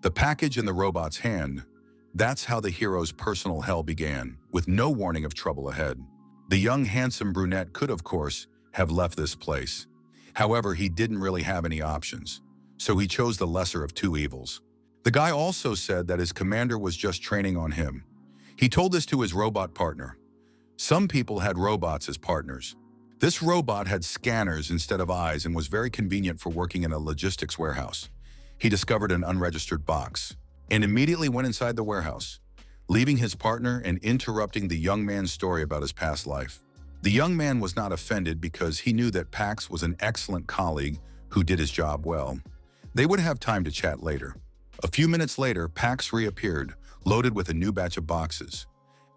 The package in the robot's hand. That's how the hero's personal hell began, with no warning of trouble ahead. The young, handsome brunette could, of course, have left this place. However, he didn't really have any options, so he chose the lesser of two evils. The guy also said that his commander was just training on him. He told this to his robot partner. Some people had robots as partners. This robot had scanners instead of eyes and was very convenient for working in a logistics warehouse. He discovered an unregistered box and immediately went inside the warehouse, leaving his partner and interrupting the young man's story about his past life. The young man was not offended because he knew that Pax was an excellent colleague who did his job well. They would have time to chat later. A few minutes later, Pax reappeared, loaded with a new batch of boxes.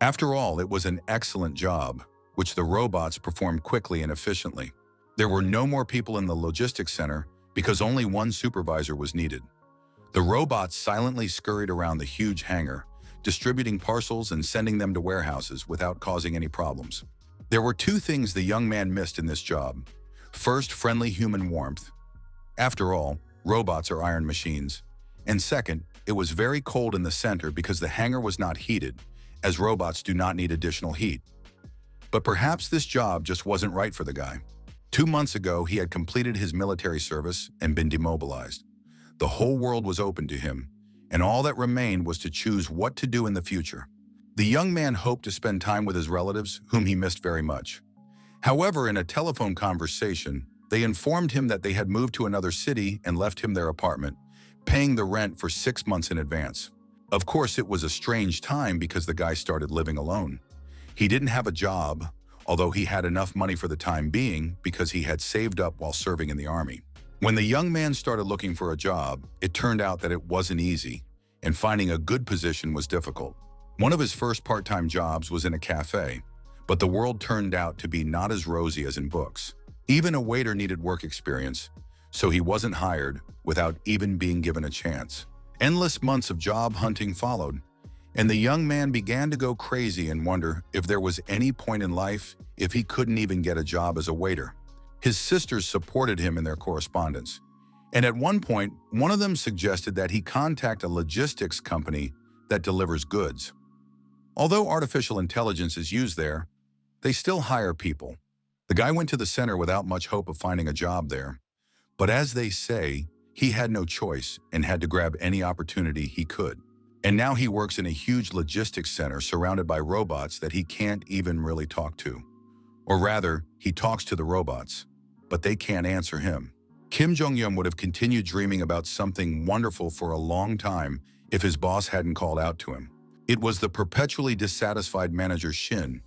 After all, it was an excellent job, which the robots performed quickly and efficiently. There were no more people in the logistics center because only one supervisor was needed. The robots silently scurried around the huge hangar, distributing parcels and sending them to warehouses without causing any problems. There were two things the young man missed in this job. First, friendly human warmth. After all, robots are iron machines. And second, it was very cold in the center because the hangar was not heated, as robots do not need additional heat. But perhaps this job just wasn't right for the guy. 2 months ago, he had completed his military service and been demobilized. The whole world was open to him, and all that remained was to choose what to do in the future. The young man hoped to spend time with his relatives, whom he missed very much. However, in a telephone conversation, they informed him that they had moved to another city and left him their apartment, paying the rent for 6 months in advance. Of course, it was a strange time because the guy started living alone. He didn't have a job, although he had enough money for the time being because he had saved up while serving in the army. When the young man started looking for a job, it turned out that it wasn't easy, and finding a good position was difficult. One of his first part-time jobs was in a cafe, but the world turned out to be not as rosy as in books. Even a waiter needed work experience, so he wasn't hired without even being given a chance. Endless months of job hunting followed, and the young man began to go crazy and wonder if there was any point in life if he couldn't even get a job as a waiter. His sisters supported him in their correspondence, and at one point, one of them suggested that he contact a logistics company that delivers goods. Although artificial intelligence is used there, they still hire people. The guy went to the center without much hope of finding a job there, but as they say, he had no choice and had to grab any opportunity he could. And now he works in a huge logistics center surrounded by robots that he can't even really talk to. Or rather, he talks to the robots, but they can't answer him. Kim Jong-un would have continued dreaming about something wonderful for a long time if his boss hadn't called out to him. It was the perpetually dissatisfied manager Shin.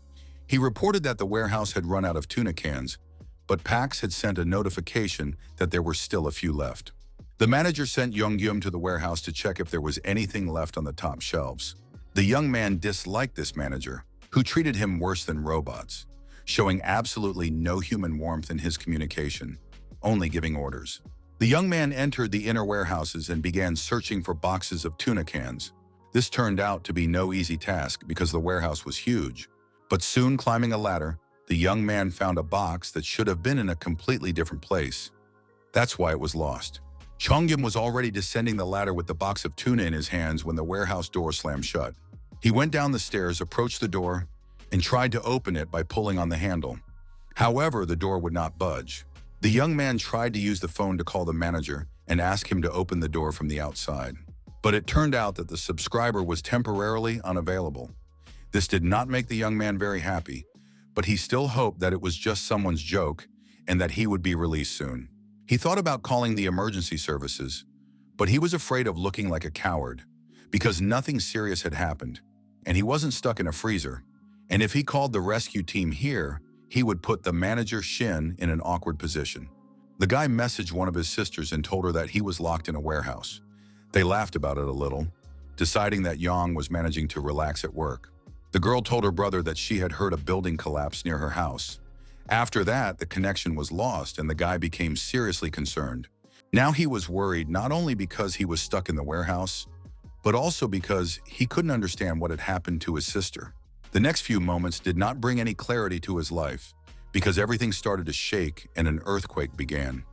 He reported that the warehouse had run out of tuna cans, but Pax had sent a notification that there were still a few left. The manager sent Young-gyum to the warehouse to check if there was anything left on the top shelves. The young man disliked this manager, who treated him worse than robots, showing absolutely no human warmth in his communication, only giving orders. The young man entered the inner warehouses and began searching for boxes of tuna cans. This turned out to be no easy task because the warehouse was huge. But soon, climbing a ladder, the young man found a box that should have been in a completely different place. That's why it was lost. Chongyum was already descending the ladder with the box of tuna in his hands when the warehouse door slammed shut. He went down the stairs, approached the door, and tried to open it by pulling on the handle. However, the door would not budge. The young man tried to use the phone to call the manager and ask him to open the door from the outside. But it turned out that the subscriber was temporarily unavailable. This did not make the young man very happy, but he still hoped that it was just someone's joke and that he would be released soon. He thought about calling the emergency services, but he was afraid of looking like a coward because nothing serious had happened, and he wasn't stuck in a freezer. And if he called the rescue team here, he would put the manager Shin in an awkward position. The guy messaged one of his sisters and told her that he was locked in a warehouse. They laughed about it a little, deciding that Yang was managing to relax at work. The girl told her brother that she had heard a building collapse near her house. After that, the connection was lost and the guy became seriously concerned. Now he was worried not only because he was stuck in the warehouse, but also because he couldn't understand what had happened to his sister. The next few moments did not bring any clarity to his life because everything started to shake and an earthquake began.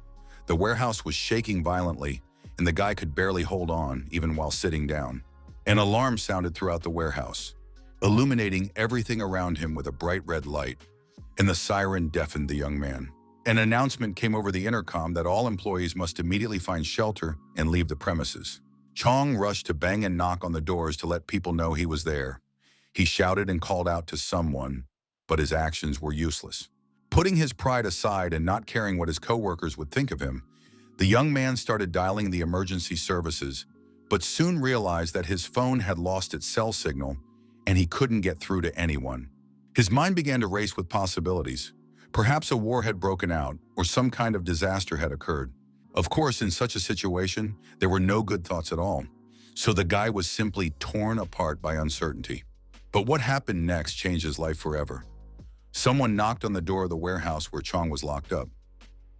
The warehouse was shaking violently and the guy could barely hold on even while sitting down. An alarm sounded throughout the warehouse, illuminating everything around him with a bright red light, and the siren deafened the young man. An announcement came over the intercom that all employees must immediately find shelter and leave the premises. Chong rushed to bang and knock on the doors to let people know he was there. He shouted and called out to someone, but his actions were useless. Putting his pride aside and not caring what his coworkers would think of him, the young man started dialing the emergency services, but soon realized that his phone had lost its cell signal and he couldn't get through to anyone. His mind began to race with possibilities. Perhaps a war had broken out or some kind of disaster had occurred. Of course, in such a situation, there were no good thoughts at all. So the guy was simply torn apart by uncertainty. But what happened next changed his life forever. Someone knocked on the door of the warehouse where Chong was locked up.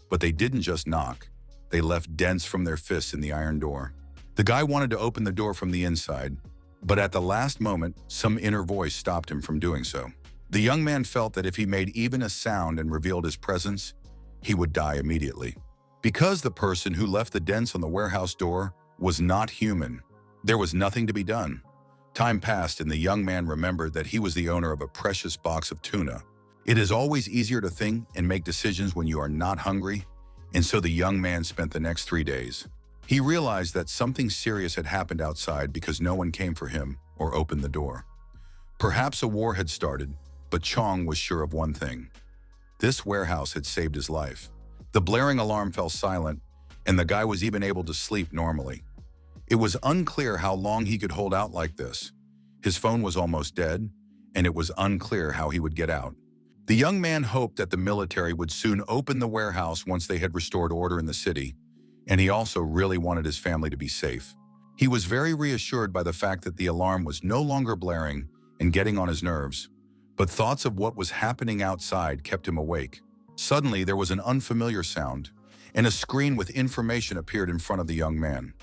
But they didn't just knock. They left dents from their fists in the iron door. The guy wanted to open the door from the inside, but at the last moment, some inner voice stopped him from doing so. The young man felt that if he made even a sound and revealed his presence, he would die immediately. Because the person who left the dents on the warehouse door was not human, there was nothing to be done. Time passed and the young man remembered that he was the owner of a precious box of tuna. It is always easier to think and make decisions when you are not hungry, and so the young man spent the next 3 days. He realized that something serious had happened outside because no one came for him or opened the door. Perhaps a war had started, but Chong was sure of one thing. This warehouse had saved his life. The blaring alarm fell silent, and the guy was even able to sleep normally. It was unclear how long he could hold out like this. His phone was almost dead, and it was unclear how he would get out. The young man hoped that the military would soon open the warehouse once they had restored order in the city, and he also really wanted his family to be safe. He was very reassured by the fact that the alarm was no longer blaring and getting on his nerves, but thoughts of what was happening outside kept him awake. Suddenly, there was an unfamiliar sound, and a screen with information appeared in front of the young man.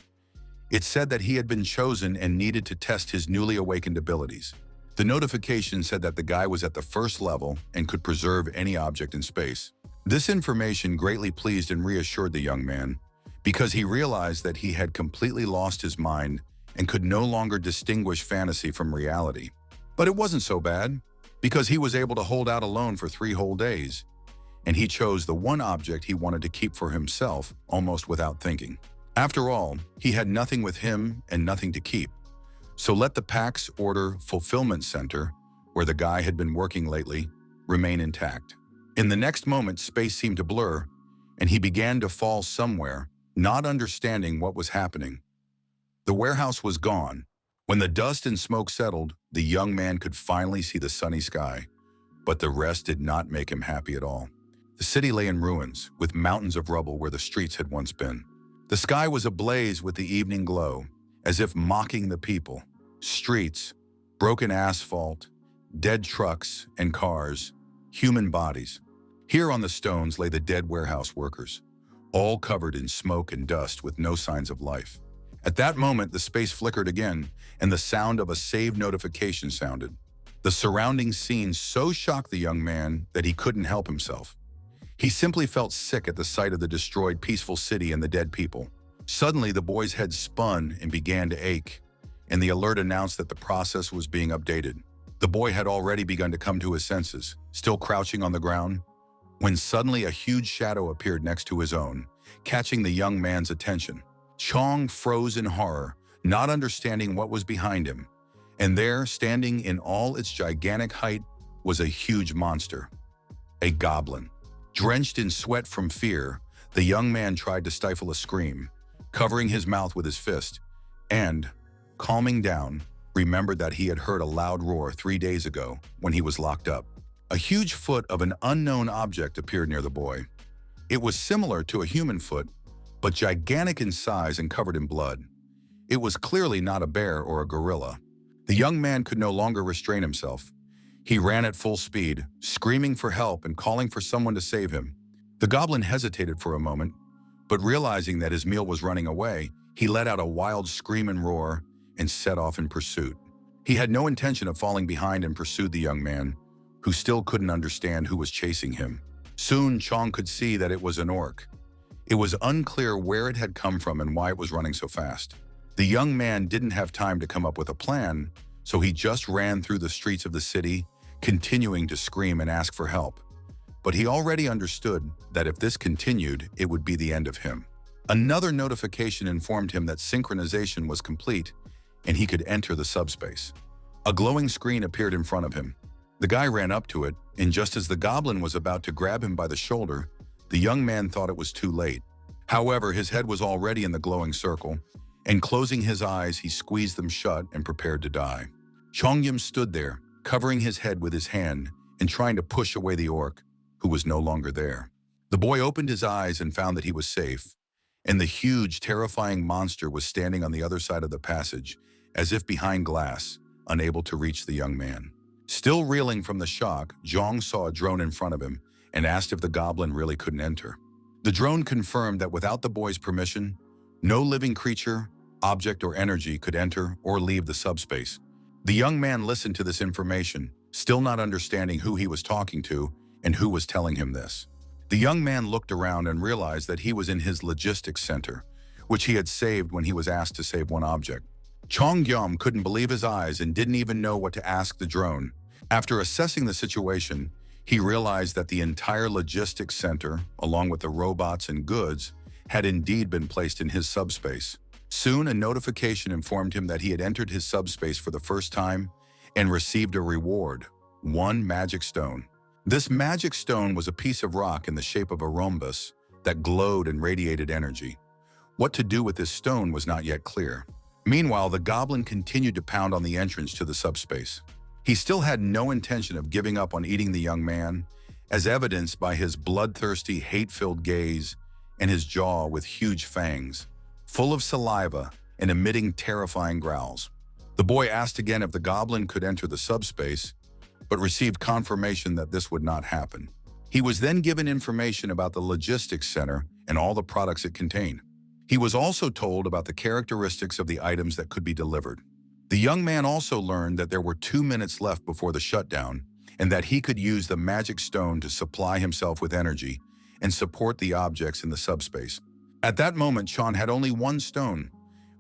It said that he had been chosen and needed to test his newly awakened abilities. The notification said that the guy was at the first level and could preserve any object in space. This information greatly pleased and reassured the young man, because he realized that he had completely lost his mind and could no longer distinguish fantasy from reality. But it wasn't so bad, because he was able to hold out alone for 3 whole days, and he chose the one object he wanted to keep for himself almost without thinking. After all, he had nothing with him and nothing to keep. So let the PAX Order Fulfillment Center, where the guy had been working lately, remain intact. In the next moment, space seemed to blur, and he began to fall somewhere, not understanding what was happening. The warehouse was gone. When the dust and smoke settled, the young man could finally see the sunny sky, but the rest did not make him happy at all. The city lay in ruins, with mountains of rubble where the streets had once been. The sky was ablaze with the evening glow, as if mocking the people. Streets, broken asphalt, dead trucks and cars, human bodies. Here on the stones lay the dead warehouse workers, all covered in smoke and dust with no signs of life. At that moment, the space flickered again, and the sound of a save notification sounded. The surrounding scene so shocked the young man that he couldn't help himself. He simply felt sick at the sight of the destroyed peaceful city and the dead people. Suddenly, the boy's head spun and began to ache, and the alert announced that the process was being updated. The boy had already begun to come to his senses, still crouching on the ground, when suddenly a huge shadow appeared next to his own, catching the young man's attention. Chong froze in horror, not understanding what was behind him, and there, standing in all its gigantic height, was a huge monster, a goblin. Drenched in sweat from fear, the young man tried to stifle a scream, covering his mouth with his fist, and, calming down, remembered that he had heard a loud roar 3 days ago when he was locked up. A huge foot of an unknown object appeared near the boy. It was similar to a human foot, but gigantic in size and covered in blood. It was clearly not a bear or a gorilla. The young man could no longer restrain himself. He ran at full speed, screaming for help and calling for someone to save him. The goblin hesitated for a moment, but realizing that his meal was running away, he let out a wild scream and roar and set off in pursuit. He had no intention of falling behind and pursued the young man, who still couldn't understand who was chasing him. Soon, Chong could see that it was an orc. It was unclear where it had come from and why it was running so fast. The young man didn't have time to come up with a plan, so he just ran through the streets of the city, continuing to scream and ask for help. But he already understood that if this continued, it would be the end of him. Another notification informed him that synchronization was complete and he could enter the subspace. A glowing screen appeared in front of him. The guy ran up to it, and just as the goblin was about to grab him by the shoulder, the young man thought it was too late. However, his head was already in the glowing circle, and closing his eyes, he squeezed them shut and prepared to die. Chongyam stood there, covering his head with his hand and trying to push away the orc, who was no longer there. The boy opened his eyes and found that he was safe, and the huge, terrifying monster was standing on the other side of the passage, as if behind glass, unable to reach the young man. Still reeling from the shock, Zhang saw a drone in front of him and asked if the goblin really couldn't enter. The drone confirmed that without the boy's permission, no living creature, object, or energy could enter or leave the subspace. The young man listened to this information, still not understanding who he was talking to and who was telling him this. The young man looked around and realized that he was in his logistics center, which he had saved when he was asked to save one object. Chongyam couldn't believe his eyes and didn't even know what to ask the drone. After assessing the situation, he realized that the entire logistics center, along with the robots and goods, had indeed been placed in his subspace. Soon, a notification informed him that he had entered his subspace for the first time and received a reward, 1 magic stone. This magic stone was a piece of rock in the shape of a rhombus that glowed and radiated energy. What to do with this stone was not yet clear. Meanwhile, the goblin continued to pound on the entrance to the subspace. He still had no intention of giving up on eating the young man, as evidenced by his bloodthirsty, hate-filled gaze and his jaw with huge fangs, full of saliva and emitting terrifying growls. The boy asked again if the goblin could enter the subspace, but received confirmation that this would not happen. He was then given information about the logistics center and all the products it contained. He was also told about the characteristics of the items that could be delivered. The young man also learned that there were 2 minutes left before the shutdown and that he could use the magic stone to supply himself with energy and support the objects in the subspace. At that moment, Chan had only 1 stone,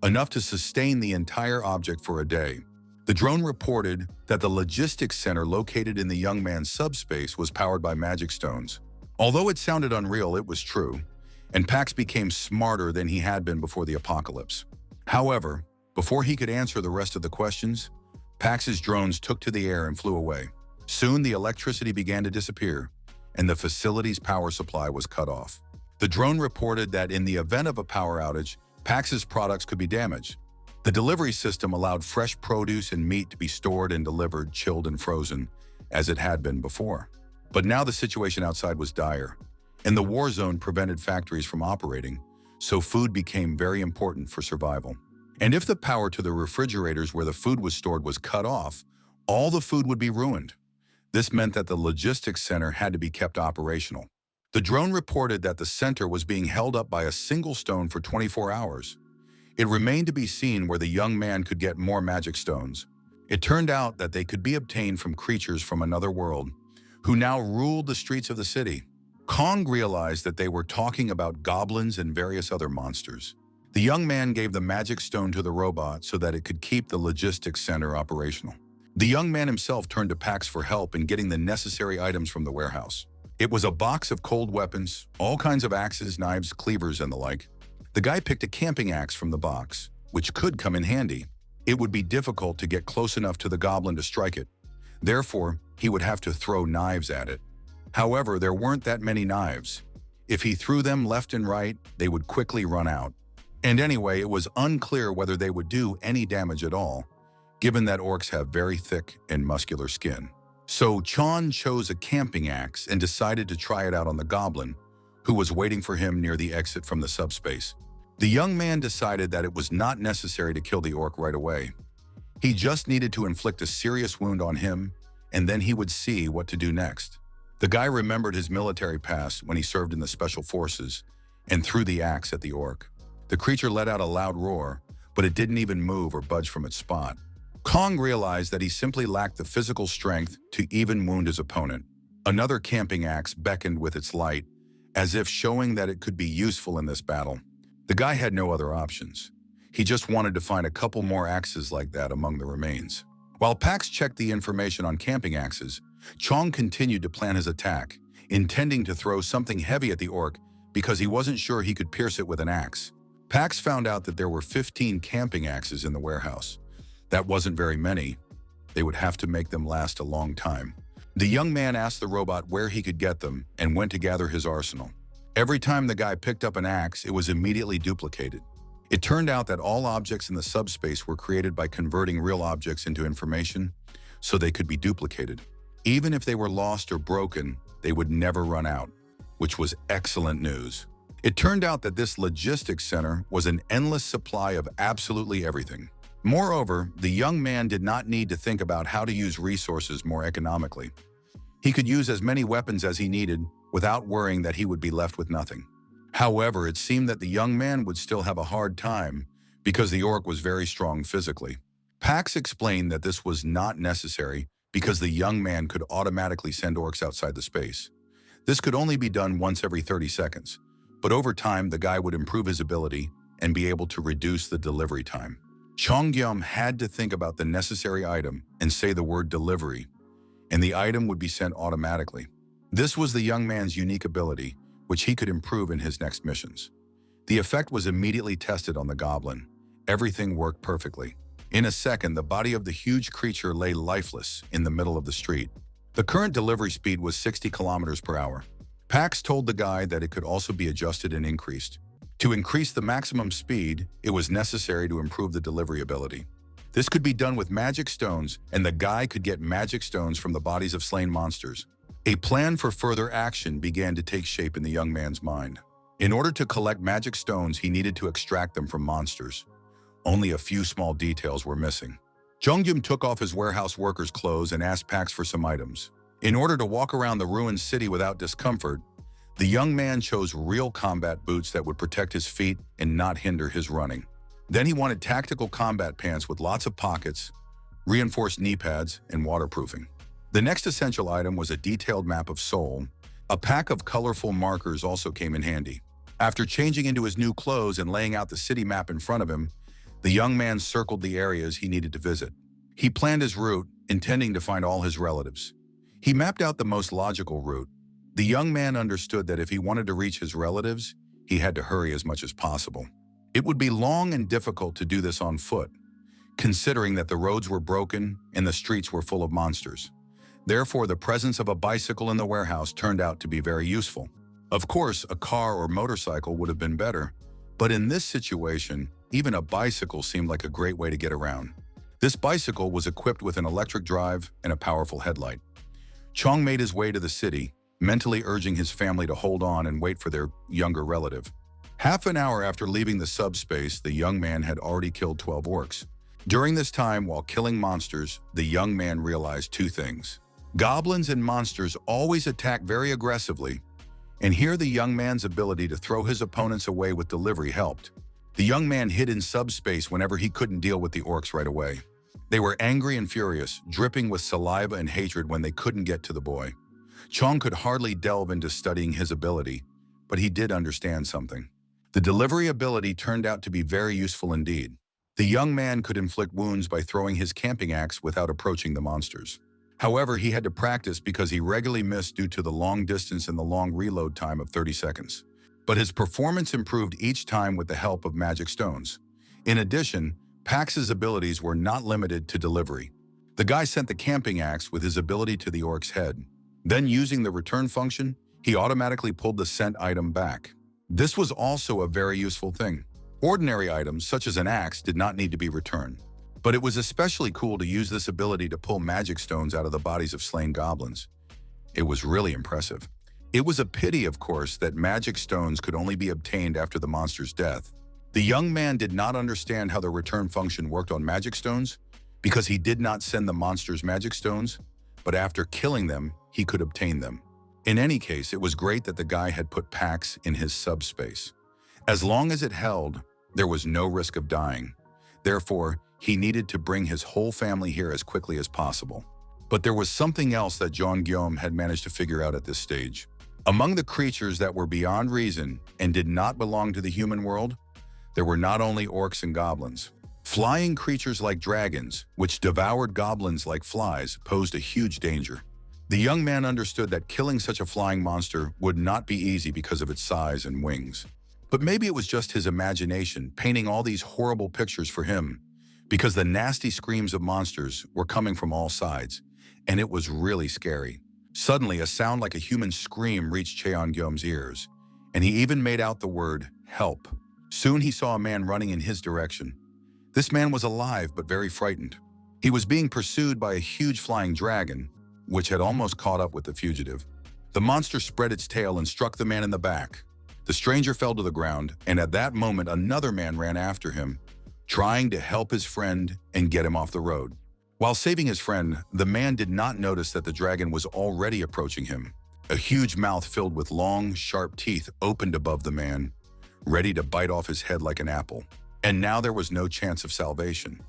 enough to sustain the entire object for a day. The drone reported that the logistics center located in the young man's subspace was powered by magic stones. Although it sounded unreal, it was true, and Pax became smarter than he had been before the apocalypse. However, before he could answer the rest of the questions, Pax's drones took to the air and flew away. Soon the electricity began to disappear, and the facility's power supply was cut off. The drone reported that in the event of a power outage, Pax's products could be damaged. The delivery system allowed fresh produce and meat to be stored and delivered, chilled and frozen, as it had been before. But now the situation outside was dire, and the war zone prevented factories from operating, so food became very important for survival. And if the power to the refrigerators where the food was stored was cut off, all the food would be ruined. This meant that the logistics center had to be kept operational. The drone reported that the center was being held up by a single stone for 24 hours. It remained to be seen where the young man could get more magic stones. It turned out that they could be obtained from creatures from another world, who now ruled the streets of the city. Kong realized that they were talking about goblins and various other monsters. The young man gave the magic stone to the robot so that it could keep the logistics center operational. The young man himself turned to Pax for help in getting the necessary items from the warehouse. It was a box of cold weapons, all kinds of axes, knives, cleavers, and the like. The guy picked a camping axe from the box, which could come in handy. It would be difficult to get close enough to the goblin to strike it. Therefore, he would have to throw knives at it. However, there weren't that many knives. If he threw them left and right, they would quickly run out. And anyway, it was unclear whether they would do any damage at all, given that orcs have very thick and muscular skin. So Chan chose a camping axe and decided to try it out on the goblin, who was waiting for him near the exit from the subspace. The young man decided that it was not necessary to kill the orc right away. He just needed to inflict a serious wound on him, and then he would see what to do next. The guy remembered his military past when he served in the special forces and threw the axe at the orc. The creature let out a loud roar, but it didn't even move or budge from its spot. Kong realized that he simply lacked the physical strength to even wound his opponent. Another camping axe beckoned with its light, as if showing that it could be useful in this battle. The guy had no other options. He just wanted to find a couple more axes like that among the remains. While Pax checked the information on camping axes, Chong continued to plan his attack, intending to throw something heavy at the orc because he wasn't sure he could pierce it with an axe. Pax found out that there were 15 camping axes in the warehouse. That wasn't very many. They would have to make them last a long time. The young man asked the robot where he could get them and went to gather his arsenal. Every time the guy picked up an axe, it was immediately duplicated. It turned out that all objects in the subspace were created by converting real objects into information so they could be duplicated. Even if they were lost or broken, they would never run out, which was excellent news. It turned out that this logistics center was an endless supply of absolutely everything. Moreover, the young man did not need to think about how to use resources more economically. He could use as many weapons as he needed without worrying that he would be left with nothing. However, it seemed that the young man would still have a hard time because the orc was very strong physically. Pax explained that this was not necessary because the young man could automatically send orcs outside the space. This could only be done once every 30 seconds, but over time the guy would improve his ability and be able to reduce the delivery time. Chongyum had to think about the necessary item and say the word delivery, and the item would be sent automatically. This was the young man's unique ability, which he could improve in his next missions. The effect was immediately tested on the goblin. Everything worked perfectly. In a second, the body of the huge creature lay lifeless in the middle of the street. The current delivery speed was 60 kilometers per hour. Pax told the guy that it could also be adjusted and increased. To increase the maximum speed, it was necessary to improve the delivery ability. This could be done with magic stones, and the guy could get magic stones from the bodies of slain monsters. A plan for further action began to take shape in the young man's mind. In order to collect magic stones, he needed to extract them from monsters. Only a few small details were missing. Jongyum took off his warehouse worker's clothes and asked Pax for some items. In order to walk around the ruined city without discomfort, the young man chose real combat boots that would protect his feet and not hinder his running. Then he wanted tactical combat pants with lots of pockets, reinforced knee pads, and waterproofing. The next essential item was a detailed map of Seoul. A pack of colorful markers also came in handy. After changing into his new clothes and laying out the city map in front of him, the young man circled the areas he needed to visit. He planned his route, intending to find all his relatives. He mapped out the most logical route. The young man understood that if he wanted to reach his relatives, he had to hurry as much as possible. It would be long and difficult to do this on foot, considering that the roads were broken and the streets were full of monsters. Therefore, the presence of a bicycle in the warehouse turned out to be very useful. Of course, a car or motorcycle would have been better, but in this situation, even a bicycle seemed like a great way to get around. This bicycle was equipped with an electric drive and a powerful headlight. Chong made his way to the city, mentally urging his family to hold on and wait for their younger relative. Half an hour after leaving the subspace, the young man had already killed 12 orcs. During this time, while killing monsters, the young man realized two things. Goblins and monsters always attack very aggressively, and here the young man's ability to throw his opponents away with delivery helped. The young man hid in subspace whenever he couldn't deal with the orcs right away. They were angry and furious, dripping with saliva and hatred when they couldn't get to the boy. Chong could hardly delve into studying his ability, but he did understand something. The delivery ability turned out to be very useful indeed. The young man could inflict wounds by throwing his camping axe without approaching the monsters. However, he had to practice because he regularly missed due to the long distance and the long reload time of 30 seconds. But his performance improved each time with the help of magic stones. In addition, Pax's abilities were not limited to delivery. The guy sent the camping axe with his ability to the orc's head. Then, using the return function, he automatically pulled the sent item back. This was also a very useful thing. Ordinary items, such as an axe, did not need to be returned. But it was especially cool to use this ability to pull magic stones out of the bodies of slain goblins. It was really impressive. It was a pity, of course, that magic stones could only be obtained after the monster's death. The young man did not understand how the return function worked on magic stones because he did not send the monsters magic stones, but after killing them, he could obtain them. In any case, it was great that the guy had put Pax in his subspace. As long as it held, there was no risk of dying. Therefore, he needed to bring his whole family here as quickly as possible. But there was something else that Jean Guillaume had managed to figure out at this stage. Among the creatures that were beyond reason and did not belong to the human world, there were not only orcs and goblins. Flying creatures like dragons, which devoured goblins like flies, posed a huge danger. The young man understood that killing such a flying monster would not be easy because of its size and wings. But maybe it was just his imagination painting all these horrible pictures for him, because the nasty screams of monsters were coming from all sides, and it was really scary. Suddenly, a sound like a human scream reached Cheon-gyom's ears, and he even made out the word, "help." Soon he saw a man running in his direction. This man was alive but very frightened. He was being pursued by a huge flying dragon, which had almost caught up with the fugitive. The monster spread its tail and struck the man in the back. The stranger fell to the ground, and at that moment another man ran after him, trying to help his friend and get him off the road. While saving his friend, the man did not notice that the dragon was already approaching him. A huge mouth filled with long, sharp teeth opened above the man, ready to bite off his head like an apple. And now there was no chance of salvation.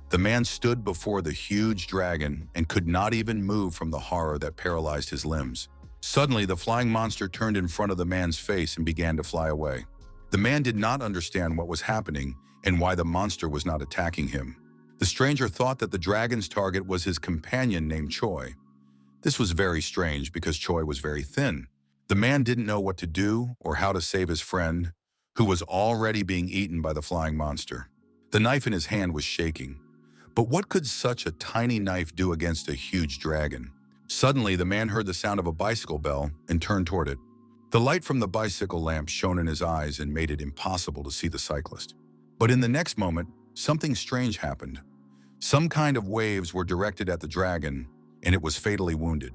The man stood before the huge dragon and could not even move from the horror that paralyzed his limbs. Suddenly, the flying monster turned in front of the man's face and began to fly away. The man did not understand what was happening and why the monster was not attacking him. The stranger thought that the dragon's target was his companion named Choi. This was very strange because Choi was very thin. The man didn't know what to do or how to save his friend, who was already being eaten by the flying monster. The knife in his hand was shaking. But what could such a tiny knife do against a huge dragon? Suddenly, the man heard the sound of a bicycle bell and turned toward it. The light from the bicycle lamp shone in his eyes and made it impossible to see the cyclist. But in the next moment, something strange happened. Some kind of waves were directed at the dragon, and it was fatally wounded.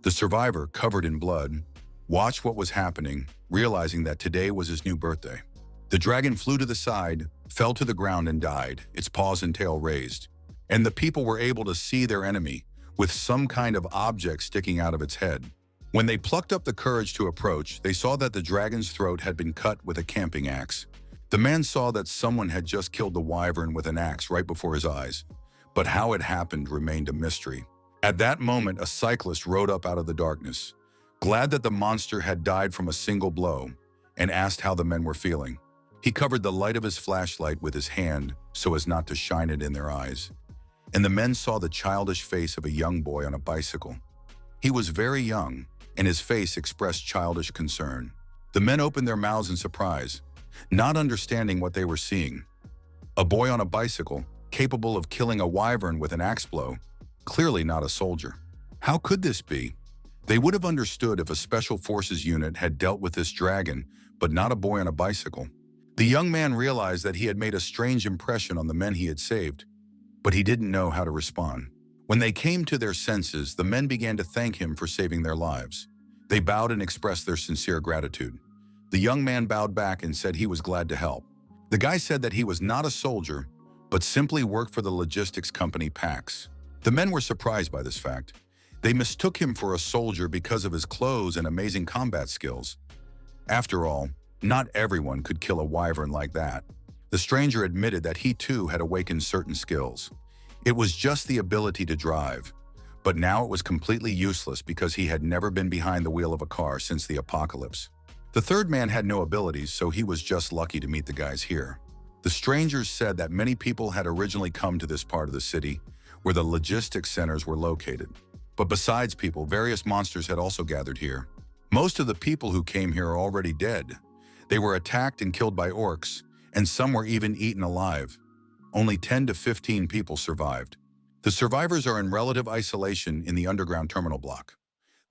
The survivor, covered in blood, watched what was happening, realizing that today was his new birthday. The dragon flew to the side, fell to the ground and died, its paws and tail raised. And the people were able to see their enemy, with some kind of object sticking out of its head. When they plucked up the courage to approach, they saw that the dragon's throat had been cut with a camping axe. The man saw that someone had just killed the wyvern with an axe right before his eyes, but how it happened remained a mystery. At that moment, a cyclist rode up out of the darkness, glad that the monster had died from a single blow, and asked how the men were feeling. He covered the light of his flashlight with his hand so as not to shine it in their eyes, and the men saw the childish face of a young boy on a bicycle. He was very young, and his face expressed childish concern. The men opened their mouths in surprise, not understanding what they were seeing. A boy on a bicycle, capable of killing a wyvern with an axe blow, clearly not a soldier. How could this be? They would have understood if a special forces unit had dealt with this dragon, but not a boy on a bicycle. The young man realized that he had made a strange impression on the men he had saved, but he didn't know how to respond. When they came to their senses, the men began to thank him for saving their lives. They bowed and expressed their sincere gratitude. The young man bowed back and said he was glad to help. The guy said that he was not a soldier, but simply worked for the logistics company Pax. The men were surprised by this fact. They mistook him for a soldier because of his clothes and amazing combat skills. After all, not everyone could kill a wyvern like that. The stranger admitted that he too had awakened certain skills. It was just the ability to drive, but now it was completely useless because he had never been behind the wheel of a car since the apocalypse. The third man had no abilities, so he was just lucky to meet the guys here. The strangers said that many people had originally come to this part of the city where the logistics centers were located. But besides people, various monsters had also gathered here. Most of the people who came here are already dead. They were attacked and killed by orcs, and some were even eaten alive. Only 10 to 15 people survived. The survivors are in relative isolation in the underground terminal block.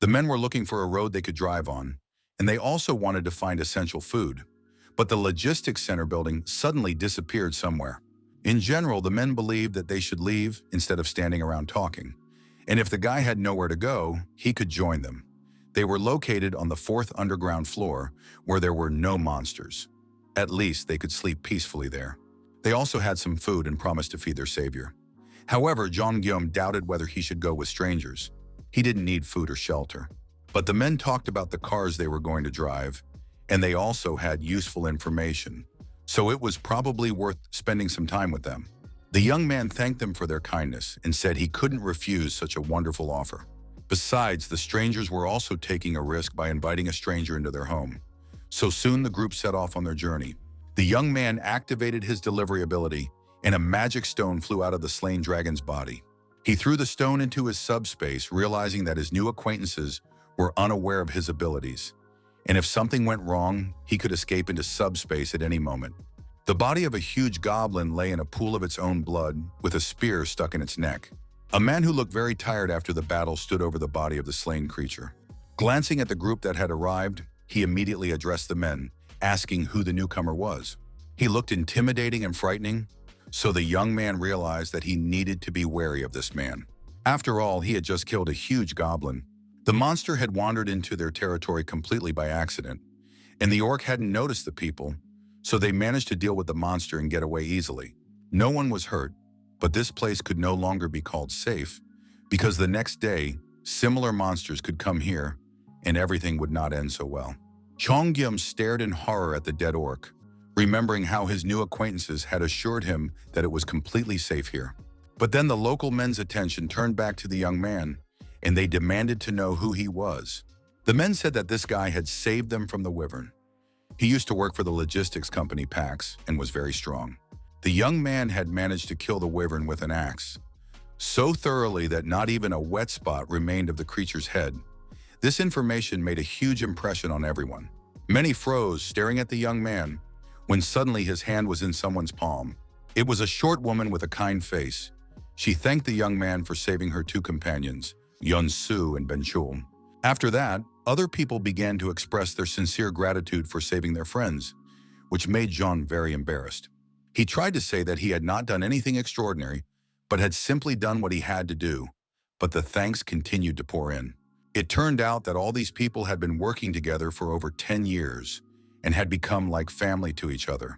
The men were looking for a road they could drive on, and they also wanted to find essential food. But the logistics center building suddenly disappeared somewhere. In general, the men believed that they should leave instead of standing around talking. And if the guy had nowhere to go, he could join them. They were located on the 4th underground floor, where there were no monsters. At least they could sleep peacefully there. They also had some food and promised to feed their savior. However, Jeon-gyom doubted whether he should go with strangers. He didn't need food or shelter. But the men talked about the cars they were going to drive, and they also had useful information, so it was probably worth spending some time with them. The young man thanked them for their kindness and said he couldn't refuse such a wonderful offer. Besides, the strangers were also taking a risk by inviting a stranger into their home. So soon the group set off on their journey. The young man activated his delivery ability, and a magic stone flew out of the slain dragon's body. He threw the stone into his subspace, realizing that his new acquaintances were unaware of his abilities. And if something went wrong, he could escape into subspace at any moment. The body of a huge goblin lay in a pool of its own blood, with a spear stuck in its neck. A man who looked very tired after the battle stood over the body of the slain creature. Glancing at the group that had arrived, he immediately addressed the men, asking who the newcomer was. He looked intimidating and frightening, so the young man realized that he needed to be wary of this man. After all, he had just killed a huge goblin. The monster had wandered into their territory completely by accident, and the orc hadn't noticed the people, so they managed to deal with the monster and get away easily. No one was hurt, but this place could no longer be called safe, because the next day, similar monsters could come here, and everything would not end so well. Chongyum stared in horror at the dead orc, remembering how his new acquaintances had assured him that it was completely safe here. But then the local men's attention turned back to the young man, and they demanded to know who he was. The men said that this guy had saved them from the wyvern. He used to work for the logistics company Pax and was very strong. The young man had managed to kill the wyvern with an axe, so thoroughly that not even a wet spot remained of the creature's head. This information made a huge impression on everyone. Many froze, staring at the young man, when suddenly his hand was in someone's palm. It was a short woman with a kind face. She thanked the young man for saving her two companions, Yun-Su and Ben-Chul. After that, other people began to express their sincere gratitude for saving their friends, which made Jean very embarrassed. He tried to say that he had not done anything extraordinary, but had simply done what he had to do, but the thanks continued to pour in. It turned out that all these people had been working together for over 10 years and had become like family to each other.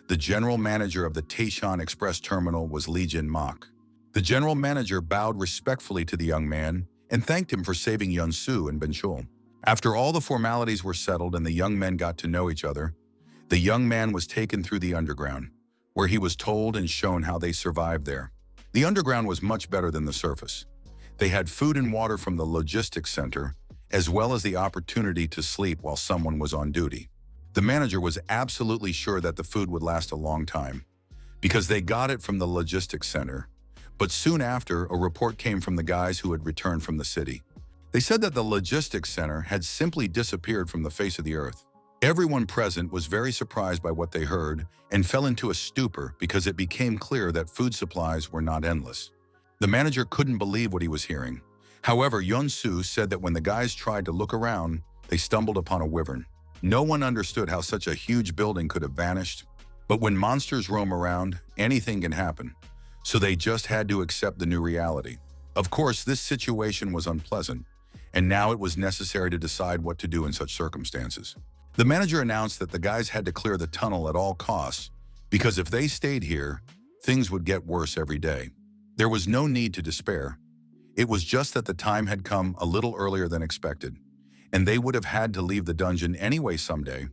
The general manager of the Taishan Express Terminal was Li Jin Mak. The general manager bowed respectfully to the young man and thanked him for saving Yun-Su and Ben-Chul. After all the formalities were settled and the young men got to know each other, the young man was taken through the underground, where he was told and shown how they survived there. The underground was much better than the surface. They had food and water from the logistics center, as well as the opportunity to sleep while someone was on duty. The manager was absolutely sure that the food would last a long time, because they got it from the logistics center. But soon after, a report came from the guys who had returned from the city. They said that the logistics center had simply disappeared from the face of the earth. Everyone present was very surprised by what they heard and fell into a stupor because it became clear that food supplies were not endless. The manager couldn't believe what he was hearing. However, Yun-Su said that when the guys tried to look around, they stumbled upon a wyvern. No one understood how such a huge building could have vanished. But when monsters roam around, anything can happen. So they just had to accept the new reality. Of course, this situation was unpleasant, and now it was necessary to decide what to do in such circumstances. The manager announced that the guys had to clear the tunnel at all costs, because if they stayed here, things would get worse every day. There was no need to despair. It was just that the time had come a little earlier than expected, and they would have had to leave the dungeon anyway someday.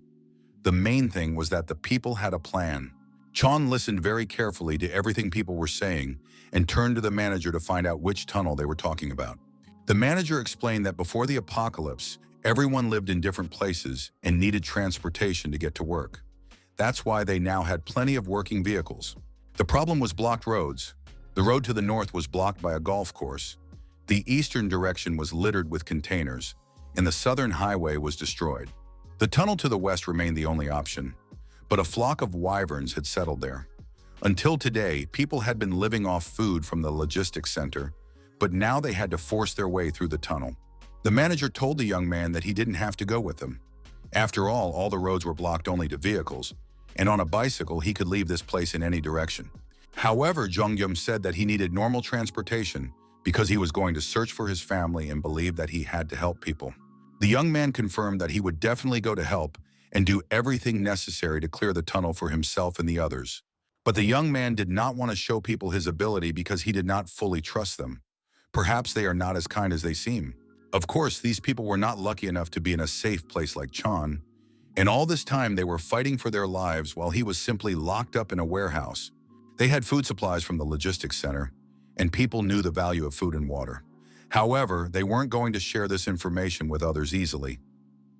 The main thing was that the people had a plan. Chon listened very carefully to everything people were saying and turned to the manager to find out which tunnel they were talking about. The manager explained that before the apocalypse, everyone lived in different places and needed transportation to get to work. That's why they now had plenty of working vehicles. The problem was blocked roads. The road to the north was blocked by a golf course. The eastern direction was littered with containers, and the southern highway was destroyed. The tunnel to the west remained the only option, but a flock of wyverns had settled there. Until today, people had been living off food from the logistics center, but now they had to force their way through the tunnel. The manager told the young man that he didn't have to go with them. After all the roads were blocked only to vehicles, and on a bicycle he could leave this place in any direction. However, Jongyum said that he needed normal transportation because he was going to search for his family and believed that he had to help people. The young man confirmed that he would definitely go to help and do everything necessary to clear the tunnel for himself and the others. But the young man did not want to show people his ability because he did not fully trust them. Perhaps they are not as kind as they seem. Of course, these people were not lucky enough to be in a safe place like Chan, and all this time they were fighting for their lives while he was simply locked up in a warehouse. They had food supplies from the logistics center, and people knew the value of food and water. However, they weren't going to share this information with others easily.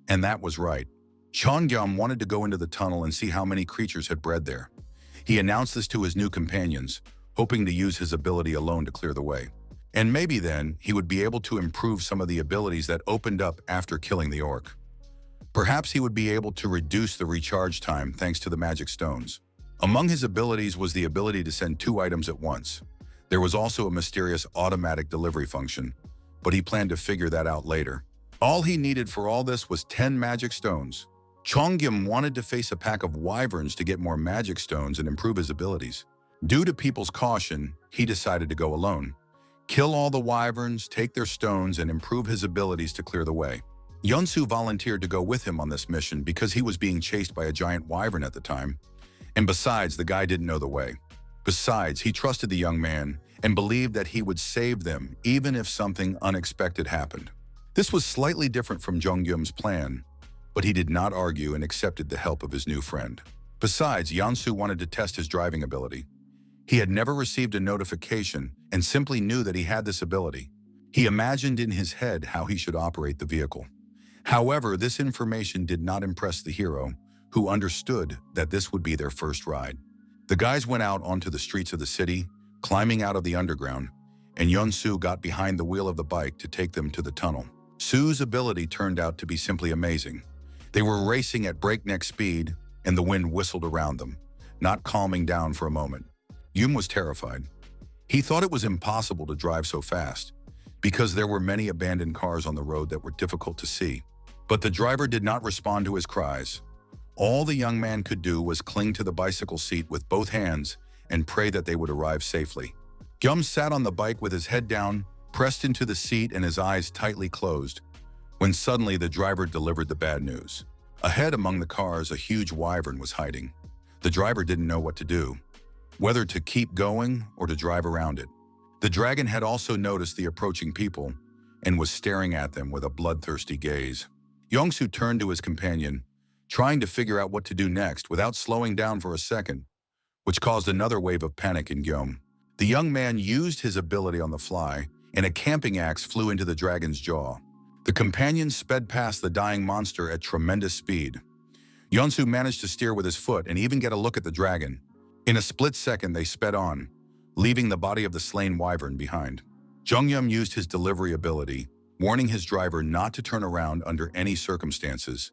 And that was right. Chongyam wanted to go into the tunnel and see how many creatures had bred there. He announced this to his new companions, hoping to use his ability alone to clear the way. And maybe then, he would be able to improve some of the abilities that opened up after killing the orc. Perhaps he would be able to reduce the recharge time thanks to the magic stones. Among his abilities was the ability to send 2 items at once. There was also a mysterious automatic delivery function, but he planned to figure that out later. All he needed for all this was 10 magic stones. Chongyam wanted to face a pack of wyverns to get more magic stones and improve his abilities. Due to people's caution, he decided to go alone. Kill all the wyverns, take their stones, and improve his abilities to clear the way. Yunsu volunteered to go with him on this mission because he was being chased by a giant wyvern at the time. And besides, the guy didn't know the way. Besides, he trusted the young man and believed that he would save them even if something unexpected happened. This was slightly different from Jongyum's plan, but he did not argue and accepted the help of his new friend. Besides, Yansu wanted to test his driving ability. He had never received a notification and simply knew that he had this ability. He imagined in his head how he should operate the vehicle. However, this information did not impress the hero, who understood that this would be their first ride. The guys went out onto the streets of the city, climbing out of the underground, and Yunsu got behind the wheel of the bike to take them to the tunnel. Su's ability turned out to be simply amazing. They were racing at breakneck speed, and the wind whistled around them, not calming down for a moment. Yum was terrified. He thought it was impossible to drive so fast, because there were many abandoned cars on the road that were difficult to see. But the driver did not respond to his cries. All the young man could do was cling to the bicycle seat with both hands and pray that they would arrive safely. Yum sat on the bike with his head down, pressed into the seat and his eyes tightly closed, when suddenly the driver delivered the bad news. Ahead among the cars, a huge wyvern was hiding. The driver didn't know what to do, whether to keep going or to drive around it. The dragon had also noticed the approaching people and was staring at them with a bloodthirsty gaze. Yongsu turned to his companion, trying to figure out what to do next without slowing down for a second, which caused another wave of panic in Gyom. The young man used his ability on the fly, and a camping axe flew into the dragon's jaw. The companions sped past the dying monster at tremendous speed. Yonsu managed to steer with his foot and even get a look at the dragon. In a split second, they sped on, leaving the body of the slain wyvern behind. Jongyum used his delivery ability, warning his driver not to turn around under any circumstances,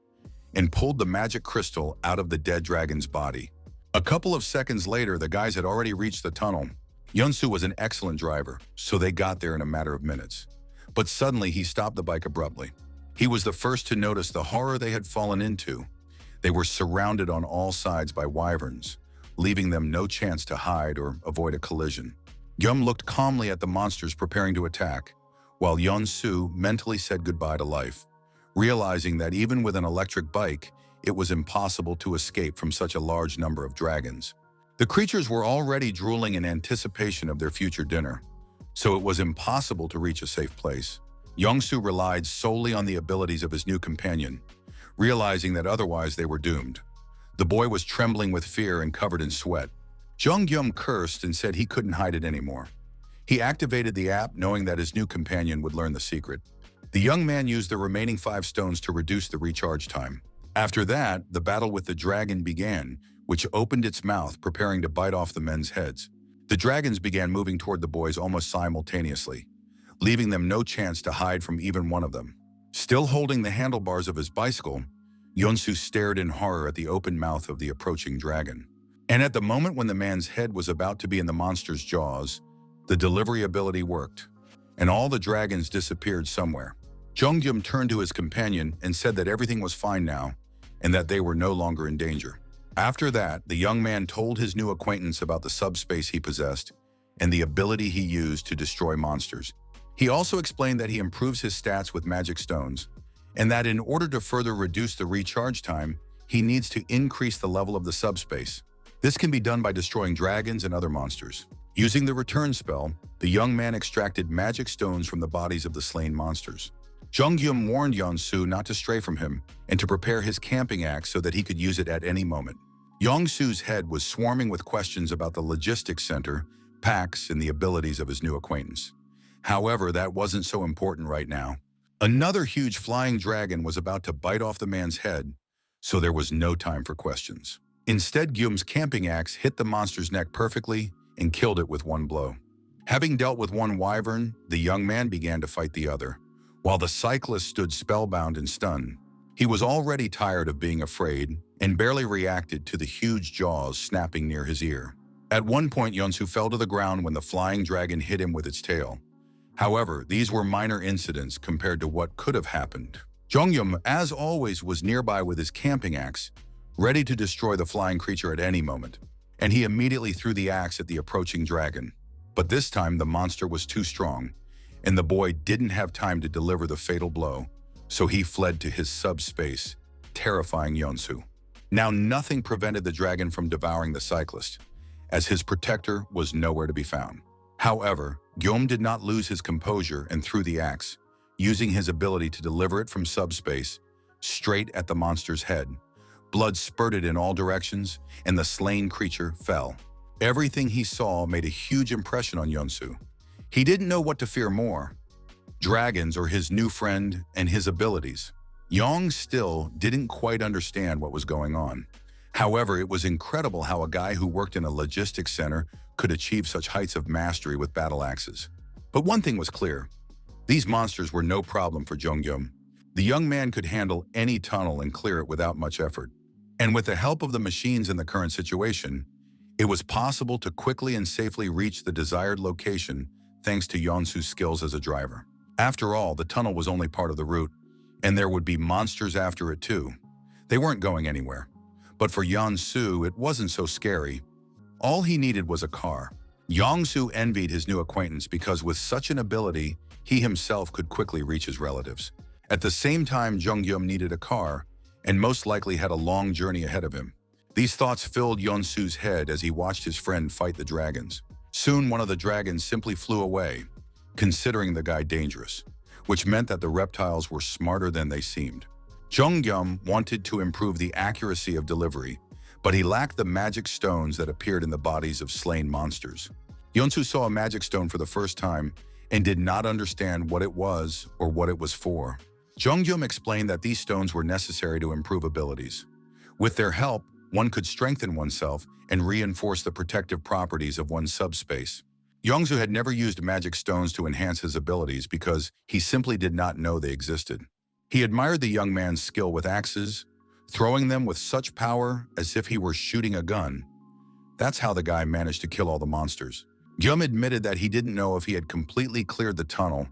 and pulled the magic crystal out of the dead dragon's body. A couple of seconds later, the guys had already reached the tunnel. Yunsu was an excellent driver, so they got there in a matter of minutes. But suddenly, he stopped the bike abruptly. He was the first to notice the horror they had fallen into. They were surrounded on all sides by wyverns, leaving them no chance to hide or avoid a collision. Yum looked calmly at the monsters preparing to attack, while Yunsu mentally said goodbye to life, realizing that even with an electric bike, it was impossible to escape from such a large number of dragons. The creatures were already drooling in anticipation of their future dinner, so it was impossible to reach a safe place. Yongsu relied solely on the abilities of his new companion, realizing that otherwise they were doomed. The boy was trembling with fear and covered in sweat. Jongyum cursed and said he couldn't hide it anymore. He activated the app knowing that his new companion would learn the secret. The young man used the remaining 5 stones to reduce the recharge time. After that, the battle with the dragon began, which opened its mouth, preparing to bite off the men's heads. The dragons began moving toward the boys almost simultaneously, leaving them no chance to hide from even one of them. Still holding the handlebars of his bicycle, Yonsu stared in horror at the open mouth of the approaching dragon. And at the moment when the man's head was about to be in the monster's jaws, the delivery ability worked, and all the dragons disappeared somewhere. Jongyum turned to his companion and said that everything was fine now, and that they were no longer in danger. After that, the young man told his new acquaintance about the subspace he possessed and the ability he used to destroy monsters. He also explained that he improves his stats with magic stones, and that in order to further reduce the recharge time, he needs to increase the level of the subspace. This can be done by destroying dragons and other monsters. Using the return spell, the young man extracted magic stones from the bodies of the slain monsters. Jongyum warned Yongsu not to stray from him and to prepare his camping axe so that he could use it at any moment. Yongsu's head was swarming with questions about the logistics center, packs, and the abilities of his new acquaintance. However, that wasn't so important right now. Another huge flying dragon was about to bite off the man's head, so there was no time for questions. Instead, Gyum's camping axe hit the monster's neck perfectly and killed it with one blow. Having dealt with one wyvern, the young man began to fight the other, while the cyclist stood spellbound and stunned. He was already tired of being afraid and barely reacted to the huge jaws snapping near his ear. At one point, Yeonsu fell to the ground when the flying dragon hit him with its tail. However, these were minor incidents compared to what could have happened. Jongyum, as always, was nearby with his camping axe, ready to destroy the flying creature at any moment, and he immediately threw the axe at the approaching dragon. But this time, the monster was too strong, and the boy didn't have time to deliver the fatal blow, so he fled to his subspace, terrifying Yeonsu. Now, nothing prevented the dragon from devouring the cyclist, as his protector was nowhere to be found. However, Gyum did not lose his composure and threw the axe, using his ability to deliver it from subspace straight at the monster's head. Blood spurted in all directions, and the slain creature fell. Everything he saw made a huge impression on Yeonsu. He didn't know what to fear more, dragons or his new friend and his abilities. Yong still didn't quite understand what was going on. However, it was incredible how a guy who worked in a logistics center could achieve such heights of mastery with battle axes. But one thing was clear. These monsters were no problem for Jongyum. The young man could handle any tunnel and clear it without much effort. And with the help of the machines in the current situation, it was possible to quickly and safely reach the desired location thanks to Yeonsu's skills as a driver. After all, the tunnel was only part of the route, and there would be monsters after it too. They weren't going anywhere. But for Yeonsu, it wasn't so scary. All he needed was a car. Yeonsu envied his new acquaintance because with such an ability, he himself could quickly reach his relatives. At the same time, Jongyum needed a car and most likely had a long journey ahead of him. These thoughts filled Yeonsu's head as he watched his friend fight the dragons. Soon, one of the dragons simply flew away, considering the guy dangerous, which meant that the reptiles were smarter than they seemed. Jongyum wanted to improve the accuracy of delivery, but he lacked the magic stones that appeared in the bodies of slain monsters. Yeonsu saw a magic stone for the first time and did not understand what it was or what it was for. Jongyum explained that these stones were necessary to improve abilities. With their help, one could strengthen oneself and reinforce the protective properties of one's subspace. Yeonsu had never used magic stones to enhance his abilities because he simply did not know they existed. He admired the young man's skill with axes, throwing them with such power as if he were shooting a gun. That's how the guy managed to kill all the monsters. Gyum admitted that he didn't know if he had completely cleared the tunnel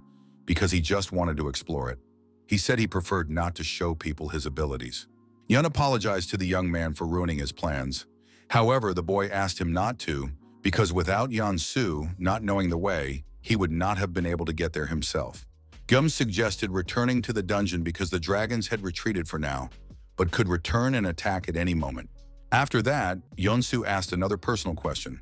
because he just wanted to explore it. He said he preferred not to show people his abilities. Yun apologized to the young man for ruining his plans. However, the boy asked him not to because without Yeonsu not knowing the way, he would not have been able to get there himself. Gyum suggested returning to the dungeon because the dragons had retreated for now, but could return and attack at any moment. After that, Yeonsu asked another personal question.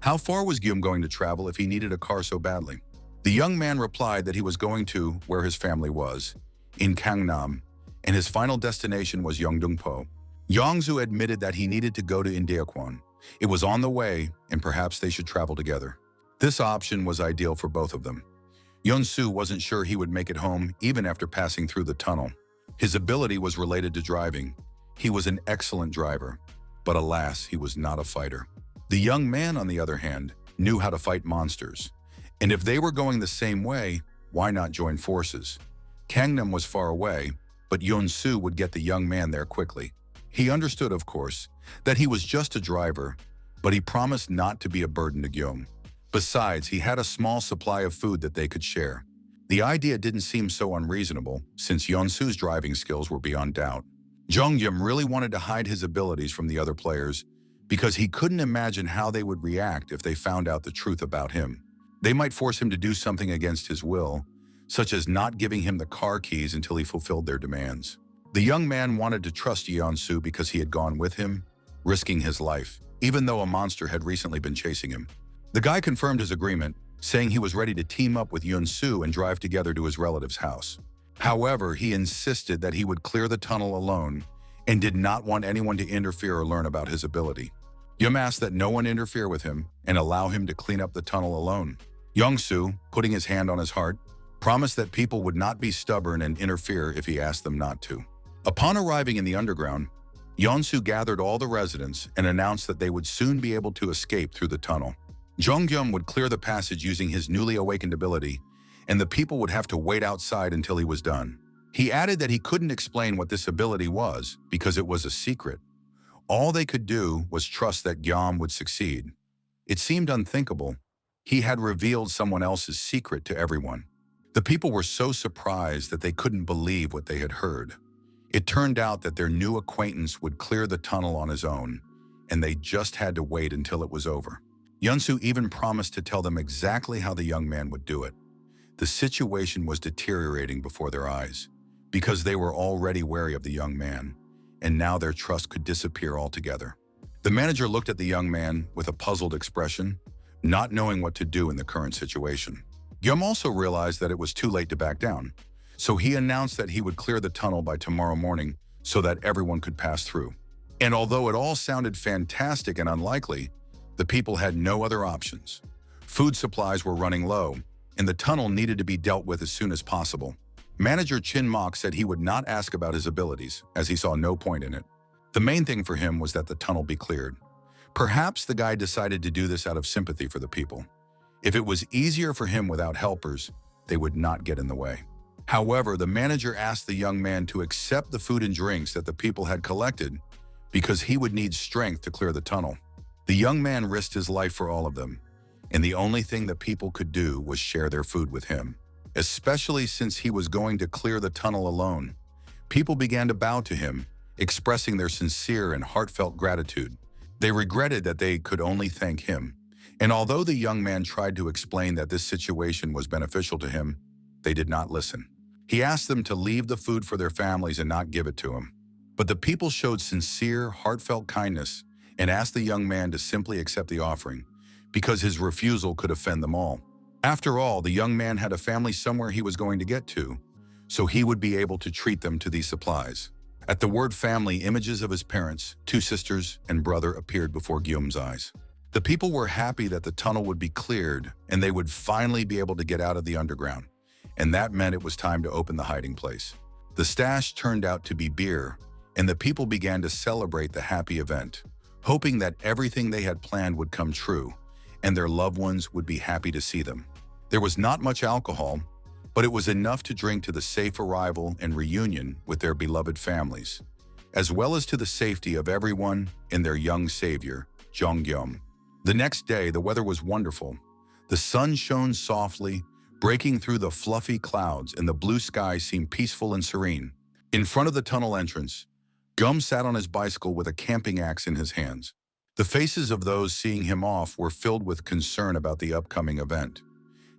How far was Gyum going to travel if he needed a car so badly? The young man replied that he was going to where his family was, in Gangnam, and his final destination was Yeongdongpo. Yeongsu admitted that he needed to go to Indeokwan. It was on the way, and perhaps they should travel together. This option was ideal for both of them. Yeonsu wasn't sure he would make it home even after passing through the tunnel. His ability was related to driving. He was an excellent driver, but alas, he was not a fighter. The young man, on the other hand, knew how to fight monsters. And if they were going the same way, why not join forces? Gangnam was far away, but Yeonsu would get the young man there quickly. He understood, of course, that he was just a driver, but he promised not to be a burden to Gyum. Besides, he had a small supply of food that they could share. The idea didn't seem so unreasonable, since Yeonsu's driving skills were beyond doubt. Jongyum really wanted to hide his abilities from the other players because he couldn't imagine how they would react if they found out the truth about him. They might force him to do something against his will, such as not giving him the car keys until he fulfilled their demands. The young man wanted to trust Yeonsu because he had gone with him, risking his life, even though a monster had recently been chasing him. The guy confirmed his agreement, saying he was ready to team up with Yeonsu and drive together to his relative's house. However, he insisted that he would clear the tunnel alone and did not want anyone to interfere or learn about his ability. Yum asked that no one interfere with him and allow him to clean up the tunnel alone. Yongsu, putting his hand on his heart, promised that people would not be stubborn and interfere if he asked them not to. Upon arriving in the underground, Yonsu gathered all the residents and announced that they would soon be able to escape through the tunnel. Jonggyum would clear the passage using his newly awakened ability, and the people would have to wait outside until he was done. He added that he couldn't explain what this ability was because it was a secret. All they could do was trust that Gyam would succeed. It seemed unthinkable. He had revealed someone else's secret to everyone. The people were so surprised that they couldn't believe what they had heard. It turned out that their new acquaintance would clear the tunnel on his own, and they just had to wait until it was over. Yunsu even promised to tell them exactly how the young man would do it. The situation was deteriorating before their eyes, because they were already wary of the young man, and now their trust could disappear altogether. The manager looked at the young man with a puzzled expression, not knowing what to do in the current situation. Gyum also realized that it was too late to back down, so he announced that he would clear the tunnel by tomorrow morning so that everyone could pass through. And although it all sounded fantastic and unlikely, the people had no other options. Food supplies were running low, and the tunnel needed to be dealt with as soon as possible. Manager Chin Mok said he would not ask about his abilities, as he saw no point in it. The main thing for him was that the tunnel be cleared. Perhaps the guy decided to do this out of sympathy for the people. If it was easier for him without helpers, they would not get in the way. However, the manager asked the young man to accept the food and drinks that the people had collected because he would need strength to clear the tunnel. The young man risked his life for all of them, and the only thing that people could do was share their food with him. Especially since he was going to clear the tunnel alone. People began to bow to him, expressing their sincere and heartfelt gratitude. They regretted that they could only thank him, and although the young man tried to explain that this situation was beneficial to him, they did not listen. He asked them to leave the food for their families and not give it to him. But the people showed sincere, heartfelt kindness and asked the young man to simply accept the offering, because his refusal could offend them all. After all, the young man had a family somewhere he was going to get to, so he would be able to treat them to these supplies. At the word family, images of his parents, 2 sisters, and brother appeared before Guillaume's eyes. The people were happy that the tunnel would be cleared and they would finally be able to get out of the underground, and that meant it was time to open the hiding place. The stash turned out to be beer, and the people began to celebrate the happy event, hoping that everything they had planned would come true, and their loved ones would be happy to see them. There was not much alcohol, but it was enough to drink to the safe arrival and reunion with their beloved families, as well as to the safety of everyone and their young savior, Jonggyum. The next day, the weather was wonderful. The sun shone softly, breaking through the fluffy clouds, and the blue sky seemed peaceful and serene. In front of the tunnel entrance, Gum sat on his bicycle with a camping axe in his hands. The faces of those seeing him off were filled with concern about the upcoming event.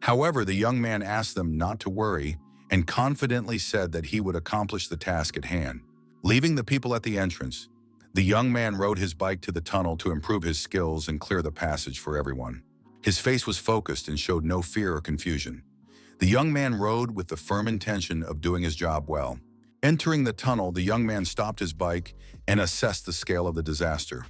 However, the young man asked them not to worry and confidently said that he would accomplish the task at hand. Leaving the people at the entrance, the young man rode his bike to the tunnel to improve his skills and clear the passage for everyone. His face was focused and showed no fear or confusion. The young man rode with the firm intention of doing his job well. Entering the tunnel, the young man stopped his bike and assessed the scale of the disaster.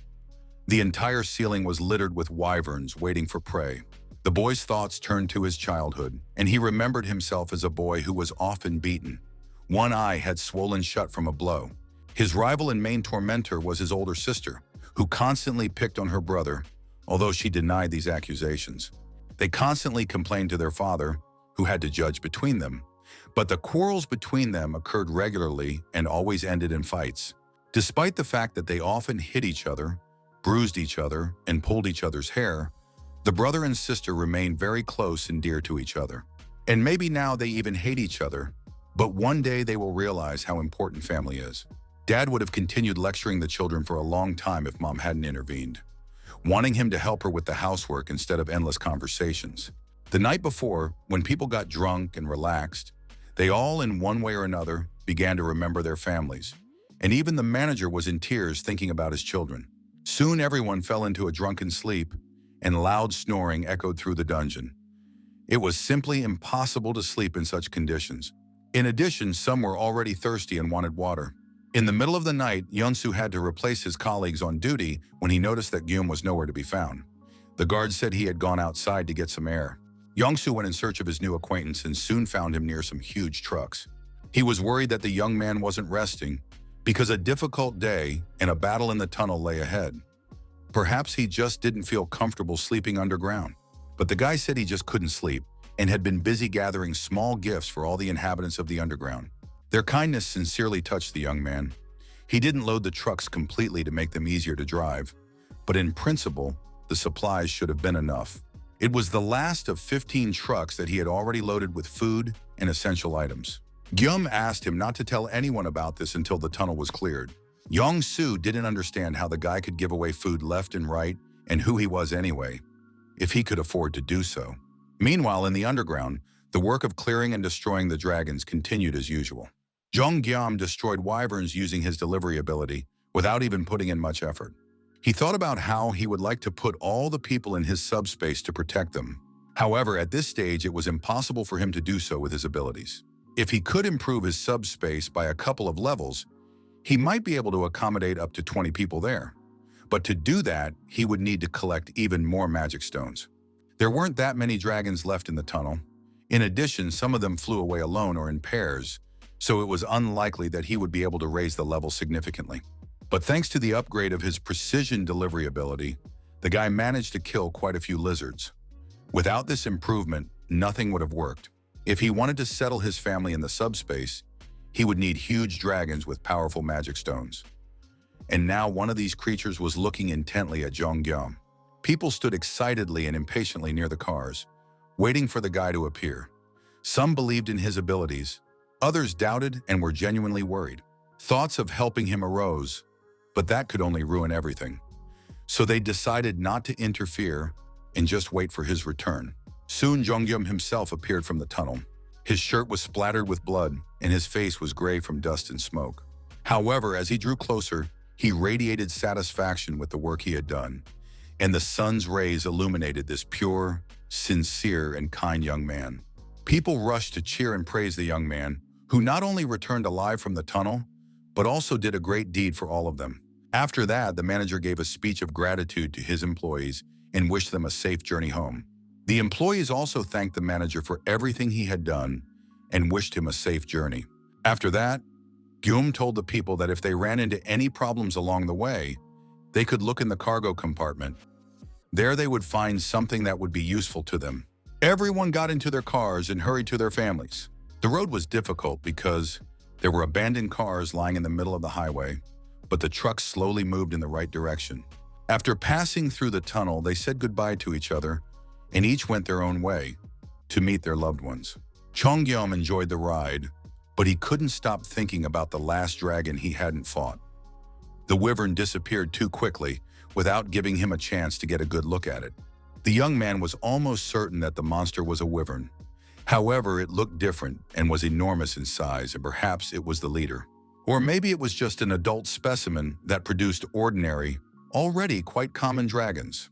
The entire ceiling was littered with wyverns waiting for prey. The boy's thoughts turned to his childhood, and he remembered himself as a boy who was often beaten. One eye had swollen shut from a blow. His rival and main tormentor was his older sister, who constantly picked on her brother, although she denied these accusations. They constantly complained to their father, who had to judge between them, but the quarrels between them occurred regularly and always ended in fights. Despite the fact that they often hit each other, bruised each other, and pulled each other's hair, the brother and sister remained very close and dear to each other. And maybe now they even hate each other, but one day they will realize how important family is. Dad would have continued lecturing the children for a long time if Mom hadn't intervened, wanting him to help her with the housework instead of endless conversations. The night before, when people got drunk and relaxed, they all, in one way or another, began to remember their families. And even the manager was in tears thinking about his children. Soon everyone fell into a drunken sleep, and loud snoring echoed through the dungeon. It was simply impossible to sleep in such conditions. In addition, some were already thirsty and wanted water. In the middle of the night, Yunsu had to replace his colleagues on duty when he noticed that Gyum was nowhere to be found. The guard said he had gone outside to get some air. Yongsu went in search of his new acquaintance and soon found him near some huge trucks. He was worried that the young man wasn't resting because a difficult day and a battle in the tunnel lay ahead. Perhaps he just didn't feel comfortable sleeping underground. But the guy said he just couldn't sleep and had been busy gathering small gifts for all the inhabitants of the underground. Their kindness sincerely touched the young man. He didn't load the trucks completely to make them easier to drive, but in principle, the supplies should have been enough. It was the last of 15 trucks that he had already loaded with food and essential items. Gyum asked him not to tell anyone about this until the tunnel was cleared. Yong-soo didn't understand how the guy could give away food left and right and who he was anyway, if he could afford to do so. Meanwhile, in the underground, the work of clearing and destroying the dragons continued as usual. Jong-gyam destroyed wyverns using his delivery ability without even putting in much effort. He thought about how he would like to put all the people in his subspace to protect them. However, at this stage, it was impossible for him to do so with his abilities. If he could improve his subspace by a couple of levels, he might be able to accommodate up to 20 people there. But to do that, he would need to collect even more magic stones. There weren't that many dragons left in the tunnel. In addition, some of them flew away alone or in pairs, so it was unlikely that he would be able to raise the level significantly. But thanks to the upgrade of his precision delivery ability, the guy managed to kill quite a few lizards. Without this improvement, nothing would have worked. If he wanted to settle his family in the subspace, he would need huge dragons with powerful magic stones. And now one of these creatures was looking intently at Jong-gyam. People stood excitedly and impatiently near the cars, waiting for the guy to appear. Some believed in his abilities, others doubted and were genuinely worried. Thoughts of helping him arose, but that could only ruin everything. So they decided not to interfere and just wait for his return. Soon Jong-gyam himself appeared from the tunnel. His shirt was splattered with blood and his face was gray from dust and smoke. However, as he drew closer, he radiated satisfaction with the work he had done, and the sun's rays illuminated this pure, sincere, and kind young man. People rushed to cheer and praise the young man, who not only returned alive from the tunnel, but also did a great deed for all of them. After that, the manager gave a speech of gratitude to his employees and wished them a safe journey home. The employees also thanked the manager for everything he had done and wished him a safe journey. After that, Gyum told the people that if they ran into any problems along the way, they could look in the cargo compartment. There they would find something that would be useful to them. Everyone got into their cars and hurried to their families. The road was difficult because there were abandoned cars lying in the middle of the highway, but the trucks slowly moved in the right direction. After passing through the tunnel, they said goodbye to each other, and each went their own way to meet their loved ones. Jong-gyam enjoyed the ride, but he couldn't stop thinking about the last dragon he hadn't fought. The wyvern disappeared too quickly without giving him a chance to get a good look at it. The young man was almost certain that the monster was a wyvern. However, it looked different and was enormous in size, and perhaps it was the leader. Or maybe it was just an adult specimen that produced ordinary, already quite common dragons.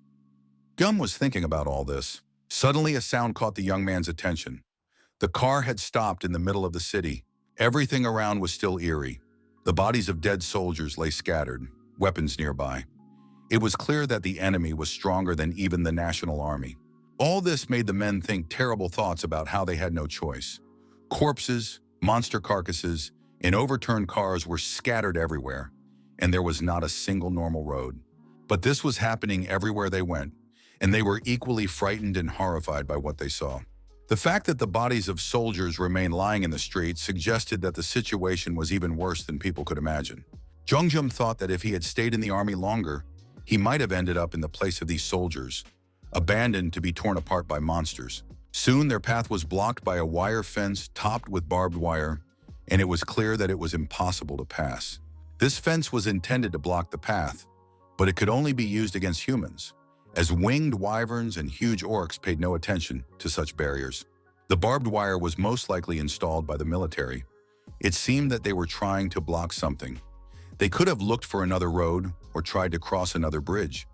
Gum was thinking about all this. Suddenly, a sound caught the young man's attention. The car had stopped in the middle of the city. Everything around was still eerie. The bodies of dead soldiers lay scattered, weapons nearby. It was clear that the enemy was stronger than even the national army. All this made the men think terrible thoughts about how they had no choice. Corpses, monster carcasses, and overturned cars were scattered everywhere, and there was not a single normal road. But this was happening everywhere they went, and they were equally frightened and horrified by what they saw. The fact that the bodies of soldiers remained lying in the streets suggested that the situation was even worse than people could imagine. Jong-gyam thought that if he had stayed in the army longer, he might have ended up in the place of these soldiers, abandoned to be torn apart by monsters. Soon their path was blocked by a wire fence topped with barbed wire, and it was clear that it was impossible to pass. This fence was intended to block the path, but it could only be used against humans, as winged wyverns and huge orcs paid no attention to such barriers. The barbed wire was most likely installed by the military. It seemed that they were trying to block something. They could have looked for another road or tried to cross another bridge,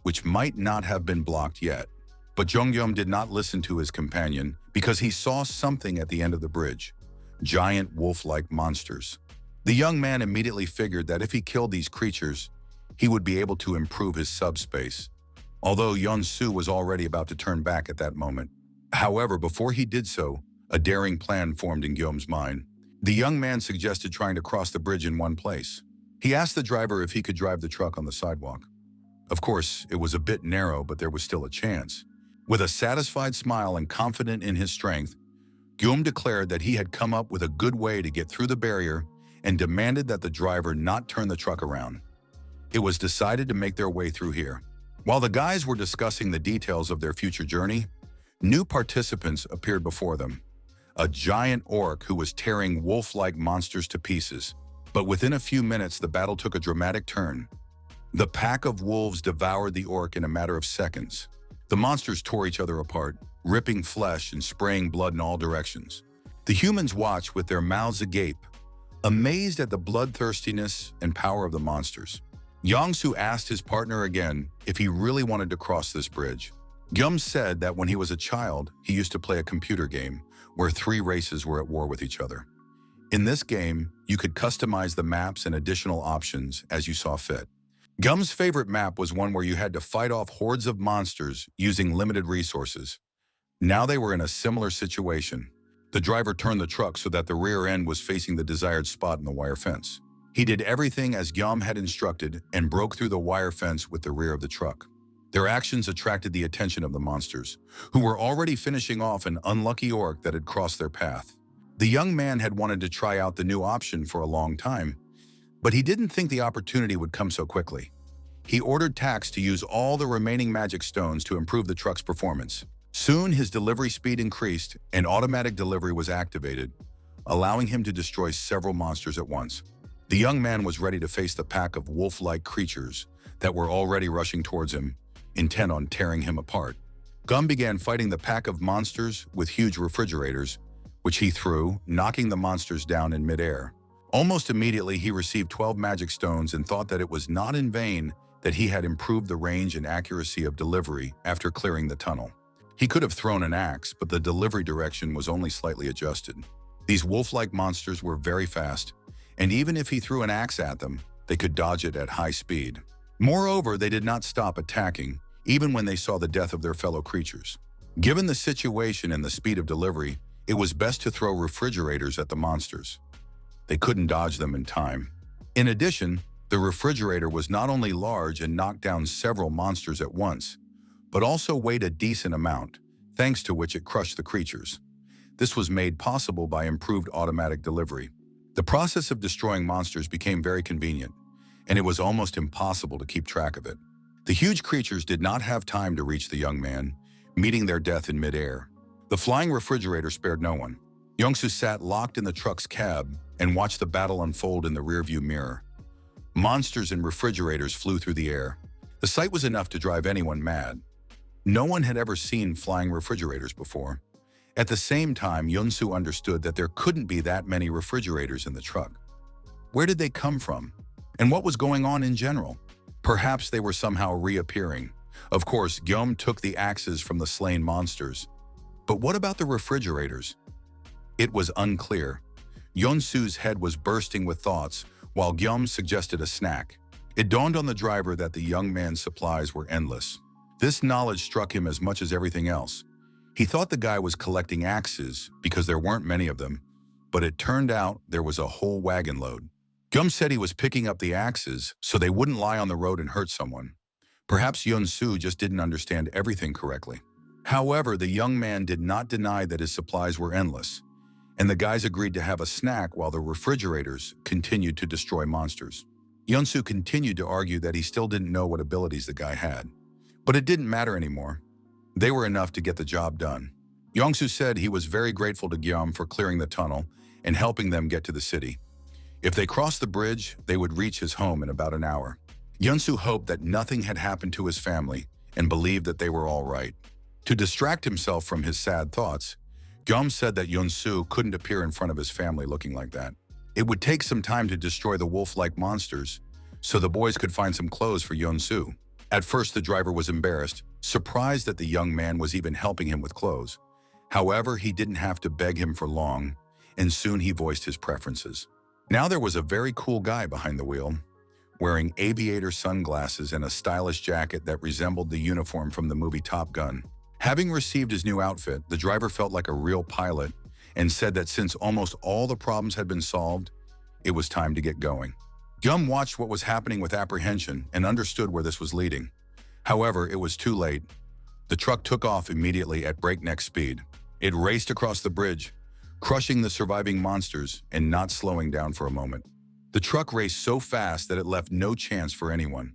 which might not have been blocked yet. But Jong-gyam did not listen to his companion because he saw something at the end of the bridge, giant wolf-like monsters. The young man immediately figured that if he killed these creatures, he would be able to improve his subspace, although Yeon-soo was already about to turn back at that moment. However, before he did so, a daring plan formed in Guillaume's mind. The young man suggested trying to cross the bridge in one place. He asked the driver if he could drive the truck on the sidewalk. Of course, it was a bit narrow, but there was still a chance. With a satisfied smile and confident in his strength, Guillaume declared that he had come up with a good way to get through the barrier and demanded that the driver not turn the truck around. It was decided to make their way through here. While the guys were discussing the details of their future journey, new participants appeared before them. A giant orc who was tearing wolf-like monsters to pieces. But within a few minutes, the battle took a dramatic turn. The pack of wolves devoured the orc in a matter of seconds. The monsters tore each other apart, ripping flesh and spraying blood in all directions. The humans watched with their mouths agape, amazed at the bloodthirstiness and power of the monsters. Yangsu asked his partner again if he really wanted to cross this bridge. Guillaume said that when he was a child, he used to play a computer game where 3 races were at war with each other. In this game, you could customize the maps and additional options as you saw fit. Guillaume's favorite map was one where you had to fight off hordes of monsters using limited resources. Now they were in a similar situation. The driver turned the truck so that the rear end was facing the desired spot in the wire fence. He did everything as Guillaume had instructed and broke through the wire fence with the rear of the truck. Their actions attracted the attention of the monsters, who were already finishing off an unlucky orc that had crossed their path. The young man had wanted to try out the new option for a long time, but he didn't think the opportunity would come so quickly. He ordered Tax to use all the remaining magic stones to improve the truck's performance. Soon his delivery speed increased and automatic delivery was activated, allowing him to destroy several monsters at once. The young man was ready to face the pack of wolf-like creatures that were already rushing towards him, intent on tearing him apart. Guillaume began fighting the pack of monsters with huge refrigerators, which he threw, knocking the monsters down in midair. Almost immediately, he received 12 magic stones and thought that it was not in vain that he had improved the range and accuracy of delivery after clearing the tunnel. He could have thrown an axe, but the delivery direction was only slightly adjusted. These wolf-like monsters were very fast, and even if he threw an axe at them, they could dodge it at high speed. Moreover, they did not stop attacking, even when they saw the death of their fellow creatures. Given the situation and the speed of delivery, it was best to throw refrigerators at the monsters. They couldn't dodge them in time. In addition, the refrigerator was not only large and knocked down several monsters at once, but also weighed a decent amount, thanks to which it crushed the creatures. This was made possible by improved automatic delivery. The process of destroying monsters became very convenient, and it was almost impossible to keep track of it. The huge creatures did not have time to reach the young man, meeting their death in midair. The flying refrigerator spared no one. Yongsu sat locked in the truck's cab and watched the battle unfold in the rearview mirror. Monsters and refrigerators flew through the air. The sight was enough to drive anyone mad. No one had ever seen flying refrigerators before. At the same time, Yunsu understood that there couldn't be that many refrigerators in the truck. Where did they come from? And what was going on in general? Perhaps they were somehow reappearing. Of course, Guillaume took the axes from the slain monsters. But what about the refrigerators? It was unclear. Yunsu's head was bursting with thoughts, while Guillaume suggested a snack. It dawned on the driver that the young man's supplies were endless. This knowledge struck him as much as everything else. He thought the guy was collecting axes because there weren't many of them, but it turned out there was a whole wagon load. Guillaume said he was picking up the axes so they wouldn't lie on the road and hurt someone. Perhaps Yunsu just didn't understand everything correctly. However, the young man did not deny that his supplies were endless, and the guys agreed to have a snack while the refrigerators continued to destroy monsters. Yunsu continued to argue that he still didn't know what abilities the guy had, but it didn't matter anymore. They were enough to get the job done. Yongsu said he was very grateful to Guillaume for clearing the tunnel and helping them get to the city. If they crossed the bridge, they would reach his home in about an hour. Yunsu hoped that nothing had happened to his family and believed that they were all right. To distract himself from his sad thoughts, Guillaume said that Yunsu couldn't appear in front of his family looking like that. It would take some time to destroy the wolf-like monsters, so the boys could find some clothes for Yunsu. At first, the driver was embarrassed, surprised that the young man was even helping him with clothes. However, he didn't have to beg him for long, and soon he voiced his preferences. Now there was a very cool guy behind the wheel, wearing aviator sunglasses and a stylish jacket that resembled the uniform from the movie Top Gun. Having received his new outfit, the driver felt like a real pilot and said that since almost all the problems had been solved, it was time to get going. Gum watched what was happening with apprehension and understood where this was leading. However, it was too late. The truck took off immediately at breakneck speed. It raced across the bridge, crushing the surviving monsters and not slowing down for a moment. The truck raced so fast that it left no chance for anyone.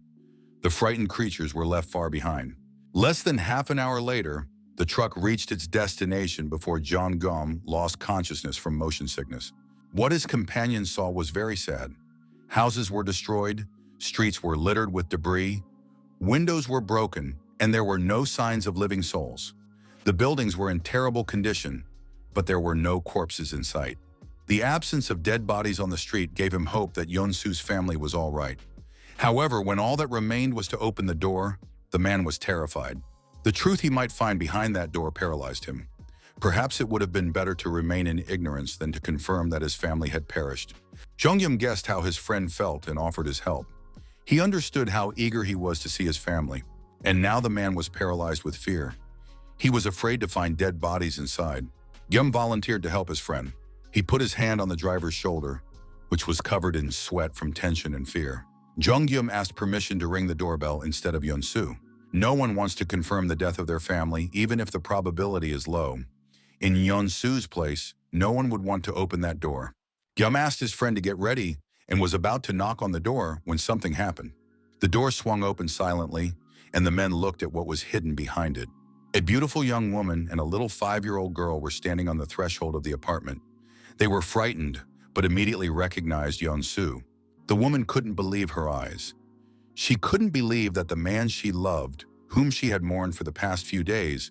The frightened creatures were left far behind. Less than half an hour later, the truck reached its destination before John Gum lost consciousness from motion sickness. What his companions saw was very sad. Houses were destroyed, streets were littered with debris, windows were broken, and there were no signs of living souls. The buildings were in terrible condition, but there were no corpses in sight. The absence of dead bodies on the street gave him hope that Yeonsu's family was all right. However, when all that remained was to open the door, the man was terrified. The truth he might find behind that door paralyzed him. Perhaps it would have been better to remain in ignorance than to confirm that his family had perished. Jonghyun guessed how his friend felt and offered his help. He understood how eager he was to see his family, and now the man was paralyzed with fear. He was afraid to find dead bodies inside. Gyum volunteered to help his friend. He put his hand on the driver's shoulder, which was covered in sweat from tension and fear. Jonghyun asked permission to ring the doorbell instead of Yeonsu. No one wants to confirm the death of their family, even if the probability is low. In Yeonsu's place, no one would want to open that door. Gyum asked his friend to get ready and was about to knock on the door when something happened. The door swung open silently, and the men looked at what was hidden behind it. A beautiful young woman and a little 5-year-old girl were standing on the threshold of the apartment. They were frightened, but immediately recognized Yeonsu. The woman couldn't believe her eyes. She couldn't believe that the man she loved, whom she had mourned for the past few days,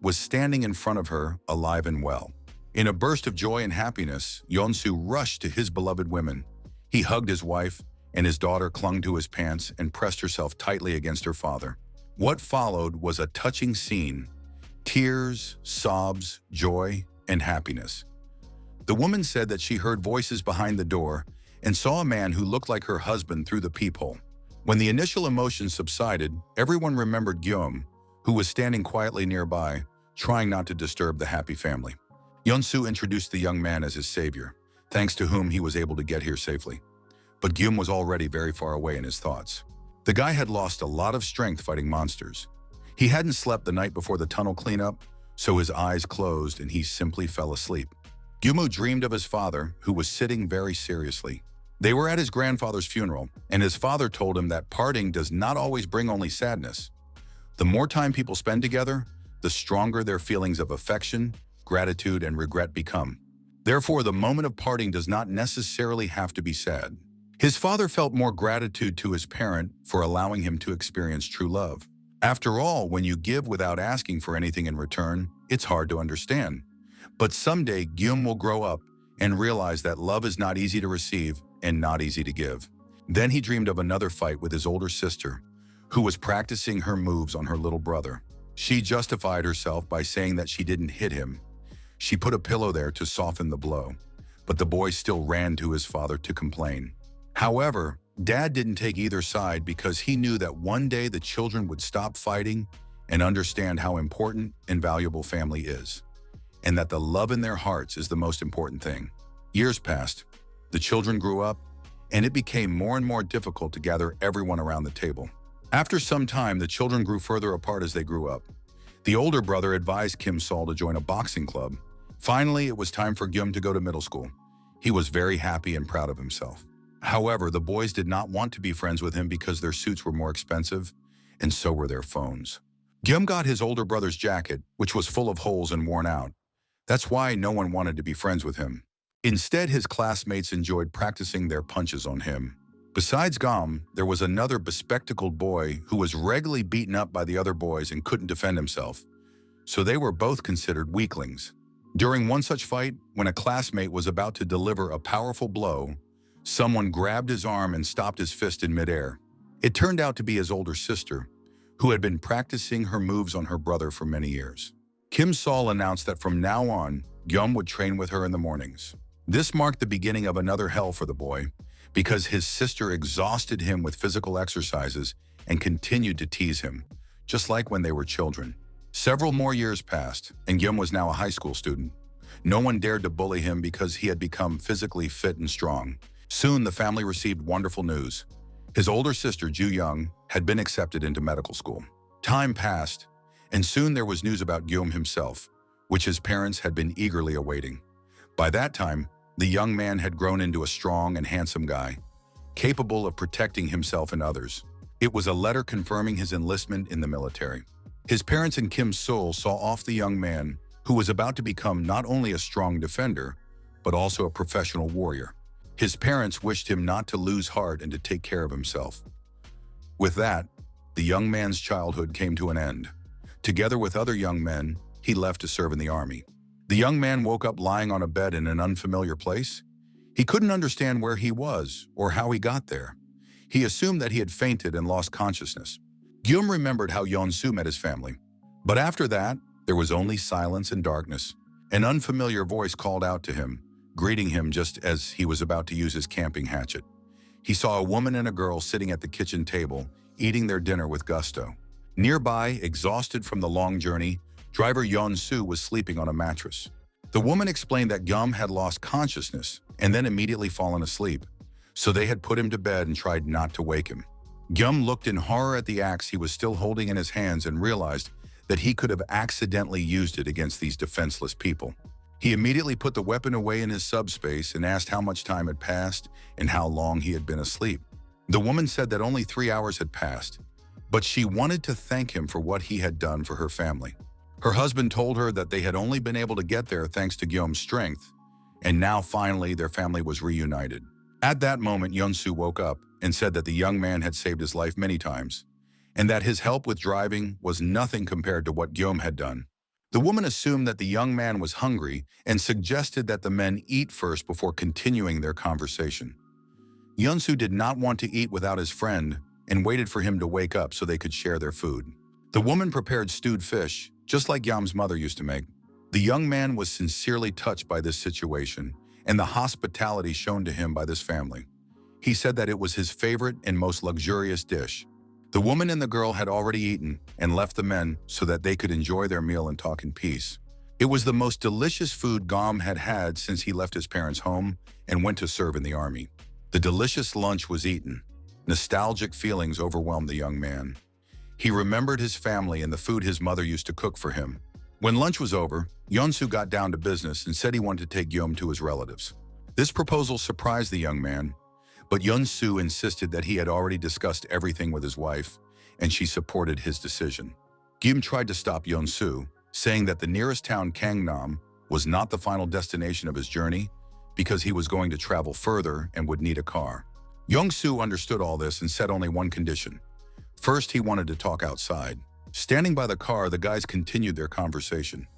was standing in front of her, alive and well. In a burst of joy and happiness, Yeonsu rushed to his beloved women. He hugged his wife, and his daughter clung to his pants and pressed herself tightly against her father. What followed was a touching scene: tears, sobs, joy, and happiness. The woman said that she heard voices behind the door and saw a man who looked like her husband through the peephole. When the initial emotions subsided, everyone remembered Gyum, who was standing quietly nearby, trying not to disturb the happy family. Yeonsu introduced the young man as his savior, thanks to whom he was able to get here safely. But Gyum was already very far away in his thoughts. The guy had lost a lot of strength fighting monsters. He hadn't slept the night before the tunnel cleanup, so his eyes closed and he simply fell asleep. Gyumu dreamed of his father, who was sitting very seriously. They were at his grandfather's funeral, and his father told him that parting does not always bring only sadness. The more time people spend together, the stronger their feelings of affection, gratitude, and regret become. Therefore, the moment of parting does not necessarily have to be sad. His father felt more gratitude to his parent for allowing him to experience true love. After all, when you give without asking for anything in return, it's hard to understand. But someday, Gyum will grow up and realize that love is not easy to receive and not easy to give. Then he dreamed of another fight with his older sister, who was practicing her moves on her little brother. She justified herself by saying that she didn't hit him. She put a pillow there to soften the blow, but the boy still ran to his father to complain. However, Dad didn't take either side because he knew that one day the children would stop fighting and understand how important and valuable family is, and that the love in their hearts is the most important thing. Years passed. The children grew up, and it became more and more difficult to gather everyone around the table. After some time, the children grew further apart as they grew up. The older brother advised Kim Sol to join a boxing club. Finally, it was time for Gyum to go to middle school. He was very happy and proud of himself. However, the boys did not want to be friends with him because their suits were more expensive, and so were their phones. Gyum got his older brother's jacket, which was full of holes and worn out. That's why no one wanted to be friends with him. Instead, his classmates enjoyed practicing their punches on him. Besides Gam, there was another bespectacled boy who was regularly beaten up by the other boys and couldn't defend himself, so they were both considered weaklings. During one such fight, when a classmate was about to deliver a powerful blow, someone grabbed his arm and stopped his fist in midair. It turned out to be his older sister, who had been practicing her moves on her brother for many years. Kim Sol announced that from now on, Gyum would train with her in the mornings. This marked the beginning of another hell for the boy, because his sister exhausted him with physical exercises and continued to tease him, just like when they were children. Several more years passed, and Gyum was now a high school student. No one dared to bully him because he had become physically fit and strong. Soon, the family received wonderful news. His older sister, Ju Young, had been accepted into medical school. Time passed, and soon there was news about Gyum himself, which his parents had been eagerly awaiting. By that time, the young man had grown into a strong and handsome guy, capable of protecting himself and others. It was a letter confirming his enlistment in the military. His parents and Kim Seol saw off the young man, who was about to become not only a strong defender, but also a professional warrior. His parents wished him not to lose heart and to take care of himself. With that, the young man's childhood came to an end. Together with other young men, he left to serve in the army. The young man woke up lying on a bed in an unfamiliar place. He couldn't understand where he was or how he got there. He assumed that he had fainted and lost consciousness. Gyum remembered how Yeon-soo met his family. But after that, there was only silence and darkness. An unfamiliar voice called out to him, greeting him just as he was about to use his camping hatchet. He saw a woman and a girl sitting at the kitchen table, eating their dinner with gusto. Nearby, exhausted from the long journey, driver Yeon-soo was sleeping on a mattress. The woman explained that Gyum had lost consciousness and then immediately fallen asleep, so they had put him to bed and tried not to wake him. Gyum looked in horror at the axe he was still holding in his hands and realized that he could have accidentally used it against these defenseless people. He immediately put the weapon away in his subspace and asked how much time had passed and how long he had been asleep. The woman said that only 3 hours had passed, but she wanted to thank him for what he had done for her family. Her husband told her that they had only been able to get there thanks to Gyum's strength, and now finally their family was reunited. At that moment, Yeon-soo woke up and said that the young man had saved his life many times, and that his help with driving was nothing compared to what Gyum had done. The woman assumed that the young man was hungry and suggested that the men eat first before continuing their conversation. Yeon-soo did not want to eat without his friend and waited for him to wake up so they could share their food. The woman prepared stewed fish, just like Gyum's mother used to make. The young man was sincerely touched by this situation and the hospitality shown to him by this family. He said that it was his favorite and most luxurious dish. The woman and the girl had already eaten and left the men so that they could enjoy their meal and talk in peace. It was the most delicious food Gyum had had since he left his parents' home and went to serve in the army. The delicious lunch was eaten. Nostalgic feelings overwhelmed the young man. He remembered his family and the food his mother used to cook for him. When lunch was over, Yeon-soo got down to business and said he wanted to take Gyum to his relatives. This proposal surprised the young man, but Yeon-soo insisted that he had already discussed everything with his wife, and she supported his decision. Gyum tried to stop Yeon-soo, saying that the nearest town, Gangnam, was not the final destination of his journey because he was going to travel further and would need a car. Yeon-soo understood all this and said only one condition. First, he wanted to talk outside. Standing by the car, the guys continued their conversation.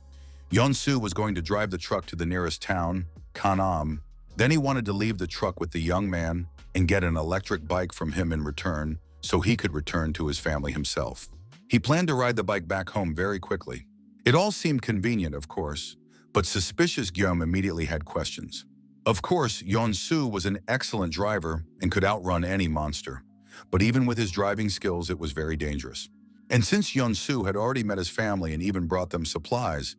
Yeon-soo was going to drive the truck to the nearest town, Gangnam. Then he wanted to leave the truck with the young man and get an electric bike from him in return so he could return to his family himself. He planned to ride the bike back home very quickly. It all seemed convenient, of course, but suspicious Gyum immediately had questions. Of course, Yeon-soo was an excellent driver and could outrun any monster, but even with his driving skills, it was very dangerous. And since Yeon-soo had already met his family and even brought them supplies,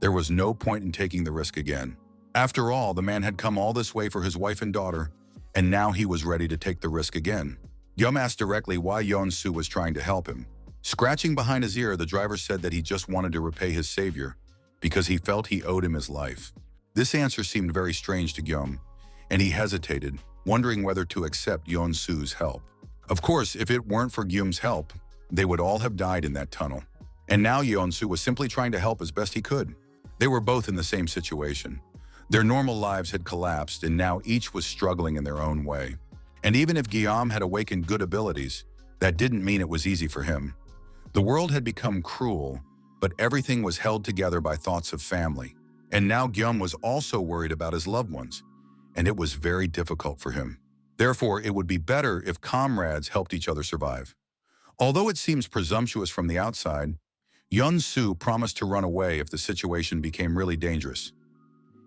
there was no point in taking the risk again. After all, the man had come all this way for his wife and daughter, and now he was ready to take the risk again. Gyum asked directly why Yeon-soo was trying to help him. Scratching behind his ear, the driver said that he just wanted to repay his savior because he felt he owed him his life. This answer seemed very strange to Gyum, and he hesitated, wondering whether to accept Yeon-soo's help. Of course, if it weren't for Gyum's help, they would all have died in that tunnel. And now Yeon-soo was simply trying to help as best he could. They were both in the same situation. Their normal lives had collapsed, and now each was struggling in their own way. And even if Gyum had awakened good abilities, that didn't mean it was easy for him. The world had become cruel, but everything was held together by thoughts of family. And now Gyum was also worried about his loved ones, and it was very difficult for him. Therefore, it would be better if comrades helped each other survive. Although it seems presumptuous from the outside, Yeon-soo promised to run away if the situation became really dangerous.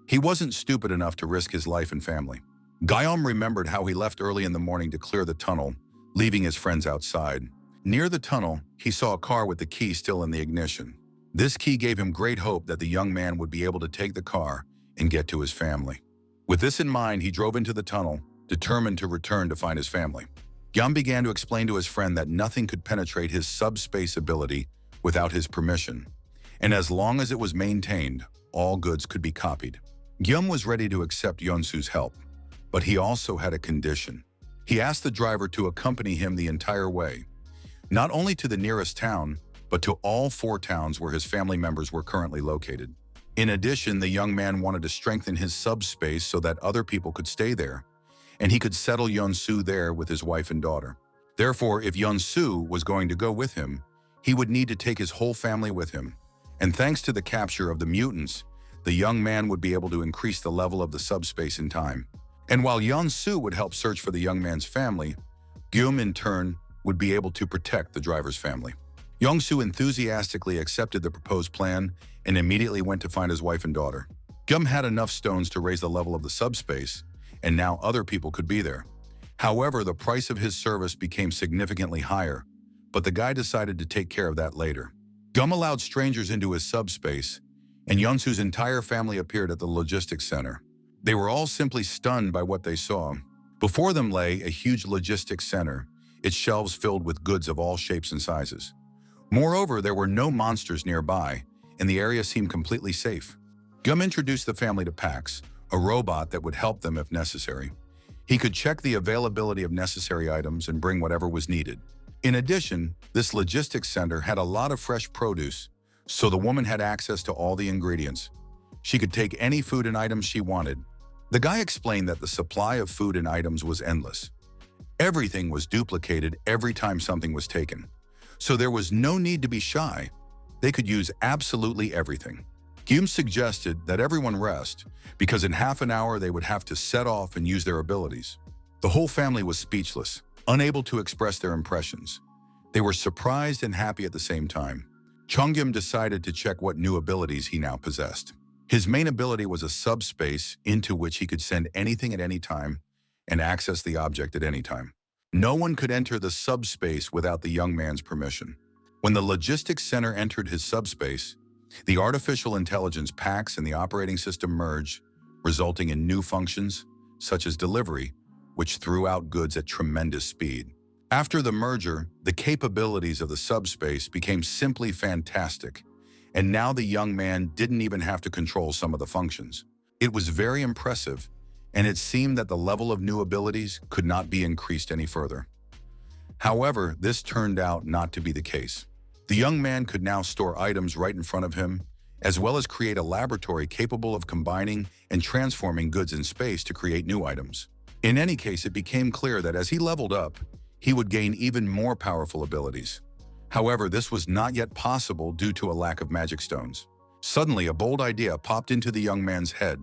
He wasn't stupid enough to risk his life and family. Gyum remembered how he left early in the morning to clear the tunnel, leaving his friends outside. Near the tunnel, he saw a car with the key still in the ignition. This key gave him great hope that the young man would be able to take the car and get to his family. With this in mind, he drove into the tunnel, determined to return to find his family. Gyum began to explain to his friend that nothing could penetrate his subspace ability without his permission, and as long as it was maintained, all goods could be copied. Gyum was ready to accept Yeonsu's help, but he also had a condition. He asked the driver to accompany him the entire way, not only to the nearest town, but to all 4 towns where his family members were currently located. In addition, the young man wanted to strengthen his subspace so that other people could stay there, and he could settle Yeonsu there with his wife and daughter. Therefore, if Yeonsu was going to go with him, he would need to take his whole family with him. And thanks to the capture of the mutants, the young man would be able to increase the level of the subspace in time. And while Yeonsu would help search for the young man's family, Gyum in turn would be able to protect the driver's family. Yeonsu enthusiastically accepted the proposed plan and immediately went to find his wife and daughter. Gyum had enough stones to raise the level of the subspace, and now other people could be there. However, the price of his service became significantly higher, but the guy decided to take care of that later. Gyum allowed strangers into his subspace, and Yeonsu's entire family appeared at the logistics center. They were all simply stunned by what they saw. Before them lay a huge logistics center, its shelves filled with goods of all shapes and sizes. Moreover, there were no monsters nearby, and the area seemed completely safe. Gyum introduced the family to Pax, a robot that would help them if necessary. He could check the availability of necessary items and bring whatever was needed. In addition, this logistics center had a lot of fresh produce, so the woman had access to all the ingredients. She could take any food and items she wanted. The guy explained that the supply of food and items was endless. Everything was duplicated every time something was taken, so there was no need to be shy. They could use absolutely everything. Gyum suggested that everyone rest, because in half an hour they would have to set off and use their abilities. The whole family was speechless, unable to express their impressions. They were surprised and happy at the same time. Chongyum decided to check what new abilities he now possessed. His main ability was a subspace into which he could send anything at any time and access the object at any time. No one could enter the subspace without the young man's permission. When the logistics center entered his subspace, the artificial intelligence Pax and the operating system merged, resulting in new functions, such as delivery, which threw out goods at tremendous speed. After the merger, the capabilities of the subspace became simply fantastic, and now the young man didn't even have to control some of the functions. It was very impressive, and it seemed that the level of new abilities could not be increased any further. However, this turned out not to be the case. The young man could now store items right in front of him, as well as create a laboratory capable of combining and transforming goods in space to create new items. In any case, it became clear that as he leveled up, he would gain even more powerful abilities. However, this was not yet possible due to a lack of magic stones. Suddenly, a bold idea popped into the young man's head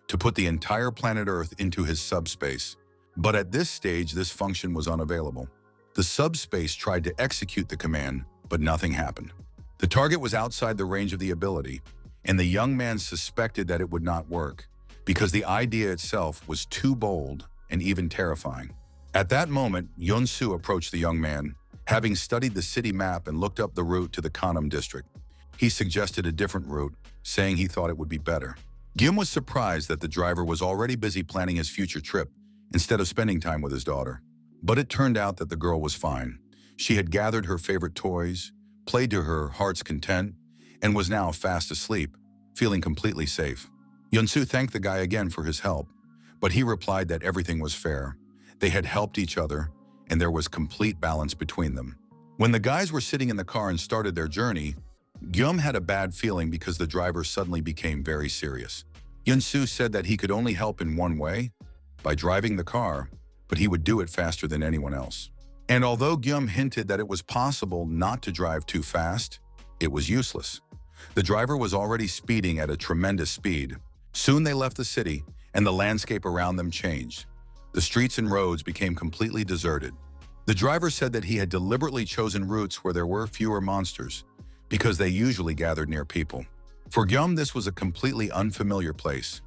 to put the entire planet Earth into his subspace. But at this stage, this function was unavailable. The subspace tried to execute the command, but nothing happened. The target was outside the range of the ability, and the young man suspected that it would not work, because the idea itself was too bold and even terrifying. At that moment, Yeonsu approached the young man, having studied the city map and looked up the route to the Gangnam district. He suggested a different route, saying he thought it would be better. Gyum was surprised that the driver was already busy planning his future trip instead of spending time with his daughter. But it turned out that the girl was fine. She had gathered her favorite toys, played to her heart's content, and was now fast asleep, feeling completely safe. Yeonsu thanked the guy again for his help, but he replied that everything was fair. They had helped each other, and there was complete balance between them. When the guys were sitting in the car and started their journey, Gyum had a bad feeling because the driver suddenly became very serious. Yeonsu said that he could only help in one way, by driving the car, but he would do it faster than anyone else. And although Gyum hinted that it was possible not to drive too fast, it was useless. The driver was already speeding at a tremendous speed. Soon they left the city, and the landscape around them changed. The streets and roads became completely deserted. The driver said that he had deliberately chosen routes where there were fewer monsters, because they usually gathered near people. For Gyum, this was a completely unfamiliar place.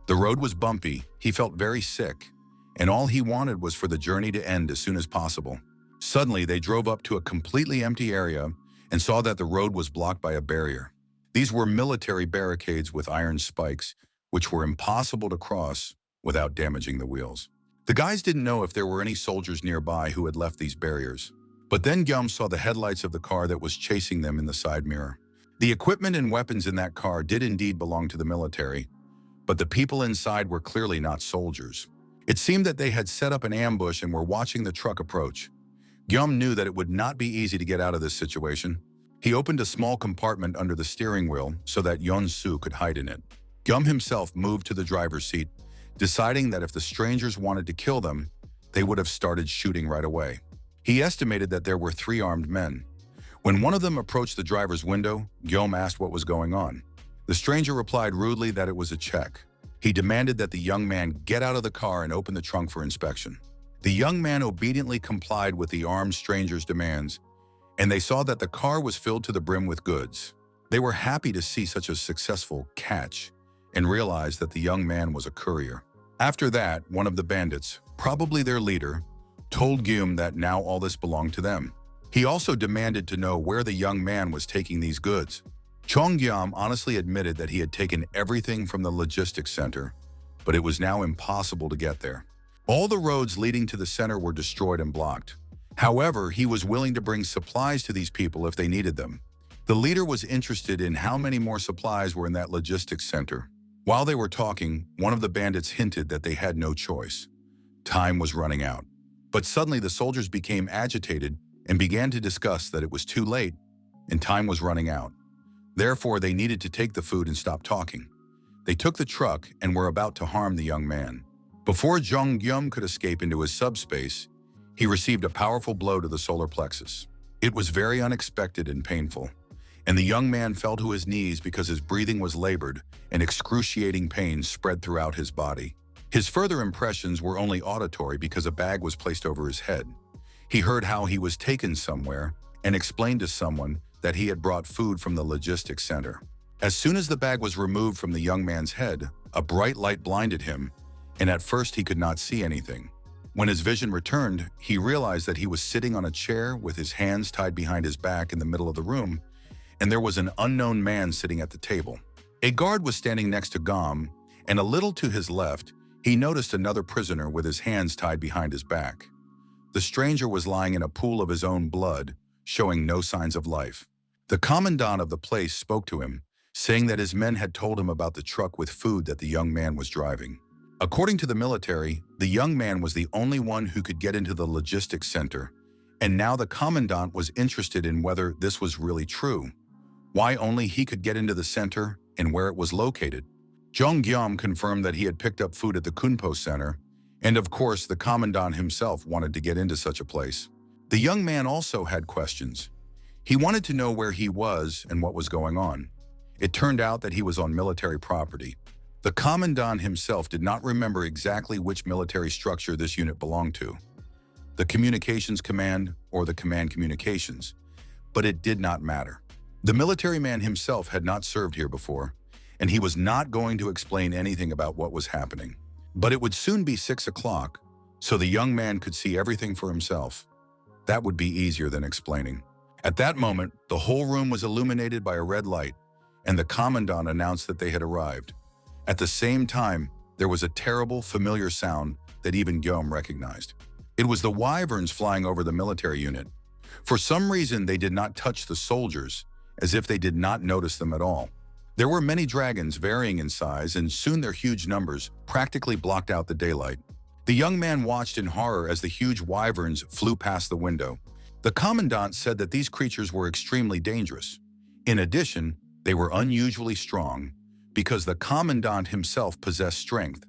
The road was bumpy, he felt very sick, and all he wanted was for the journey to end as soon as possible. Suddenly, they drove up to a completely empty area and saw that the road was blocked by a barrier. These were military barricades with iron spikes, which were impossible to cross without damaging the wheels. The guys didn't know if there were any soldiers nearby who had left these barriers. But then Gyum saw the headlights of the car that was chasing them in the side mirror. The equipment and weapons in that car did indeed belong to the military, but the people inside were clearly not soldiers. It seemed that they had set up an ambush and were watching the truck approach. Gyum knew that it would not be easy to get out of this situation. He opened a small compartment under the steering wheel so that Yeon-soo could hide in it. Gyum himself moved to the driver's seat, deciding that if the strangers wanted to kill them, they would have started shooting right away. He estimated that there were 3 armed men. When one of them approached the driver's window, Gyum asked what was going on. The stranger replied rudely that it was a check. He demanded that the young man get out of the car and open the trunk for inspection. The young man obediently complied with the armed stranger's demands, and they saw that the car was filled to the brim with goods. They were happy to see such a successful catch and realized that the young man was a courier. After that, one of the bandits, probably their leader, told Gyum that now all this belonged to them. He also demanded to know where the young man was taking these goods. Chong Gyum honestly admitted that he had taken everything from the logistics center, but it was now impossible to get there. All the roads leading to the center were destroyed and blocked. However, he was willing to bring supplies to these people if they needed them. The leader was interested in how many more supplies were in that logistics center. While they were talking, one of the bandits hinted that they had no choice. Time was running out. But suddenly the soldiers became agitated and began to discuss that it was too late and time was running out. Therefore, they needed to take the food and stop talking. They took the truck and were about to harm the young man. Before Jung Gyum could escape into his subspace, he received a powerful blow to the solar plexus. It was very unexpected and painful, and the young man fell to his knees because his breathing was labored and excruciating pain spread throughout his body. His further impressions were only auditory because a bag was placed over his head. He heard how he was taken somewhere and explained to someone that he had brought food from the logistics center. As soon as the bag was removed from the young man's head, a bright light blinded him, and at first he could not see anything. When his vision returned, he realized that he was sitting on a chair with his hands tied behind his back in the middle of the room, and there was an unknown man sitting at the table. A guard was standing next to Gom, and a little to his left, he noticed another prisoner with his hands tied behind his back. The stranger was lying in a pool of his own blood, showing no signs of life. The commandant of the place spoke to him, saying that his men had told him about the truck with food that the young man was driving. According to the military, the young man was the only one who could get into the logistics center, and now the commandant was interested in whether this was really true. Why only he could get into the center and where it was located. Jung Gyum confirmed that he had picked up food at the Kunpo Center, and of course the commandant himself wanted to get into such a place. The young man also had questions. He wanted to know where he was and what was going on. It turned out that he was on military property. The commandant himself did not remember exactly which military structure this unit belonged to, the Communications Command or the Command Communications, but it did not matter. The military man himself had not served here before, and he was not going to explain anything about what was happening. But it would soon be 6 o'clock, so the young man could see everything for himself. That would be easier than explaining. At that moment, the whole room was illuminated by a red light, and the commandant announced that they had arrived. At the same time, there was a terrible, familiar sound that even Gyum recognized. It was the wyverns flying over the military unit. For some reason, they did not touch the soldiers, as if they did not notice them at all. There were many dragons varying in size, and soon their huge numbers practically blocked out the daylight. The young man watched in horror as the huge wyverns flew past the window. The commandant said that these creatures were extremely dangerous. In addition, they were unusually strong, because the commandant himself possessed strength.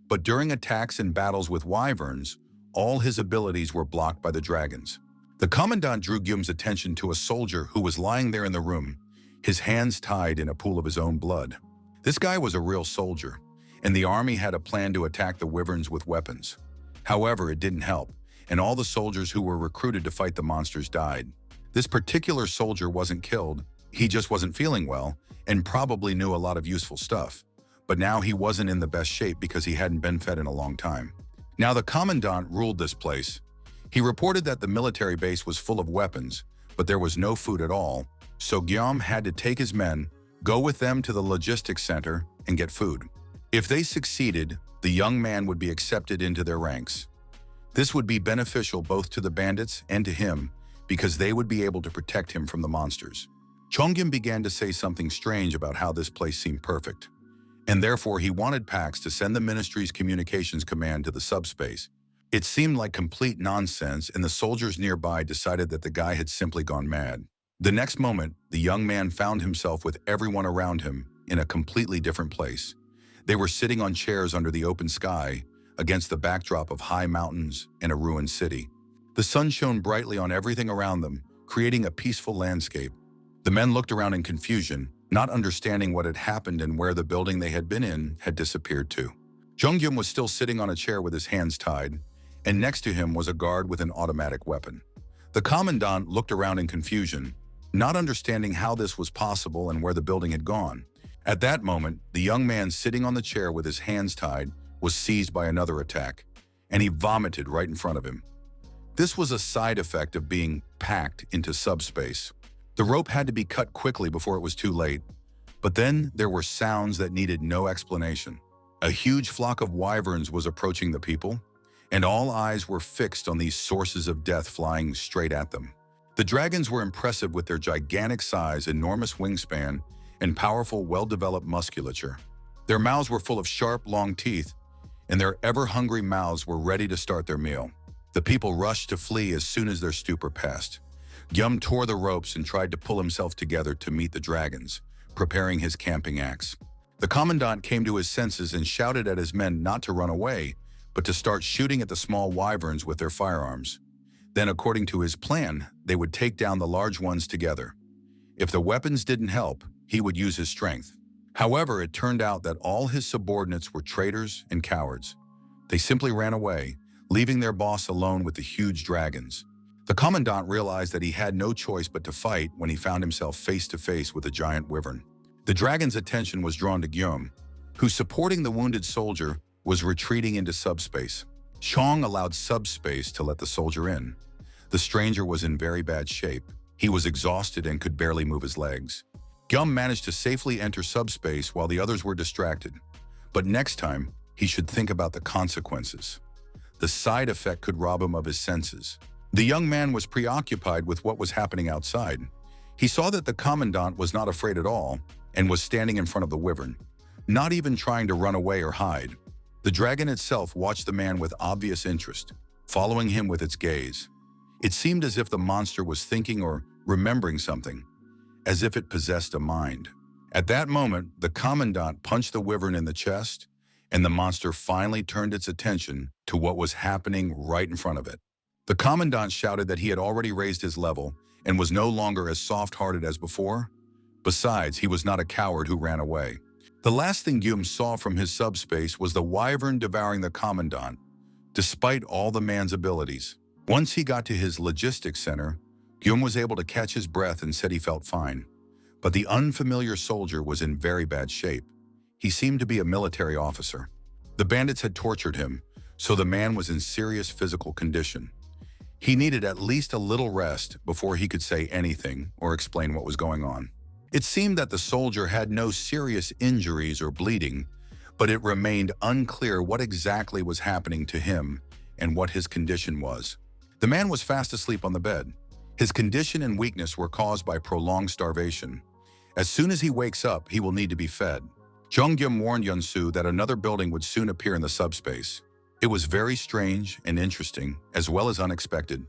But during attacks and battles with wyverns, all his abilities were blocked by the dragons. The commandant drew Gyum's attention to a soldier who was lying there in the room, his hands tied in a pool of his own blood. This guy was a real soldier, and the army had a plan to attack the wyverns with weapons. However, it didn't help, and all the soldiers who were recruited to fight the monsters died. This particular soldier wasn't killed, he just wasn't feeling well, and probably knew a lot of useful stuff. But now he wasn't in the best shape because he hadn't been fed in a long time. Now the commandant ruled this place. He reported that the military base was full of weapons, but there was no food at all, so Gyum had to take his men, go with them to the logistics center and get food. If they succeeded, the young man would be accepted into their ranks. This would be beneficial both to the bandits and to him because they would be able to protect him from the monsters. Chongyum began to say something strange about how this place seemed perfect, and therefore he wanted Pax to send the ministry's communications command to the subspace. It seemed like complete nonsense, and the soldiers nearby decided that the guy had simply gone mad. The next moment, the young man found himself with everyone around him in a completely different place. They were sitting on chairs under the open sky, against the backdrop of high mountains and a ruined city. The sun shone brightly on everything around them, creating a peaceful landscape. The men looked around in confusion, not understanding what had happened and where the building they had been in had disappeared to. Jonghyun was still sitting on a chair with his hands tied, and next to him was a guard with an automatic weapon. The commandant looked around in confusion, not understanding how this was possible and where the building had gone. At that moment, the young man sitting on the chair with his hands tied was seized by another attack, and he vomited right in front of him. This was a side effect of being packed into subspace. The rope had to be cut quickly before it was too late, but then there were sounds that needed no explanation. A huge flock of wyverns was approaching the people, and all eyes were fixed on these sources of death flying straight at them. The dragons were impressive with their gigantic size, enormous wingspan, and powerful, well-developed musculature. Their mouths were full of sharp, long teeth, and their ever-hungry mouths were ready to start their meal. The people rushed to flee as soon as their stupor passed. Gyum tore the ropes and tried to pull himself together to meet the dragons, preparing his camping axe. The commandant came to his senses and shouted at his men not to run away, but to start shooting at the small wyverns with their firearms. Then, according to his plan, they would take down the large ones together. If the weapons didn't help, he would use his strength. However, it turned out that all his subordinates were traitors and cowards. They simply ran away, leaving their boss alone with the huge dragons. The commandant realized that he had no choice but to fight when he found himself face to face with a giant wyvern. The dragon's attention was drawn to Gyum, who, supporting the wounded soldier, was retreating into subspace. Chong allowed subspace to let the soldier in. The stranger was in very bad shape. He was exhausted and could barely move his legs. Gyum managed to safely enter subspace while the others were distracted. But next time, he should think about the consequences. The side effect could rob him of his senses. The young man was preoccupied with what was happening outside. He saw that the commandant was not afraid at all and was standing in front of the wyvern, not even trying to run away or hide. The dragon itself watched the man with obvious interest, following him with its gaze. It seemed as if the monster was thinking or remembering something, as if it possessed a mind. At that moment, the commandant punched the wyvern in the chest, and the monster finally turned its attention to what was happening right in front of it. The commandant shouted that he had already raised his level and was no longer as soft-hearted as before. Besides, he was not a coward who ran away. The last thing Gyum saw from his subspace was the wyvern devouring the commandant, despite all the man's abilities. Once he got to his logistics center, Gyum was able to catch his breath and said he felt fine. But the unfamiliar soldier was in very bad shape. He seemed to be a military officer. The bandits had tortured him, so the man was in serious physical condition. He needed at least a little rest before he could say anything or explain what was going on. It seemed that the soldier had no serious injuries or bleeding, but it remained unclear what exactly was happening to him and what his condition was. The man was fast asleep on the bed. His condition and weakness were caused by prolonged starvation. As soon as he wakes up, he will need to be fed. Jonggyum warned Yunsu that another building would soon appear in the subspace. It was very strange and interesting, as well as unexpected.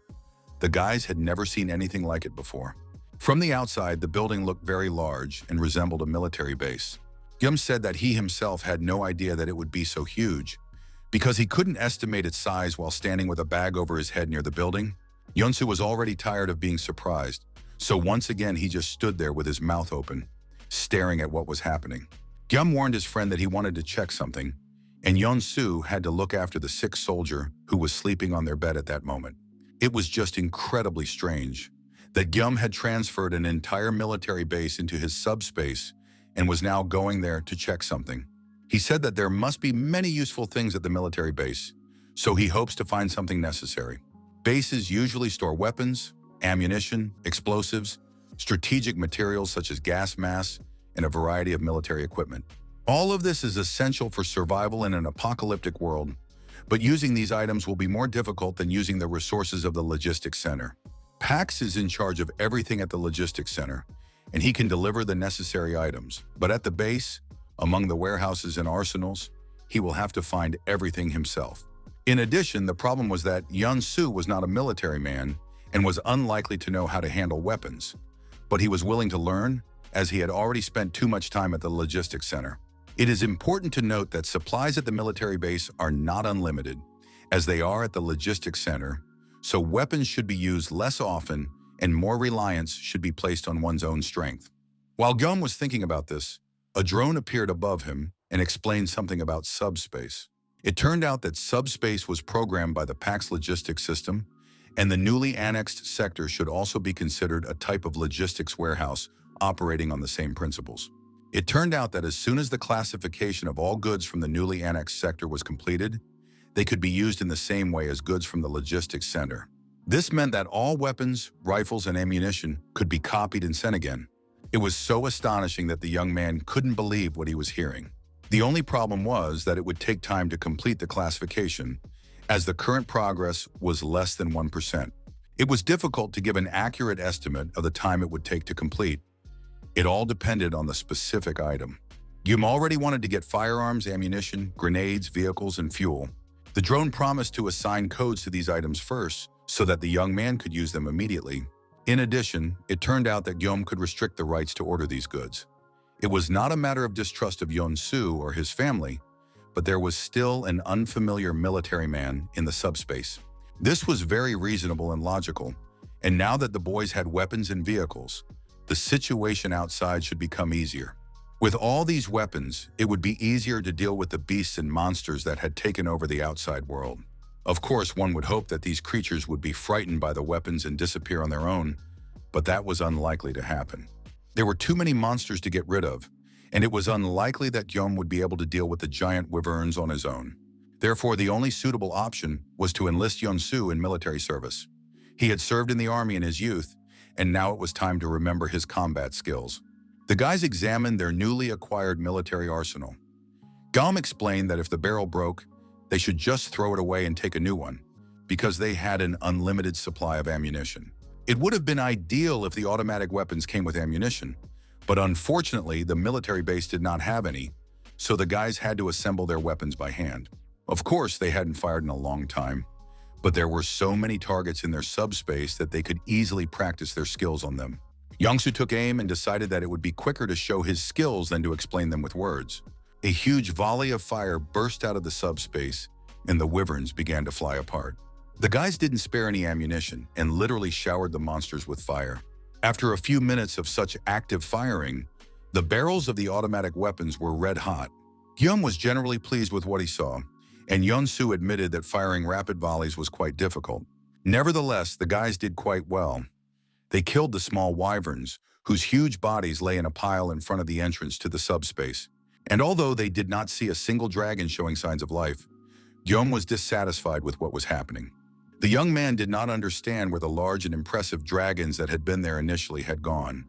The guys had never seen anything like it before. From the outside, the building looked very large and resembled a military base. Gyum said that he himself had no idea that it would be so huge, because he couldn't estimate its size while standing with a bag over his head near the building. Yunsu was already tired of being surprised, so once again he just stood there with his mouth open, staring at what was happening. Gyum warned his friend that he wanted to check something, and Yunsu had to look after the sick soldier who was sleeping on their bed at that moment. It was just incredibly strange that Gyum had transferred an entire military base into his subspace and was now going there to check something. He said that there must be many useful things at the military base, so he hopes to find something necessary. Bases usually store weapons, ammunition, explosives, strategic materials such as gas masks, and a variety of military equipment. All of this is essential for survival in an apocalyptic world, but using these items will be more difficult than using the resources of the logistics center. Pax is in charge of everything at the logistics center, and he can deliver the necessary items. But at the base, among the warehouses and arsenals, he will have to find everything himself. In addition, the problem was that Yun-Su was not a military man and was unlikely to know how to handle weapons. But he was willing to learn, as he had already spent too much time at the logistics center. It is important to note that supplies at the military base are not unlimited, as they are at the logistics center, so weapons should be used less often and more reliance should be placed on one's own strength. While Guillaume was thinking about this, a drone appeared above him and explained something about subspace. It turned out that subspace was programmed by the Pax logistics system, and the newly annexed sector should also be considered a type of logistics warehouse operating on the same principles. It turned out that as soon as the classification of all goods from the newly annexed sector was completed, they could be used in the same way as goods from the logistics center. This meant that all weapons, rifles, and ammunition could be copied and sent again. It was so astonishing that the young man couldn't believe what he was hearing. The only problem was that it would take time to complete the classification, as the current progress was less than 1%. It was difficult to give an accurate estimate of the time it would take to complete. It all depended on the specific item. Guillaume already wanted to get firearms, ammunition, grenades, vehicles, and fuel. The drone promised to assign codes to these items first, so that the young man could use them immediately. In addition, it turned out that Guillaume could restrict the rights to order these goods. It was not a matter of distrust of Yun-Su or his family, but there was still an unfamiliar military man in the subspace. This was very reasonable and logical, and now that the boys had weapons and vehicles, the situation outside should become easier. With all these weapons, it would be easier to deal with the beasts and monsters that had taken over the outside world. Of course, one would hope that these creatures would be frightened by the weapons and disappear on their own, but that was unlikely to happen. There were too many monsters to get rid of, and it was unlikely that Guillaume would be able to deal with the giant wyverns on his own. Therefore, the only suitable option was to enlist Yun-Su in military service. He had served in the army in his youth, and now it was time to remember his combat skills. The guys examined their newly acquired military arsenal. Guillaume explained that if the barrel broke, they should just throw it away and take a new one, because they had an unlimited supply of ammunition. It would have been ideal if the automatic weapons came with ammunition, but unfortunately the military base did not have any, so the guys had to assemble their weapons by hand. Of course, they hadn't fired in a long time, but there were so many targets in their subspace that they could easily practice their skills on them. Yun-Su took aim and decided that it would be quicker to show his skills than to explain them with words. A huge volley of fire burst out of the subspace, and the wyverns began to fly apart. The guys didn't spare any ammunition and literally showered the monsters with fire. After a few minutes of such active firing, the barrels of the automatic weapons were red hot. Guillaume was generally pleased with what he saw, and Yun-Su admitted that firing rapid volleys was quite difficult. Nevertheless, the guys did quite well. They killed the small wyverns, whose huge bodies lay in a pile in front of the entrance to the subspace. And although they did not see a single dragon showing signs of life, Guillaume was dissatisfied with what was happening. The young man did not understand where the large and impressive dragons that had been there initially had gone.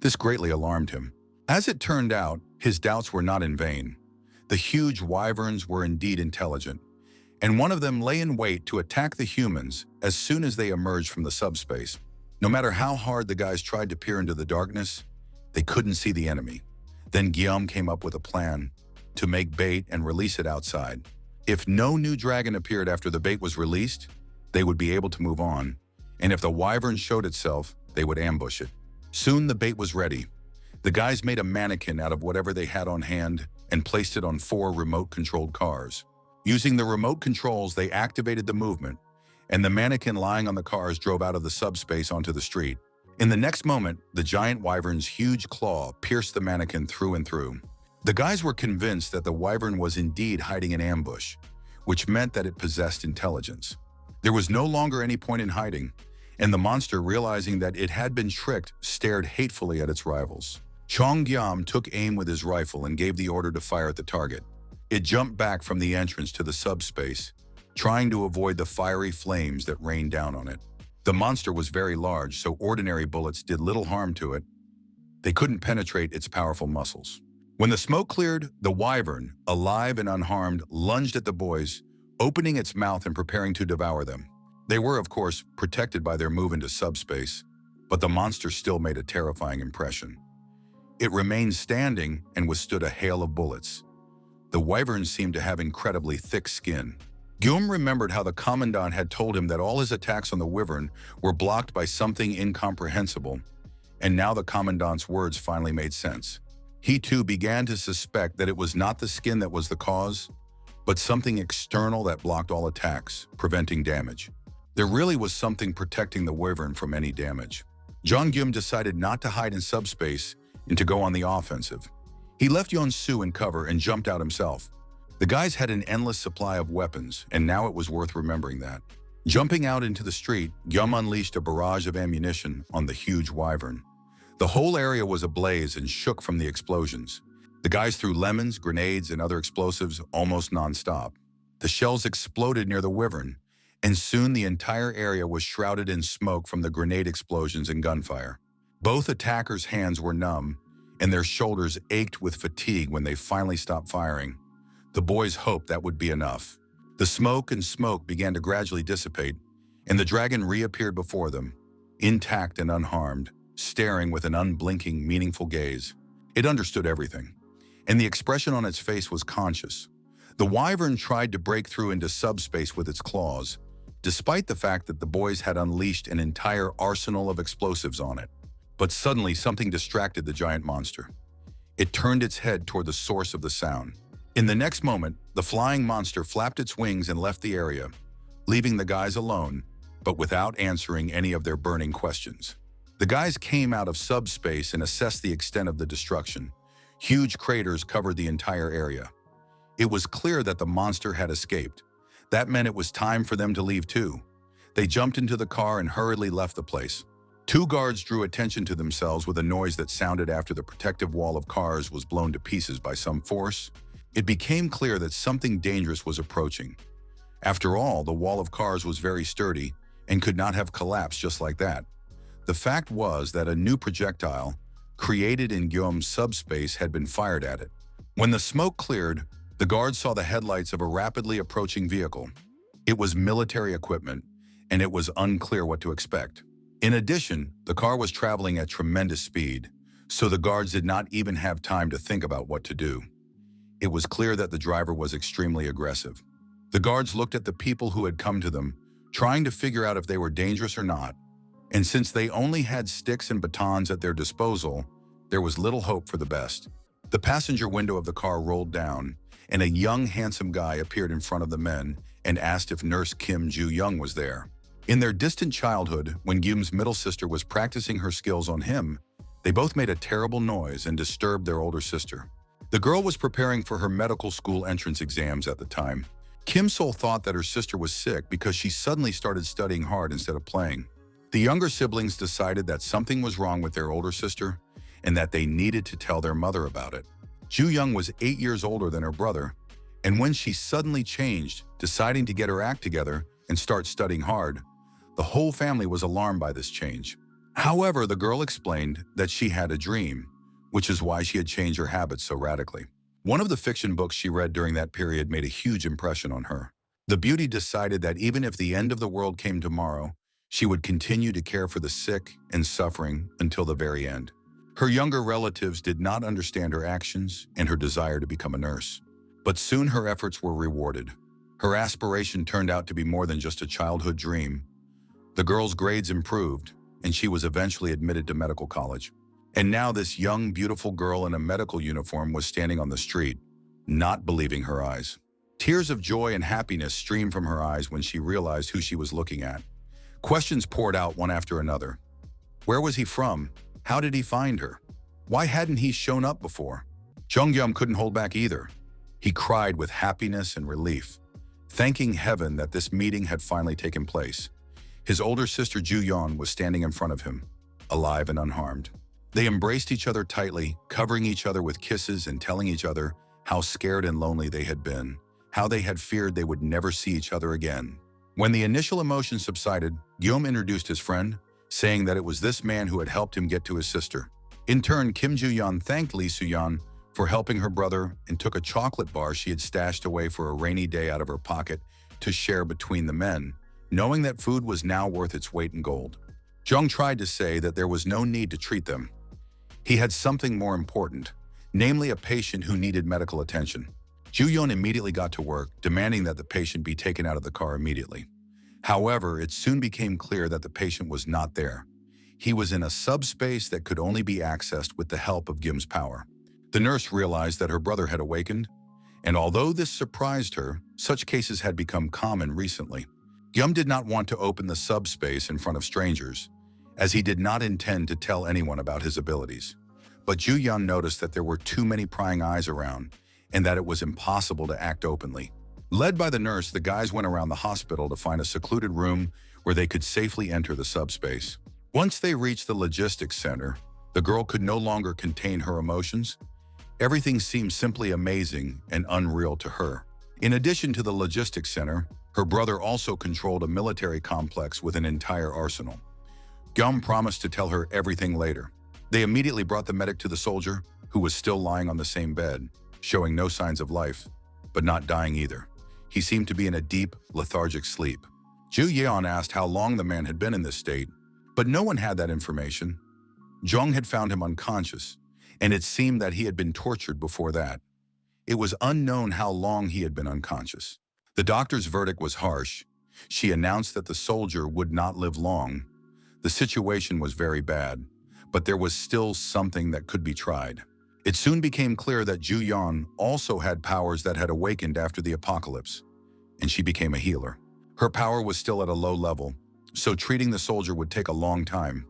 This greatly alarmed him. As it turned out, his doubts were not in vain. The huge wyverns were indeed intelligent, and one of them lay in wait to attack the humans as soon as they emerged from the subspace. No matter how hard the guys tried to peer into the darkness, they couldn't see the enemy. Then Guillaume came up with a plan to make bait and release it outside. If no new dragon appeared after the bait was released, they would be able to move on, and if the wyvern showed itself, they would ambush it. Soon the bait was ready. The guys made a mannequin out of whatever they had on hand and placed it on 4 remote-controlled cars. Using the remote controls, they activated the movement, and the mannequin lying on the cars drove out of the subspace onto the street. In the next moment, the giant wyvern's huge claw pierced the mannequin through and through. The guys were convinced that the wyvern was indeed hiding in ambush, which meant that it possessed intelligence. There was no longer any point in hiding, and the monster, realizing that it had been tricked, stared hatefully at its rivals. Guillaume took aim with his rifle and gave the order to fire at the target. It jumped back from the entrance to the subspace, trying to avoid the fiery flames that rained down on it. The monster was very large, so ordinary bullets did little harm to it. They couldn't penetrate its powerful muscles. When the smoke cleared, the wyvern, alive and unharmed, lunged at the boys, opening its mouth and preparing to devour them. They were, of course, protected by their move into subspace, but the monster still made a terrifying impression. It remained standing and withstood a hail of bullets. The wyverns seemed to have incredibly thick skin. Guillaume remembered how the commandant had told him that all his attacks on the wyvern were blocked by something incomprehensible, and now the commandant's words finally made sense. He too began to suspect that it was not the skin that was the cause, but something external that blocked all attacks, preventing damage. There really was something protecting the wyvern from any damage. Jean Guillaume decided not to hide in subspace and to go on the offensive. He left Yonsu in cover and jumped out himself. The guys had an endless supply of weapons, and now it was worth remembering that. Jumping out into the street, Guillaume unleashed a barrage of ammunition on the huge wyvern. The whole area was ablaze and shook from the explosions. The guys threw lemons, grenades, and other explosives almost non-stop. The shells exploded near the wyvern, and soon the entire area was shrouded in smoke from the grenade explosions and gunfire. Both attackers' hands were numb, and their shoulders ached with fatigue when they finally stopped firing. The boys hoped that would be enough. The smoke began to gradually dissipate, and the dragon reappeared before them, intact and unharmed, staring with an unblinking, meaningful gaze. It understood everything, and the expression on its face was conscious. The wyvern tried to break through into subspace with its claws, despite the fact that the boys had unleashed an entire arsenal of explosives on it. But suddenly something distracted the giant monster. It turned its head toward the source of the sound. In the next moment, the flying monster flapped its wings and left the area, leaving the guys alone, but without answering any of their burning questions. The guys came out of subspace and assessed the extent of the destruction. Huge craters covered the entire area. It was clear that the monster had escaped. That meant it was time for them to leave too. They jumped into the car and hurriedly left the place. Two guards drew attention to themselves with a noise that sounded after the protective wall of cars was blown to pieces by some force. It became clear that something dangerous was approaching. After all, the wall of cars was very sturdy and could not have collapsed just like that. The fact was that a new projectile, created in Guillaume's subspace, had been fired at it. When the smoke cleared, the guards saw the headlights of a rapidly approaching vehicle. It was military equipment, and it was unclear what to expect. In addition, the car was traveling at tremendous speed, so the guards did not even have time to think about what to do. It was clear that the driver was extremely aggressive. The guards looked at the people who had come to them, trying to figure out if they were dangerous or not. And since they only had sticks and batons at their disposal, there was little hope for the best. The passenger window of the car rolled down, and a young, handsome guy appeared in front of the men and asked if Nurse Kim Ju-young was there. In their distant childhood, when Guillaume's middle sister was practicing her skills on him, they both made a terrible noise and disturbed their older sister. The girl was preparing for her medical school entrance exams at the time. Kim Sol thought that her sister was sick because she suddenly started studying hard instead of playing. The younger siblings decided that something was wrong with their older sister and that they needed to tell their mother about it. Ju-young was 8 years older than her brother, and when she suddenly changed, deciding to get her act together and start studying hard, the whole family was alarmed by this change. However, the girl explained that she had a dream, which is why she had changed her habits so radically. One of the fiction books she read during that period made a huge impression on her. The beauty decided that even if the end of the world came tomorrow, she would continue to care for the sick and suffering until the very end. Her younger relatives did not understand her actions and her desire to become a nurse. But soon her efforts were rewarded. Her aspiration turned out to be more than just a childhood dream. The girl's grades improved, and she was eventually admitted to medical college. And now this young, beautiful girl in a medical uniform was standing on the street, not believing her eyes. Tears of joy and happiness streamed from her eyes when she realized who she was looking at. Questions poured out one after another. Where was he from? How did he find her? Why hadn't he shown up before? Jean Guillaume couldn't hold back either. He cried with happiness and relief, thanking heaven that this meeting had finally taken place. His older sister Ju-yeon was standing in front of him, alive and unharmed. They embraced each other tightly, covering each other with kisses and telling each other how scared and lonely they had been, how they had feared they would never see each other again. When the initial emotion subsided, Guillaume introduced his friend, saying that it was this man who had helped him get to his sister. In turn, Kim Joo-yeon thanked Lee Soo-yeon for helping her brother and took a chocolate bar she had stashed away for a rainy day out of her pocket to share between the men, knowing that food was now worth its weight in gold. Jung tried to say that there was no need to treat them. He had something more important, namely a patient who needed medical attention. Joo-yeon immediately got to work, demanding that the patient be taken out of the car immediately. However, it soon became clear that the patient was not there. He was in a subspace that could only be accessed with the help of Gim's power. The nurse realized that her brother had awakened, and although this surprised her, such cases had become common recently. Gim did not want to open the subspace in front of strangers, as he did not intend to tell anyone about his abilities. But Joo-yeon noticed that there were too many prying eyes around, and that it was impossible to act openly. Led by the nurse, the guys went around the hospital to find a secluded room where they could safely enter the subspace. Once they reached the logistics center, the girl could no longer contain her emotions. Everything seemed simply amazing and unreal to her. In addition to the logistics center, her brother also controlled a military complex with an entire arsenal. Gum promised to tell her everything later. They immediately brought the medic to the soldier, who was still lying on the same bed, showing no signs of life, but not dying either. He seemed to be in a deep, lethargic sleep. Joo-yeon asked how long the man had been in this state, but no one had that information. Jung had found him unconscious, and it seemed that he had been tortured before that. It was unknown how long he had been unconscious. The doctor's verdict was harsh. She announced that the soldier would not live long. The situation was very bad, but there was still something that could be tried. It soon became clear that Joo-yeon also had powers that had awakened after the apocalypse, and she became a healer. Her power was still at a low level, so treating the soldier would take a long time,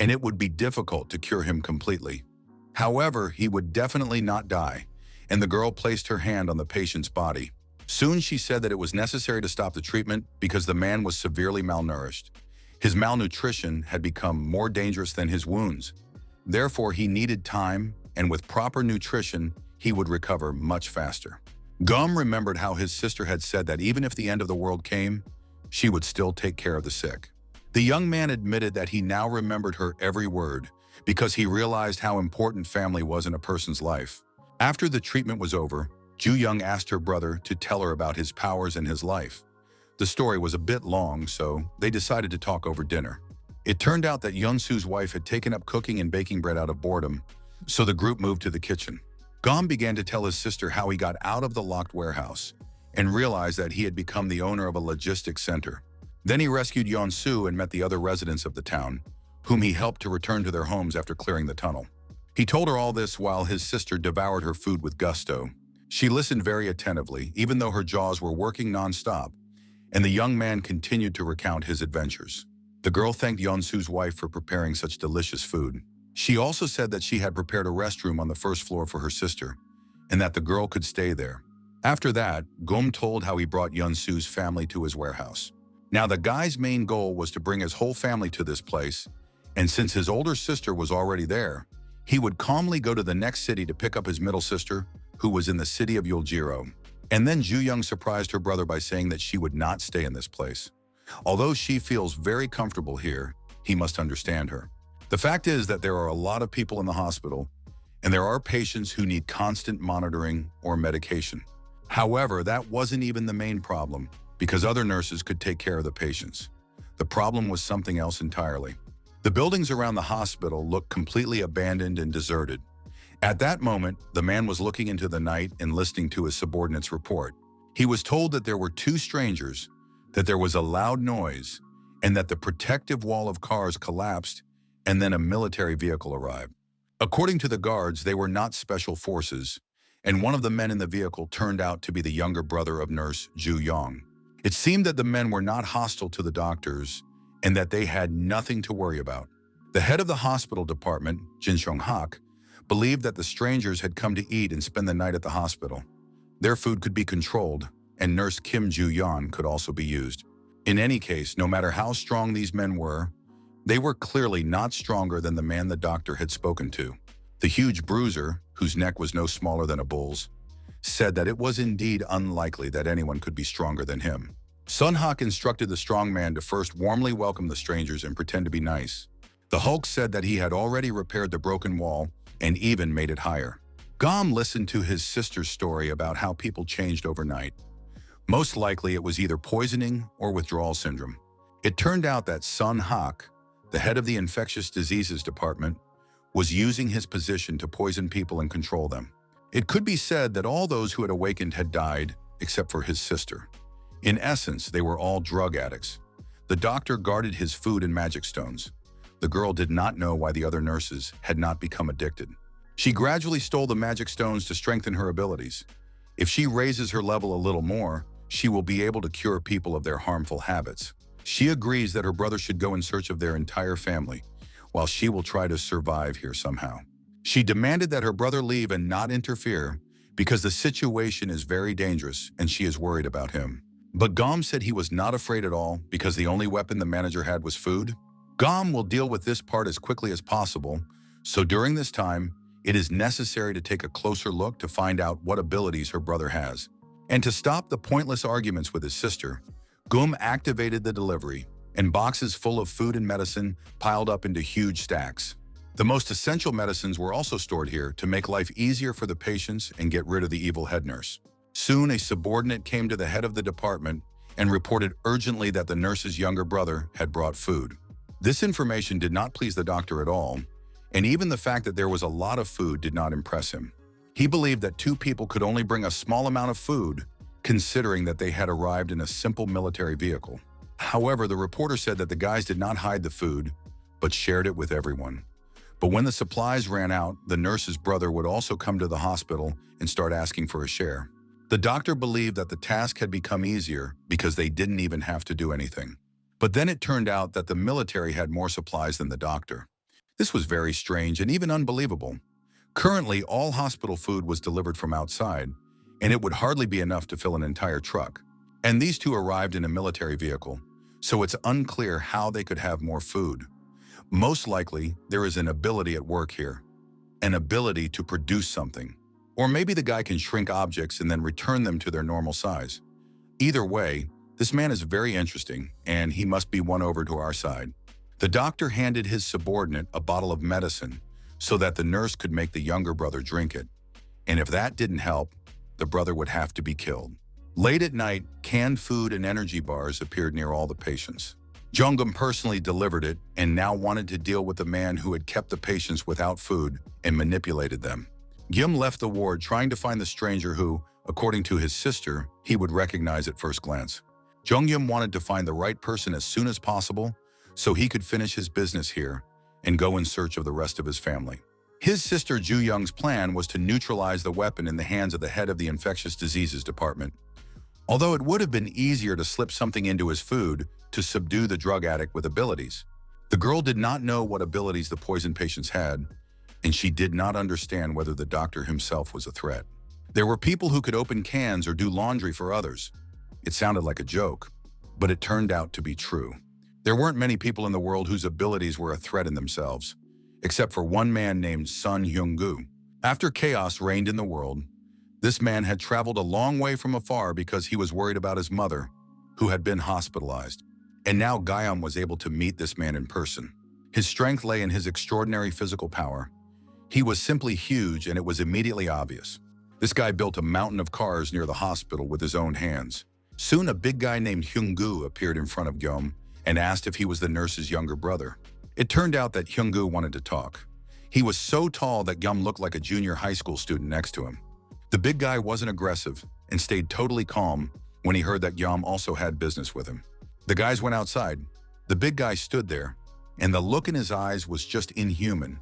and it would be difficult to cure him completely. However, he would definitely not die, and the girl placed her hand on the patient's body. Soon she said that it was necessary to stop the treatment because the man was severely malnourished. His malnutrition had become more dangerous than his wounds. Therefore, he needed time, and with proper nutrition, he would recover much faster. Gum remembered how his sister had said that even if the end of the world came, she would still take care of the sick. The young man admitted that he now remembered her every word because he realized how important family was in a person's life. After the treatment was over, Joo-young asked her brother to tell her about his powers and his life. The story was a bit long, so they decided to talk over dinner. It turned out that Yeon-soo's wife had taken up cooking and baking bread out of boredom, so the group moved to the kitchen. Gom began to tell his sister how he got out of the locked warehouse and realized that he had become the owner of a logistics center. Then he rescued Yeon-soo and met the other residents of the town, whom he helped to return to their homes after clearing the tunnel. He told her all this while his sister devoured her food with gusto. She listened very attentively, even though her jaws were working non-stop, and the young man continued to recount his adventures. The girl thanked Yeon-soo's wife for preparing such delicious food. She also said that she had prepared a restroom on the first floor for her sister, and that the girl could stay there. After that, Gum told how he brought Yeon-soo's family to his warehouse. Now the guy's main goal was to bring his whole family to this place, and since his older sister was already there, he would calmly go to the next city to pick up his middle sister, who was in the city of Yeoljiro. And then Joo-young surprised her brother by saying that she would not stay in this place. Although she feels very comfortable here, he must understand her. The fact is that there are a lot of people in the hospital, and there are patients who need constant monitoring or medication. However, that wasn't even the main problem, because other nurses could take care of the patients. The problem was something else entirely. The buildings around the hospital looked completely abandoned and deserted. At that moment, the man was looking into the night and listening to his subordinate's report. He was told that there were two strangers, that there was a loud noise, and that the protective wall of cars collapsed, and then a military vehicle arrived. According to the guards, they were not special forces, and one of the men in the vehicle turned out to be the younger brother of nurse Joo-young. It seemed that the men were not hostile to the doctors, and that they had nothing to worry about. The head of the hospital department, Jin Seong-hak, believed that the strangers had come to eat and spend the night at the hospital. Their food could be controlled, and nurse Kim Joo-yeon could also be used. In any case, no matter how strong these men were, they were clearly not stronger than the man the doctor had spoken to. The huge bruiser, whose neck was no smaller than a bull's, said that it was indeed unlikely that anyone could be stronger than him. Sun-hak instructed the strong man to first warmly welcome the strangers and pretend to be nice. The Hulk said that he had already repaired the broken wall and even made it higher. Gom listened to his sister's story about how people changed overnight. Most likely it was either poisoning or withdrawal syndrome. It turned out that Sun Hak, the head of the infectious diseases department, was using his position to poison people and control them. It could be said that all those who had awakened had died, except for his sister. In essence, they were all drug addicts. The doctor guarded his food and magic stones. The girl did not know why the other nurses had not become addicted. She gradually stole the magic stones to strengthen her abilities. If she raises her level a little more, she will be able to cure people of their harmful habits. She agrees that her brother should go in search of their entire family, while she will try to survive here somehow. She demanded that her brother leave and not interfere because the situation is very dangerous and she is worried about him. But Gom said he was not afraid at all because the only weapon the manager had was food. Gom will deal with this part as quickly as possible, so during this time, it is necessary to take a closer look to find out what abilities her brother has. And to stop the pointless arguments with his sister, Gum activated the delivery, and boxes full of food and medicine piled up into huge stacks. The most essential medicines were also stored here to make life easier for the patients and get rid of the evil head nurse. Soon, a subordinate came to the head of the department and reported urgently that the nurse's younger brother had brought food. This information did not please the doctor at all, and even the fact that there was a lot of food did not impress him. He believed that two people could only bring a small amount of food, considering that they had arrived in a simple military vehicle. However, the reporter said that the guys did not hide the food, but shared it with everyone. But when the supplies ran out, the nurse's brother would also come to the hospital and start asking for a share. The doctor believed that the task had become easier because they didn't even have to do anything. But then it turned out that the military had more supplies than the doctor. This was very strange and even unbelievable. Currently, all hospital food was delivered from outside, and it would hardly be enough to fill an entire truck. And these two arrived in a military vehicle, so it's unclear how they could have more food. Most likely, there is an ability at work here, an ability to produce something. Or maybe the guy can shrink objects and then return them to their normal size. Either way, this man is very interesting, and he must be won over to our side. The doctor handed his subordinate a bottle of medicine so that the nurse could make the younger brother drink it. And if that didn't help, the brother would have to be killed. Late at night, canned food and energy bars appeared near all the patients. Jungum personally delivered it and now wanted to deal with the man who had kept the patients without food and manipulated them. Gyum left the ward trying to find the stranger who, according to his sister, he would recognize at first glance. Jungyum wanted to find the right person as soon as possible so he could finish his business here and go in search of the rest of his family. His sister Ju Young's plan was to neutralize the weapon in the hands of the head of the infectious diseases department. Although it would have been easier to slip something into his food to subdue the drug addict with abilities, the girl did not know what abilities the poison patients had, and she did not understand whether the doctor himself was a threat. There were people who could open cans or do laundry for others. It sounded like a joke, but it turned out to be true. There weren't many people in the world whose abilities were a threat in themselves, except for one man named Sun Hyung-gu. After chaos reigned in the world, this man had traveled a long way from afar because he was worried about his mother, who had been hospitalized. And now Gayam was able to meet this man in person. His strength lay in his extraordinary physical power. He was simply huge, and it was immediately obvious. This guy built a mountain of cars near the hospital with his own hands. Soon, a big guy named Hyung-gu appeared in front of Gyum and asked if he was the nurse's younger brother. It turned out that Hyung-gu wanted to talk. He was so tall that Gyum looked like a junior high school student next to him. The big guy wasn't aggressive and stayed totally calm when he heard that Gyum also had business with him. The guys went outside. The big guy stood there, and the look in his eyes was just inhuman.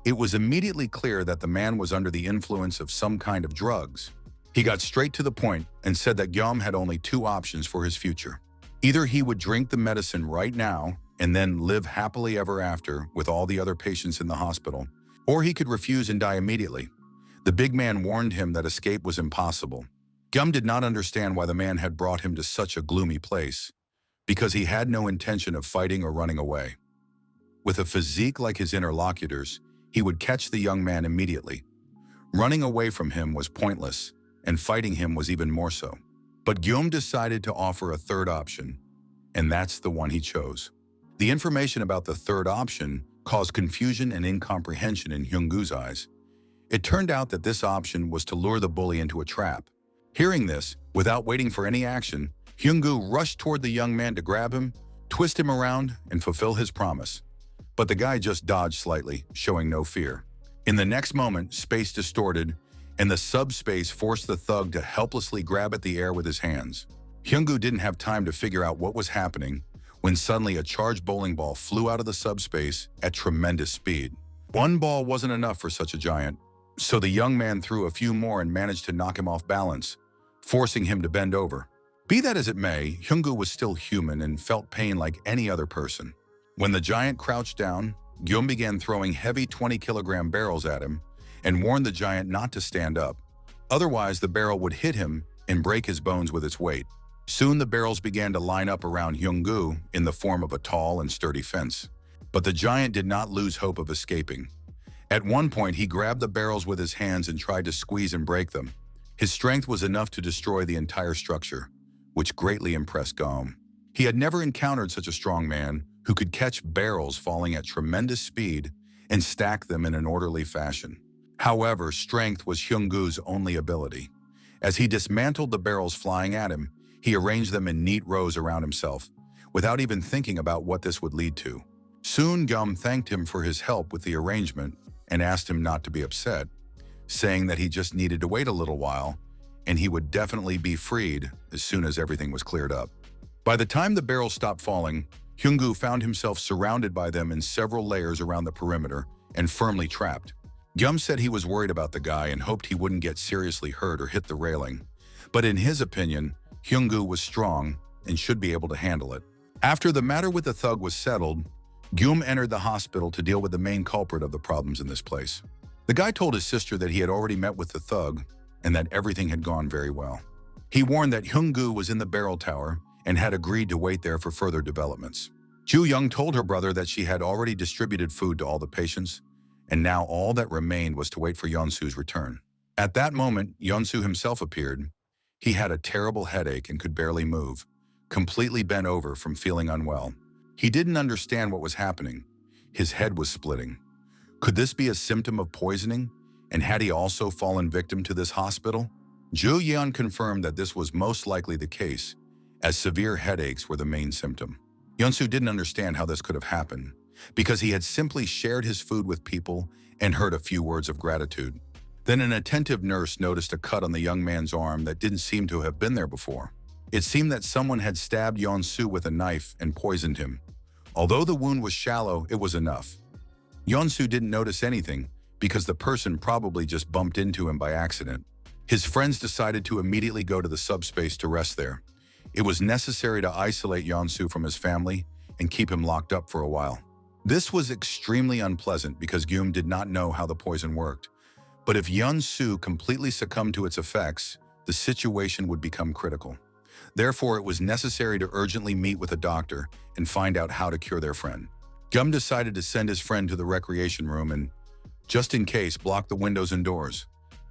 It was immediately clear that the man was under the influence of some kind of drugs. He got straight to the point and said that Gyum had only two options for his future. Either he would drink the medicine right now and then live happily ever after with all the other patients in the hospital, or he could refuse and die immediately. The big man warned him that escape was impossible. Gyum did not understand why the man had brought him to such a gloomy place, because he had no intention of fighting or running away. With a physique like his interlocutors, he would catch the young man immediately. Running away from him was pointless, and fighting him was even more so. But Gyum decided to offer a third option, and that's the one he chose. The information about the third option caused confusion and incomprehension in Hyung-goo's eyes. It turned out that this option was to lure the bully into a trap. Hearing this, without waiting for any action, Hyung-goo rushed toward the young man to grab him, twist him around, and fulfill his promise. But the guy just dodged slightly, showing no fear. In the next moment, space distorted, and the subspace forced the thug to helplessly grab at the air with his hands. Hyung-goo didn't have time to figure out what was happening when suddenly a charged bowling ball flew out of the subspace at tremendous speed. One ball wasn't enough for such a giant, so the young man threw a few more and managed to knock him off balance, forcing him to bend over. Be that as it may, Hyung-goo was still human and felt pain like any other person. When the giant crouched down, Gyum began throwing heavy 20-kilogram barrels at him and warned the giant not to stand up. Otherwise, the barrel would hit him and break his bones with its weight. Soon the barrels began to line up around Hyung-goo in the form of a tall and sturdy fence. But the giant did not lose hope of escaping. At one point, he grabbed the barrels with his hands and tried to squeeze and break them. His strength was enough to destroy the entire structure, which greatly impressed Gyum. He had never encountered such a strong man who could catch barrels falling at tremendous speed and stack them in an orderly fashion. However, strength was Hyung-goo's only ability. As he dismantled the barrels flying at him, he arranged them in neat rows around himself, without even thinking about what this would lead to. Soon Gyum thanked him for his help with the arrangement and asked him not to be upset, saying that he just needed to wait a little while and he would definitely be freed as soon as everything was cleared up. By the time the barrels stopped falling, Hyung-goo found himself surrounded by them in several layers around the perimeter and firmly trapped. Gyum said he was worried about the guy and hoped he wouldn't get seriously hurt or hit the railing. But in his opinion, Hyung-goo was strong and should be able to handle it. After the matter with the thug was settled, Gyum entered the hospital to deal with the main culprit of the problems in this place. The guy told his sister that he had already met with the thug and that everything had gone very well. He warned that Hyung-goo was in the barrel tower and had agreed to wait there for further developments. Ju-young told her brother that she had already distributed food to all the patients, and now all that remained was to wait for Yeon-su's return. At that moment, Yeon-su himself appeared. He had a terrible headache and could barely move, completely bent over from feeling unwell. He didn't understand what was happening. His head was splitting. Could this be a symptom of poisoning? And had he also fallen victim to this hospital? Ju-yeon confirmed that this was most likely the case, as severe headaches were the main symptom. Yeon-su didn't understand how this could have happened, because he had simply shared his food with people and heard a few words of gratitude. Then an attentive nurse noticed a cut on the young man's arm that didn't seem to have been there before. It seemed that someone had stabbed Yeon-su with a knife and poisoned him. Although the wound was shallow, it was enough. Yeon-su didn't notice anything because the person probably just bumped into him by accident. His friends decided to immediately go to the subspace to rest there. It was necessary to isolate Yeon-su from his family and keep him locked up for a while. This was extremely unpleasant because Gyum did not know how the poison worked. But if Yeon-su completely succumbed to its effects, the situation would become critical. Therefore, it was necessary to urgently meet with a doctor and find out how to cure their friend. Gyum decided to send his friend to the recreation room and, just in case, block the windows and doors.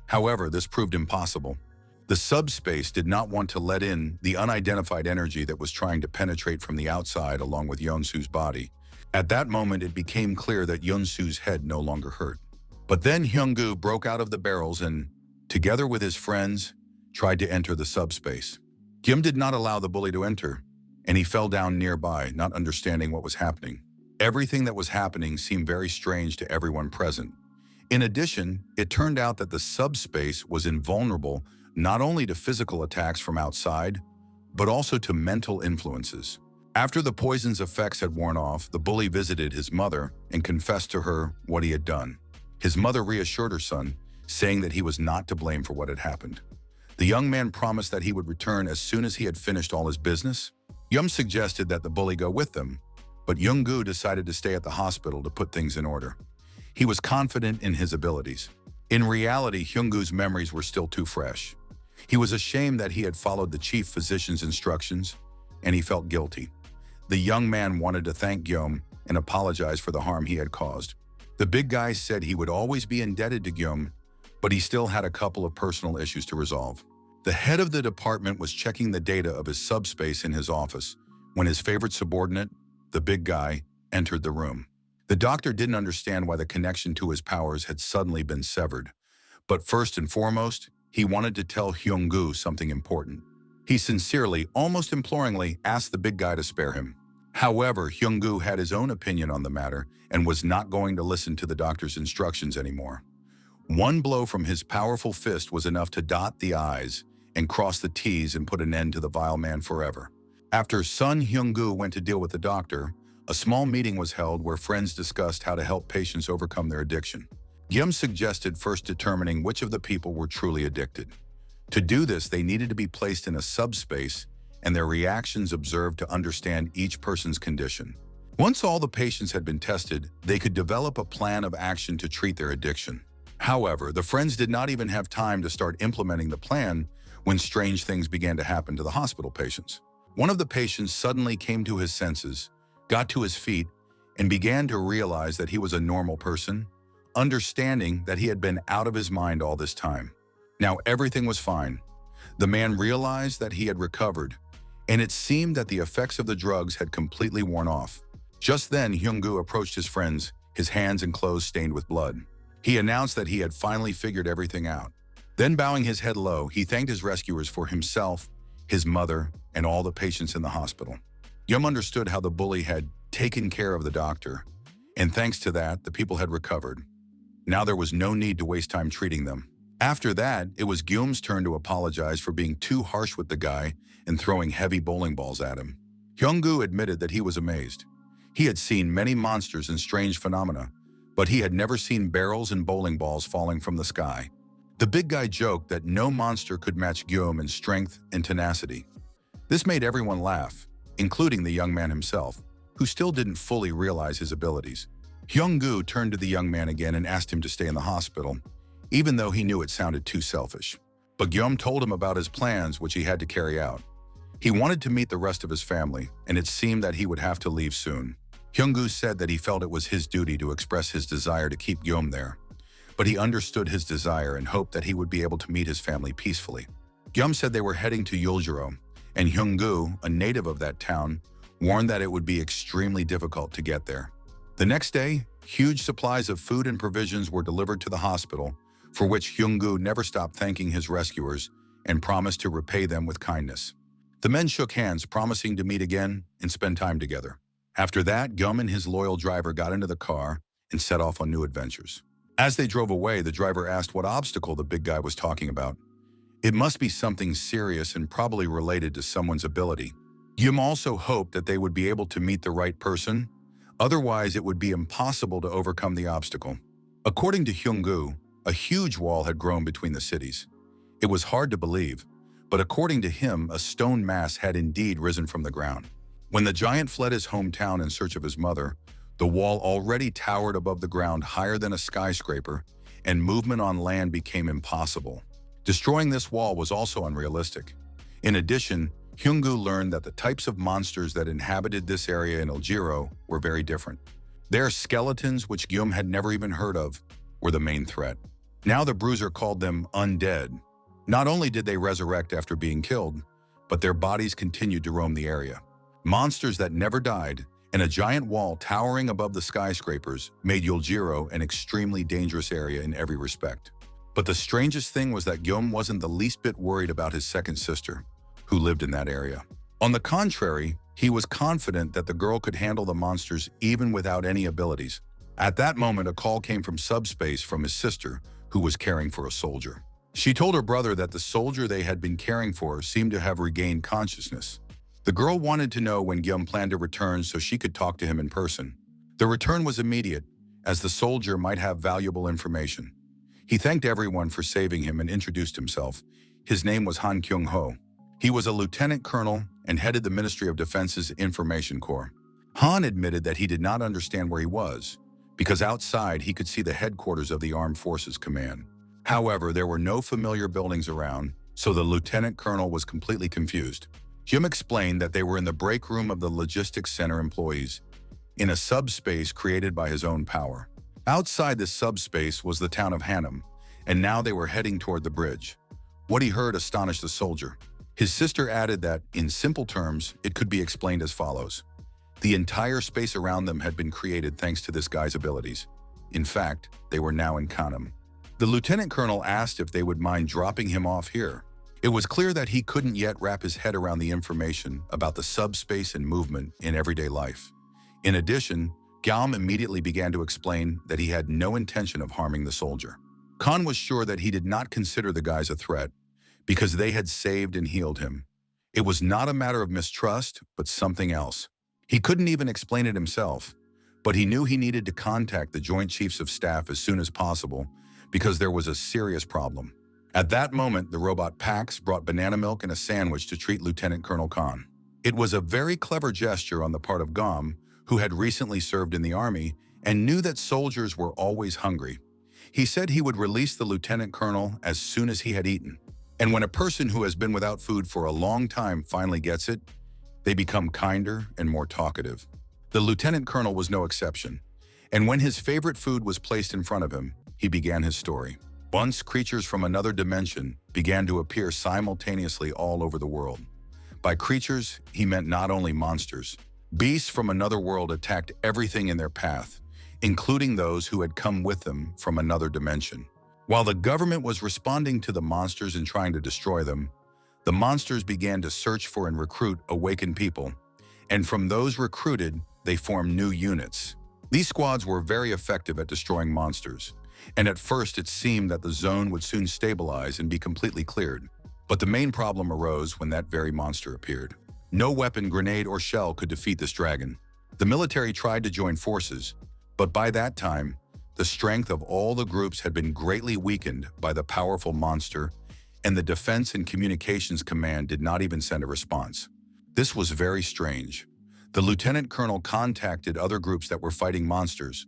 However, this proved impossible. The subspace did not want to let in the unidentified energy that was trying to penetrate from the outside along with Yeon-su's body. At that moment, it became clear that Yeon-su's head no longer hurt. But then Hyung-goo broke out of the barrels and, together with his friends, tried to enter the subspace. Gyum did not allow the bully to enter, and he fell down nearby, not understanding what was happening. Everything that was happening seemed very strange to everyone present. In addition, it turned out that the subspace was invulnerable not only to physical attacks from outside, but also to mental influences. After the poison's effects had worn off, the bully visited his mother and confessed to her what he had done. His mother reassured her son, saying that he was not to blame for what had happened. The young man promised that he would return as soon as he had finished all his business. Yum suggested that the bully go with them, but Hyung-goo decided to stay at the hospital to put things in order. He was confident in his abilities. In reality, Hyung-goo's memories were still too fresh. He was ashamed that he had followed the chief physician's instructions, and he felt guilty. The young man wanted to thank Gyum and apologize for the harm he had caused. The big guy said he would always be indebted to Gyum, but he still had a couple of personal issues to resolve. The head of the department was checking the data of his subspace in his office when his favorite subordinate, the big guy, entered the room. The doctor didn't understand why the connection to his powers had suddenly been severed. But first and foremost, he wanted to tell Hyung-gu something important. He sincerely, almost imploringly, asked the big guy to spare him. However, Hyung-gu had his own opinion on the matter and was not going to listen to the doctor's instructions anymore. One blow from his powerful fist was enough to dot the I's and cross the T's and put an end to the vile man forever. After Sun Hyung-gu went to deal with the doctor, a small meeting was held where friends discussed how to help patients overcome their addiction. Gyum suggested first determining which of the people were truly addicted. To do this, they needed to be placed in a subspace and their reactions observed to understand each person's condition. Once all the patients had been tested, they could develop a plan of action to treat their addiction. However, the friends did not even have time to start implementing the plan when strange things began to happen to the hospital patients. One of the patients suddenly came to his senses, got to his feet, and began to realize that he was a normal person, understanding that he had been out of his mind all this time. Now everything was fine. The man realized that he had recovered, and it seemed that the effects of the drugs had completely worn off. Just then, Hyung-gu approached his friends, his hands and clothes stained with blood. He announced that he had finally figured everything out. Then, bowing his head low, he thanked his rescuers for himself, his mother, and all the patients in the hospital. Yum understood how the bully had taken care of the doctor, and thanks to that, the people had recovered. Now there was no need to waste time treating them. After that, it was Gyum's turn to apologize for being too harsh with the guy and throwing heavy bowling balls at him. Hyung-gu admitted that he was amazed. He had seen many monsters and strange phenomena, but he had never seen barrels and bowling balls falling from the sky. The big guy joked that no monster could match Gyum in strength and tenacity. This made everyone laugh, including the young man himself, who still didn't fully realize his abilities. Hyung-gu turned to the young man again and asked him to stay in the hospital, even though he knew it sounded too selfish. But Gyum told him about his plans, which he had to carry out. He wanted to meet the rest of his family, and it seemed that he would have to leave soon. Hyung-gu said that he felt it was his duty to express his desire to keep Gyum there, but he understood his desire and hoped that he would be able to meet his family peacefully. Gyum said they were heading to Yuljiro, and Hyung-gu, a native of that town, warned that it would be extremely difficult to get there. The next day, huge supplies of food and provisions were delivered to the hospital, for which Hyung-gu never stopped thanking his rescuers and promised to repay them with kindness. The men shook hands, promising to meet again and spend time together. After that, Gyum and his loyal driver got into the car and set off on new adventures. As they drove away, the driver asked what obstacle the big guy was talking about. It must be something serious and probably related to someone's ability. Gyum also hoped that they would be able to meet the right person, otherwise it would be impossible to overcome the obstacle. According to Hyung-gu, a huge wall had grown between the cities. It was hard to believe, but according to him, a stone mass had indeed risen from the ground. When the giant fled his hometown in search of his mother, the wall already towered above the ground higher than a skyscraper, and movement on land became impossible. Destroying this wall was also unrealistic. In addition, Hyung-gu learned that the types of monsters that inhabited this area in Yuljiro were very different. Their skeletons, which Gyum had never even heard of, were the main threat. Now the bruiser called them Undead. Not only did they resurrect after being killed, but their bodies continued to roam the area. Monsters that never died, and a giant wall towering above the skyscrapers made Yuljiro an extremely dangerous area in every respect. But the strangest thing was that Gyum wasn't the least bit worried about his second sister, who lived in that area. On the contrary, he was confident that the girl could handle the monsters even without any abilities. At that moment, a call came from subspace from his sister, who was caring for a soldier. She told her brother that the soldier they had been caring for seemed to have regained consciousness. The girl wanted to know when Gyum planned to return so she could talk to him in person. The return was immediate, as the soldier might have valuable information. He thanked everyone for saving him and introduced himself. His name was Han Kyung-ho. He was a lieutenant colonel and headed the Ministry of Defense's Information Corps. Han admitted that he did not understand where he was, because outside he could see the headquarters of the Armed Forces Command. However, there were no familiar buildings around, so the lieutenant colonel was completely confused. Jim explained that they were in the break room of the logistics center employees, in a subspace created by his own power. Outside this subspace was the town of Hanam, and now they were heading toward the bridge. What he heard astonished the soldier. His sister added that, in simple terms, it could be explained as follows. The entire space around them had been created thanks to this guy's abilities. In fact, they were now in Kanem. The lieutenant colonel asked if they would mind dropping him off here. It was clear that he couldn't yet wrap his head around the information about the subspace and movement in everyday life. In addition, Galm immediately began to explain that he had no intention of harming the soldier. Khan was sure that he did not consider the guys a threat because they had saved and healed him. It was not a matter of mistrust, but something else. He couldn't even explain it himself, but he knew he needed to contact the Joint Chiefs of Staff as soon as possible because there was a serious problem. At that moment, the robot Pax brought banana milk and a sandwich to treat Lieutenant Colonel Khan. It was a very clever gesture on the part of Gom, who had recently served in the army and knew that soldiers were always hungry. He said he would release the lieutenant colonel as soon as he had eaten. And when a person who has been without food for a long time finally gets it, they become kinder and more talkative. The lieutenant colonel was no exception. And when his favorite food was placed in front of him, he began his story. Once, creatures from another dimension began to appear simultaneously all over the world. By creatures, he meant not only monsters. Beasts from another world attacked everything in their path, including those who had come with them from another dimension. While the government was responding to the monsters and trying to destroy them, the monsters began to search for and recruit awakened people, and from those recruited, they formed new units. These squads were very effective at destroying monsters, and at first it seemed that the zone would soon stabilize and be completely cleared. But the main problem arose when that very monster appeared. No weapon, grenade, or shell could defeat this dragon. The military tried to join forces, but by that time, the strength of all the groups had been greatly weakened by the powerful monster, and the Defense and Communications Command did not even send a response. This was very strange. The lieutenant colonel contacted other groups that were fighting monsters,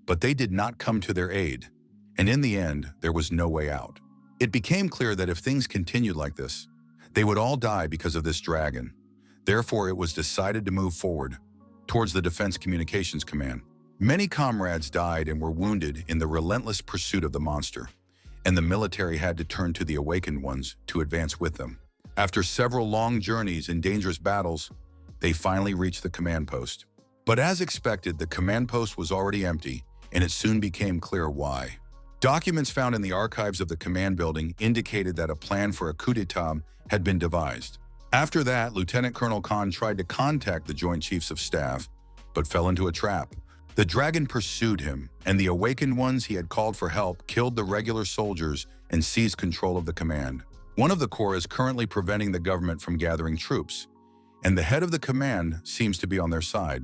but they did not come to their aid, and in the end, there was no way out. It became clear that if things continued like this, they would all die because of this dragon. Therefore, it was decided to move forward towards the Defense Communications Command. Many comrades died and were wounded in the relentless pursuit of the monster, and the military had to turn to the awakened ones to advance with them. After several long journeys and dangerous battles, they finally reached the command post. But as expected, the command post was already empty, and it soon became clear why. Documents found in the archives of the command building indicated that a plan for a coup d'etat had been devised. After that, Lieutenant Colonel Khan tried to contact the Joint Chiefs of Staff, but fell into a trap. The dragon pursued him, and the awakened ones he had called for help killed the regular soldiers and seized control of the command. One of the corps is currently preventing the government from gathering troops, and the head of the command seems to be on their side.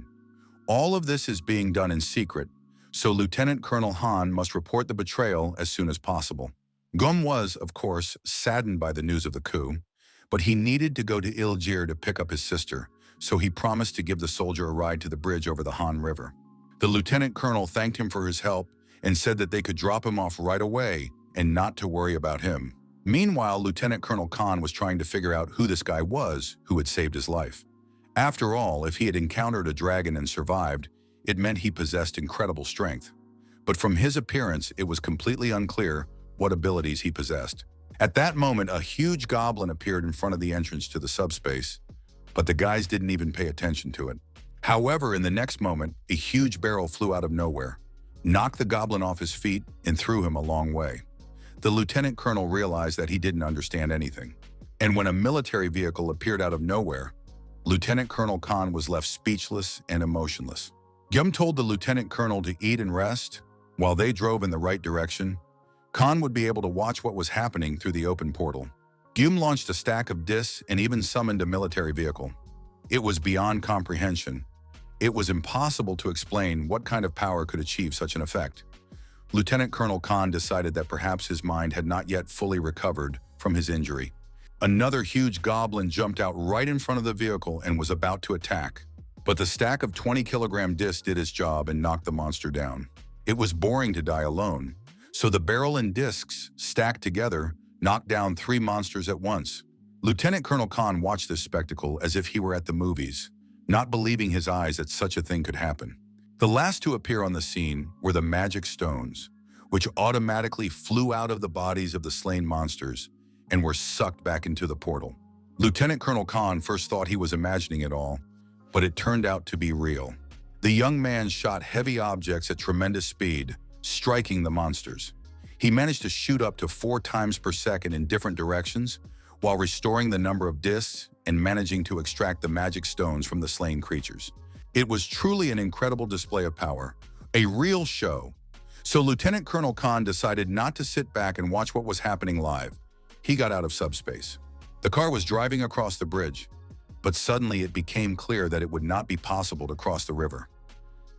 All of this is being done in secret, so Lieutenant Colonel Han must report the betrayal as soon as possible. Gum was, of course, saddened by the news of the coup, but he needed to go to Ilgir to pick up his sister, so he promised to give the soldier a ride to the bridge over the Han River. The lieutenant colonel thanked him for his help and said that they could drop him off right away and not to worry about him. Meanwhile, Lieutenant Colonel Khan was trying to figure out who this guy was who had saved his life. After all, if he had encountered a dragon and survived, it meant he possessed incredible strength. But from his appearance, it was completely unclear what abilities he possessed. At that moment, a huge goblin appeared in front of the entrance to the subspace, but the guys didn't even pay attention to it. However, in the next moment, a huge barrel flew out of nowhere, knocked the goblin off his feet, and threw him a long way. The lieutenant colonel realized that he didn't understand anything. And when a military vehicle appeared out of nowhere, Lieutenant Colonel Khan was left speechless and emotionless. Gum told the lieutenant colonel to eat and rest. While they drove in the right direction, Khan would be able to watch what was happening through the open portal. Gum launched a stack of discs and even summoned a military vehicle. It was beyond comprehension. It was impossible to explain what kind of power could achieve such an effect. Lieutenant Colonel Khan decided that perhaps his mind had not yet fully recovered from his injury. Another huge goblin jumped out right in front of the vehicle and was about to attack. But the stack of 20-kilogram discs did its job and knocked the monster down. It was boring to die alone, so the barrel and discs, stacked together, knocked down 3 monsters at once. Lieutenant Colonel Khan watched this spectacle as if he were at the movies, not believing his eyes that such a thing could happen. The last to appear on the scene were the magic stones, which automatically flew out of the bodies of the slain monsters and were sucked back into the portal. Lieutenant Colonel Khan first thought he was imagining it all, but it turned out to be real. The young man shot heavy objects at tremendous speed, striking the monsters. He managed to shoot up to 4 times per second in different directions, while restoring the number of discs and managing to extract the magic stones from the slain creatures. It was truly an incredible display of power, a real show. So Lieutenant Colonel Khan decided not to sit back and watch what was happening live. He got out of subspace. The car was driving across the bridge, but suddenly it became clear that it would not be possible to cross the river.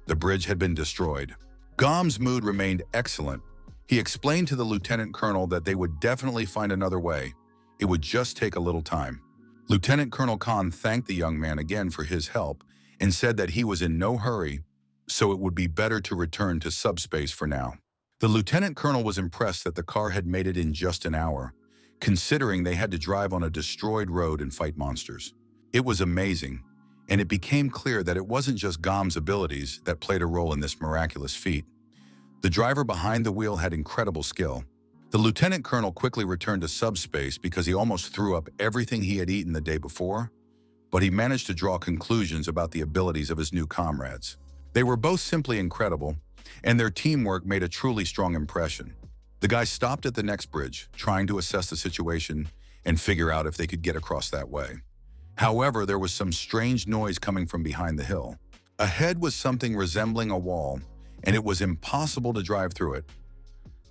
The bridge had been destroyed. Gom's mood remained excellent. He explained to the Lieutenant Colonel that they would definitely find another way. It would just take a little time. Lieutenant Colonel Khan thanked the young man again for his help and said that he was in no hurry, so it would be better to return to subspace for now. The Lieutenant Colonel was impressed that the car had made it in just an hour, considering they had to drive on a destroyed road and fight monsters. It was amazing, and it became clear that it wasn't just Gom's abilities that played a role in this miraculous feat. The driver behind the wheel had incredible skill. The Lieutenant Colonel quickly returned to subspace because he almost threw up everything he had eaten the day before, but he managed to draw conclusions about the abilities of his new comrades. They were both simply incredible, and their teamwork made a truly strong impression. The guy stopped at the next bridge, trying to assess the situation and figure out if they could get across that way. However, there was some strange noise coming from behind the hill. Ahead was something resembling a wall, and it was impossible to drive through it.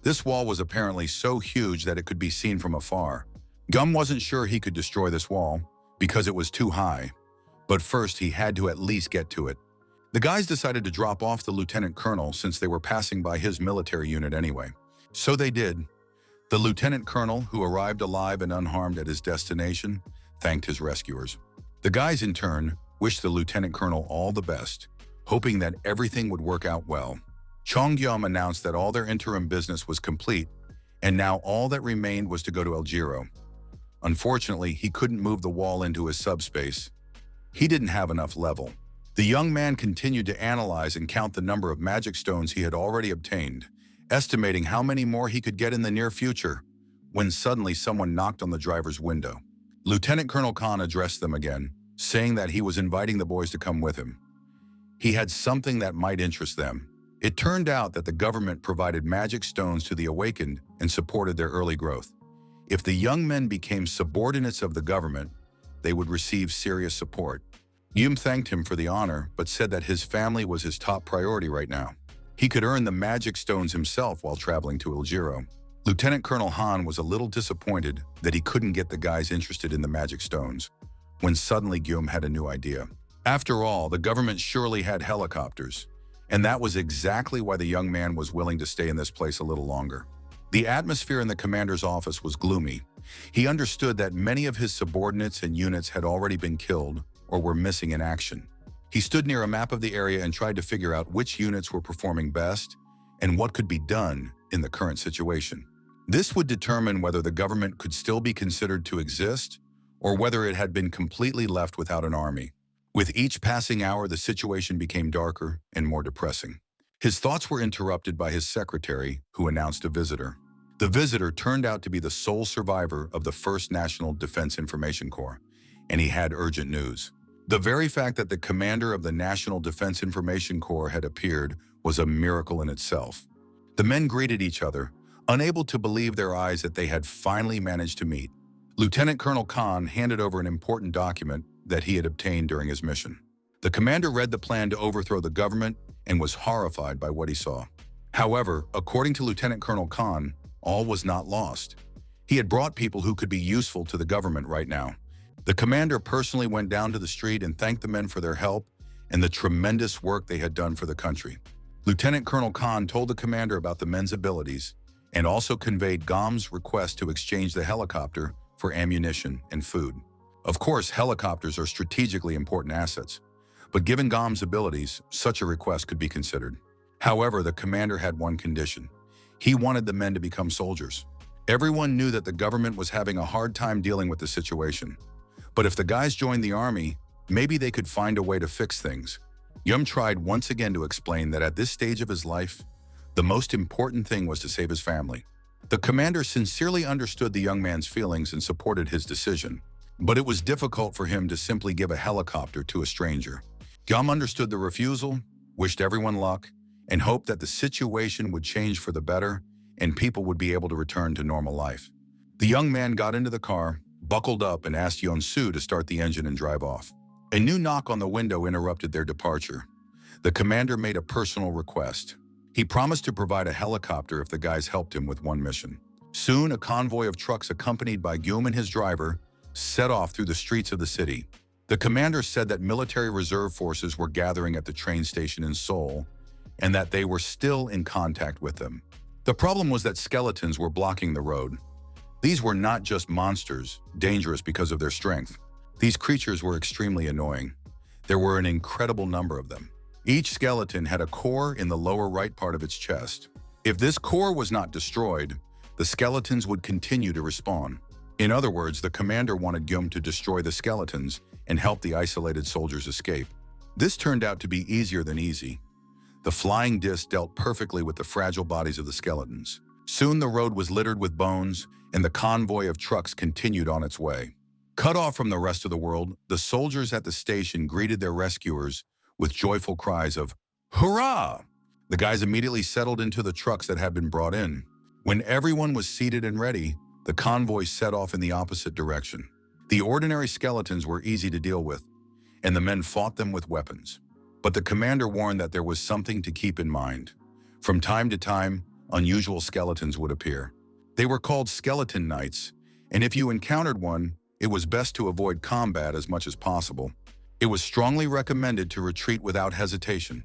This wall was apparently so huge that it could be seen from afar. Gum wasn't sure he could destroy this wall because it was too high, but first he had to at least get to it. The guys decided to drop off the Lieutenant Colonel since they were passing by his military unit anyway. So they did. The Lieutenant Colonel, who arrived alive and unharmed at his destination, thanked his rescuers. The guys, in turn, wished the Lieutenant Colonel all the best, hoping that everything would work out well. Chongyam announced that all their interim business was complete, and now all that remained was to go to El Giro. Unfortunately, he couldn't move the wall into his subspace. He didn't have enough level. The young man continued to analyze and count the number of magic stones he had already obtained, estimating how many more he could get in the near future, when suddenly someone knocked on the driver's window. Lieutenant Colonel Khan addressed them again, saying that he was inviting the boys to come with him. He had something that might interest them. It turned out that the government provided magic stones to the awakened and supported their early growth. If the young men became subordinates of the government, they would receive serious support. Yum thanked him for the honor, but said that his family was his top priority right now. He could earn the magic stones himself while traveling to El Giro. Lieutenant Colonel Han was a little disappointed that he couldn't get the guys interested in the magic stones, when suddenly Guillaume had a new idea. After all, the government surely had helicopters, and that was exactly why the young man was willing to stay in this place a little longer. The atmosphere in the commander's office was gloomy. He understood that many of his subordinates and units had already been killed or were missing in action. He stood near a map of the area and tried to figure out which units were performing best and what could be done in the current situation. This would determine whether the government could still be considered to exist or whether it had been completely left without an army. With each passing hour, the situation became darker and more depressing. His thoughts were interrupted by his secretary, who announced a visitor. The visitor turned out to be the sole survivor of the First National Defense Information Corps, and he had urgent news. The very fact that the commander of the National Defense Information Corps had appeared was a miracle in itself. The men greeted each other, unable to believe their eyes that they had finally managed to meet. Lieutenant Colonel Khan handed over an important document that he had obtained during his mission. The commander read the plan to overthrow the government and was horrified by what he saw. However, according to Lieutenant Colonel Khan, all was not lost. He had brought people who could be useful to the government right now. The commander personally went down to the street and thanked the men for their help and the tremendous work they had done for the country. Lieutenant Colonel Khan told the commander about the men's abilities and also conveyed Gom's request to exchange the helicopter for ammunition and food. Of course, helicopters are strategically important assets, but given Gom's abilities, such a request could be considered. However, the commander had one condition. He wanted the men to become soldiers. Everyone knew that the government was having a hard time dealing with the situation. But if the guys joined the army, maybe they could find a way to fix things. Yum tried once again to explain that at this stage of his life, the most important thing was to save his family. The commander sincerely understood the young man's feelings and supported his decision. But it was difficult for him to simply give a helicopter to a stranger. Gyum understood the refusal, wished everyone luck, and hoped that the situation would change for the better and people would be able to return to normal life. The young man got into the car, buckled up, and asked Yeon-soo to start the engine and drive off. A new knock on the window interrupted their departure. The commander made a personal request. He promised to provide a helicopter if the guys helped him with one mission. Soon, a convoy of trucks accompanied by Gyum and his driver set off through the streets of the city. The commander said that military reserve forces were gathering at the train station in Seoul and that they were still in contact with them. The problem was that skeletons were blocking the road. These were not just monsters, dangerous because of their strength. These creatures were extremely annoying. There were an incredible number of them. Each skeleton had a core in the lower right part of its chest. If this core was not destroyed, the skeletons would continue to respawn. In other words, the commander wanted Gyum to destroy the skeletons and help the isolated soldiers escape. This turned out to be easier than easy. The flying disc dealt perfectly with the fragile bodies of the skeletons. Soon the road was littered with bones, and the convoy of trucks continued on its way. Cut off from the rest of the world, the soldiers at the station greeted their rescuers with joyful cries of, "Hurrah!" The guys immediately settled into the trucks that had been brought in. When everyone was seated and ready, the convoy set off in the opposite direction. The ordinary skeletons were easy to deal with, and the men fought them with weapons. But the commander warned that there was something to keep in mind. From time to time, unusual skeletons would appear. They were called skeleton knights, and if you encountered one, it was best to avoid combat as much as possible. It was strongly recommended to retreat without hesitation,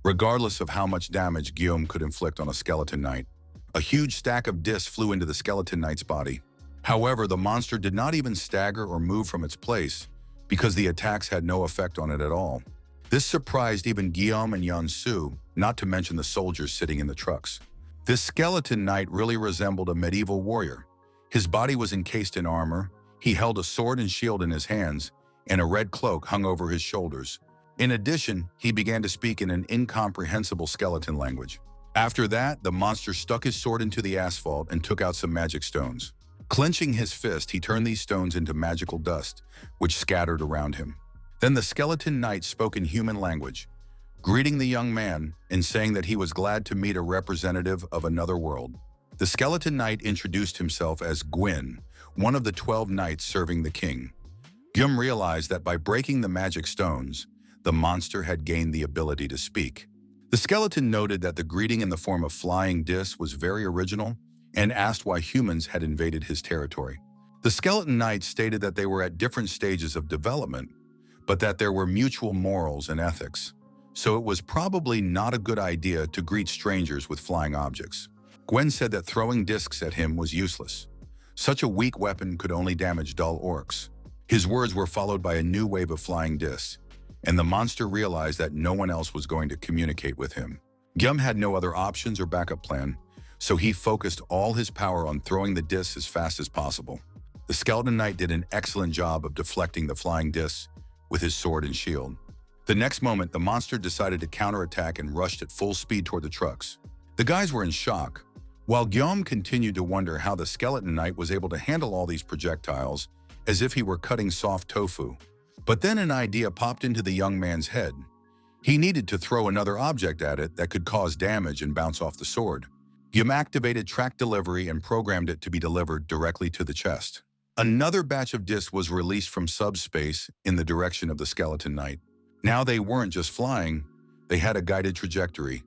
regardless of how much damage Gyum could inflict on a skeleton knight. A huge stack of discs flew into the skeleton knight's body. However, the monster did not even stagger or move from its place because the attacks had no effect on it at all. This surprised even Gyum and Yeon-soo, not to mention the soldiers sitting in the trucks. This skeleton knight really resembled a medieval warrior. His body was encased in armor, he held a sword and shield in his hands, and a red cloak hung over his shoulders. In addition, he began to speak in an incomprehensible skeleton language. After that, the monster stuck his sword into the asphalt and took out some magic stones. Clenching his fist, he turned these stones into magical dust, which scattered around him. Then the skeleton knight spoke in human language, greeting the young man and saying that he was glad to meet a representative of another world. The skeleton knight introduced himself as Gwyn, one of the 12 knights serving the king. Gyum realized that by breaking the magic stones, the monster had gained the ability to speak. The skeleton noted that the greeting in the form of flying discs was very original and asked why humans had invaded his territory. The skeleton knights stated that they were at different stages of development, but that there were mutual morals and ethics, so it was probably not a good idea to greet strangers with flying objects. Gwen said that throwing discs at him was useless. Such a weak weapon could only damage dull orcs. His words were followed by a new wave of flying discs, and the monster realized that no one else was going to communicate with him. Gyum had no other options or backup plan, so he focused all his power on throwing the discs as fast as possible. The skeleton knight did an excellent job of deflecting the flying discs with his sword and shield. The next moment, the monster decided to counterattack and rushed at full speed toward the trucks. The guys were in shock, while Gyum continued to wonder how the skeleton knight was able to handle all these projectiles as if he were cutting soft tofu. But then an idea popped into the young man's head. He needed to throw another object at it that could cause damage and bounce off the sword. Gyum activated track delivery and programmed it to be delivered directly to the chest. Another batch of discs was released from subspace in the direction of the skeleton knight. Now they weren't just flying, they had a guided trajectory.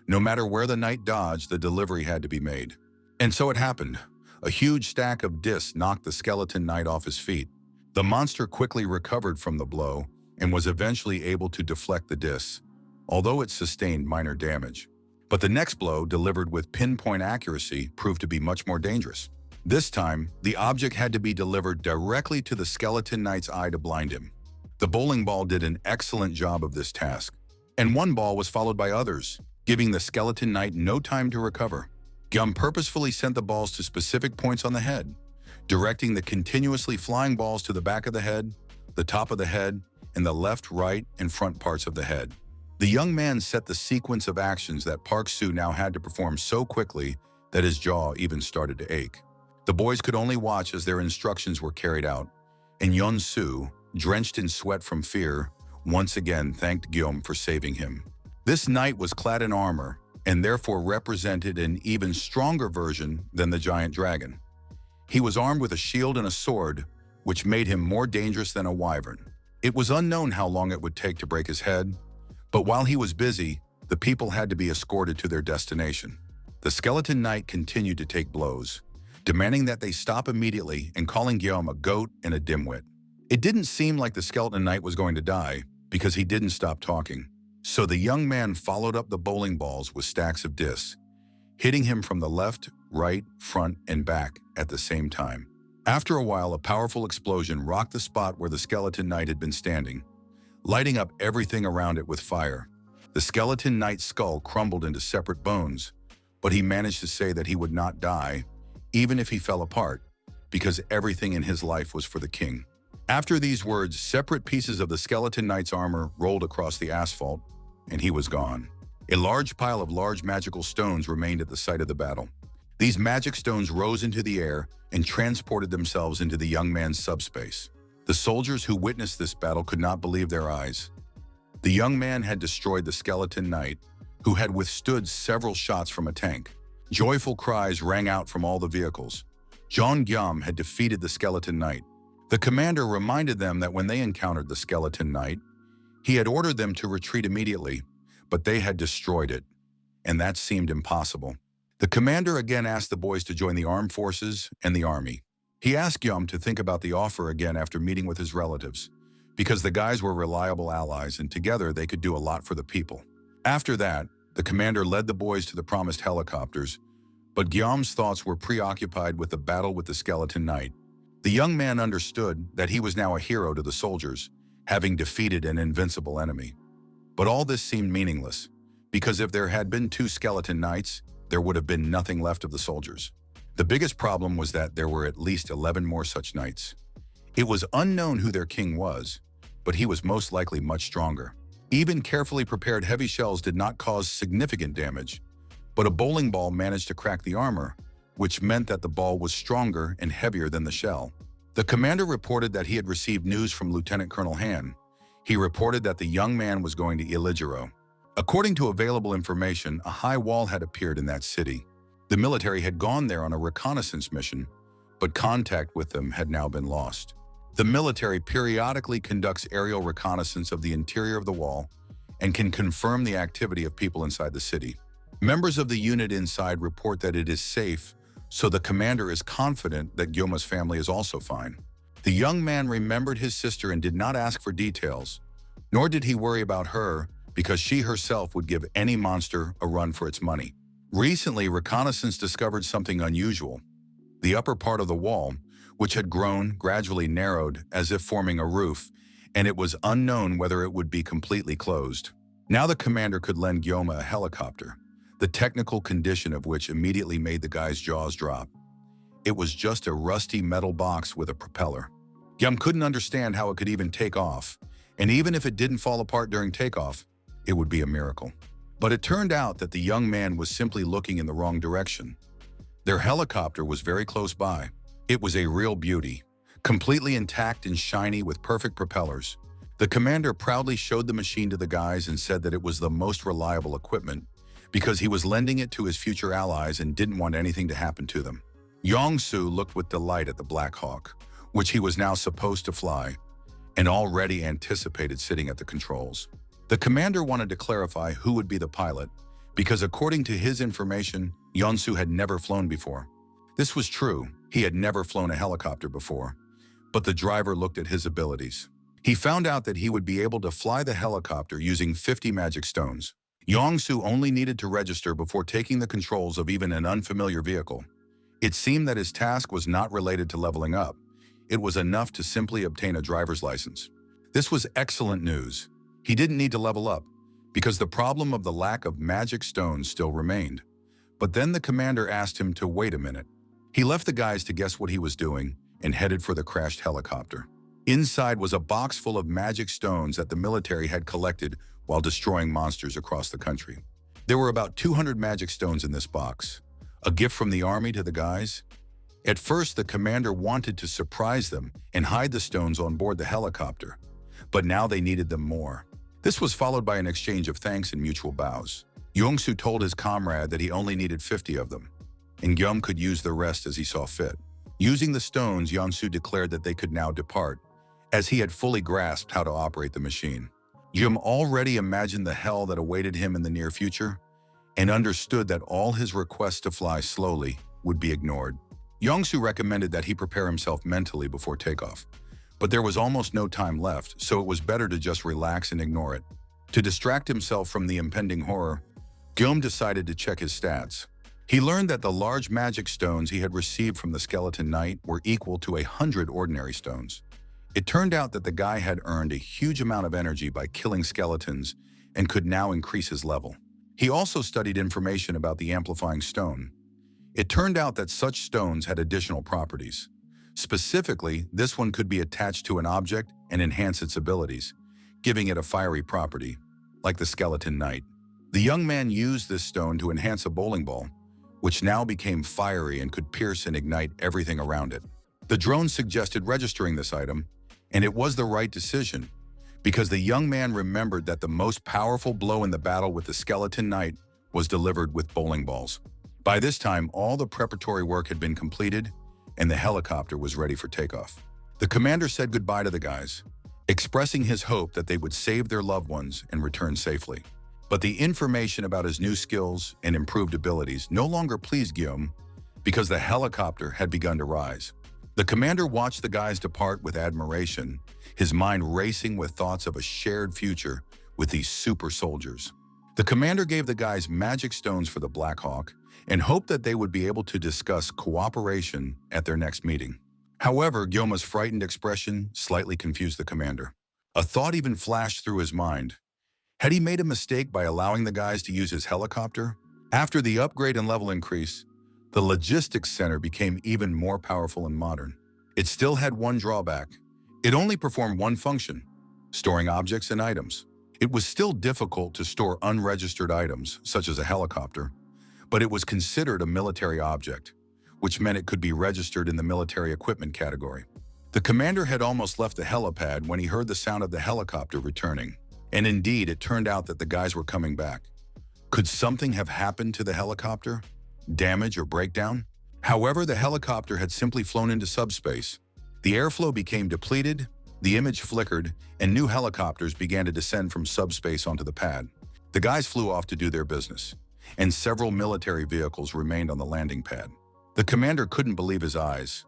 No matter where the knight dodged, the delivery had to be made. And so it happened. A huge stack of discs knocked the skeleton knight off his feet. The monster quickly recovered from the blow and was eventually able to deflect the discs, although it sustained minor damage. But the next blow, delivered with pinpoint accuracy, proved to be much more dangerous. This time, the object had to be delivered directly to the skeleton knight's eye to blind him. The bowling ball did an excellent job of this task, and one ball was followed by others, giving the skeleton knight no time to recover. Gyum purposefully sent the balls to specific points on the head, directing the continuously flying balls to the back of the head, the top of the head, and the left, right, and front parts of the head. The young man set the sequence of actions that Park Soo now had to perform so quickly that his jaw even started to ache. The boys could only watch as their instructions were carried out, And Yeon-soo, drenched in sweat from fear, once again thanked Guillaume for saving him. This knight was clad in armor, and therefore represented an even stronger version than the giant dragon. He was armed with a shield and a sword, which made him more dangerous than a wyvern. It was unknown how long it would take to break his head, but while he was busy, the people had to be escorted to their destination. The skeleton knight continued to take blows, demanding that they stop immediately and calling Guillaume a goat and a dimwit. It didn't seem like the skeleton knight was going to die because he didn't stop talking. So the young man followed up the bowling balls with stacks of discs, hitting him from the left, right, front, and back at the same time. After a while, a powerful explosion rocked the spot where the skeleton knight had been standing, lighting up everything around it with fire. The skeleton knight's skull crumbled into separate bones, but he managed to say that he would not die, even if he fell apart, because everything in his life was for the king. After these words, separate pieces of the skeleton knight's armor rolled across the asphalt, and he was gone. A large pile of large magical stones remained at the site of the battle. These magic stones rose into the air and transported themselves into the young man's subspace. The soldiers who witnessed this battle could not believe their eyes. The young man had destroyed the skeleton knight, who had withstood several shots from a tank. Joyful cries rang out from all the vehicles. Jean Guillaume had defeated the skeleton knight. The commander reminded them that when they encountered the skeleton knight, he had ordered them to retreat immediately, but they had destroyed it, and that seemed impossible. The commander again asked the boys to join the armed forces and the army. He asked Guillaume to think about the offer again after meeting with his relatives, because the guys were reliable allies and together they could do a lot for the people. After that, the commander led the boys to the promised helicopters, but Guillaume's thoughts were preoccupied with the battle with the skeleton knight. The young man understood that he was now a hero to the soldiers, having defeated an invincible enemy. But all this seemed meaningless, because if there had been 2 skeleton knights, there would have been nothing left of the soldiers. The biggest problem was that there were at least 11 more such knights. It was unknown who their king was, but he was most likely much stronger. Even carefully prepared heavy shells did not cause significant damage, but a bowling ball managed to crack the armor, which meant that the ball was stronger and heavier than the shell. The commander reported that he had received news from Lieutenant Colonel Han. He reported that the young man was going to Iliguro. According to available information, a high wall had appeared in that city. The military had gone there on a reconnaissance mission, but contact with them had now been lost. The military periodically conducts aerial reconnaissance of the interior of the wall and can confirm the activity of people inside the city. Members of the unit inside report that it is safe, so the commander is confident that Guillaume's family is also fine. The young man remembered his sister and did not ask for details, nor did he worry about her because she herself would give any monster a run for its money. Recently, reconnaissance discovered something unusual. The upper part of the wall, which had grown, gradually narrowed as if forming a roof, and it was unknown whether it would be completely closed. Now the commander could lend Guillaume a helicopter, the technical condition of which immediately made the guy's jaws drop. It was just a rusty metal box with a propeller. Guillaume couldn't understand how it could even take off, and even if it didn't fall apart during takeoff, it would be a miracle. But it turned out that the young man was simply looking in the wrong direction. Their helicopter was very close by. It was a real beauty, completely intact and shiny with perfect propellers. The commander proudly showed the machine to the guys and said that it was the most reliable equipment because he was lending it to his future allies and didn't want anything to happen to them. Yong-soo looked with delight at the Black Hawk, which he was now supposed to fly, and already anticipated sitting at the controls. The commander wanted to clarify who would be the pilot, because according to his information, Yong-soo had never flown before. This was true, he had never flown a helicopter before, but the driver looked at his abilities. He found out that he would be able to fly the helicopter using 50 magic stones. Yong-soo only needed to register before taking the controls of even an unfamiliar vehicle. It seemed that his task was not related to leveling up. It was enough to simply obtain a driver's license. This was excellent news. He didn't need to level up, because the problem of the lack of magic stones still remained. But then the commander asked him to wait a minute. He left the guys to guess what he was doing and headed for the crashed helicopter. Inside was a box full of magic stones that the military had collected while destroying monsters across the country. There were about 200 magic stones in this box, a gift from the army to the guys. At first, the commander wanted to surprise them and hide the stones on board the helicopter, but now they needed them more. This was followed by an exchange of thanks and mutual bows. Yongsu told his comrade that he only needed 50 of them, and Gyum could use the rest as he saw fit. Using the stones, Yongsu declared that they could now depart, as he had fully grasped how to operate the machine. Gyum already imagined the hell that awaited him in the near future, and understood that all his requests to fly slowly would be ignored. Yongsu recommended that he prepare himself mentally before takeoff, but there was almost no time left, so it was better to just relax and ignore it. To distract himself from the impending horror, Gyum decided to check his stats. He learned that the large magic stones he had received from the Skeleton Knight were equal to 100 ordinary stones. It turned out that the guy had earned a huge amount of energy by killing skeletons and could now increase his level. He also studied information about the amplifying stone. It turned out that such stones had additional properties. Specifically, this one could be attached to an object and enhance its abilities, giving it a fiery property, like the Skeleton Knight. The young man used this stone to enhance a bowling ball, which now became fiery and could pierce and ignite everything around it. The drone suggested registering this item, and it was the right decision, because the young man remembered that the most powerful blow in the battle with the Skeleton Knight was delivered with bowling balls. By this time, all the preparatory work had been completed, and the helicopter was ready for takeoff. The commander said goodbye to the guys, expressing his hope that they would save their loved ones and return safely. But the information about his new skills and improved abilities no longer pleased Gyum, because the helicopter had begun to rise. The commander watched the guys depart with admiration, his mind racing with thoughts of a shared future with these super soldiers. The commander gave the guys magic stones for the Black Hawk and hoped that they would be able to discuss cooperation at their next meeting. However, Gyoma's frightened expression slightly confused the commander. A thought even flashed through his mind. Had he made a mistake by allowing the guys to use his helicopter? After the upgrade and level increase, the logistics center became even more powerful and modern. It still had one drawback. It only performed one function: storing objects and items. It was still difficult to store unregistered items, such as a helicopter, but it was considered a military object, which meant it could be registered in the military equipment category. The commander had almost left the helipad when he heard the sound of the helicopter returning. And indeed, it turned out that the guys were coming back. Could something have happened to the helicopter? Damage or breakdown? However, the helicopter had simply flown into subspace. The airflow became depleted, the image flickered, and new helicopters began to descend from subspace onto the pad. The guys flew off to do their business, and several military vehicles remained on the landing pad. The commander couldn't believe his eyes.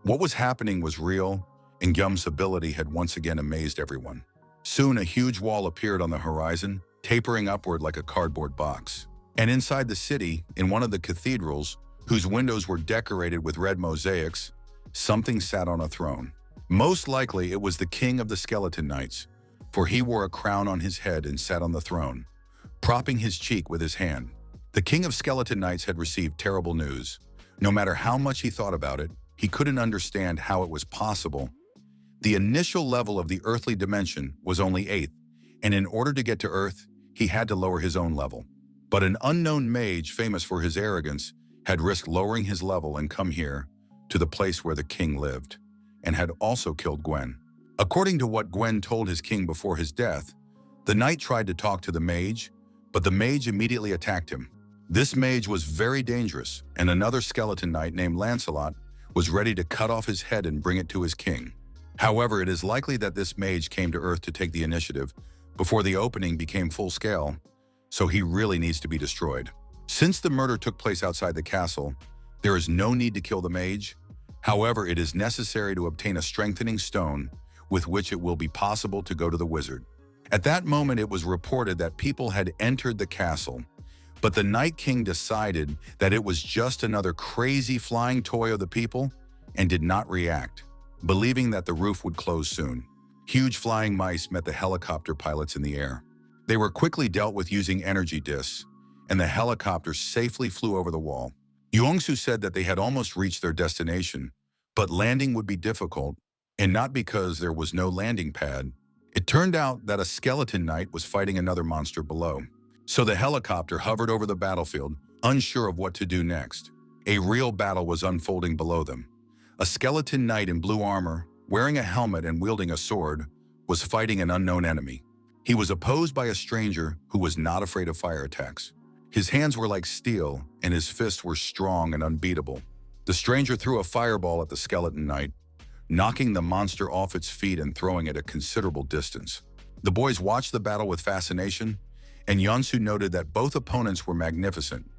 What was happening was real, and Gyum's ability had once again amazed everyone. Soon, a huge wall appeared on the horizon, tapering upward like a cardboard box. And inside the city, in one of the cathedrals, whose windows were decorated with red mosaics, something sat on a throne. Most likely, it was the king of the Skeleton Knights, for he wore a crown on his head and sat on the throne, propping his cheek with his hand. The king of Skeleton Knights had received terrible news. No matter how much he thought about it, he couldn't understand how it was possible. The initial level of the earthly dimension was only 8th, and in order to get to Earth, he had to lower his own level. But an unknown mage famous for his arrogance had risked lowering his level and come here, to the place where the king lived, and had also killed Gwen. According to what Gwen told his king before his death, the knight tried to talk to the mage, but the mage immediately attacked him. This mage was very dangerous, and another skeleton knight named Lancelot was ready to cut off his head and bring it to his king. However, it is likely that this mage came to Earth to take the initiative before the opening became full scale, so he really needs to be destroyed. Since the murder took place outside the castle, there is no need to kill the mage. However, it is necessary to obtain a strengthening stone with which it will be possible to go to the wizard. At that moment, it was reported that people had entered the castle, but the Night King decided that it was just another crazy flying toy of the people and did not react, believing that the roof would close soon. Huge flying mice met the helicopter pilots in the air. They were quickly dealt with using energy discs, and the helicopter safely flew over the wall. Yuongsu said that they had almost reached their destination, but landing would be difficult, and not because there was no landing pad. It turned out that a skeleton knight was fighting another monster below. So the helicopter hovered over the battlefield, unsure of what to do next. A real battle was unfolding below them. A skeleton knight in blue armor, wearing a helmet and wielding a sword, was fighting an unknown enemy. He was opposed by a stranger who was not afraid of fire attacks. His hands were like steel, and his fists were strong and unbeatable. The stranger threw a fireball at the skeleton knight, knocking the monster off its feet and throwing it a considerable distance. The boys watched the battle with fascination, and Yeonsu noted that both opponents were magnificent.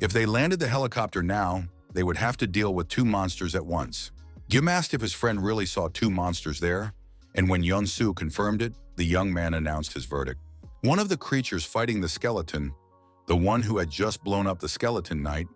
If they landed the helicopter now, they would have to deal with two monsters at once. Gyum asked if his friend really saw two monsters there, and when Yeonsu confirmed it, the young man announced his verdict. One of the creatures fighting the skeleton, the one who had just blown up the skeleton knight,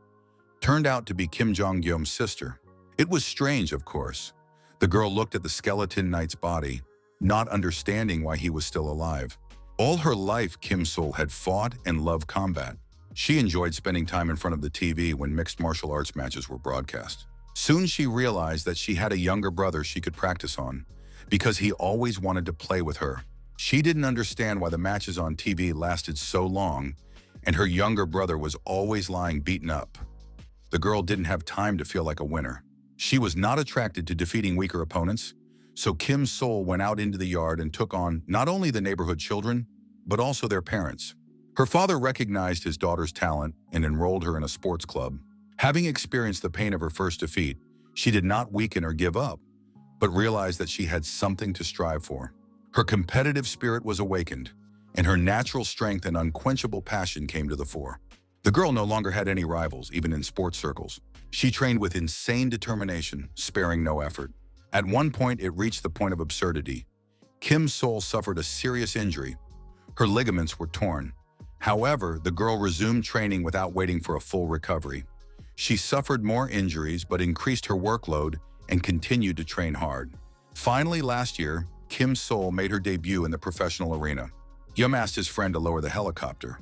turned out to be Kim Jong-gyum's sister. It was strange, of course. The girl looked at the skeleton knight's body, not understanding why he was still alive. All her life, Kim Sol had fought and loved combat. She enjoyed spending time in front of the TV when mixed martial arts matches were broadcast. Soon she realized that she had a younger brother she could practice on, because he always wanted to play with her. She didn't understand why the matches on TV lasted so long, and her younger brother was always lying beaten up. The girl didn't have time to feel like a winner. She was not attracted to defeating weaker opponents, so Kim Sol went out into the yard and took on not only the neighborhood children, but also their parents. Her father recognized his daughter's talent and enrolled her in a sports club. Having experienced the pain of her first defeat, she did not weaken or give up, but realized that she had something to strive for. Her competitive spirit was awakened, and her natural strength and unquenchable passion came to the fore. The girl no longer had any rivals, even in sports circles. She trained with insane determination, sparing no effort. At one point, it reached the point of absurdity. Kim Sol suffered a serious injury. Her ligaments were torn. However, the girl resumed training without waiting for a full recovery. She suffered more injuries but increased her workload and continued to train hard. Finally, last year, Kim Sol made her debut in the professional arena. Yum asked his friend to lower the helicopter.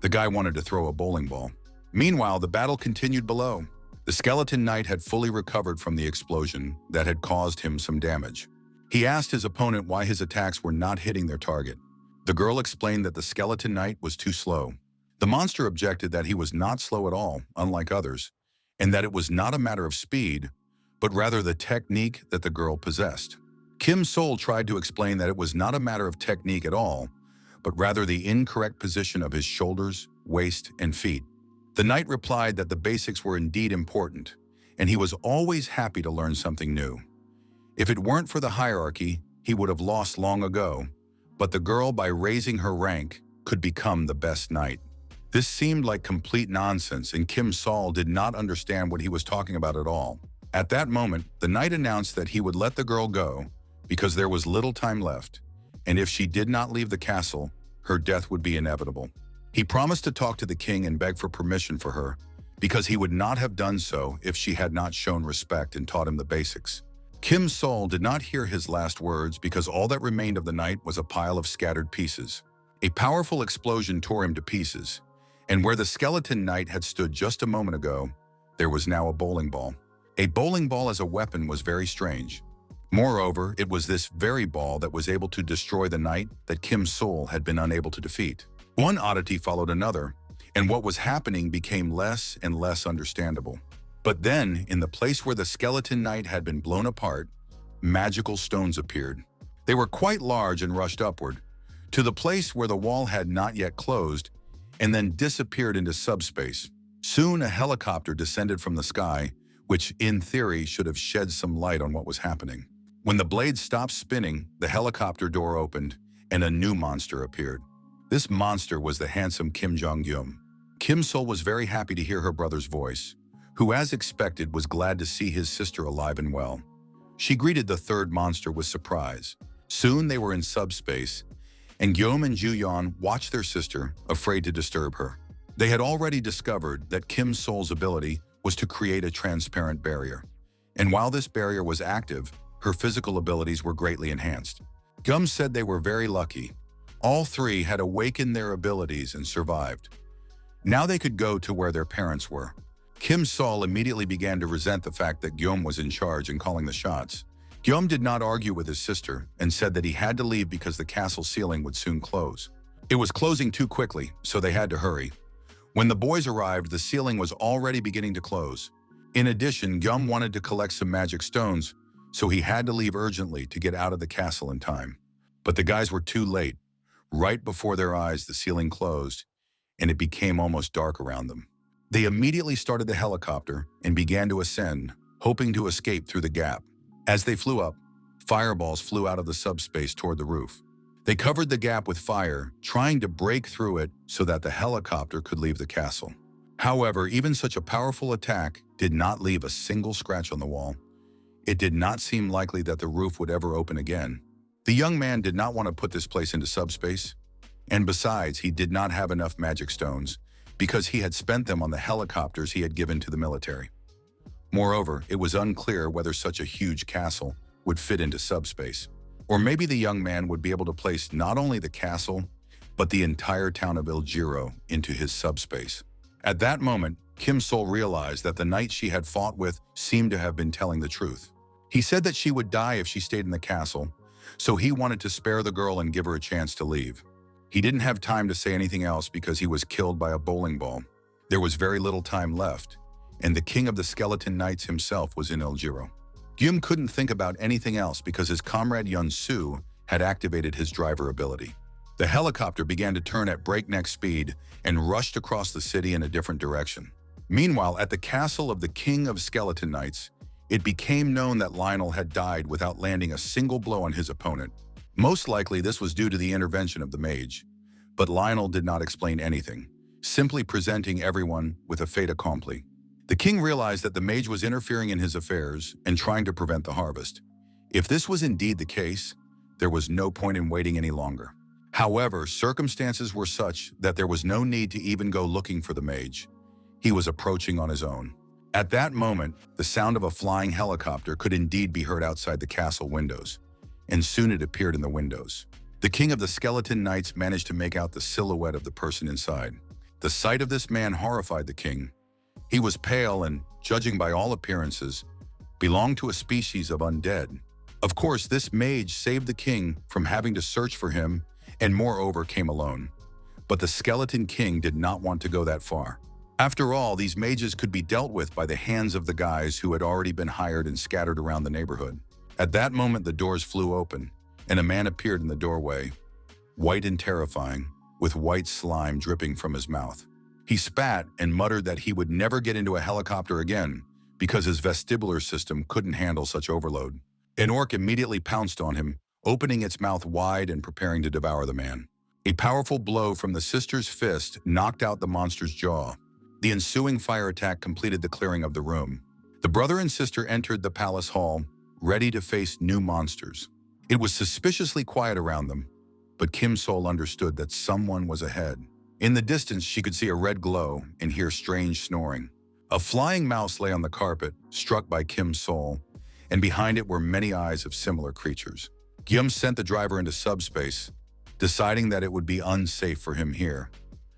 The guy wanted to throw a bowling ball. Meanwhile, the battle continued below. The skeleton knight had fully recovered from the explosion that had caused him some damage. He asked his opponent why his attacks were not hitting their target. The girl explained that the skeleton knight was too slow. The monster objected that he was not slow at all, unlike others, and that it was not a matter of speed, but rather the technique that the girl possessed. Kim Sol tried to explain that it was not a matter of technique at all, but rather the incorrect position of his shoulders, waist, and feet. The knight replied that the basics were indeed important, and he was always happy to learn something new. If it weren't for the hierarchy, he would have lost long ago, but the girl, by raising her rank, could become the best knight. This seemed like complete nonsense, and Kim Sol did not understand what he was talking about at all. At that moment, the knight announced that he would let the girl go because there was little time left, and if she did not leave the castle, her death would be inevitable. He promised to talk to the king and beg for permission for her, because he would not have done so if she had not shown respect and taught him the basics. Kim Sol did not hear his last words because all that remained of the knight was a pile of scattered pieces. A powerful explosion tore him to pieces, and where the skeleton knight had stood just a moment ago, there was now a bowling ball. A bowling ball as a weapon was very strange. Moreover, it was this very ball that was able to destroy the knight that Kim Sol had been unable to defeat. One oddity followed another, and what was happening became less and less understandable. But then, in the place where the skeleton knight had been blown apart, magical stones appeared. They were quite large and rushed upward, to the place where the wall had not yet closed, and then disappeared into subspace. Soon a helicopter descended from the sky, which in theory should have shed some light on what was happening. When the blade stopped spinning, the helicopter door opened, and a new monster appeared. This monster was the handsome Kim Jong-gyum. Kim Sol was very happy to hear her brother's voice, who, as expected, was glad to see his sister alive and well. She greeted the third monster with surprise. Soon they were in subspace, and Gyum and Juyeon watched their sister, afraid to disturb her. They had already discovered that Kim Sol's ability was to create a transparent barrier. And while this barrier was active, her physical abilities were greatly enhanced. Gyum said they were very lucky. All three had awakened their abilities and survived. Now they could go to where their parents were. Kim Sol immediately began to resent the fact that Gyum was in charge and calling the shots. Gyum did not argue with his sister and said that he had to leave because the castle ceiling would soon close. It was closing too quickly, so they had to hurry. When the boys arrived, the ceiling was already beginning to close. In addition, Guillaume wanted to collect some magic stones, so he had to leave urgently to get out of the castle in time. But the guys were too late. Right before their eyes, the ceiling closed, and it became almost dark around them. They immediately started the helicopter and began to ascend, hoping to escape through the gap. As they flew up, fireballs flew out of the subspace toward the roof. They covered the gap with fire, trying to break through it so that the helicopter could leave the castle. However, even such a powerful attack did not leave a single scratch on the wall. It did not seem likely that the roof would ever open again. The young man did not want to put this place into subspace, and besides, he did not have enough magic stones because he had spent them on the helicopters he had given to the military. Moreover, it was unclear whether such a huge castle would fit into subspace. Or maybe the young man would be able to place not only the castle, but the entire town of Iljiro into his subspace. At that moment, Kim Sol realized that the knight she had fought with seemed to have been telling the truth. He said that she would die if she stayed in the castle, so he wanted to spare the girl and give her a chance to leave. He didn't have time to say anything else because he was killed by a bowling ball. There was very little time left, and the king of the skeleton knights himself was in Iljiro. Guillaume couldn't think about anything else because his comrade Yun-Su had activated his driver ability. The helicopter began to turn at breakneck speed and rushed across the city in a different direction. Meanwhile, at the castle of the king of skeleton knights, it became known that Lionel had died without landing a single blow on his opponent. Most likely this was due to the intervention of the mage, but Lionel did not explain anything, simply presenting everyone with a fait accompli. The king realized that the mage was interfering in his affairs and trying to prevent the harvest. If this was indeed the case, there was no point in waiting any longer. However, circumstances were such that there was no need to even go looking for the mage. He was approaching on his own. At that moment, the sound of a flying helicopter could indeed be heard outside the castle windows, and soon it appeared in the windows. The king of the skeleton knights managed to make out the silhouette of the person inside. The sight of this man horrified the king. He was pale and, judging by all appearances, belonged to a species of undead. Of course, this mage saved the king from having to search for him and moreover came alone. But the skeleton king did not want to go that far. After all, these mages could be dealt with by the hands of the guys who had already been hired and scattered around the neighborhood. At that moment, the doors flew open, and a man appeared in the doorway, white and terrifying, with white slime dripping from his mouth. He spat and muttered that he would never get into a helicopter again because his vestibular system couldn't handle such overload. An orc immediately pounced on him, opening its mouth wide and preparing to devour the man. A powerful blow from the sister's fist knocked out the monster's jaw. The ensuing fire attack completed the clearing of the room. The brother and sister entered the palace hall, ready to face new monsters. It was suspiciously quiet around them, but Kim Sol understood that someone was ahead. In the distance, she could see a red glow and hear strange snoring. A flying mouse lay on the carpet, struck by Kim Sol, and behind it were many eyes of similar creatures. Guillaume sent the driver into subspace, deciding that it would be unsafe for him here.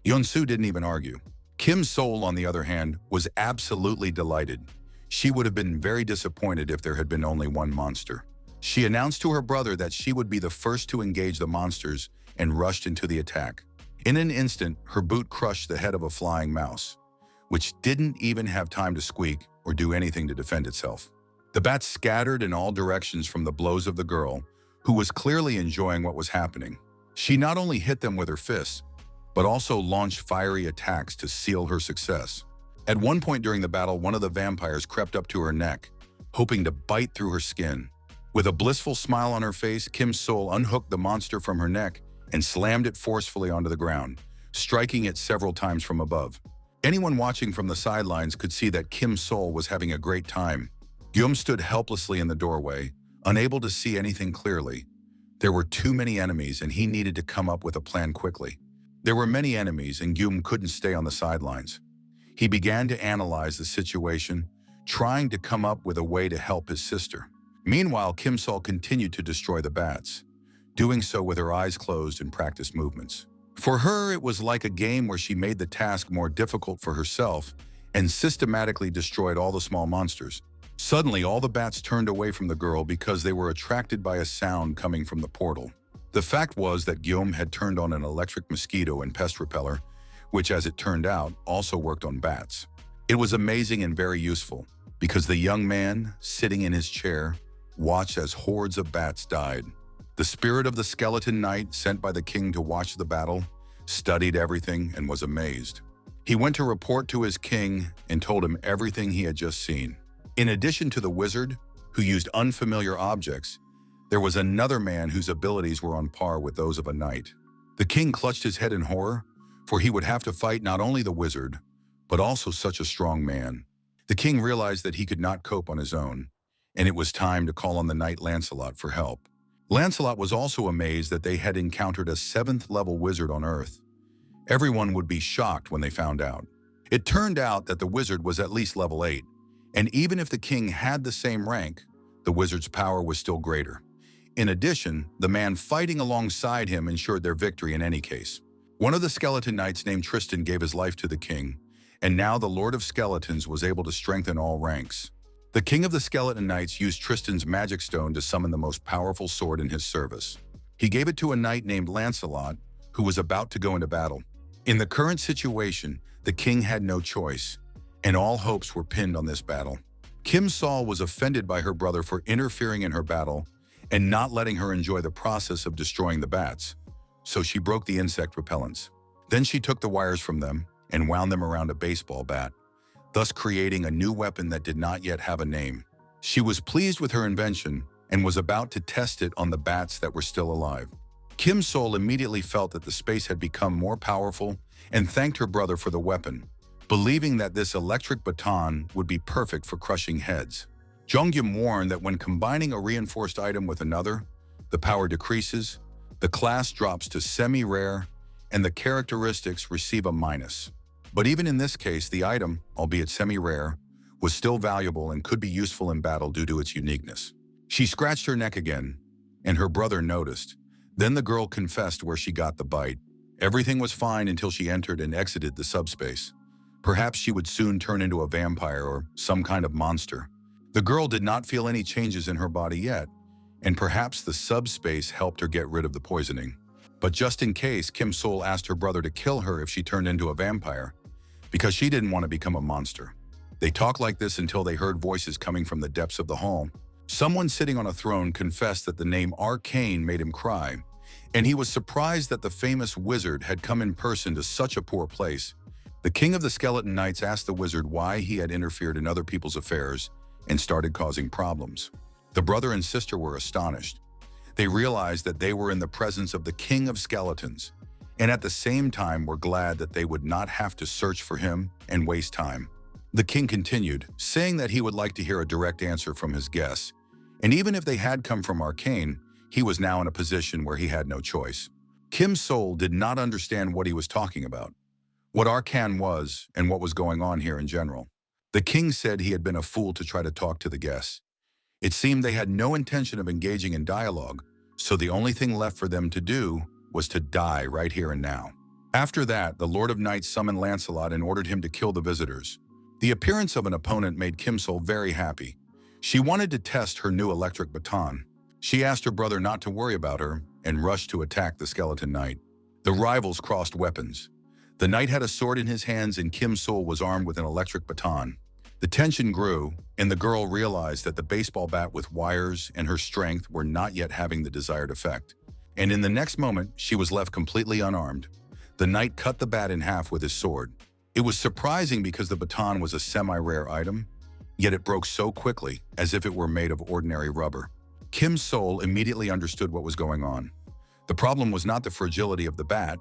Yun-Su didn't even argue. Kim Sol, on the other hand, was absolutely delighted. She would have been very disappointed if there had been only one monster. She announced to her brother that she would be the first to engage the monsters and rushed into the attack. In an instant, her boot crushed the head of a flying mouse, which didn't even have time to squeak or do anything to defend itself. The bats scattered in all directions from the blows of the girl, who was clearly enjoying what was happening. She not only hit them with her fists, but also launched fiery attacks to seal her success. At one point during the battle, one of the vampires crept up to her neck, hoping to bite through her skin. With a blissful smile on her face, Kim Sol unhooked the monster from her neck and slammed it forcefully onto the ground, striking it several times from above. Anyone watching from the sidelines could see that Kim Sol was having a great time. Guillaume stood helplessly in the doorway, unable to see anything clearly. There were too many enemies and he needed to come up with a plan quickly. There were many enemies and Guillaume couldn't stay on the sidelines. He began to analyze the situation, trying to come up with a way to help his sister. Meanwhile, Kim Sol continued to destroy the bats, doing so with her eyes closed and practiced movements. For her, it was like a game where she made the task more difficult for herself and systematically destroyed all the small monsters. Suddenly, all the bats turned away from the girl because they were attracted by a sound coming from the portal. The fact was that Guillaume had turned on an electric mosquito and pest repeller, which, as it turned out, also worked on bats. It was amazing and very useful, because the young man, sitting in his chair, watched as hordes of bats died. The spirit of the skeleton knight sent by the king to watch the battle studied everything and was amazed. He went to report to his king and told him everything he had just seen. In addition to the wizard, who used unfamiliar objects, there was another man whose abilities were on par with those of a knight. The king clutched his head in horror, for he would have to fight not only the wizard, but also such a strong man. The king realized that he could not cope on his own, and it was time to call on the knight Lancelot for help. Lancelot was also amazed that they had encountered a 7th-level wizard on Earth. Everyone would be shocked when they found out. It turned out that the wizard was at least level 8, and even if the king had the same rank, the wizard's power was still greater. In addition, the man fighting alongside him ensured their victory in any case. One of the skeleton knights named Tristan gave his life to the king, and now the Lord of Skeletons was able to strengthen all ranks. The king of the skeleton knights used Tristan's magic stone to summon the most powerful sword in his service. He gave it to a knight named Lancelot, who was about to go into battle. In the current situation, the king had no choice, and all hopes were pinned on this battle. Kim Sol was offended by her brother for interfering in her battle and not letting her enjoy the process of destroying the bats, so she broke the insect repellents. Then she took the wires from them and wound them around a baseball bat, thus creating a new weapon that did not yet have a name. She was pleased with her invention and was about to test it on the bats that were still alive. Kim Sol immediately felt that the space had become more powerful and thanked her brother for the weapon, believing that this electric baton would be perfect for crushing heads. Jongyum warned that when combining a reinforced item with another, the power decreases, the class drops to semi-rare, and the characteristics receive a minus. But even in this case, the item, albeit semi-rare, was still valuable and could be useful in battle due to its uniqueness. She scratched her neck again, and her brother noticed. Then the girl confessed where she got the bite. Everything was fine until she entered and exited the subspace. Perhaps she would soon turn into a vampire or some kind of monster. The girl did not feel any changes in her body yet, and perhaps the subspace helped her get rid of the poisoning. But just in case, Kim Sol asked her brother to kill her if she turned into a vampire, because she didn't want to become a monster. They talked like this until they heard voices coming from the depths of the hall. Someone sitting on a throne confessed that the name Arcane made him cry, and he was surprised that the famous wizard had come in person to such a poor place. The king of the skeleton knights asked the wizard why he had interfered in other people's affairs and started causing problems. The brother and sister were astonished. They realized that they were in the presence of the king of skeletons, and at the same time were glad that they would not have to search for him and waste time. The king continued, saying that he would like to hear a direct answer from his guests, and even if they had come from Arcane, he was now in a position where he had no choice. Kim Sol did not understand what he was talking about, what Arcane was, and what was going on here in general. The king said he had been a fool to try to talk to the guests. It seemed they had no intention of engaging in dialogue, so the only thing left for them to do was to die right here and now. After that, the Lord of Knights summoned Lancelot and ordered him to kill the visitors. The appearance of an opponent made Kim Sol very happy. She wanted to test her new electric baton. She asked her brother not to worry about her and rushed to attack the skeleton knight. The rivals crossed weapons. The knight had a sword in his hands and Kim Sol was armed with an electric baton. The tension grew, and the girl realized that the baseball bat with wires and her strength were not yet having the desired effect. And in the next moment, she was left completely unarmed. The knight cut the bat in half with his sword. It was surprising because the baton was a semi-rare item, yet it broke so quickly, as if it were made of ordinary rubber. Kim Sol immediately understood what was going on. The problem was not the fragility of the bat,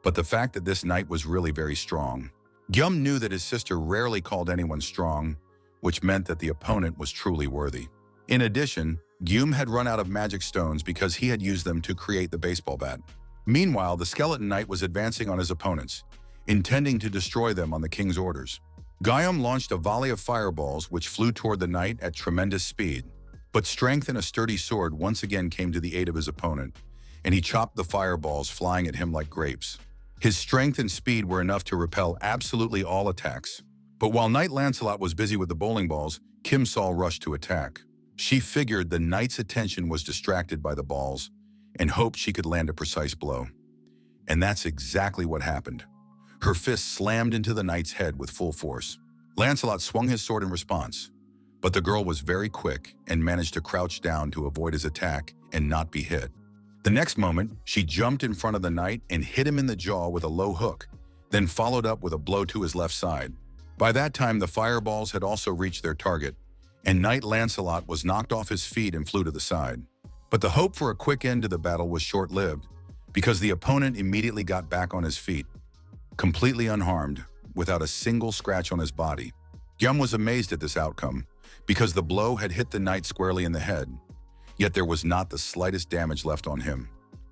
but the fact that this knight was really very strong. Gyum knew that his sister rarely called anyone strong, which meant that the opponent was truly worthy. In addition, Gyum had run out of magic stones because he had used them to create the baseball bat. Meanwhile, the skeleton knight was advancing on his opponents, intending to destroy them on the king's orders. Gyum launched a volley of fireballs which flew toward the knight at tremendous speed. But strength and a sturdy sword once again came to the aid of his opponent, and he chopped the fireballs flying at him like grapes. His strength and speed were enough to repel absolutely all attacks. But while Knight Lancelot was busy with the bowling balls, Kim Sol rushed to attack. She figured the knight's attention was distracted by the balls and hoped she could land a precise blow. And that's exactly what happened. Her fist slammed into the knight's head with full force. Lancelot swung his sword in response, but the girl was very quick and managed to crouch down to avoid his attack and not be hit. The next moment, she jumped in front of the knight and hit him in the jaw with a low hook, then followed up with a blow to his left side. By that time, the fireballs had also reached their target, and Knight Lancelot was knocked off his feet and flew to the side. But the hope for a quick end to the battle was short-lived, because the opponent immediately got back on his feet, completely unharmed, without a single scratch on his body. Gyum was amazed at this outcome, because the blow had hit the knight squarely in the head, yet there was not the slightest damage left on him.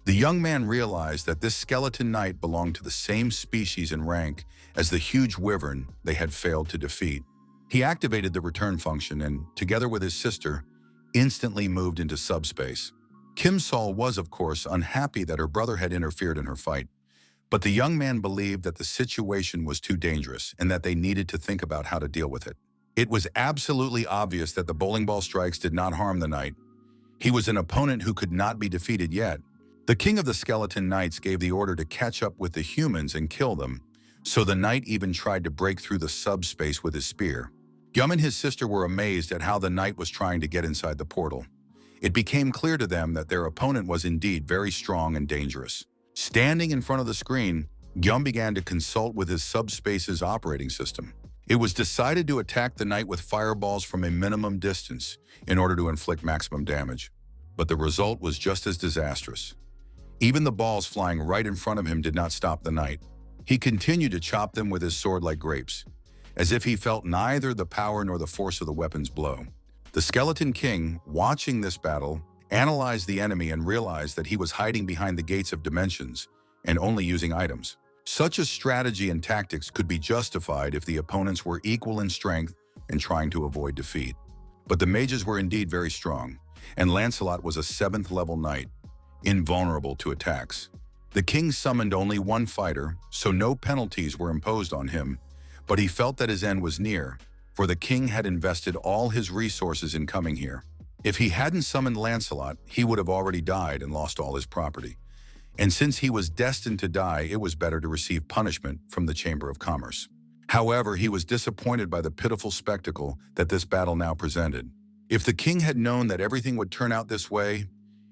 The young man realized that this skeleton knight belonged to the same species and rank as the huge wyvern they had failed to defeat. He activated the return function and, together with his sister, instantly moved into subspace. Kim Sol was, of course, unhappy that her brother had interfered in her fight, but the young man believed that the situation was too dangerous and that they needed to think about how to deal with it. It was absolutely obvious that the bowling ball strikes did not harm the knight. He was an opponent who could not be defeated yet. The king of the skeleton knights gave the order to catch up with the humans and kill them, so the knight even tried to break through the subspace with his spear. Gyum and his sister were amazed at how the knight was trying to get inside the portal. It became clear to them that their opponent was indeed very strong and dangerous. Standing in front of the screen, Gyum began to consult with his subspace's operating system. It was decided to attack the knight with fireballs from a minimum distance in order to inflict maximum damage. But the result was just as disastrous. Even the balls flying right in front of him did not stop the knight. He continued to chop them with his sword like grapes, as if he felt neither the power nor the force of the weapon's blow. The Skeleton King, watching this battle, analyzed the enemy and realized that he was hiding behind the gates of dimensions and only using items. Such a strategy and tactics could be justified if the opponents were equal in strength and trying to avoid defeat. But the mages were indeed very strong, and Lancelot was a 7th level knight, invulnerable to attacks. The king summoned only one fighter, so no penalties were imposed on him, but he felt that his end was near, for the king had invested all his resources in coming here. If he hadn't summoned Lancelot, he would have already died and lost all his property. And since he was destined to die, it was better to receive punishment from the Chamber of Commerce. However, he was disappointed by the pitiful spectacle that this battle now presented. If the king had known that everything would turn out this way,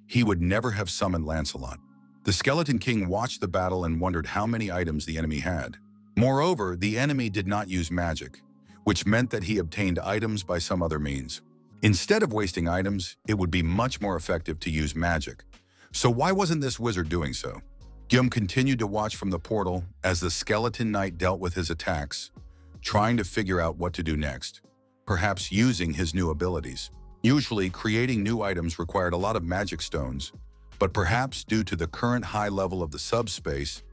he would never have summoned Lancelot. The Skeleton King watched the battle and wondered how many items the enemy had. Moreover, the enemy did not use magic, which meant that he obtained items by some other means. Instead of wasting items, it would be much more effective to use magic. So why wasn't this wizard doing so? Gyum continued to watch from the portal as the Skeleton Knight dealt with his attacks, trying to figure out what to do next, perhaps using his new abilities. Usually, creating new items required a lot of magic stones, but perhaps due to the current high level of the subspace,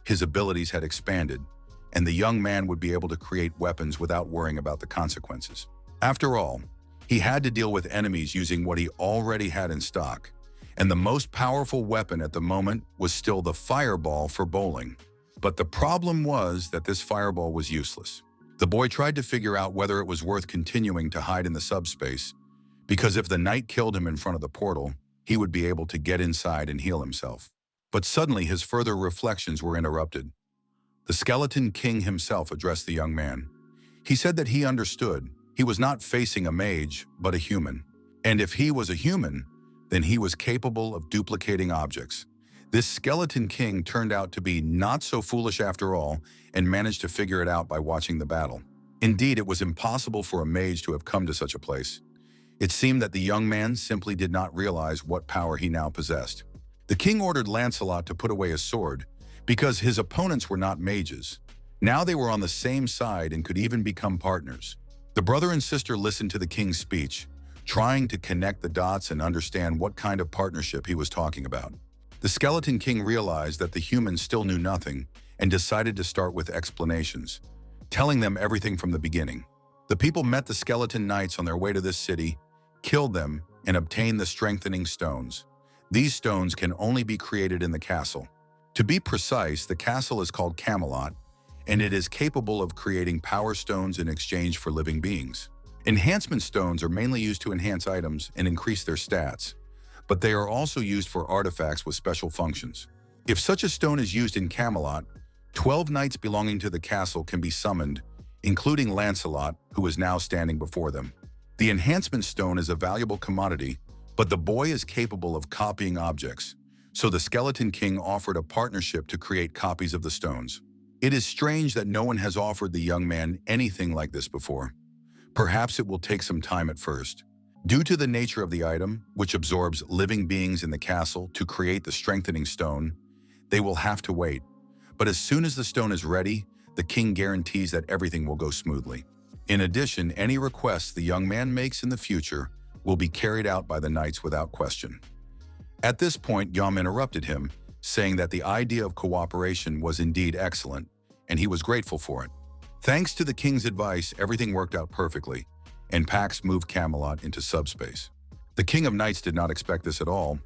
his abilities had expanded, and the young man would be able to create weapons without worrying about the consequences. After all, he had to deal with enemies using what he already had in stock, and the most powerful weapon at the moment was still the fireball for bowling. But the problem was that this fireball was useless. The boy tried to figure out whether it was worth continuing to hide in the subspace, because if the knight killed him in front of the portal, he would be able to get inside and heal himself. But suddenly his further reflections were interrupted. The Skeleton King himself addressed the young man. He said that he understood. He was not facing a mage, but a human. And if he was a human, then he was capable of duplicating objects. This Skeleton King turned out to be not so foolish after all and managed to figure it out by watching the battle. Indeed, it was impossible for a mage to have come to such a place. It seemed that the young man simply did not realize what power he now possessed. The king ordered Lancelot to put away his sword because his opponents were not mages. Now they were on the same side and could even become partners. The brother and sister listened to the king's speech, trying to connect the dots and understand what kind of partnership he was talking about. The Skeleton King realized that the humans still knew nothing and decided to start with explanations, telling them everything from the beginning. The people met the Skeleton Knights on their way to this city, killed them, and obtained the strengthening stones. These stones can only be created in the castle. To be precise, the castle is called Camelot, and it is capable of creating power stones in exchange for living beings. Enhancement stones are mainly used to enhance items and increase their stats, but they are also used for artifacts with special functions. If such a stone is used in Camelot, 12 knights belonging to the castle can be summoned, including Lancelot, who is now standing before them. The enhancement stone is a valuable commodity, but the boy is capable of copying objects, so the Skeleton King offered a partnership to create copies of the stones. It is strange that no one has offered the young man anything like this before. Perhaps it will take some time at first. Due to the nature of the item, which absorbs living beings in the castle to create the strengthening stone, they will have to wait. But as soon as the stone is ready, the king guarantees that everything will go smoothly. In addition, any requests the young man makes in the future will be carried out by the knights without question. At this point, Yum interrupted him, saying that the idea of cooperation was indeed excellent, and he was grateful for it. Thanks to the king's advice, everything worked out perfectly, and Pax moved Camelot into subspace. The King of Knights did not expect this at all.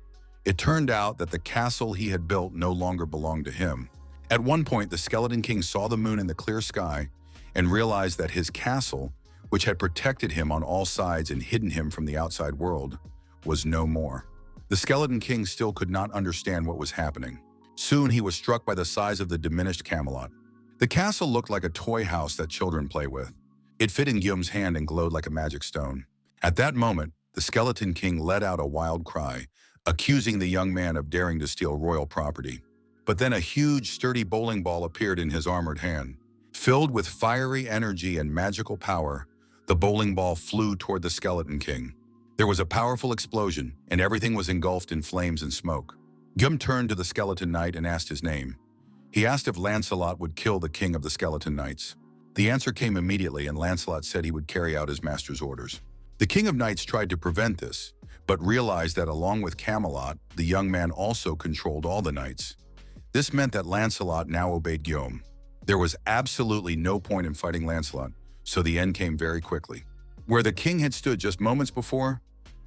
It turned out that the castle he had built no longer belonged to him. At one point, the Skeleton King saw the moon in the clear sky and realized that his castle, which had protected him on all sides and hidden him from the outside world, was no more. The Skeleton King still could not understand what was happening. Soon he was struck by the size of the diminished Camelot. The castle looked like a toy house that children play with. It fit in Guillaume's hand and glowed like a magic stone. At that moment, the Skeleton King let out a wild cry, accusing the young man of daring to steal royal property. But then a huge, sturdy bowling ball appeared in his armored hand. Filled with fiery energy and magical power, the bowling ball flew toward the Skeleton King. There was a powerful explosion, and everything was engulfed in flames and smoke. Guillaume turned to the Skeleton Knight and asked his name. He asked if Lancelot would kill the king of the Skeleton Knights. The answer came immediately, and Lancelot said he would carry out his master's orders. The King of Knights tried to prevent this, but realized that along with Camelot, the young man also controlled all the knights. This meant that Lancelot now obeyed Guillaume. There was absolutely no point in fighting Lancelot, so the end came very quickly. Where the king had stood just moments before,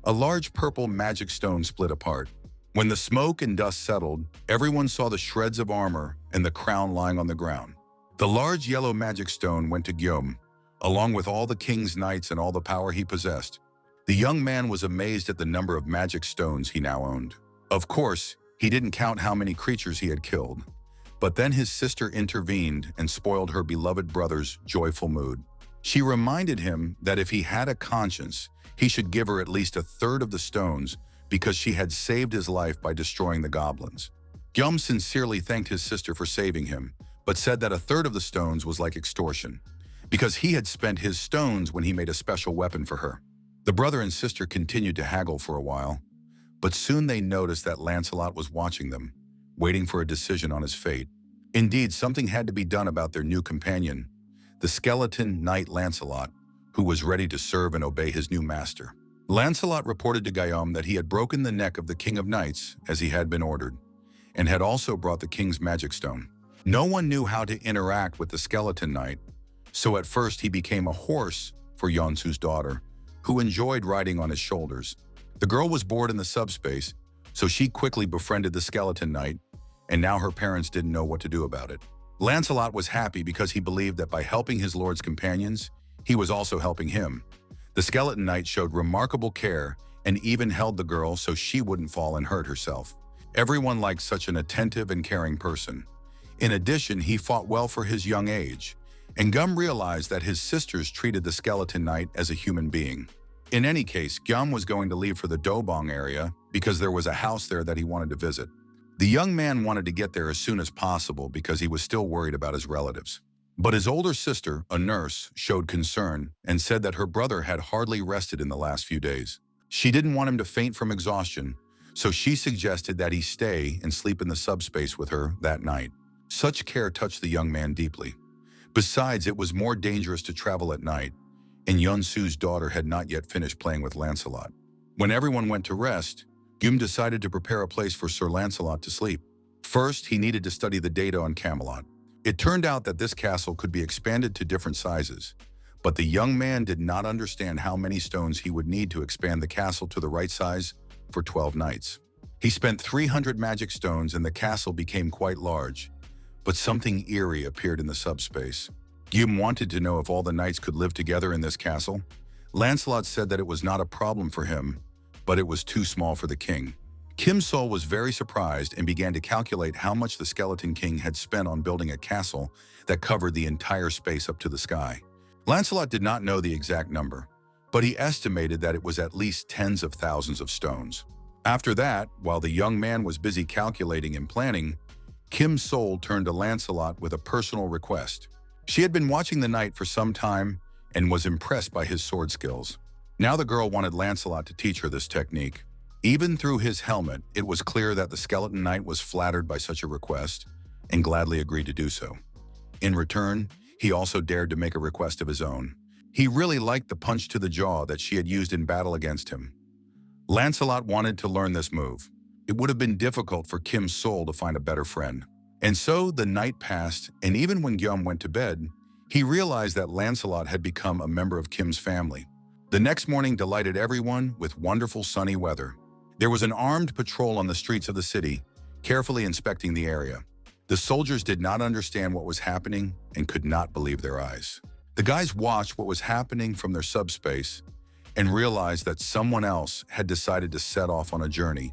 a large purple magic stone split apart. When the smoke and dust settled, everyone saw the shreds of armor and the crown lying on the ground. The large yellow magic stone went to Guillaume, along with all the king's knights and all the power he possessed. The young man was amazed at the number of magic stones he now owned. Of course, he didn't count how many creatures he had killed. But then his sister intervened and spoiled her beloved brother's joyful mood. She reminded him that if he had a conscience, he should give her at least a third of the stones because she had saved his life by destroying the goblins. Guillaume sincerely thanked his sister for saving him, but said that a third of the stones was like extortion, because he had spent his stones when he made a special weapon for her. The brother and sister continued to haggle for a while, but soon they noticed that Lancelot was watching them, waiting for a decision on his fate. Indeed, something had to be done about their new companion, the skeleton knight Lancelot, who was ready to serve and obey his new master. Lancelot reported to Guillaume that he had broken the neck of the King of Knights, as he had been ordered, and had also brought the king's magic stone. No one knew how to interact with the skeleton knight, so at first he became a horse for Yonsu's daughter, who enjoyed riding on his shoulders. The girl was bored in the subspace, so she quickly befriended the skeleton knight, and now her parents didn't know what to do about it. Lancelot was happy because he believed that by helping his lord's companions, he was also helping him. The skeleton knight showed remarkable care and even held the girl so she wouldn't fall and hurt herself. Everyone liked such an attentive and caring person. In addition, he fought well for his young age, and Guillaume realized that his sisters treated the skeleton knight as a human being. In any case, Guillaume was going to leave for the Dobong area because there was a house there that he wanted to visit. The young man wanted to get there as soon as possible because he was still worried about his relatives. But his older sister, a nurse, showed concern and said that her brother had hardly rested in the last few days. She didn't want him to faint from exhaustion, so she suggested that he stay and sleep in the subspace with her that night. Such care touched the young man deeply. Besides, it was more dangerous to travel at night, and Yonsu's daughter had not yet finished playing with Lancelot. When everyone went to rest, Guillaume decided to prepare a place for Sir Lancelot to sleep. First, he needed to study the data on Camelot. It turned out that this castle could be expanded to different sizes, but the young man did not understand how many stones he would need to expand the castle to the right size for 12 nights. He spent 300 magic stones and the castle became quite large, but something eerie appeared in the subspace. Guillaume wanted to know if all the knights could live together in this castle. Lancelot said that it was not a problem for him, but it was too small for the king. Kim Sol was very surprised and began to calculate how much the Skeleton King had spent on building a castle that covered the entire space up to the sky. Lancelot did not know the exact number, but he estimated that it was at least tens of thousands of stones. After that, while the young man was busy calculating and planning, Kim Sol turned to Lancelot with a personal request. She had been watching the knight for some time and was impressed by his sword skills. Now the girl wanted Lancelot to teach her this technique. Even through his helmet, it was clear that the skeleton knight was flattered by such a request and gladly agreed to do so. In return, he also dared to make a request of his own. He really liked the punch to the jaw that she had used in battle against him. Lancelot wanted to learn this move. It would have been difficult for Kim Sol to find a better friend. And so the night passed, and even when Guillaume went to bed, he realized that Lancelot had become a member of Kim's family. The next morning delighted everyone with wonderful sunny weather. There was an armed patrol on the streets of the city, carefully inspecting the area. The soldiers did not understand what was happening and could not believe their eyes. The guys watched what was happening from their subspace and realized that someone else had decided to set off on a journey,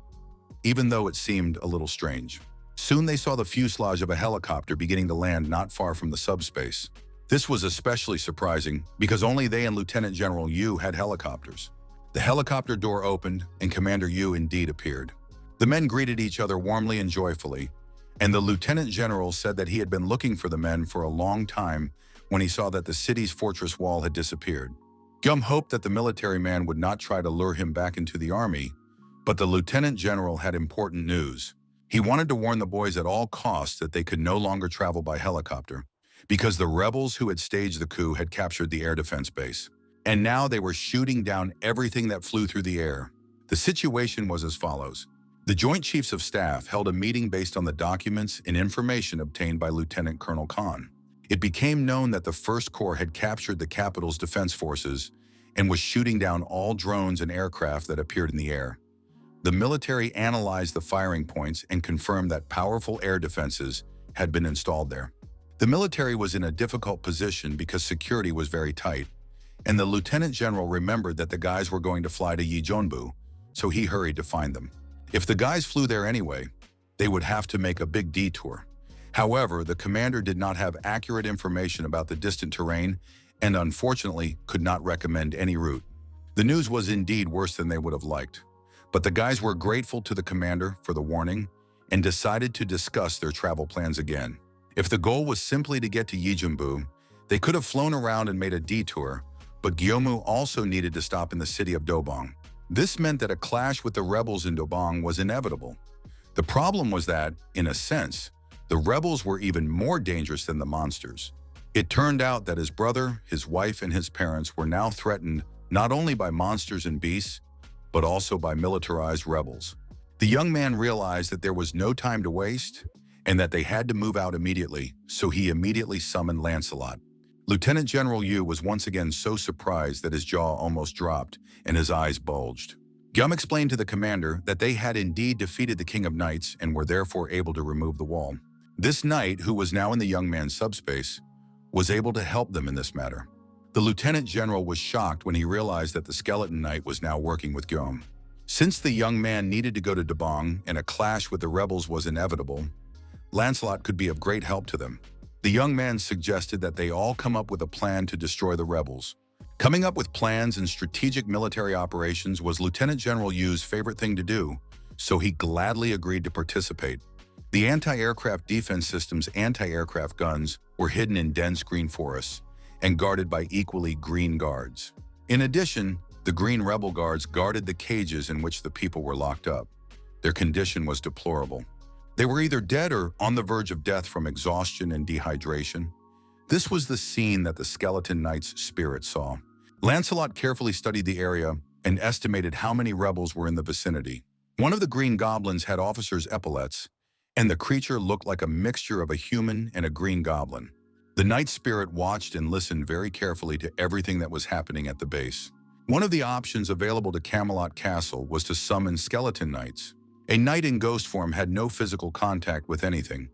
even though it seemed a little strange. Soon they saw the fuselage of a helicopter beginning to land not far from the subspace. This was especially surprising because only they and Lieutenant General Yu had helicopters. The helicopter door opened and Commander Yu indeed appeared. The men greeted each other warmly and joyfully, and the Lieutenant General said that he had been looking for the men for a long time when he saw that the city's fortress wall had disappeared. Guillaume hoped that the military man would not try to lure him back into the army, but the Lieutenant General had important news. He wanted to warn the boys at all costs that they could no longer travel by helicopter, because the rebels who had staged the coup had captured the air defense base. And now they were shooting down everything that flew through the air. The situation was as follows. The Joint Chiefs of Staff held a meeting based on the documents and information obtained by Lieutenant Colonel Khan. It became known that the First Corps had captured the capital's defense forces and was shooting down all drones and aircraft that appeared in the air. The military analyzed the firing points and confirmed that powerful air defenses had been installed there. The military was in a difficult position because security was very tight, and the Lieutenant General remembered that the guys were going to fly to Yijeonbu, so he hurried to find them. If the guys flew there anyway, they would have to make a big detour. However, the commander did not have accurate information about the distant terrain and unfortunately could not recommend any route. The news was indeed worse than they would have liked, but the guys were grateful to the commander for the warning and decided to discuss their travel plans again. If the goal was simply to get to Yijeonbu, they could have flown around and made a detour, but Guillaume also needed to stop in the city of Dobong. This meant that a clash with the rebels in Dobong was inevitable. The problem was that, in a sense, the rebels were even more dangerous than the monsters. It turned out that his brother, his wife, and his parents were now threatened not only by monsters and beasts, but also by militarized rebels. The young man realized that there was no time to waste and that they had to move out immediately, so he immediately summoned Lancelot. Lieutenant General Yu was once again so surprised that his jaw almost dropped and his eyes bulged. Guillaume explained to the commander that they had indeed defeated the King of Knights and were therefore able to remove the wall. This knight, who was now in the young man's subspace, was able to help them in this matter. The Lieutenant General was shocked when he realized that the Skeleton Knight was now working with Guillaume. Since the young man needed to go to Dobong and a clash with the rebels was inevitable, Lancelot could be of great help to them. The young man suggested that they all come up with a plan to destroy the rebels. Coming up with plans and strategic military operations was Lieutenant General Yu's favorite thing to do, so he gladly agreed to participate. The anti-aircraft defense system's anti-aircraft guns were hidden in dense green forests and guarded by equally green guards. In addition, the green rebel guards guarded the cages in which the people were locked up. Their condition was deplorable. They were either dead or on the verge of death from exhaustion and dehydration. This was the scene that the Skeleton Knight's spirit saw. Lancelot carefully studied the area and estimated how many rebels were in the vicinity. One of the green goblins had officers' epaulets, and the creature looked like a mixture of a human and a green goblin. The knight spirit watched and listened very carefully to everything that was happening at the base. One of the options available to Camelot Castle was to summon skeleton knights. A knight in ghost form had no physical contact with anything,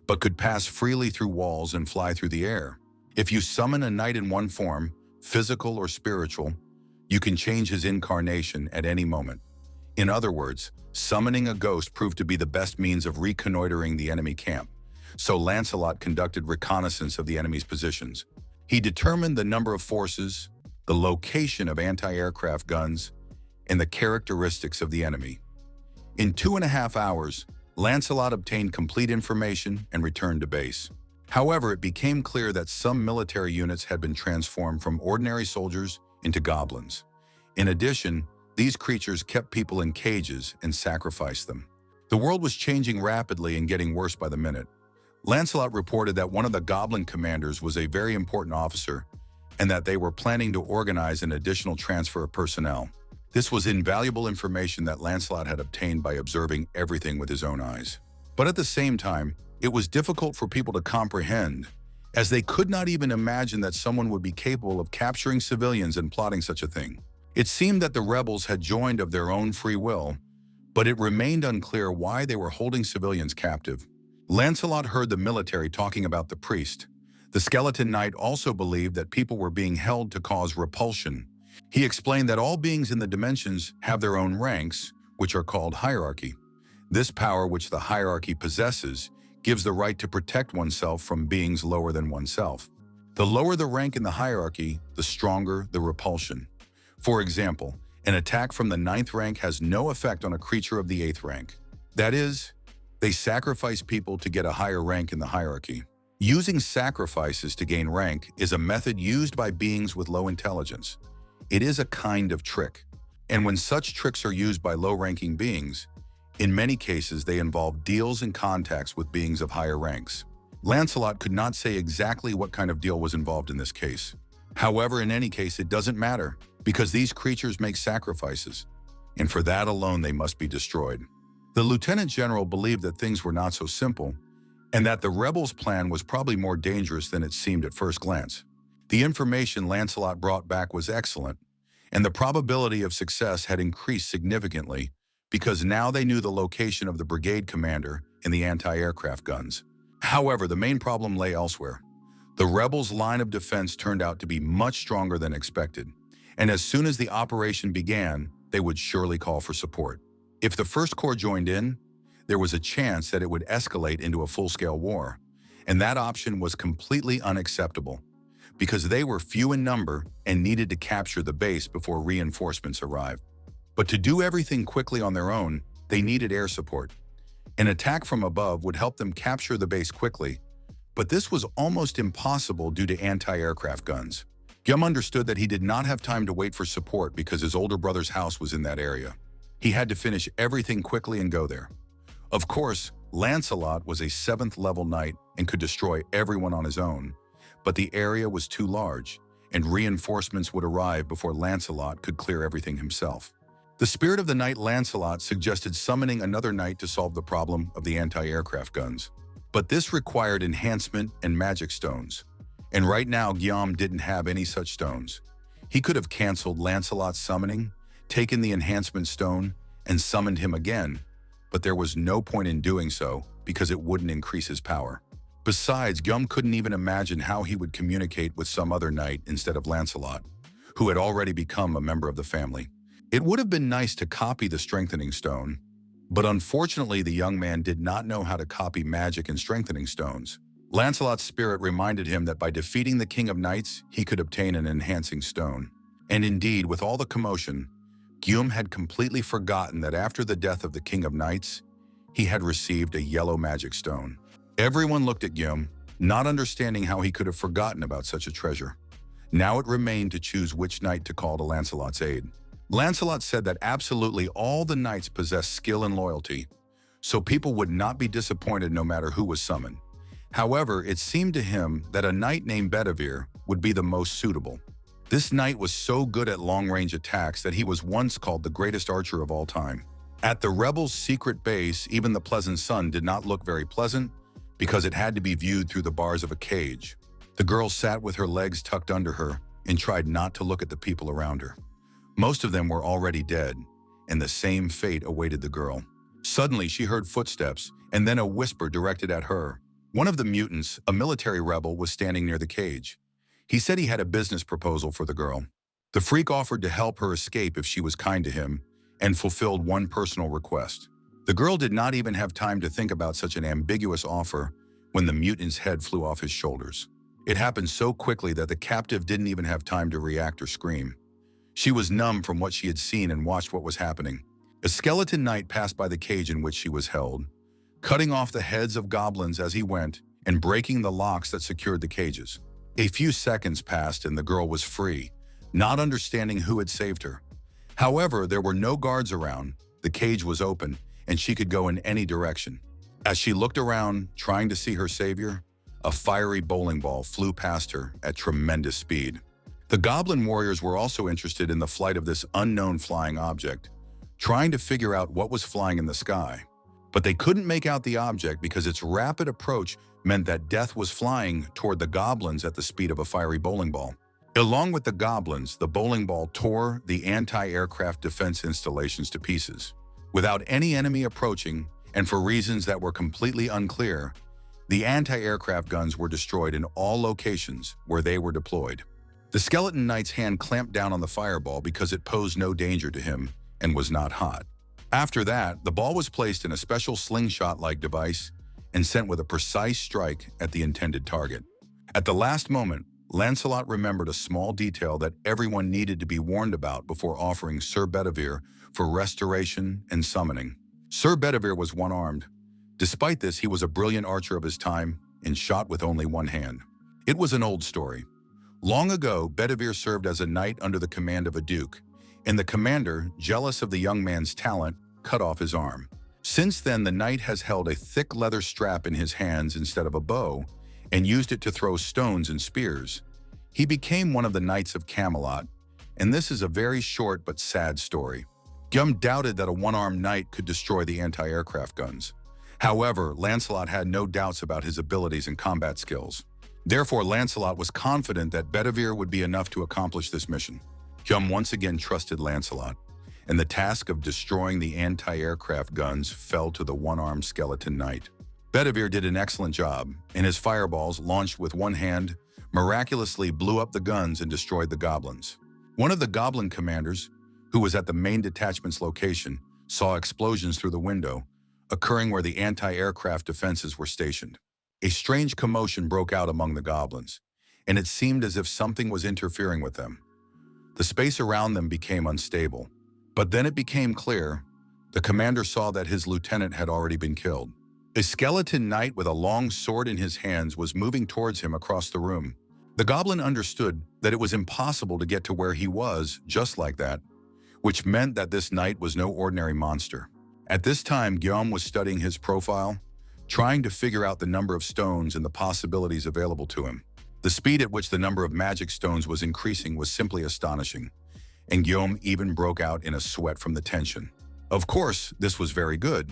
but could pass freely through walls and fly through the air. If you summon a knight in one form, physical or spiritual, you can change his incarnation at any moment. In other words, summoning a ghost proved to be the best means of reconnoitering the enemy camp, so Lancelot conducted reconnaissance of the enemy's positions. He determined the number of forces, the location of anti-aircraft guns, and the characteristics of the enemy. In 2.5 hours, Lancelot obtained complete information and returned to base. However, it became clear that some military units had been transformed from ordinary soldiers into goblins. In addition, these creatures kept people in cages and sacrificed them. The world was changing rapidly and getting worse by the minute. Lancelot reported that one of the goblin commanders was a very important officer and that they were planning to organize an additional transfer of personnel. This was invaluable information that Lancelot had obtained by observing everything with his own eyes. But at the same time, it was difficult for people to comprehend, as they could not even imagine that someone would be capable of capturing civilians and plotting such a thing. It seemed that the rebels had joined of their own free will, but it remained unclear why they were holding civilians captive. Lancelot heard the military talking about the priest. The skeleton knight also believed that people were being held to cause repulsion. He explained that all beings in the dimensions have their own ranks, which are called hierarchy. This power which the hierarchy possesses gives the right to protect oneself from beings lower than oneself. The lower the rank in the hierarchy, the stronger the repulsion. For example, an attack from the 9th rank has no effect on a creature of the 8th rank. That is, they sacrifice people to get a higher rank in the hierarchy. Using sacrifices to gain rank is a method used by beings with low intelligence. It is a kind of trick, and when such tricks are used by low-ranking beings, in many cases they involve deals and contacts with beings of higher ranks. Lancelot could not say exactly what kind of deal was involved in this case. However, in any case, it doesn't matter, because these creatures make sacrifices, and for that alone they must be destroyed. The lieutenant general believed that things were not so simple, and that the rebels' plan was probably more dangerous than it seemed at first glance. The information Lancelot brought back was excellent, and the probability of success had increased significantly because now they knew the location of the brigade commander and the anti-aircraft guns. However, the main problem lay elsewhere. The rebels' line of defense turned out to be much stronger than expected, and as soon as the operation began, they would surely call for support. If the First Corps joined in, there was a chance that it would escalate into a full-scale war, and that option was completely unacceptable, because they were few in number and needed to capture the base before reinforcements arrived. But to do everything quickly on their own, they needed air support. An attack from above would help them capture the base quickly, but this was almost impossible due to anti-aircraft guns. Gyum understood that he did not have time to wait for support because his older brother's house was in that area. He had to finish everything quickly and go there. Of course, Lancelot was a 7th level knight and could destroy everyone on his own, but the area was too large, and reinforcements would arrive before Lancelot could clear everything himself. The spirit of the knight Lancelot suggested summoning another knight to solve the problem of the anti-aircraft guns. But this required enhancement and magic stones, and right now Guillaume didn't have any such stones. He could have cancelled Lancelot's summoning, taken the enhancement stone, and summoned him again, but there was no point in doing so because it wouldn't increase his power. Besides, Guillaume couldn't even imagine how he would communicate with some other knight instead of Lancelot, who had already become a member of the family. It would have been nice to copy the strengthening stone, but unfortunately the young man did not know how to copy magic and strengthening stones. Lancelot's spirit reminded him that by defeating the King of Knights, he could obtain an enhancing stone. And indeed, with all the commotion, Guillaume had completely forgotten that after the death of the King of Knights, he had received a yellow magic stone. Everyone looked at Guillaume, not understanding how he could have forgotten about such a treasure. Now it remained to choose which knight to call to Lancelot's aid. Lancelot said that absolutely all the knights possessed skill and loyalty, so people would not be disappointed no matter who was summoned. However, it seemed to him that a knight named Bedivere would be the most suitable. This knight was so good at long-range attacks that he was once called the greatest archer of all time. At the rebels' secret base, even the pleasant sun did not look very pleasant because it had to be viewed through the bars of a cage. The girl sat with her legs tucked under her and tried not to look at the people around her. Most of them were already dead, and the same fate awaited the girl. Suddenly, she heard footsteps and then a whisper directed at her. One of the mutants, a military rebel, was standing near the cage. He said he had a business proposal for the girl. The freak offered to help her escape if she was kind to him, and fulfilled one personal request. The girl did not even have time to think about such an ambiguous offer when the mutant's head flew off his shoulders. It happened so quickly that the captive didn't even have time to react or scream. She was numb from what she had seen and watched what was happening. A skeleton knight passed by the cage in which she was held, cutting off the heads of goblins as he went and breaking the locks that secured the cages. A few seconds passed and the girl was free, not understanding who had saved her. However, there were no guards around, the cage was open, and she could go in any direction. As she looked around, trying to see her savior, a fiery bowling ball flew past her at tremendous speed. The goblin warriors were also interested in the flight of this unknown flying object, trying to figure out what was flying in the sky. But they couldn't make out the object because its rapid approach meant that death was flying toward the goblins at the speed of a fiery bowling ball. Along with the goblins, the bowling ball tore the anti-aircraft defense installations to pieces. Without any enemy approaching, and for reasons that were completely unclear, the anti-aircraft guns were destroyed in all locations where they were deployed. The skeleton knight's hand clamped down on the fireball because it posed no danger to him and was not hot. After that, the ball was placed in a special slingshot-like device and sent with a precise strike at the intended target. At the last moment, Lancelot remembered a small detail that everyone needed to be warned about before offering Sir Bedivere for restoration and summoning. Sir Bedivere was one-armed. Despite this, he was a brilliant archer of his time and shot with only one hand. It was an old story. Long ago, Bedivere served as a knight under the command of a duke, and the commander, jealous of the young man's talent, cut off his arm. Since then, the knight has held a thick leather strap in his hands instead of a bow, and used it to throw stones and spears. He became one of the Knights of Camelot, and this is a very short but sad story. Guillaume doubted that a one-armed knight could destroy the anti-aircraft guns. However, Lancelot had no doubts about his abilities and combat skills. Therefore, Lancelot was confident that Bedivere would be enough to accomplish this mission. Guillaume once again trusted Lancelot, and the task of destroying the anti-aircraft guns fell to the one-armed skeleton knight. Bedivere did an excellent job, and his fireballs, launched with one hand, miraculously blew up the guns and destroyed the goblins. One of the goblin commanders, who was at the main detachment's location, saw explosions through the window, occurring where the anti-aircraft defenses were stationed. A strange commotion broke out among the goblins, and it seemed as if something was interfering with them. The space around them became unstable, but then it became clear. The commander saw that his lieutenant had already been killed. A skeleton knight with a long sword in his hands was moving towards him across the room. The goblin understood that it was impossible to get to where he was just like that, which meant that this knight was no ordinary monster. At this time, Guillaume was studying his profile, trying to figure out the number of stones and the possibilities available to him. The speed at which the number of magic stones was increasing was simply astonishing, and Guillaume even broke out in a sweat from the tension. Of course, this was very good,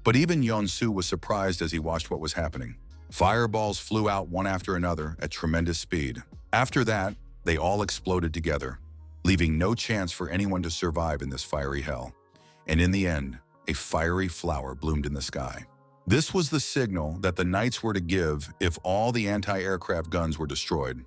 but even Yonsu was surprised as he watched what was happening. Fireballs flew out one after another at tremendous speed. After that, they all exploded together, leaving no chance for anyone to survive in this fiery hell. And in the end, a fiery flower bloomed in the sky. This was the signal that the knights were to give if all the anti-aircraft guns were destroyed.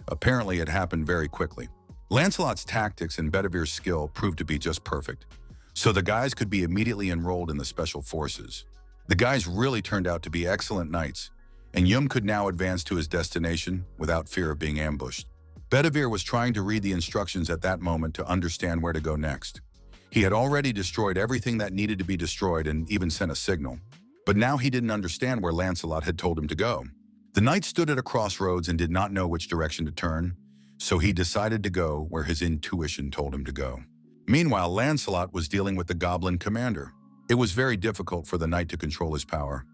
Apparently, it happened very quickly. Lancelot's tactics and Bedivere's skill proved to be just perfect, so the guys could be immediately enrolled in the special forces. The guys really turned out to be excellent knights, and Yum could now advance to his destination without fear of being ambushed. Bedivere was trying to read the instructions at that moment to understand where to go next. He had already destroyed everything that needed to be destroyed and even sent a signal. But now he didn't understand where Lancelot had told him to go. The knight stood at a crossroads and did not know which direction to turn, so he decided to go where his intuition told him to go. Meanwhile, Lancelot was dealing with the goblin commander. It was very difficult for the knight to control his power.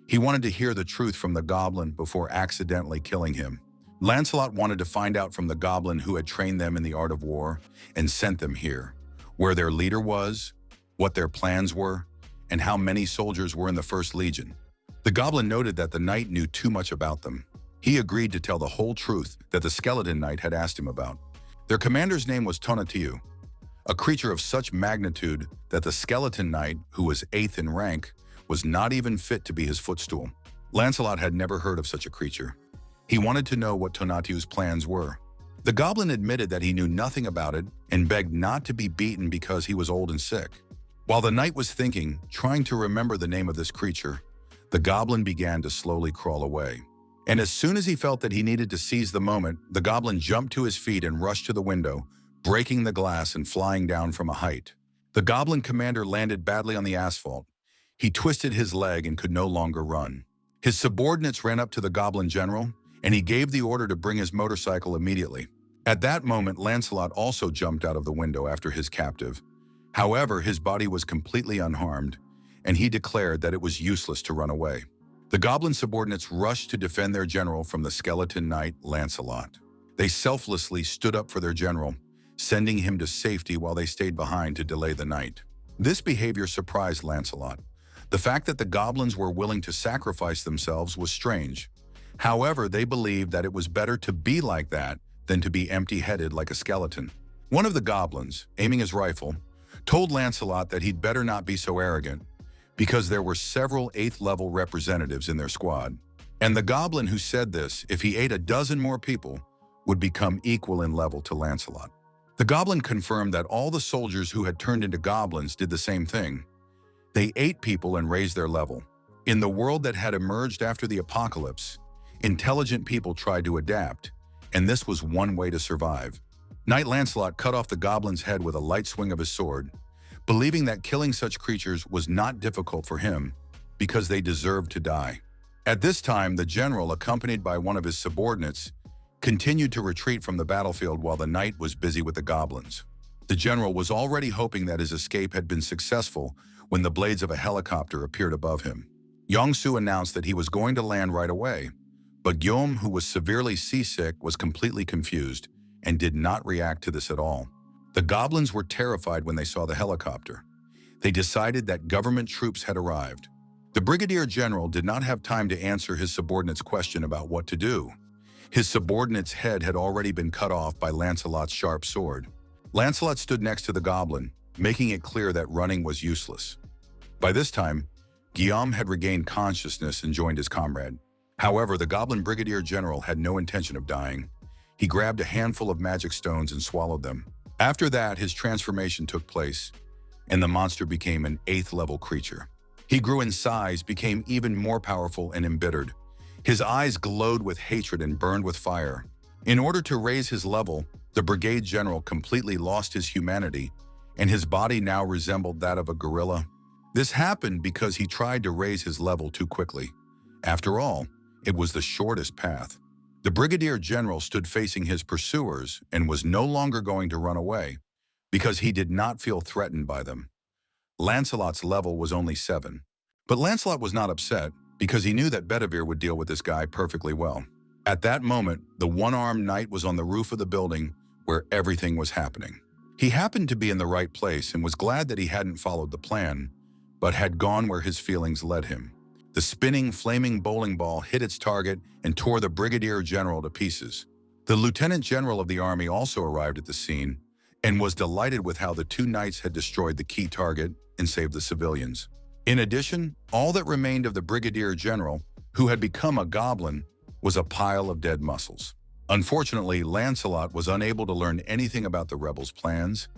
He wanted to hear the truth from the goblin before accidentally killing him. Lancelot wanted to find out from the goblin who had trained them in the art of war and sent them here, where their leader was, what their plans were, and how many soldiers were in the First Legion. The goblin noted that the knight knew too much about them. He agreed to tell the whole truth that the skeleton knight had asked him about. Their commander's name was Tonatiuh, a creature of such magnitude that the skeleton knight, who was 8th in rank, was not even fit to be his footstool. Lancelot had never heard of such a creature. He wanted to know what Tonatiuh's plans were. The goblin admitted that he knew nothing about it and begged not to be beaten because he was old and sick. While the knight was thinking, trying to remember the name of this creature, the goblin began to slowly crawl away. And as soon as he felt that he needed to seize the moment, the goblin jumped to his feet and rushed to the window, breaking the glass and flying down from a height. The goblin commander landed badly on the asphalt. He twisted his leg and could no longer run. His subordinates ran up to the goblin general, and he gave the order to bring his motorcycle immediately. At that moment, Lancelot also jumped out of the window after his captive. However, his body was completely unharmed, and he declared that it was useless to run away. The goblin subordinates rushed to defend their general from the skeleton knight, Lancelot. They selflessly stood up for their general, sending him to safety while they stayed behind to delay the night. This behavior surprised Lancelot. The fact that the goblins were willing to sacrifice themselves was strange. However, they believed that it was better to be like that than to be empty-headed like a skeleton. One of the goblins, aiming his rifle, told Lancelot that he'd better not be so arrogant, because there were several 8th level representatives in their squad. And the goblin who said this, if he ate a dozen more people, would become equal in level to Lancelot. The goblin confirmed that all the soldiers who had turned into goblins did the same thing. They ate people and raised their level. In the world that had emerged after the apocalypse, intelligent people tried to adapt, and this was one way to survive. Knight Lancelot cut off the goblin's head with a light swing of his sword, believing that killing such creatures was not difficult for him because they deserved to die. At this time, the general, accompanied by one of his subordinates, continued to retreat from the battlefield while the knight was busy with the goblins. The general was already hoping that his escape had been successful when the blades of a helicopter appeared above him. Yongsu announced that he was going to land right away, but Guillaume, who was severely seasick, was completely confused and did not react to this at all. The goblins were terrified when they saw the helicopter. They decided that government troops had arrived. The brigadier general did not have time to answer his subordinate's question about what to do. His subordinate's head had already been cut off by Lancelot's sharp sword. Lancelot stood next to the goblin, making it clear that running was useless. By this time, Guillaume had regained consciousness and joined his comrade. However, the goblin brigadier general had no intention of dying. He grabbed a handful of magic stones and swallowed them. After that, his transformation took place, and the monster became an 8th level creature. He grew in size, became even more powerful and embittered. His eyes glowed with hatred and burned with fire. In order to raise his level, the brigade general completely lost his humanity, and his body now resembled that of a gorilla. This happened because he tried to raise his level too quickly. After all, it was the shortest path. The brigadier general stood facing his pursuers and was no longer going to run away because he did not feel threatened by them. Lancelot's level was only 7. But Lancelot was not upset because he knew that Bedivere would deal with this guy perfectly well. At that moment, the one-armed knight was on the roof of the building where everything was happening. He happened to be in the right place and was glad that he hadn't followed the plan, but had gone where his feelings led him. The spinning, flaming bowling ball hit its target and tore the brigadier general to pieces. The lieutenant general of the army also arrived at the scene and was delighted with how the two knights had destroyed the key target and saved the civilians. In addition, all that remained of the brigadier general, who had become a goblin, was a pile of dead muscles. Unfortunately, Lancelot was unable to learn anything about the rebels' plans,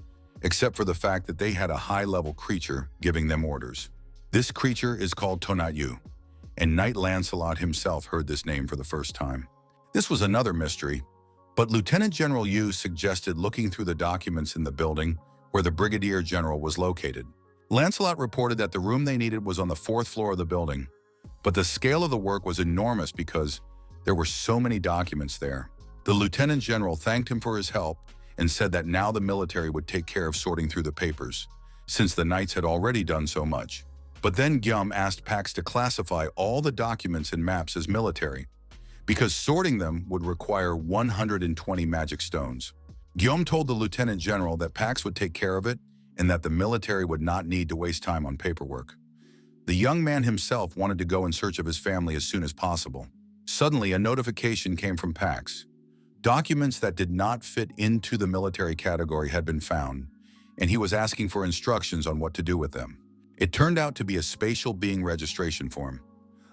except for the fact that they had a high-level creature giving them orders. This creature is called Tonatyu, and Knight Lancelot himself heard this name for the first time. This was another mystery, but Lieutenant General Yu suggested looking through the documents in the building where the brigadier general was located. Lancelot reported that the room they needed was on the 4th floor of the building, but the scale of the work was enormous because there were so many documents there. The lieutenant general thanked him for his help and said that now the military would take care of sorting through the papers, since the knights had already done so much. But then Guillaume asked Pax to classify all the documents and maps as military, because sorting them would require 120 magic stones. Guillaume told the lieutenant general that Pax would take care of it and that the military would not need to waste time on paperwork. The young man himself wanted to go in search of his family as soon as possible. Suddenly, a notification came from Pax. Documents that did not fit into the military category had been found, and he was asking for instructions on what to do with them. It turned out to be a spatial being registration form,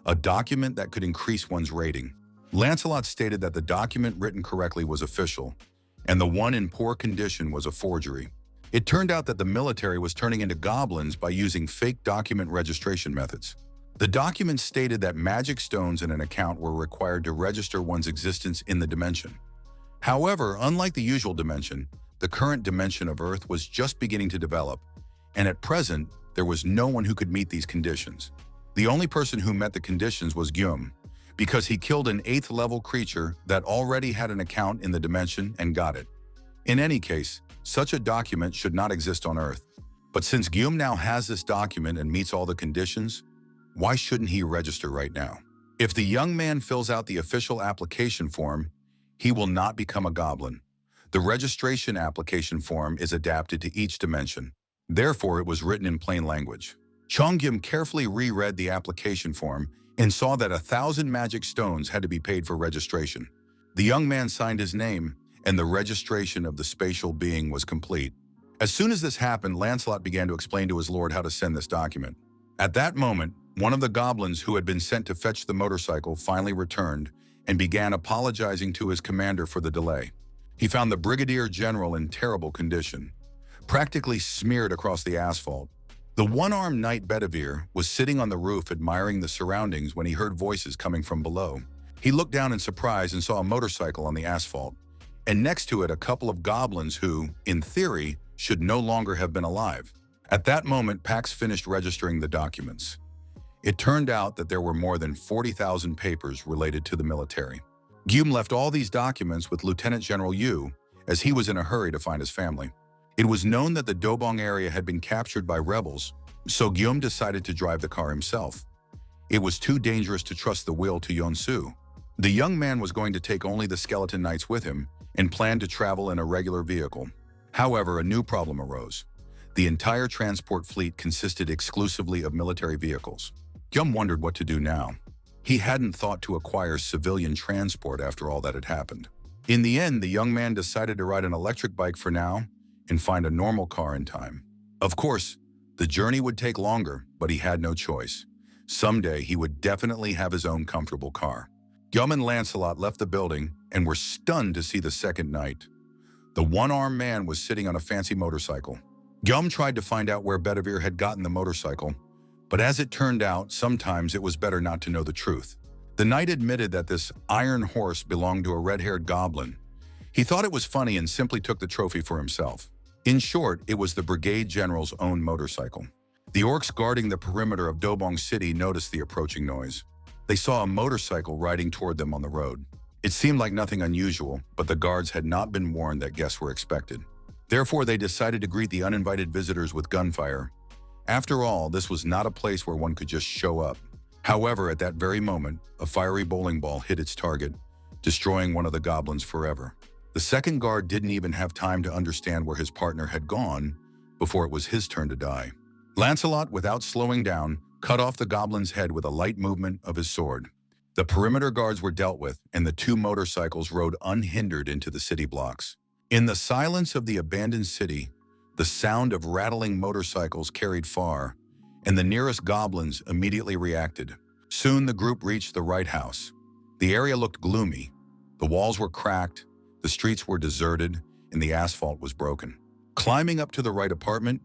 a document that could increase one's rating. Lancelot stated that the document written correctly was official, and the one in poor condition was a forgery. It turned out that the military was turning into goblins by using fake document registration methods. The documents stated that magic stones in an account were required to register one's existence in the dimension. However, unlike the usual dimension, the current dimension of Earth was just beginning to develop, and at present, there was no one who could meet these conditions. The only person who met the conditions was Gyum, because he killed an 8th level creature that already had an account in the dimension and got it. In any case, such a document should not exist on Earth. But since Gyum now has this document and meets all the conditions, why shouldn't he register right now? If the young man fills out the official application form, he will not become a goblin. The registration application form is adapted to each dimension. Therefore, it was written in plain language. Chongyum carefully reread the application form and saw that 1,000 magic stones had to be paid for registration. The young man signed his name, and the registration of the spatial being was complete. As soon as this happened, Lancelot began to explain to his lord how to send this document. At that moment, one of the goblins who had been sent to fetch the motorcycle finally returned and began apologizing to his commander for the delay. He found the brigadier general in terrible condition, practically smeared across the asphalt. The one-armed knight Bedivere was sitting on the roof admiring the surroundings when he heard voices coming from below. He looked down in surprise and saw a motorcycle on the asphalt, and next to it a couple of goblins who, in theory, should no longer have been alive. At that moment, Pax finished registering the documents. It turned out that there were more than 40,000 papers related to the military. Gyum left all these documents with Lieutenant General Yu, as he was in a hurry to find his family. It was known that the Dobong area had been captured by rebels, so Gyum decided to drive the car himself. It was too dangerous to trust the wheel to Yonsu. The young man was going to take only the skeleton knights with him and planned to travel in a regular vehicle. However, a new problem arose. The entire transport fleet consisted exclusively of military vehicles. Gyum wondered what to do now. He hadn't thought to acquire civilian transport after all that had happened. In the end, the young man decided to ride an electric bike for now and find a normal car in time. Of course, the journey would take longer, but he had no choice. Someday, he would definitely have his own comfortable car. Gyum and Lancelot left the building and were stunned to see the second knight. The one-armed man was sitting on a fancy motorcycle. Gyum tried to find out where Bedivere had gotten the motorcycle, but as it turned out, sometimes it was better not to know the truth. The knight admitted that this iron horse belonged to a red-haired goblin. He thought it was funny and simply took the trophy for himself. In short, it was the brigade general's own motorcycle. The orcs guarding the perimeter of Dobong City noticed the approaching noise. They saw a motorcycle riding toward them on the road. It seemed like nothing unusual, but the guards had not been warned that guests were expected. Therefore, they decided to greet the uninvited visitors with gunfire. After all, this was not a place where one could just show up. However, at that very moment, a fiery bowling ball hit its target, destroying one of the goblins forever. The second guard didn't even have time to understand where his partner had gone before it was his turn to die. Lancelot, without slowing down, cut off the goblin's head with a light movement of his sword. The perimeter guards were dealt with, and the two motorcycles rode unhindered into the city blocks. In the silence of the abandoned city, the sound of rattling motorcycles carried far, and the nearest goblins immediately reacted. Soon the group reached the right house. The area looked gloomy. The walls were cracked, the streets were deserted, and the asphalt was broken. Climbing up to the right apartment,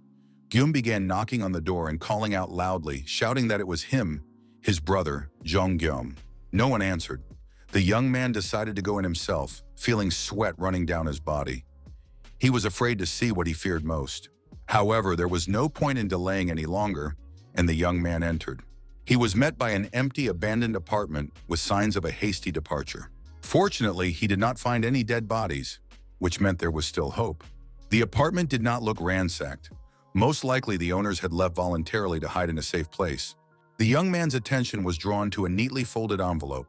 Gyum began knocking on the door and calling out loudly, shouting that it was him, his brother, Jong-gyum. No one answered. The young man decided to go in himself, feeling sweat running down his body. He was afraid to see what he feared most. However, there was no point in delaying any longer, and the young man entered. He was met by an empty, abandoned apartment with signs of a hasty departure. Fortunately, he did not find any dead bodies, which meant there was still hope. The apartment did not look ransacked. Most likely, the owners had left voluntarily to hide in a safe place. The young man's attention was drawn to a neatly folded envelope.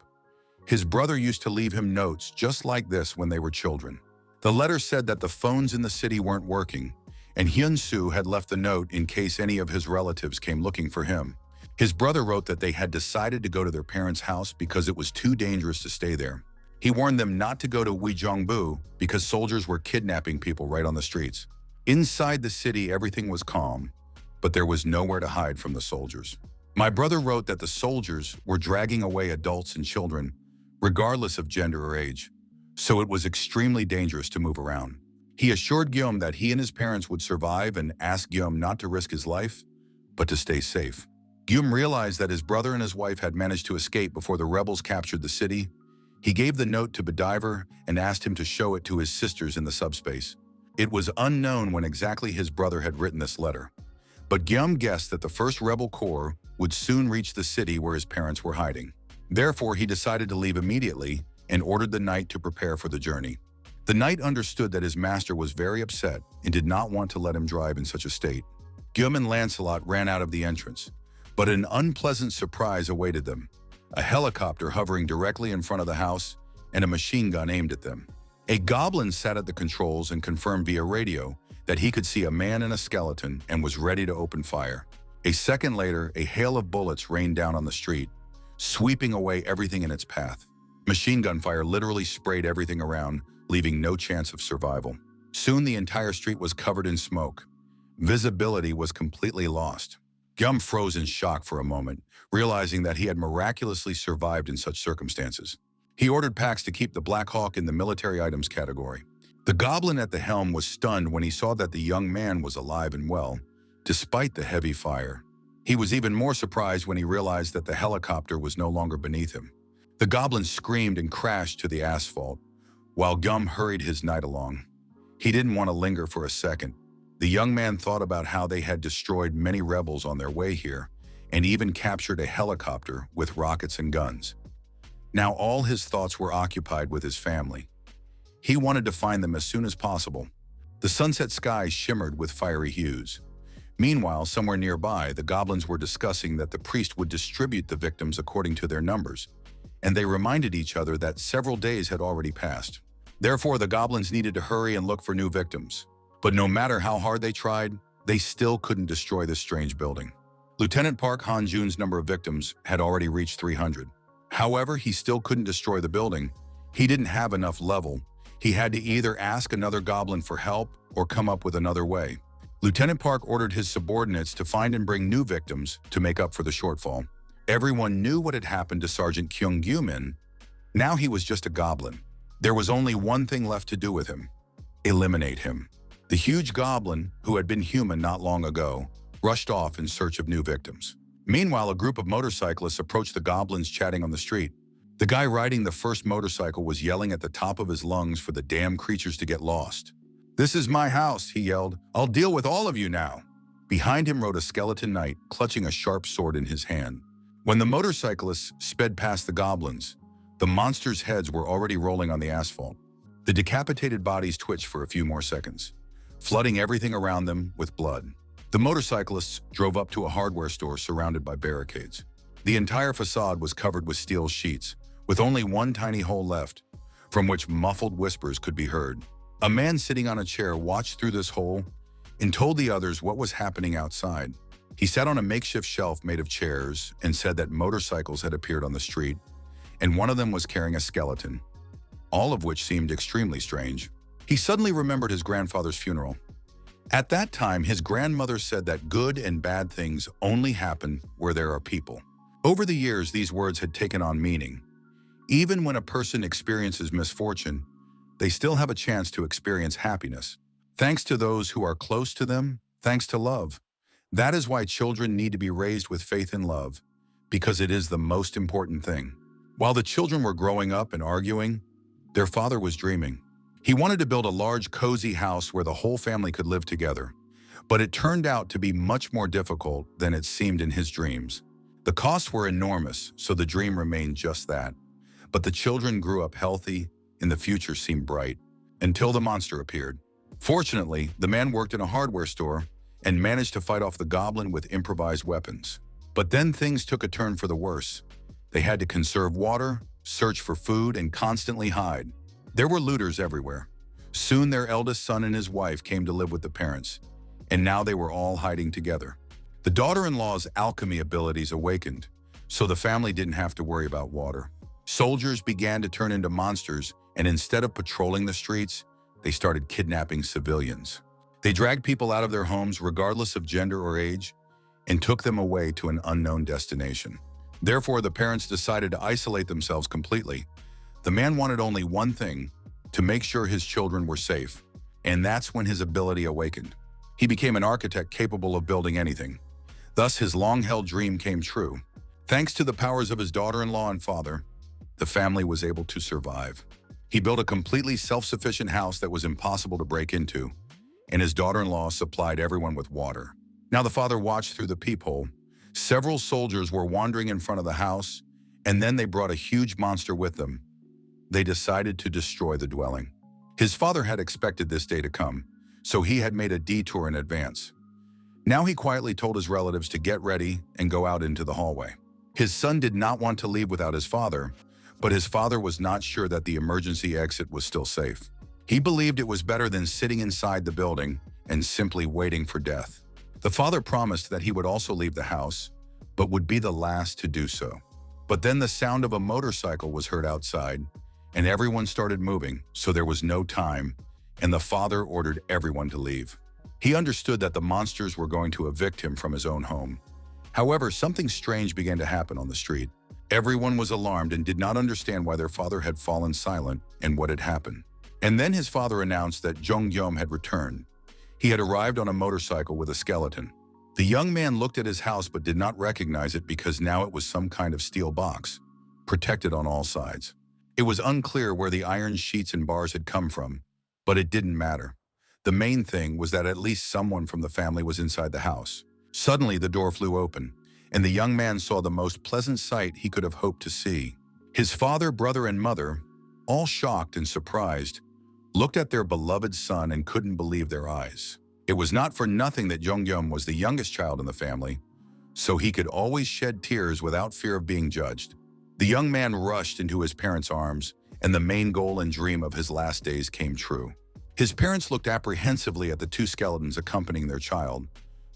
His brother used to leave him notes just like this when they were children. The letter said that the phones in the city weren't working, and Hyun-soo had left the note in case any of his relatives came looking for him. His brother wrote that they had decided to go to their parents' house because it was too dangerous to stay there. He warned them not to go to Uijeongbu because soldiers were kidnapping people right on the streets. Inside the city, everything was calm, but there was nowhere to hide from the soldiers. My brother wrote that the soldiers were dragging away adults and children, regardless of gender or age. so it was extremely dangerous to move around. He assured Guillaume that he and his parents would survive and asked Guillaume not to risk his life, but to stay safe. Guillaume realized that his brother and his wife had managed to escape before the rebels captured the city. He gave the note to Bediver and asked him to show it to his sisters in the subspace. It was unknown when exactly his brother had written this letter, but Guillaume guessed that the first rebel corps would soon reach the city where his parents were hiding. Therefore, he decided to leave immediately and ordered the knight to prepare for the journey. The knight understood that his master was very upset and did not want to let him drive in such a state. Guillaume and Lancelot ran out of the entrance, but an unpleasant surprise awaited them. A helicopter hovering directly in front of the house and a machine gun aimed at them. A goblin sat at the controls and confirmed via radio that he could see a man and a skeleton and was ready to open fire. A second later, a hail of bullets rained down on the street, sweeping away everything in its path. Machine gun fire literally sprayed everything around, leaving no chance of survival. Soon the entire street was covered in smoke. Visibility was completely lost. Guillaume froze in shock for a moment, realizing that he had miraculously survived in such circumstances. He ordered Pax to keep the Black Hawk in the military items category. The goblin at the helm was stunned when he saw that the young man was alive and well, despite the heavy fire. He was even more surprised when he realized that the helicopter was no longer beneath him. The goblin screamed and crashed to the asphalt, while Guillaume hurried his knight along. He didn't want to linger for a second. The young man thought about how they had destroyed many rebels on their way here, and even captured a helicopter with rockets and guns. Now all his thoughts were occupied with his family. He wanted to find them as soon as possible. The sunset sky shimmered with fiery hues. Meanwhile, somewhere nearby, the goblins were discussing that the priest would distribute the victims according to their numbers, and they reminded each other that several days had already passed. Therefore, the goblins needed to hurry and look for new victims. But no matter how hard they tried, they still couldn't destroy this strange building. Lieutenant Park Han-jun's number of victims had already reached 300. However, he still couldn't destroy the building. He didn't have enough level. He had to either ask another goblin for help or come up with another way. Lieutenant Park ordered his subordinates to find and bring new victims to make up for the shortfall. Everyone knew what had happened to Sergeant Kyung Gyu-min. Now he was just a goblin. There was only one thing left to do with him: eliminate him. The huge goblin, who had been human not long ago, rushed off in search of new victims. Meanwhile, a group of motorcyclists approached the goblins chatting on the street. The guy riding the first motorcycle was yelling at the top of his lungs for the damn creatures to get lost. "This is my house," he yelled. "I'll deal with all of you now." Behind him rode a skeleton knight, clutching a sharp sword in his hand. When the motorcyclists sped past the goblins, the monsters' heads were already rolling on the asphalt. The decapitated bodies twitched for a few more seconds, flooding everything around them with blood. The motorcyclists drove up to a hardware store surrounded by barricades. The entire facade was covered with steel sheets, with only one tiny hole left, from which muffled whispers could be heard. A man sitting on a chair watched through this hole and told the others what was happening outside. He sat on a makeshift shelf made of chairs and said that motorcycles had appeared on the street, and one of them was carrying a skeleton, all of which seemed extremely strange. He suddenly remembered his grandfather's funeral. At that time, his grandmother said that good and bad things only happen where there are people. Over the years, these words had taken on meaning. Even when a person experiences misfortune, they still have a chance to experience happiness. Thanks to those who are close to them, thanks to love. That is why children need to be raised with faith and love, because it is the most important thing. While the children were growing up and arguing, their father was dreaming. He wanted to build a large, cozy house where the whole family could live together, but it turned out to be much more difficult than it seemed in his dreams. The costs were enormous, so the dream remained just that. But the children grew up healthy, and the future seemed bright, until the monster appeared. Fortunately, the man worked in a hardware store and managed to fight off the goblin with improvised weapons. But then things took a turn for the worse. They had to conserve water, search for food, and constantly hide. There were looters everywhere. Soon their eldest son and his wife came to live with the parents, and now they were all hiding together. The daughter-in-law's alchemy abilities awakened, so the family didn't have to worry about water. Soldiers began to turn into monsters, and instead of patrolling the streets, they started kidnapping civilians. They dragged people out of their homes regardless of gender or age, and took them away to an unknown destination. Therefore, the parents decided to isolate themselves completely. The man wanted only one thing: to make sure his children were safe. And that's when his ability awakened. He became an architect capable of building anything. Thus, his long-held dream came true. Thanks to the powers of his daughter-in-law and father, the family was able to survive. He built a completely self-sufficient house that was impossible to break into, and his daughter-in-law supplied everyone with water. Now the father watched through the peephole. Several soldiers were wandering in front of the house, and then they brought a huge monster with them. They decided to destroy the dwelling. His father had expected this day to come, so he had made a detour in advance. Now he quietly told his relatives to get ready and go out into the hallway. His son did not want to leave without his father, but his father was not sure that the emergency exit was still safe. He believed it was better than sitting inside the building and simply waiting for death. The father promised that he would also leave the house, but would be the last to do so. But then the sound of a motorcycle was heard outside, and everyone started moving, so there was no time, and the father ordered everyone to leave. He understood that the monsters were going to evict him from his own home. However, something strange began to happen on the street. Everyone was alarmed and did not understand why their father had fallen silent and what had happened. And then his father announced that Jong-gyum had returned. He had arrived on a motorcycle with a skeleton. The young man looked at his house but did not recognize it because now it was some kind of steel box, protected on all sides. It was unclear where the iron sheets and bars had come from, but it didn't matter. The main thing was that at least someone from the family was inside the house. Suddenly, the door flew open, and the young man saw the most pleasant sight he could have hoped to see. His father, brother, and mother, all shocked and surprised, looked at their beloved son and couldn't believe their eyes. It was not for nothing that Jong-gyum was the youngest child in the family, so he could always shed tears without fear of being judged. The young man rushed into his parents' arms, and the main goal and dream of his last days came true. His parents looked apprehensively at the two skeletons accompanying their child,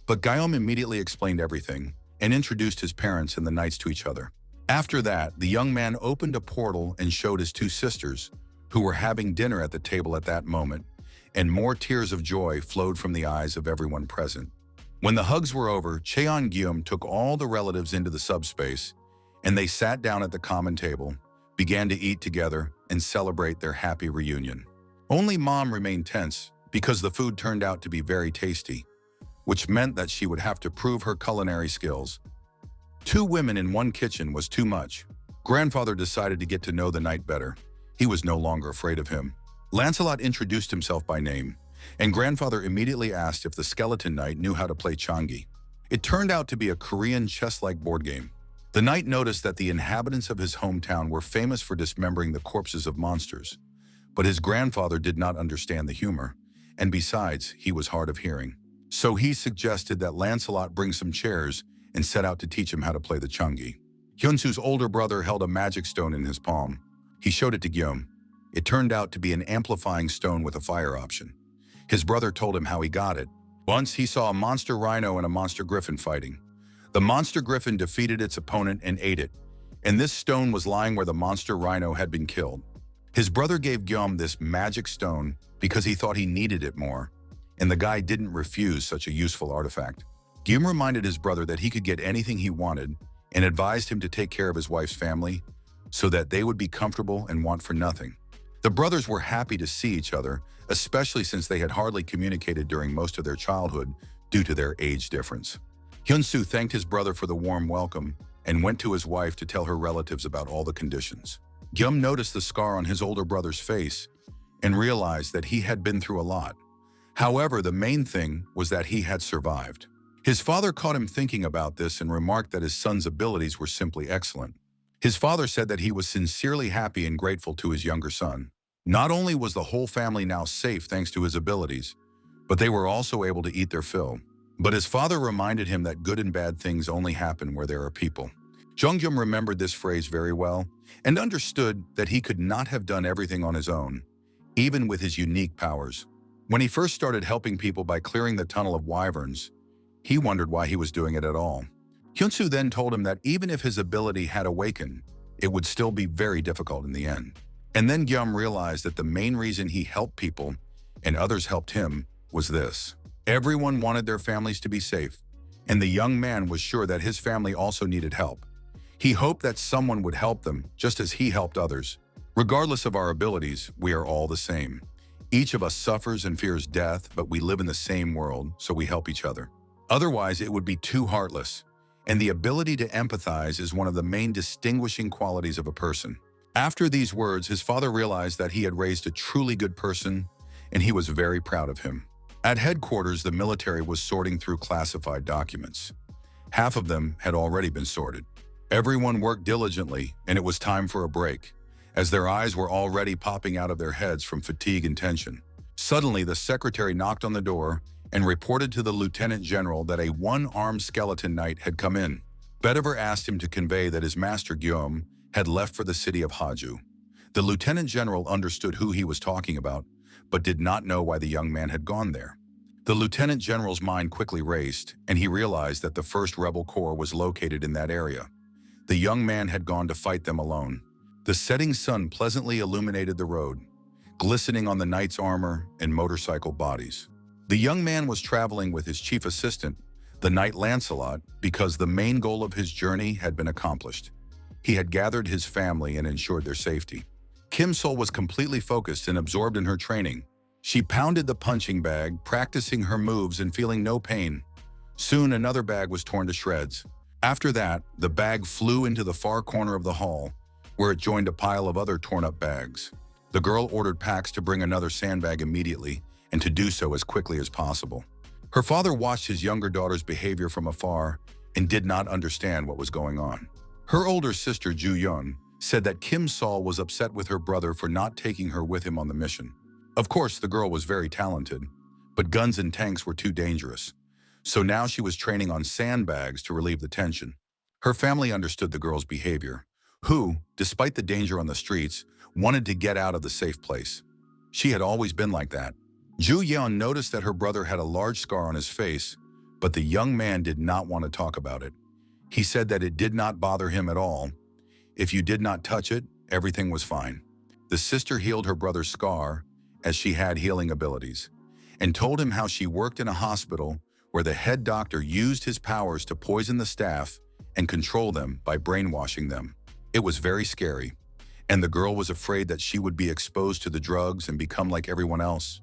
but Guillaume immediately explained everything and introduced his parents and the knights to each other. After that, the young man opened a portal and showed his two sisters, who were having dinner at the table at that moment, and more tears of joy flowed from the eyes of everyone present. When the hugs were over, Cheon-gyum took all the relatives into the subspace, and they sat down at the common table, began to eat together, and celebrate their happy reunion. Only Mom remained tense because the food turned out to be very tasty, which meant that she would have to prove her culinary skills. 2 women in one kitchen was too much. Grandfather decided to get to know the knight better. He was no longer afraid of him. Lancelot introduced himself by name, and Grandfather immediately asked if the skeleton knight knew how to play changi. It turned out to be a Korean chess-like board game. The knight noticed that the inhabitants of his hometown were famous for dismembering the corpses of monsters, but his grandfather did not understand the humor, and besides, he was hard of hearing. So he suggested that Lancelot bring some chairs and set out to teach him how to play the changi. Hyunsu's older brother held a magic stone in his palm. He showed it to Guillaume. It turned out to be an amplifying stone with a fire option. His brother told him how he got it. Once he saw a monster rhino and a monster griffin fighting. The monster griffin defeated its opponent and ate it, and this stone was lying where the monster rhino had been killed. His brother gave Guillaume this magic stone because he thought he needed it more, and the guy didn't refuse such a useful artifact. Guillaume reminded his brother that he could get anything he wanted and advised him to take care of his wife's family so that they would be comfortable and want for nothing. The brothers were happy to see each other, especially since they had hardly communicated during most of their childhood due to their age difference. Hyunsu thanked his brother for the warm welcome and went to his wife to tell her relatives about all the conditions. Guillaume noticed the scar on his older brother's face and realized that he had been through a lot. However, the main thing was that he had survived. His father caught him thinking about this and remarked that his son's abilities were simply excellent. His father said that he was sincerely happy and grateful to his younger son. Not only was the whole family now safe thanks to his abilities, but they were also able to eat their fill. But his father reminded him that good and bad things only happen where there are people. Jong-gyum remembered this phrase very well and understood that he could not have done everything on his own, even with his unique powers. When he first started helping people by clearing the tunnel of wyverns, he wondered why he was doing it at all. Hyunsu then told him that even if his ability had awakened, it would still be very difficult in the end. And then Guillaume realized that the main reason he helped people and others helped him was this. Everyone wanted their families to be safe, and the young man was sure that his family also needed help. He hoped that someone would help them just as he helped others. Regardless of our abilities, we are all the same. Each of us suffers and fears death, but we live in the same world, so we help each other. Otherwise, it would be too heartless. And the ability to empathize is one of the main distinguishing qualities of a person. After these words, his father realized that he had raised a truly good person, and he was very proud of him. At headquarters, the military was sorting through classified documents. Half of them had already been sorted. Everyone worked diligently, and it was time for a break, as their eyes were already popping out of their heads from fatigue and tension. Suddenly, the secretary knocked on the door and reported to the lieutenant general that a one-armed skeleton knight had come in. Bedivere asked him to convey that his master Guillaume had left for the city of Haju. The lieutenant general understood who he was talking about, but did not know why the young man had gone there. The lieutenant general's mind quickly raced, and he realized that the first rebel corps was located in that area. The young man had gone to fight them alone. The setting sun pleasantly illuminated the road, glistening on the knight's armor and motorcycle bodies. The young man was traveling with his chief assistant, the knight Lancelot, because the main goal of his journey had been accomplished. He had gathered his family and ensured their safety. Kim Sol was completely focused and absorbed in her training. She pounded the punching bag, practicing her moves and feeling no pain. Soon another bag was torn to shreds. After that, the bag flew into the far corner of the hall, where it joined a pile of other torn-up bags. The girl ordered Pax to bring another sandbag immediately, and to do so as quickly as possible. Her father watched his younger daughter's behavior from afar and did not understand what was going on. Her older sister, Ju Yun, said that Kim Sol was upset with her brother for not taking her with him on the mission. Of course, the girl was very talented, but guns and tanks were too dangerous. So now she was training on sandbags to relieve the tension. Her family understood the girl's behavior, who, despite the danger on the streets, wanted to get out of the safe place. She had always been like that. Ju Yun noticed that her brother had a large scar on his face, but the young man did not want to talk about it. He said that it did not bother him at all. If you did not touch it, everything was fine. The sister healed her brother's scar, as she had healing abilities, and told him how she worked in a hospital where the head doctor used his powers to poison the staff and control them by brainwashing them. It was very scary, and the girl was afraid that she would be exposed to the drugs and become like everyone else.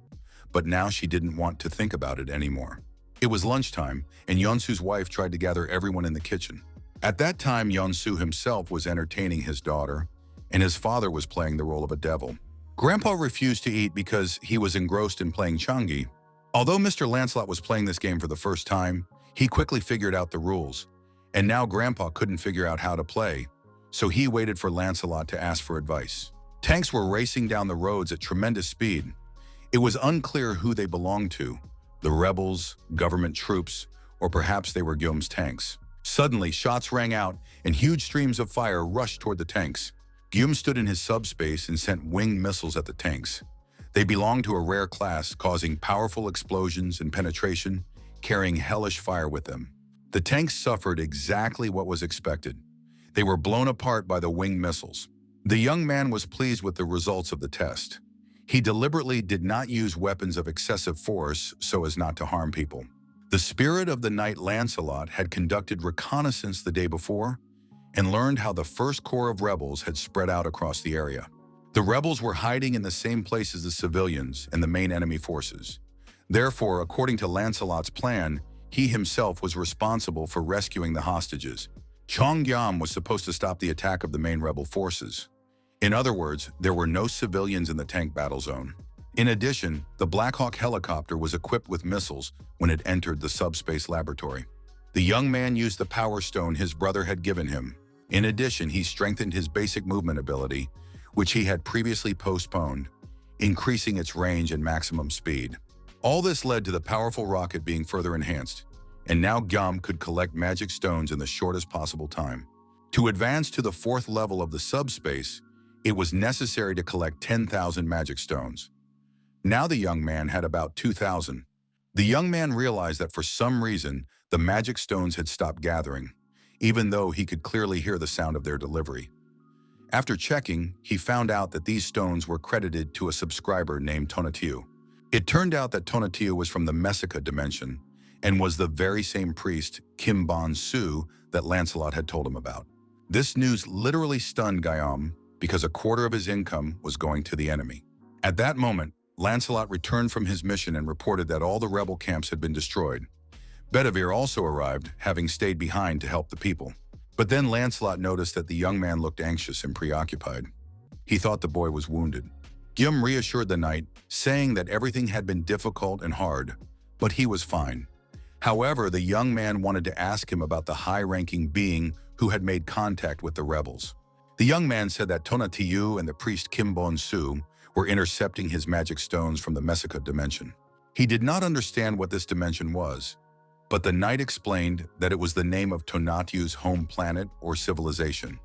But now she didn't want to think about it anymore. It was lunchtime, and Yeonsu's wife tried to gather everyone in the kitchen. At that time, Yeonsu himself was entertaining his daughter, and his father was playing the role of a devil. Grandpa refused to eat because he was engrossed in playing Changi. Although Mr. Lancelot was playing this game for the first time, he quickly figured out the rules, and now Grandpa couldn't figure out how to play, so he waited for Lancelot to ask for advice. Tanks were racing down the roads at tremendous speed. It was unclear who they belonged to, the rebels, government troops, or perhaps they were Guillaume's tanks. Suddenly, shots rang out, and huge streams of fire rushed toward the tanks. Guillaume stood in his subspace and sent winged missiles at the tanks. They belonged to a rare class, causing powerful explosions and penetration, carrying hellish fire with them. The tanks suffered exactly what was expected. They were blown apart by the winged missiles. The young man was pleased with the results of the test. He deliberately did not use weapons of excessive force so as not to harm people. The spirit of the knight Lancelot had conducted reconnaissance the day before and learned how the first corps of rebels had spread out across the area. The rebels were hiding in the same place as the civilians and the main enemy forces. Therefore, according to Lancelot's plan, he himself was responsible for rescuing the hostages. Chongyam was supposed to stop the attack of the main rebel forces. In other words, there were no civilians in the tank battle zone. In addition, the Black Hawk helicopter was equipped with missiles when it entered the subspace laboratory. The young man used the power stone his brother had given him. In addition, he strengthened his basic movement ability, which he had previously postponed, increasing its range and maximum speed. All this led to the powerful rocket being further enhanced, and now Guillaume could collect magic stones in the shortest possible time. To advance to the 4th level of the subspace, it was necessary to collect 10,000 magic stones. Now the young man had about 2,000. The young man realized that for some reason, the magic stones had stopped gathering, even though he could clearly hear the sound of their delivery. After checking, he found out that these stones were credited to a subscriber named Tonatiuh. It turned out that Tonatiuh was from the Mesica dimension and was the very same priest, Kim Bon-su, that Lancelot had told him about. This news literally stunned Guillaume, because a quarter of his income was going to the enemy. At that moment, Lancelot returned from his mission and reported that all the rebel camps had been destroyed. Bedivere also arrived, having stayed behind to help the people. But then Lancelot noticed that the young man looked anxious and preoccupied. He thought the boy was wounded. Guillaume reassured the knight, saying that everything had been difficult and hard, but he was fine. However, the young man wanted to ask him about the high-ranking being who had made contact with the rebels. The young man said that Tonatiuh and the priest Kim Bon-su were intercepting his magic stones from the Mesica dimension. He did not understand what this dimension was, but the knight explained that it was the name of Tonatiuh's home planet or civilization,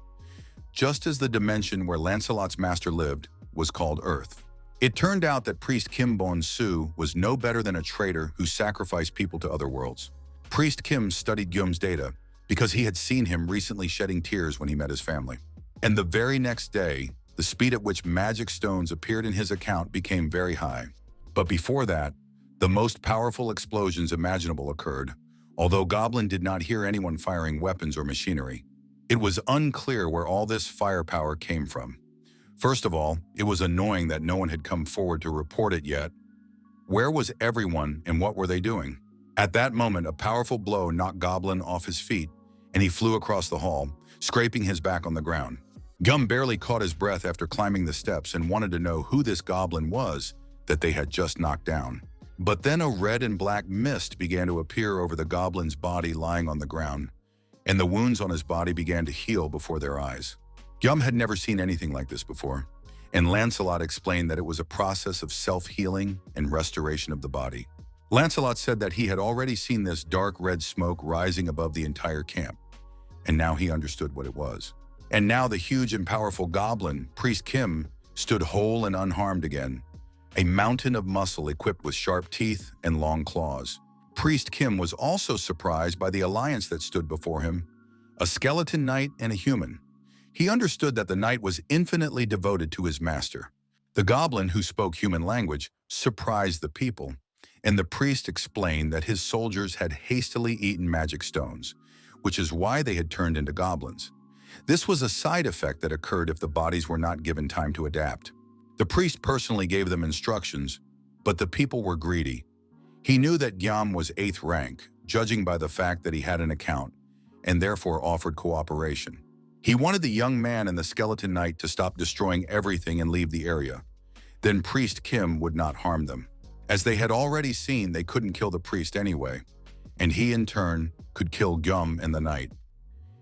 just as the dimension where Lancelot's master lived was called Earth. It turned out that priest Kim Bon-su was no better than a traitor who sacrificed people to other worlds. Priest Kim studied Guillaume's data because he had seen him recently shedding tears when he met his family. And the very next day, the speed at which magic stones appeared in his account became very high. But before that, the most powerful explosions imaginable occurred, although Goblin did not hear anyone firing weapons or machinery. It was unclear where all this firepower came from. First of all, it was annoying that no one had come forward to report it yet. Where was everyone and what were they doing? At that moment, a powerful blow knocked Goblin off his feet, and he flew across the hall, scraping his back on the ground. Guillaume barely caught his breath after climbing the steps and wanted to know who this goblin was that they had just knocked down. But then a red and black mist began to appear over the goblin's body lying on the ground, and the wounds on his body began to heal before their eyes. Guillaume had never seen anything like this before, and Lancelot explained that it was a process of self-healing and restoration of the body. Lancelot said that he had already seen this dark red smoke rising above the entire camp, and now he understood what it was. And now the huge and powerful goblin, Priest Kim, stood whole and unharmed again, a mountain of muscle equipped with sharp teeth and long claws. Priest Kim was also surprised by the alliance that stood before him, a skeleton knight and a human. He understood that the knight was infinitely devoted to his master. The goblin, who spoke human language, surprised the people, and the priest explained that his soldiers had hastily eaten magic stones, which is why they had turned into goblins. This was a side effect that occurred if the bodies were not given time to adapt. The priest personally gave them instructions, but the people were greedy. He knew that Guillaume was 8th rank, judging by the fact that he had an account, and therefore offered cooperation. He wanted the young man and the skeleton knight to stop destroying everything and leave the area. Then Priest Kim would not harm them. As they had already seen, they couldn't kill the priest anyway, and he in turn could kill Guillaume and the knight.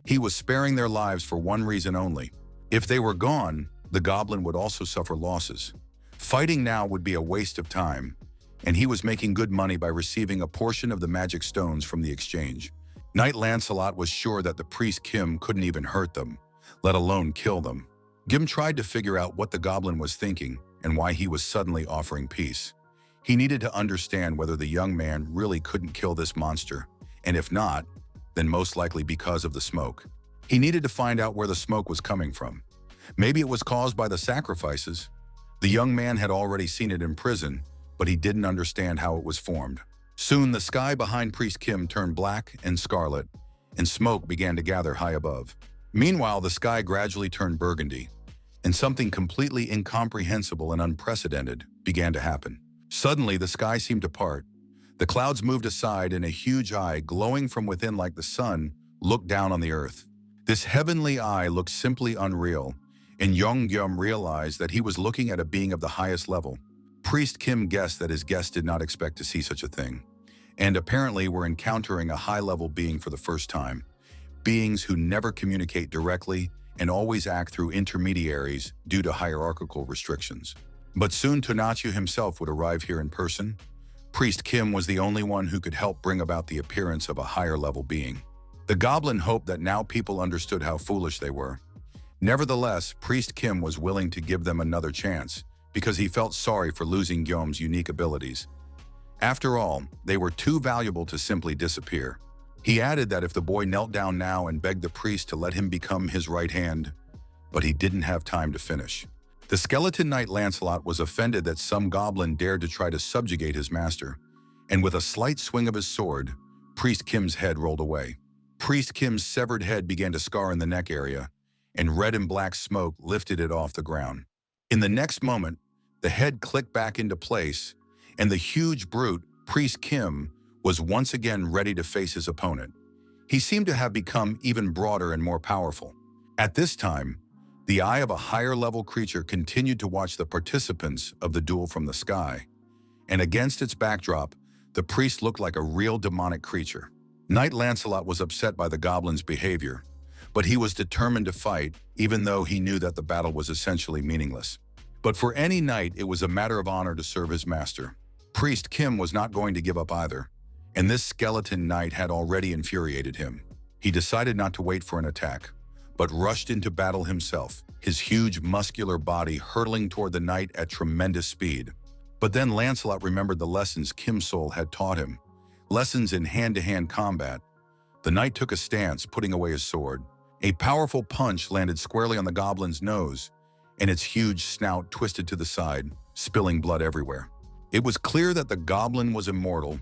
He was sparing their lives for one reason only. If they were gone, the goblin would also suffer losses. Fighting now would be a waste of time, and he was making good money by receiving a portion of the magic stones from the exchange. Knight Lancelot was sure that the priest Kim couldn't even hurt them, let alone kill them. Guillaume tried to figure out what the goblin was thinking and why he was suddenly offering peace. He needed to understand whether the young man really couldn't kill this monster, and if not, then most likely because of the smoke. He needed to find out where the smoke was coming from. Maybe it was caused by the sacrifices. The young man had already seen it in prison, but he didn't understand how it was formed. Soon the sky behind Priest Kim turned black and scarlet, and smoke began to gather high above. Meanwhile, the sky gradually turned burgundy, and something completely incomprehensible and unprecedented began to happen. Suddenly, the sky seemed to part. The clouds moved aside, and a huge eye, glowing from within like the sun, looked down on the earth. This heavenly eye looked simply unreal, and young Guillaume realized that he was looking at a being of the highest level. Priest Kim guessed that his guests did not expect to see such a thing, and apparently were encountering a high-level being for the first time. Beings who never communicate directly and always act through intermediaries due to hierarchical restrictions. But soon Tonatiuh himself would arrive here in person. Priest Kim was the only one who could help bring about the appearance of a higher-level being. The goblin hoped that now people understood how foolish they were. Nevertheless, Priest Kim was willing to give them another chance because he felt sorry for losing Guillaume's unique abilities. After all, they were too valuable to simply disappear. He added that if the boy knelt down now and begged the priest to let him become his right hand, but he didn't have time to finish. The skeleton knight Lancelot was offended that some goblin dared to try to subjugate his master, and with a slight swing of his sword, Priest Kim's head rolled away. Priest Kim's severed head began to scar in the neck area, and red and black smoke lifted it off the ground. In the next moment, the head clicked back into place, and the huge brute, Priest Kim, was once again ready to face his opponent. He seemed to have become even broader and more powerful. At this time, the eye of a higher-level creature continued to watch the participants of the duel from the sky, and against its backdrop, the priest looked like a real demonic creature. Knight Lancelot was upset by the goblin's behavior, but he was determined to fight, even though he knew that the battle was essentially meaningless. But for any knight, it was a matter of honor to serve his master. Priest Kim was not going to give up either, and this skeleton knight had already infuriated him. He decided not to wait for an attack, but rushed into battle himself, his huge muscular body hurtling toward the knight at tremendous speed. But then Lancelot remembered the lessons Kim Sol had taught him, lessons in hand-to-hand combat. The knight took a stance, putting away his sword. A powerful punch landed squarely on the goblin's nose, and its huge snout twisted to the side, spilling blood everywhere. It was clear that the goblin was immortal,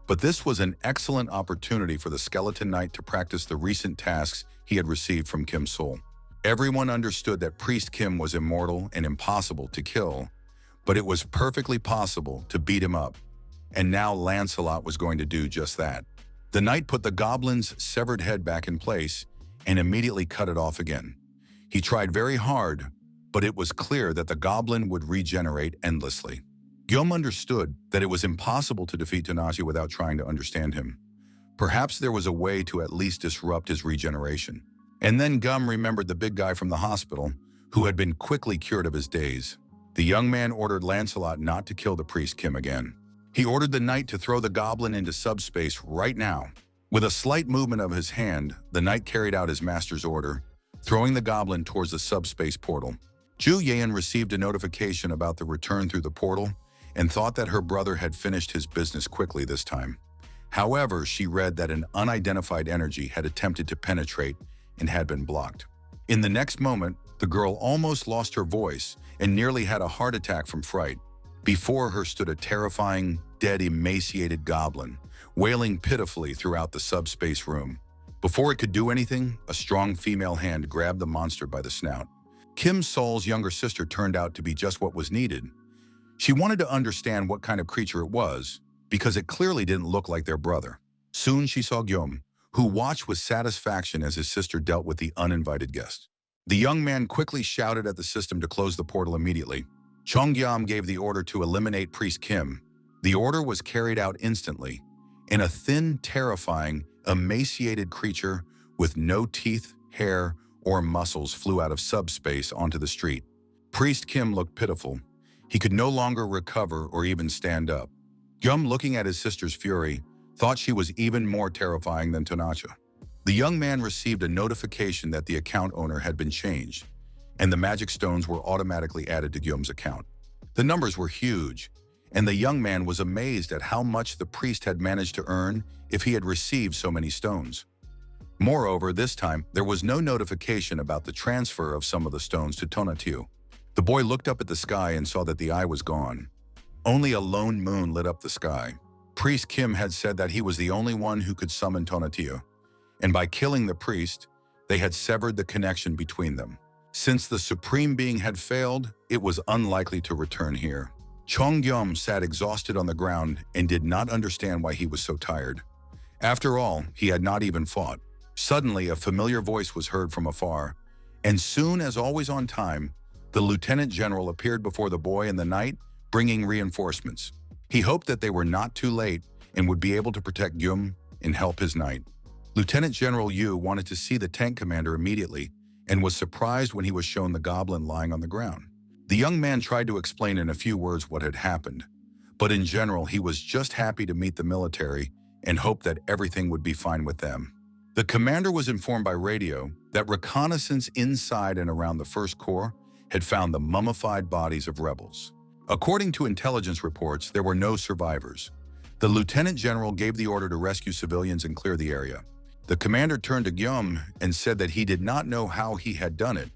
but this was an excellent opportunity for the skeleton knight to practice the recent tasks he had received from Kim Sol. Everyone understood that Priest Kim was immortal and impossible to kill, but it was perfectly possible to beat him up. And now Lancelot was going to do just that. The knight put the goblin's severed head back in place and immediately cut it off again. He tried very hard, but it was clear that the goblin would regenerate endlessly. Guillaume understood that it was impossible to defeat Tanashi without trying to understand him. Perhaps there was a way to at least disrupt his regeneration. And then Guillaume remembered the big guy from the hospital, who had been quickly cured of his daze. The young man ordered Lancelot not to kill the priest Kim again. He ordered the knight to throw the goblin into subspace right now. With a slight movement of his hand, the knight carried out his master's order, throwing the goblin towards the subspace portal. Zhu Yan received a notification about the return through the portal and thought that her brother had finished his business quickly this time. However, she read that an unidentified energy had attempted to penetrate and had been blocked. In the next moment, the girl almost lost her voice and nearly had a heart attack from fright. Before her stood a terrifying, dead, emaciated goblin, wailing pitifully throughout the subspace room. Before it could do anything, a strong female hand grabbed the monster by the snout. Kim Sol's younger sister turned out to be just what was needed. She wanted to understand what kind of creature it was, because it clearly didn't look like their brother. Soon she saw Guillaume, who watched with satisfaction as his sister dealt with the uninvited guest. The young man quickly shouted at the system to close the portal immediately. Chongyam gave the order to eliminate Priest Kim. The order was carried out instantly, and a thin, terrifying, emaciated creature with no teeth, hair, or muscles flew out of subspace onto the street. Priest Kim looked pitiful. He could no longer recover or even stand up. Guillaume, looking at his sister's fury, thought she was even more terrifying than Tanacha. The young man received a notification that the account owner had been changed, and the magic stones were automatically added to Guillaume's account. The numbers were huge, and the young man was amazed at how much the priest had managed to earn if he had received so many stones. Moreover, this time, there was no notification about the transfer of some of the stones to Tonatiuh. The boy looked up at the sky and saw that the eye was gone. Only a lone moon lit up the sky. Priest Kim had said that he was the only one who could summon Tonatiuh, and by killing the priest, they had severed the connection between them. Since the Supreme Being had failed, it was unlikely to return here. Chongyam sat exhausted on the ground and did not understand why he was so tired. After all, he had not even fought. Suddenly, a familiar voice was heard from afar, and soon as always on time, the lieutenant general appeared before the boy and the knight, bringing reinforcements. He hoped that they were not too late and would be able to protect Guillaume and help his knight. Lieutenant General Yu wanted to see the tank commander immediately and was surprised when he was shown the goblin lying on the ground. The young man tried to explain in a few words what had happened, but in general he was just happy to meet the military and hoped that everything would be fine with them. The commander was informed by radio that reconnaissance inside and around the First Corps had found the mummified bodies of rebels. According to intelligence reports, there were no survivors. The lieutenant general gave the order to rescue civilians and clear the area. The commander turned to Guillaume and said that he did not know how he had done it,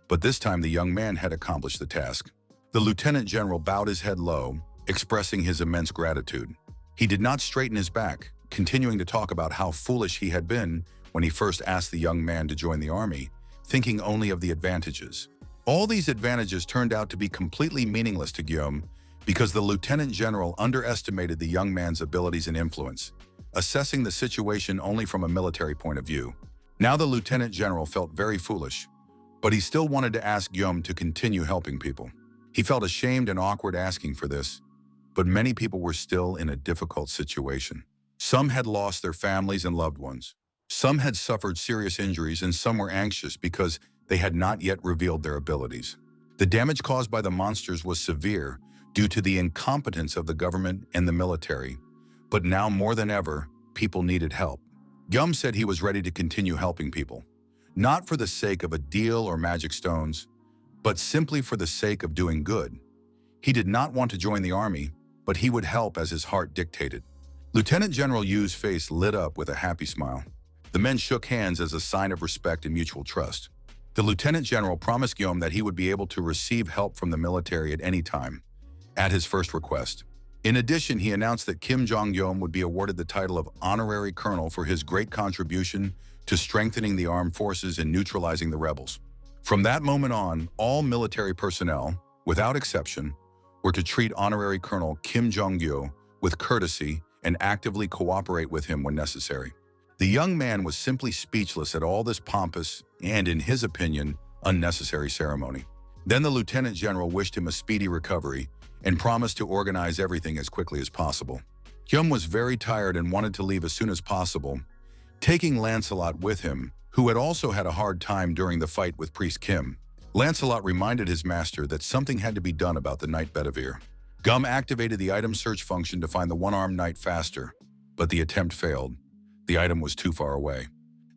but this time the young man had accomplished the task. The lieutenant general bowed his head low, expressing his immense gratitude. He did not straighten his back, continuing to talk about how foolish he had been when he first asked the young man to join the army, thinking only of the advantages. All these advantages turned out to be completely meaningless to Guillaume because the lieutenant general underestimated the young man's abilities and influence, assessing the situation only from a military point of view. Now the lieutenant general felt very foolish, but he still wanted to ask Guillaume to continue helping people. He felt ashamed and awkward asking for this, but many people were still in a difficult situation. Some had lost their families and loved ones. Some had suffered serious injuries, and some were anxious because they had not yet revealed their abilities. The damage caused by the monsters was severe due to the incompetence of the government and the military, but now more than ever, people needed help. Guillaume said he was ready to continue helping people, not for the sake of a deal or magic stones, but simply for the sake of doing good. He did not want to join the army, but he would help as his heart dictated. Lieutenant General Yu's face lit up with a happy smile. The men shook hands as a sign of respect and mutual trust. The Lieutenant General promised Guillaume that he would be able to receive help from the military at any time, at his first request. In addition, he announced that Kim Jong-guillaume would be awarded the title of Honorary Colonel for his great contribution to strengthening the armed forces and neutralizing the rebels. From that moment on, all military personnel, without exception, were to treat Honorary Colonel Kim Jong-gyo with courtesy and actively cooperate with him when necessary. The young man was simply speechless at all this pompous and, in his opinion, unnecessary ceremony. Then the Lieutenant General wished him a speedy recovery and promised to organize everything as quickly as possible. Guillaume was very tired and wanted to leave as soon as possible, taking Lancelot with him, who had also had a hard time during the fight with Priest Kim. Lancelot reminded his master that something had to be done about the Knight Bedivere. Guillaume activated the item search function to find the one-armed knight faster, but the attempt failed. The item was too far away.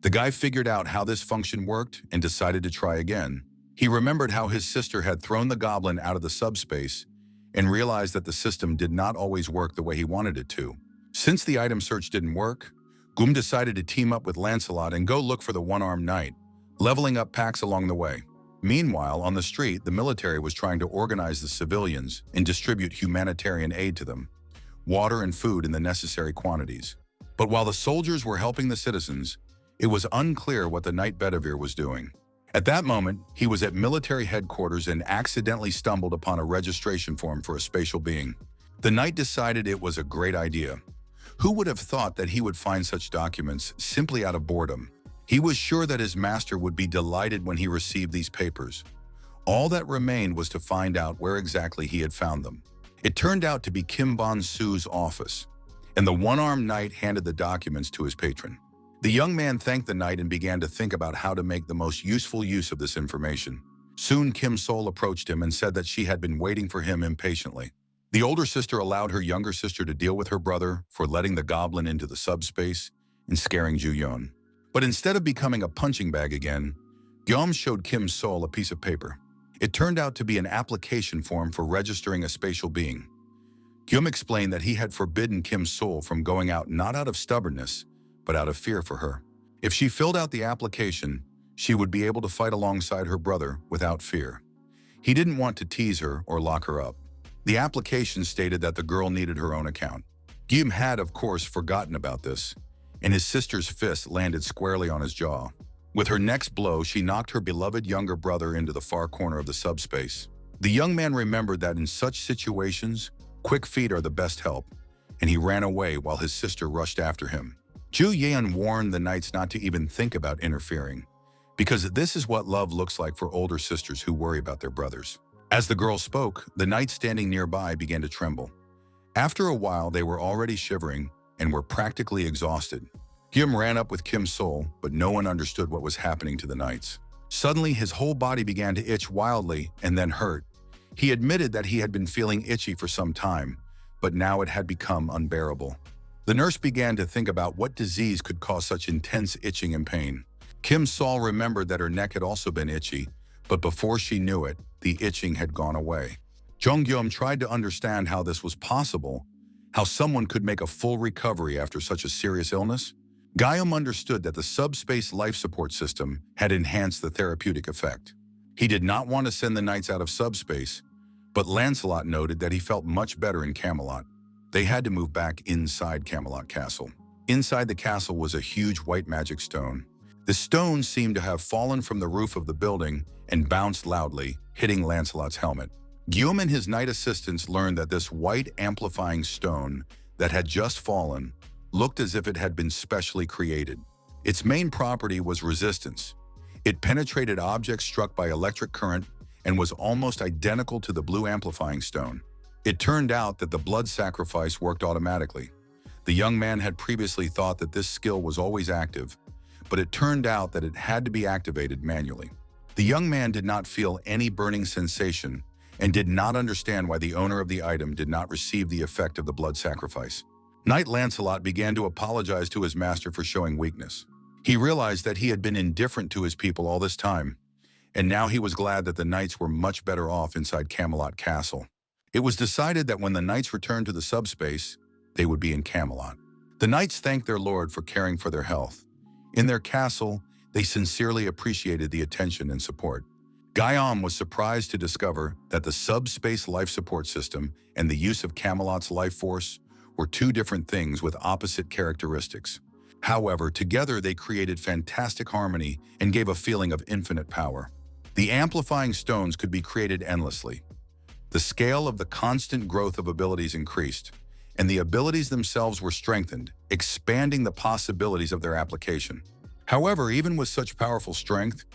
The guy figured out how this function worked and decided to try again. He remembered how his sister had thrown the goblin out of the subspace and realized that the system did not always work the way he wanted it to. Since the item search didn't work, Guillaume decided to team up with Lancelot and go look for the one-armed knight, leveling up packs along the way. Meanwhile, on the street, the military was trying to organize the civilians and distribute humanitarian aid to them, water and food in the necessary quantities. But while the soldiers were helping the citizens, it was unclear what the Knight Bedivere was doing. At that moment, he was at military headquarters and accidentally stumbled upon a registration form for a spatial being. The knight decided it was a great idea. Who would have thought that he would find such documents simply out of boredom? He was sure that his master would be delighted when he received these papers. All that remained was to find out where exactly he had found them. It turned out to be Kim Bon-su's office, and the one-armed knight handed the documents to his patron. The young man thanked the knight and began to think about how to make the most useful use of this information. Soon Kim Sol approached him and said that she had been waiting for him impatiently. The older sister allowed her younger sister to deal with her brother for letting the goblin into the subspace and scaring Ju-yeon. But instead of becoming a punching bag again, Guillaume showed Kim Sol a piece of paper. It turned out to be an application form for registering a spatial being. Guillaume explained that he had forbidden Kim Sol from going out not out of stubbornness, but out of fear for her. If she filled out the application, she would be able to fight alongside her brother without fear. He didn't want to tease her or lock her up. The application stated that the girl needed her own account. Guillaume had, of course, forgotten about this, and his sister's fist landed squarely on his jaw. With her next blow, she knocked her beloved younger brother into the far corner of the subspace. The young man remembered that in such situations, quick feet are the best help, and he ran away while his sister rushed after him. Ju-yeon warned the knights not to even think about interfering, because this is what love looks like for older sisters who worry about their brothers. As the girl spoke, the knights standing nearby began to tremble. After a while, they were already shivering and were practically exhausted. Guillaume ran up with Kim Sol, but no one understood what was happening to the knights. Suddenly, his whole body began to itch wildly and then hurt. He admitted that he had been feeling itchy for some time, but now it had become unbearable. The nurse began to think about what disease could cause such intense itching and pain. Kim Sol remembered that her neck had also been itchy, but before she knew it, the itching had gone away. Jong-gyeom tried to understand how this was possible, how someone could make a full recovery after such a serious illness. Guillaume understood that the subspace life support system had enhanced the therapeutic effect. He did not want to send the knights out of subspace, but Lancelot noted that he felt much better in Camelot. They had to move back inside Camelot Castle. Inside the castle was a huge white magic stone. The stone seemed to have fallen from the roof of the building and bounced loudly, hitting Lancelot's helmet. Guillaume and his knight assistants learned that this white amplifying stone that had just fallen looked as if it had been specially created. Its main property was resistance. It penetrated objects struck by electric current and was almost identical to the blue amplifying stone. It turned out that the blood sacrifice worked automatically. The young man had previously thought that this skill was always active, but it turned out that it had to be activated manually. The young man did not feel any burning sensation and did not understand why the owner of the item did not receive the effect of the blood sacrifice. Knight Lancelot began to apologize to his master for showing weakness. He realized that he had been indifferent to his people all this time, and now he was glad that the knights were much better off inside Camelot Castle. It was decided that when the knights returned to the subspace, they would be in Camelot. The knights thanked their lord for caring for their health. In their castle, they sincerely appreciated the attention and support. Guillaume was surprised to discover that the subspace life support system and the use of Camelot's life force were two different things with opposite characteristics. However, together they created fantastic harmony and gave a feeling of infinite power. The amplifying stones could be created endlessly. The scale of the constant growth of abilities increased, and the abilities themselves were strengthened, expanding the possibilities of their application. However, even with such powerful strength,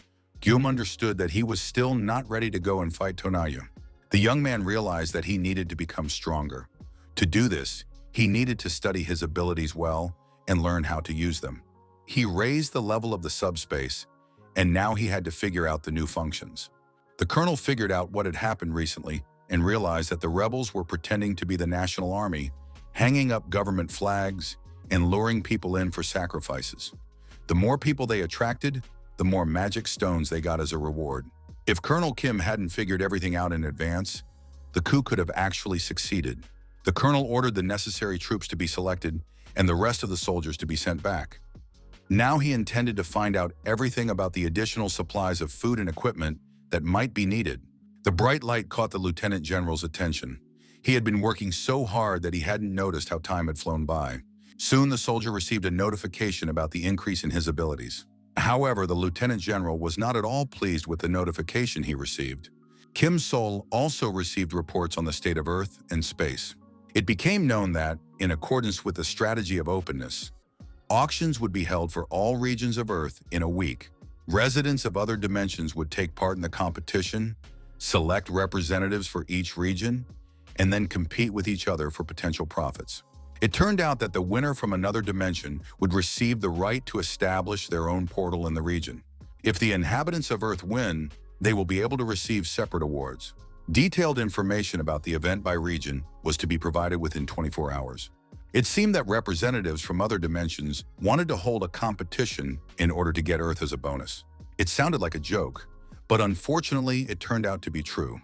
Guillaume understood that he was still not ready to go and fight Tonayu. The young man realized that he needed to become stronger. To do this, he needed to study his abilities well and learn how to use them. He raised the level of the subspace, and now he had to figure out the new functions. The colonel figured out what had happened recently and realized that the rebels were pretending to be the national army, hanging up government flags and luring people in for sacrifices. The more people they attracted, the more magic stones they got as a reward. If Colonel Kim hadn't figured everything out in advance, the coup could have actually succeeded. The colonel ordered the necessary troops to be selected and the rest of the soldiers to be sent back. Now he intended to find out everything about the additional supplies of food and equipment that might be needed. The bright light caught the lieutenant general's attention. He had been working so hard that he hadn't noticed how time had flown by. Soon the soldier received a notification about the increase in his abilities. However, the lieutenant general was not at all pleased with the notification he received. Kim Sol also received reports on the state of Earth and space. It became known that, in accordance with the strategy of openness, auctions would be held for all regions of Earth in a week. Residents of other dimensions would take part in the competition, select representatives for each region, and then compete with each other for potential profits. It turned out that the winner from another dimension would receive the right to establish their own portal in the region. If the inhabitants of Earth win, they will be able to receive separate awards. Detailed information about the event by region was to be provided within 24 hours. It seemed that representatives from other dimensions wanted to hold a competition in order to get Earth as a bonus. It sounded like a joke, but unfortunately it turned out to be true.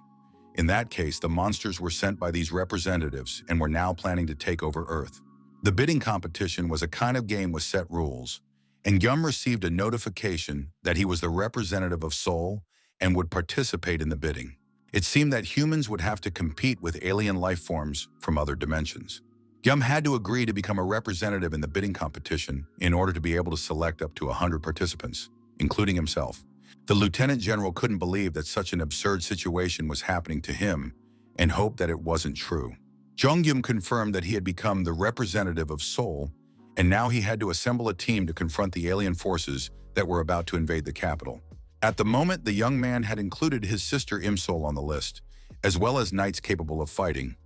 In that case, the monsters were sent by these representatives and were now planning to take over Earth. The bidding competition was a kind of game with set rules, and Yum received a notification that he was the representative of Seoul and would participate in the bidding. It seemed that humans would have to compete with alien life forms from other dimensions. Yum had to agree to become a representative in the bidding competition in order to be able to select up to 100 participants, including himself. The lieutenant general couldn't believe that such an absurd situation was happening to him and hoped that it wasn't true. Jongyum confirmed that he had become the representative of Seoul, and now he had to assemble a team to confront the alien forces that were about to invade the capital. At the moment, the young man had included his sister Imsol on the list, as well as knights capable of fighting.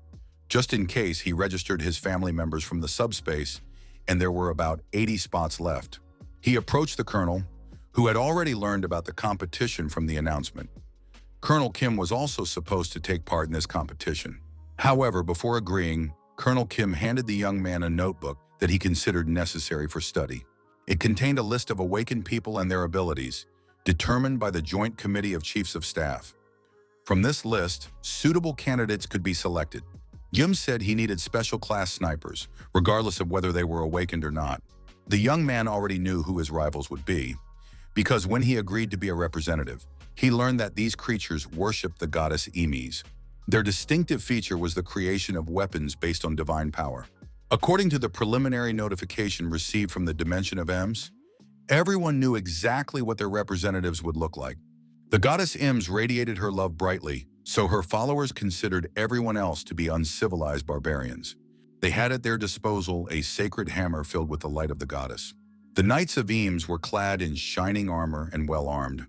Just in case, he registered his family members from the subspace, and there were about 80 spots left. He approached the colonel, who had already learned about the competition from the announcement. Colonel Kim was also supposed to take part in this competition. However, before agreeing, Colonel Kim handed the young man a notebook that he considered necessary for study. It contained a list of awakened people and their abilities, determined by the Joint Committee of Chiefs of Staff. From this list, suitable candidates could be selected. Yum said he needed special class snipers, regardless of whether they were awakened or not. The young man already knew who his rivals would be, because when he agreed to be a representative, he learned that these creatures worshipped the goddess Emis. Their distinctive feature was the creation of weapons based on divine power. According to the preliminary notification received from the dimension of Ems, Everyone knew exactly what their representatives would look like. The goddess Ims radiated her love brightly, so her followers considered everyone else to be uncivilized barbarians. They had at their disposal a sacred hammer filled with the light of the goddess. The knights of Eames were clad in shining armor and well-armed.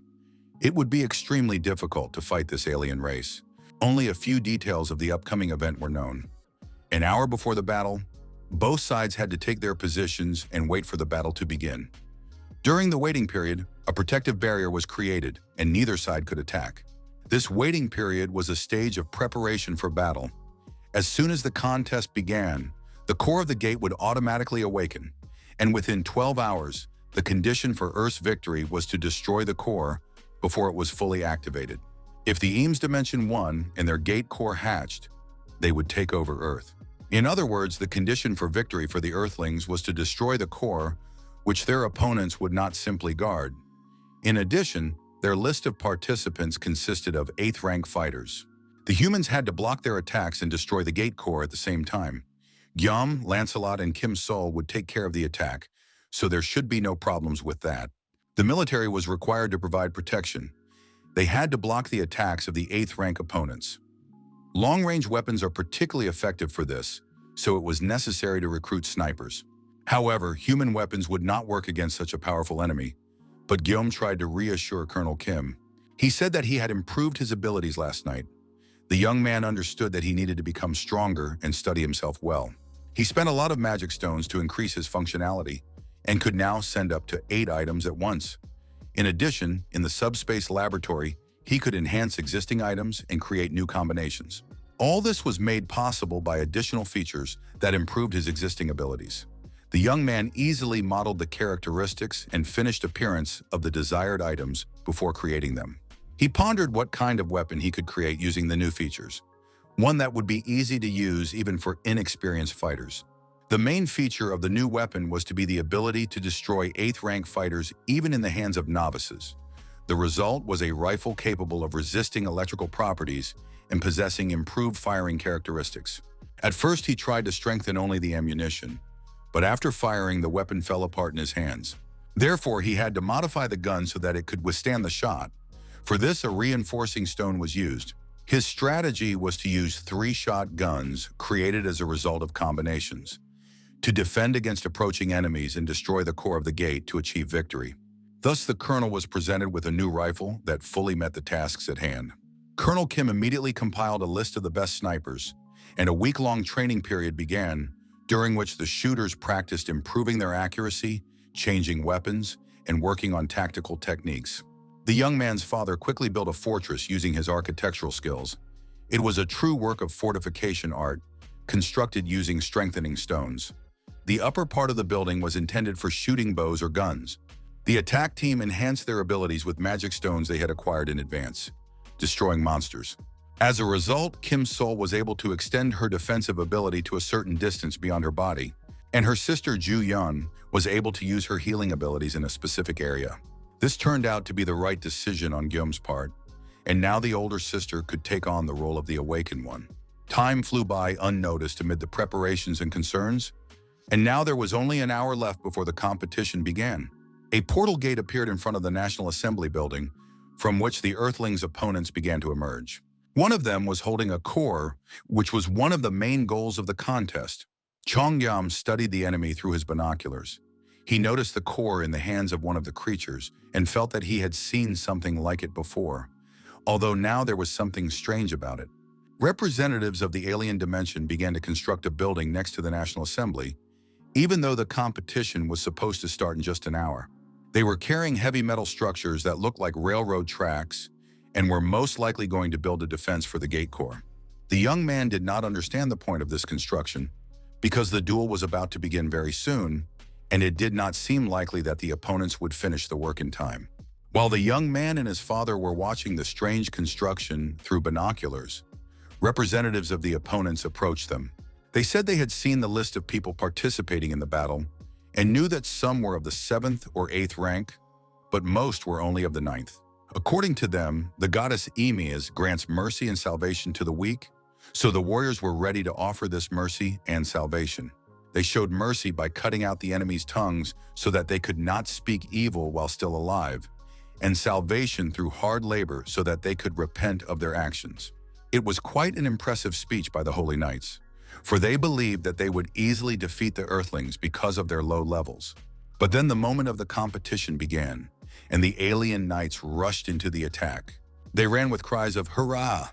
It would be extremely difficult to fight this alien race. Only a few details of the upcoming event were known. An hour before the battle, both sides had to take their positions and wait for the battle to begin. During the waiting period, a protective barrier was created and neither side could attack. This waiting period was a stage of preparation for battle. As soon as the contest began, the core of the gate would automatically awaken, and within 12 hours, the condition for Earth's victory was to destroy the core before it was fully activated. If the Eames dimension won and their gate core hatched, they would take over Earth. In other words, the condition for victory for the Earthlings was to destroy the core, which their opponents would not simply guard. In addition, their list of participants consisted of 8th rank fighters. The humans had to block their attacks and destroy the gate core at the same time. Guillaume, Lancelot, and Kim Sol would take care of the attack, so there should be no problems with that. The military was required to provide protection. They had to block the attacks of the 8th rank opponents. Long-range weapons are particularly effective for this, so it was necessary to recruit snipers. However, human weapons would not work against such a powerful enemy, but Guillaume tried to reassure Colonel Kim. He said that he had improved his abilities last night. The young man understood that he needed to become stronger and study himself well. He spent a lot of magic stones to increase his functionality and could now send up to 8 items at once. In addition, in the subspace laboratory, he could enhance existing items and create new combinations. All this was made possible by additional features that improved his existing abilities. The young man easily modeled the characteristics and finished appearance of the desired items before creating them. He pondered what kind of weapon he could create using the new features, one that would be easy to use even for inexperienced fighters. The main feature of the new weapon was to be the ability to destroy 8th rank fighters even in the hands of novices. The result was a rifle capable of resisting electrical properties and possessing improved firing characteristics. At first, he tried to strengthen only the ammunition, but after firing, the weapon fell apart in his hands. Therefore, he had to modify the gun so that it could withstand the shot. For this, a reinforcing stone was used. His strategy was to use 3-shot guns created as a result of combinations, to defend against approaching enemies and destroy the core of the gate to achieve victory. Thus, the colonel was presented with a new rifle that fully met the tasks at hand. Colonel Kim immediately compiled a list of the best snipers, and a week-long training period began, during which the shooters practiced improving their accuracy, changing weapons, and working on tactical techniques. The young man's father quickly built a fortress using his architectural skills. It was a true work of fortification art, constructed using strengthening stones. The upper part of the building was intended for shooting bows or guns. The attack team enhanced their abilities with magic stones they had acquired in advance, destroying monsters. As a result, Kim Sol was able to extend her defensive ability to a certain distance beyond her body, and her sister Ju Yun was able to use her healing abilities in a specific area. This turned out to be the right decision on Guillaume's part, and now the older sister could take on the role of the awakened one. Time flew by unnoticed amid the preparations and concerns, and now there was only an hour left before the competition began. A portal gate appeared in front of the National Assembly building, from which the Earthlings' opponents began to emerge. One of them was holding a core, which was one of the main goals of the contest. Chongyam studied the enemy through his binoculars. He noticed the core in the hands of one of the creatures and felt that he had seen something like it before, although now there was something strange about it. Representatives of the alien dimension began to construct a building next to the National Assembly, even though the competition was supposed to start in just an hour. They were carrying heavy metal structures that looked like railroad tracks and were most likely going to build a defense for the gate core. The young man did not understand the point of this construction because the duel was about to begin very soon, and it did not seem likely that the opponents would finish the work in time. While the young man and his father were watching the strange construction through binoculars, representatives of the opponents approached them. They said they had seen the list of people participating in the battle and knew that some were of the 7th or 8th rank, but most were only of the 9th. According to them, the goddess Emis grants mercy and salvation to the weak, so the warriors were ready to offer this mercy and salvation. They showed mercy by cutting out the enemy's tongues so that they could not speak evil while still alive, and salvation through hard labor so that they could repent of their actions. It was quite an impressive speech by the Holy Knights, for they believed that they would easily defeat the Earthlings because of their low levels. But then the moment of the competition began, and the alien knights rushed into the attack. They ran with cries of "Hurrah!"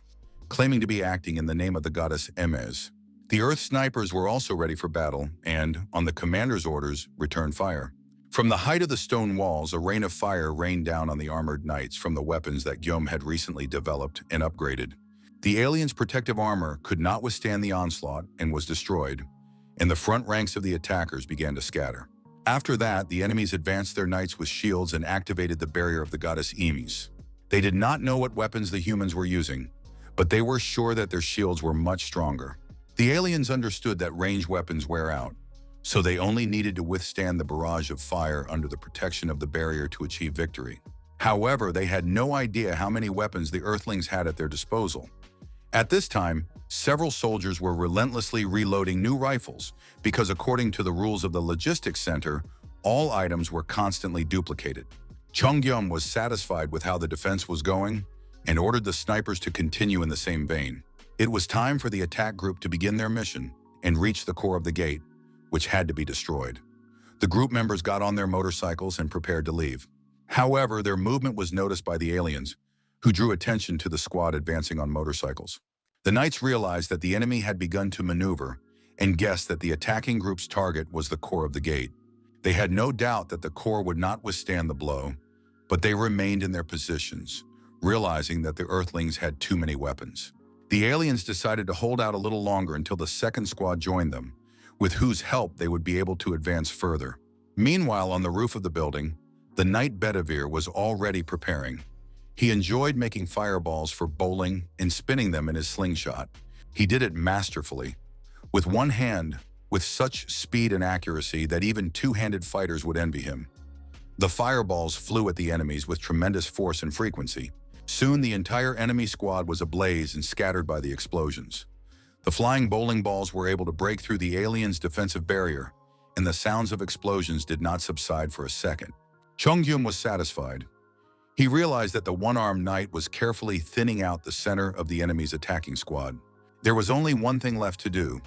claiming to be acting in the name of the goddess Emes. The Earth snipers were also ready for battle and, on the commander's orders, returned fire. From the height of the stone walls, a rain of fire rained down on the armored knights from the weapons that Guillaume had recently developed and upgraded. The aliens' protective armor could not withstand the onslaught and was destroyed, and the front ranks of the attackers began to scatter. After that, the enemies advanced their knights with shields and activated the barrier of the goddess Emes. They did not know what weapons the humans were using, but they were sure that their shields were much stronger. The aliens understood that ranged weapons wear out, so they only needed to withstand the barrage of fire under the protection of the barrier to achieve victory. However, they had no idea how many weapons the Earthlings had at their disposal. At this time, several soldiers were relentlessly reloading new rifles because, according to the rules of the logistics center, all items were constantly duplicated. Chongyum was satisfied with how the defense was going and ordered the snipers to continue in the same vein. It was time for the attack group to begin their mission and reach the core of the gate, which had to be destroyed. The group members got on their motorcycles and prepared to leave. However, their movement was noticed by the aliens, who drew attention to the squad advancing on motorcycles. The knights realized that the enemy had begun to maneuver and guessed that the attacking group's target was the core of the gate. They had no doubt that the core would not withstand the blow, but they remained in their positions, realizing that the Earthlings had too many weapons. The aliens decided to hold out a little longer until the second squad joined them, with whose help they would be able to advance further. Meanwhile, on the roof of the building, the knight Bedivere was already preparing. He enjoyed making fireballs for bowling and spinning them in his slingshot. He did it masterfully, with one hand, with such speed and accuracy that even two-handed fighters would envy him. The fireballs flew at the enemies with tremendous force and frequency. Soon the entire enemy squad was ablaze and scattered by the explosions. The flying bowling balls were able to break through the aliens' defensive barrier, and the sounds of explosions did not subside for a second. Chongyum was satisfied. He realized that the one-armed knight was carefully thinning out the center of the enemy's attacking squad. There was only one thing left to do: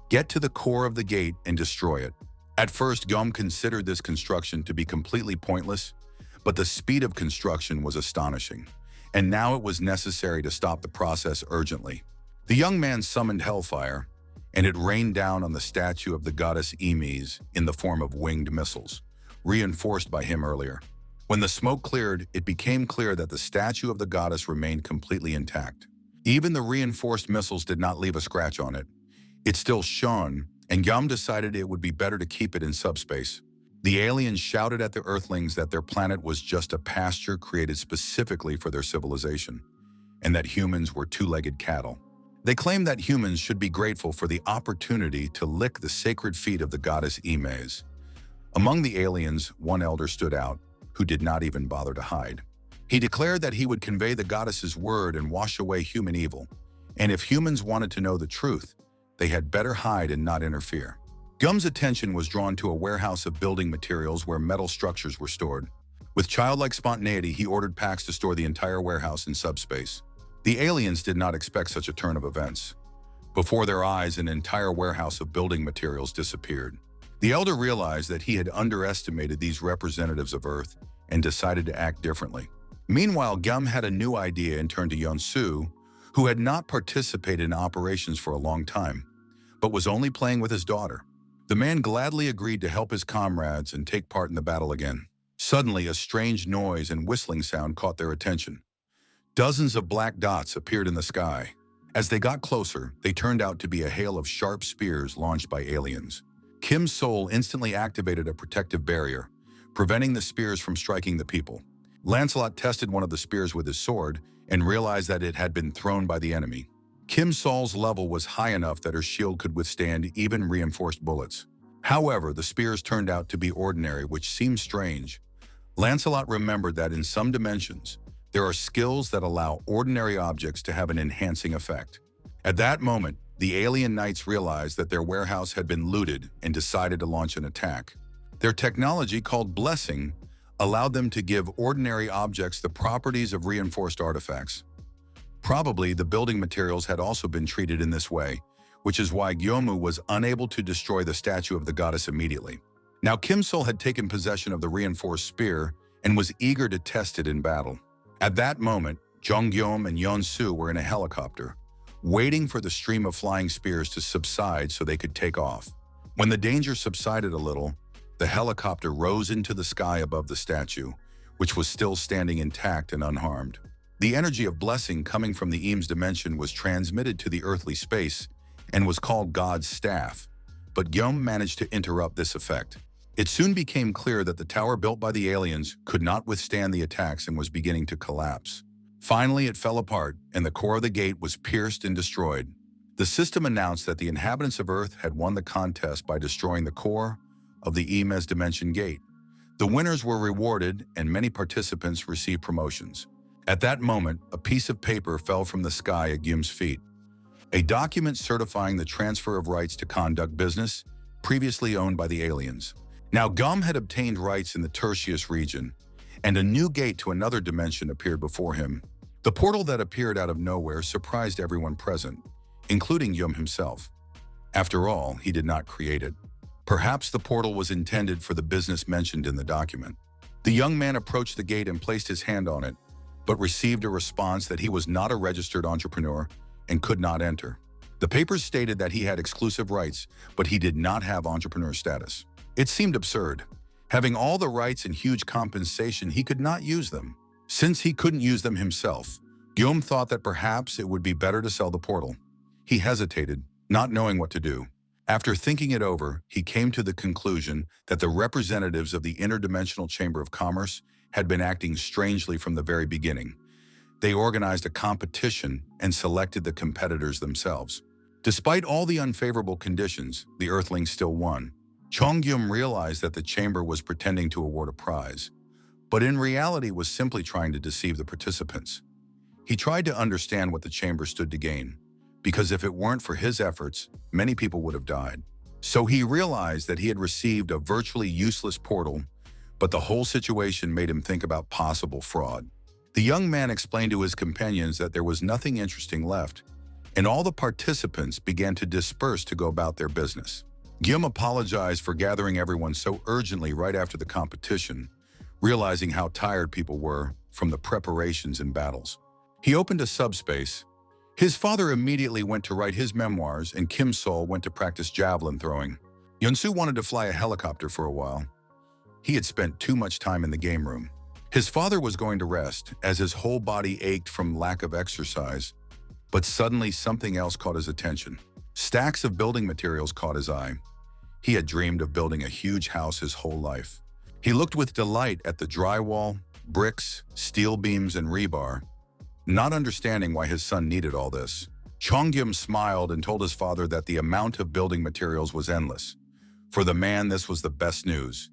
get to the core of the gate and destroy it. At first, Guillaume considered this construction to be completely pointless, but the speed of construction was astonishing, and now it was necessary to stop the process urgently. The young man summoned hellfire, and it rained down on the statue of the goddess Emes in the form of winged missiles, reinforced by him earlier. When the smoke cleared, it became clear that the statue of the goddess remained completely intact. Even the reinforced missiles did not leave a scratch on it. It still shone, and Guillaume decided it would be better to keep it in subspace. The aliens shouted at the Earthlings that their planet was just a pasture created specifically for their civilization, and that humans were two-legged cattle. They claimed that humans should be grateful for the opportunity to lick the sacred feet of the goddess Emes. Among the aliens, one elder stood out, who did not even bother to hide. He declared that he would convey the goddess's word and wash away human evil, and if humans wanted to know the truth, they had better hide and not interfere. Guillaume's attention was drawn to a warehouse of building materials where metal structures were stored. With childlike spontaneity, he ordered packs to store the entire warehouse in subspace. The aliens did not expect such a turn of events. Before their eyes, an entire warehouse of building materials disappeared. The elder realized that he had underestimated these representatives of Earth and decided to act differently. Meanwhile, Guillaume had a new idea and turned to Yonsu, who had not participated in operations for a long time, but was only playing with his daughter. The man gladly agreed to help his comrades and take part in the battle again. Suddenly, a strange noise and whistling sound caught their attention. Dozens of black dots appeared in the sky. As they got closer, they turned out to be a hail of sharp spears launched by aliens. Kim's soul instantly activated a protective barrier, preventing the spears from striking the people. Lancelot tested one of the spears with his sword and realized that it had been thrown by the enemy. Kim Sol's level was high enough that her shield could withstand even reinforced bullets. However, the spears turned out to be ordinary, which seemed strange. Lancelot remembered that in some dimensions, there are skills that allow ordinary objects to have an enhancing effect. At that moment, the alien knights realized that their warehouse had been looted and decided to launch an attack. Their technology, called blessing, allowed them to give ordinary objects the properties of reinforced artifacts. Probably the building materials had also been treated in this way, which is why Gyomu was unable to destroy the statue of the goddess immediately. Now Kim Sol had taken possession of the reinforced spear and was eager to test it in battle. At that moment, Jonggyom and Yeon-su were in a helicopter, waiting for the stream of flying spears to subside so they could take off. When the danger subsided a little, the helicopter rose into the sky above the statue, which was still standing intact and unharmed. The energy of blessing coming from the Eames dimension was transmitted to the earthly space and was called God's staff, but Gyeom managed to interrupt this effect. It soon became clear that the tower built by the aliens could not withstand the attacks and was beginning to collapse. Finally, it fell apart, and the core of the gate was pierced and destroyed. The system announced that the inhabitants of Earth had won the contest by destroying the core of the Eames dimension gate. The winners were rewarded, and many participants received promotions. At that moment, a piece of paper fell from the sky at Gyeom's feet. A document certifying the transfer of rights to conduct business previously owned by the aliens. Now Gyeom had obtained rights in the Tertius region, and a new gate to another dimension appeared before him. The portal that appeared out of nowhere surprised everyone present, including Gyeom himself. After all, he did not create it. Perhaps the portal was intended for the business mentioned in the document. The young man approached the gate and placed his hand on it, but received a response that he was not a registered entrepreneur and could not enter. The papers stated that he had exclusive rights, but he did not have entrepreneur status. It seemed absurd. Having all the rights and huge compensation, he could not use them. Since he couldn't use them himself, Gyeom thought that perhaps it would be better to sell the portal. He hesitated, not knowing what to do. After thinking it over, he came to the conclusion that the representatives of the Interdimensional Chamber of Commerce had been acting strangely from the very beginning. They organized a competition and selected the competitors themselves. Despite all the unfavorable conditions, the Earthlings still won. Chongyum realized that the chamber was pretending to award a prize, but in reality was simply trying to deceive the participants. He tried to understand what the chamber stood to gain, because if it weren't for his efforts, many people would have died. So he realized that he had received a virtually useless portal, but the whole situation made him think about possible fraud. The young man explained to his companions that there was nothing interesting left, and all the participants began to disperse to go about their business. Gyeom apologized for gathering everyone so urgently right after the competition, realizing how tired people were from the preparations and battles. He opened a subspace. His father immediately went to write his memoirs, and Kim Sol went to practice javelin throwing. Yeon-su wanted to fly a helicopter for a while. He had spent too much time in the game room. His father was going to rest, as his whole body ached from lack of exercise, but suddenly something else caught his attention. Stacks of building materials caught his eye. He had dreamed of building a huge house his whole life. He looked with delight at the drywall, bricks, steel beams, and rebar, not understanding why his son needed all this. Chongyum smiled and told his father that the amount of building materials was endless. For the man, this was the best news.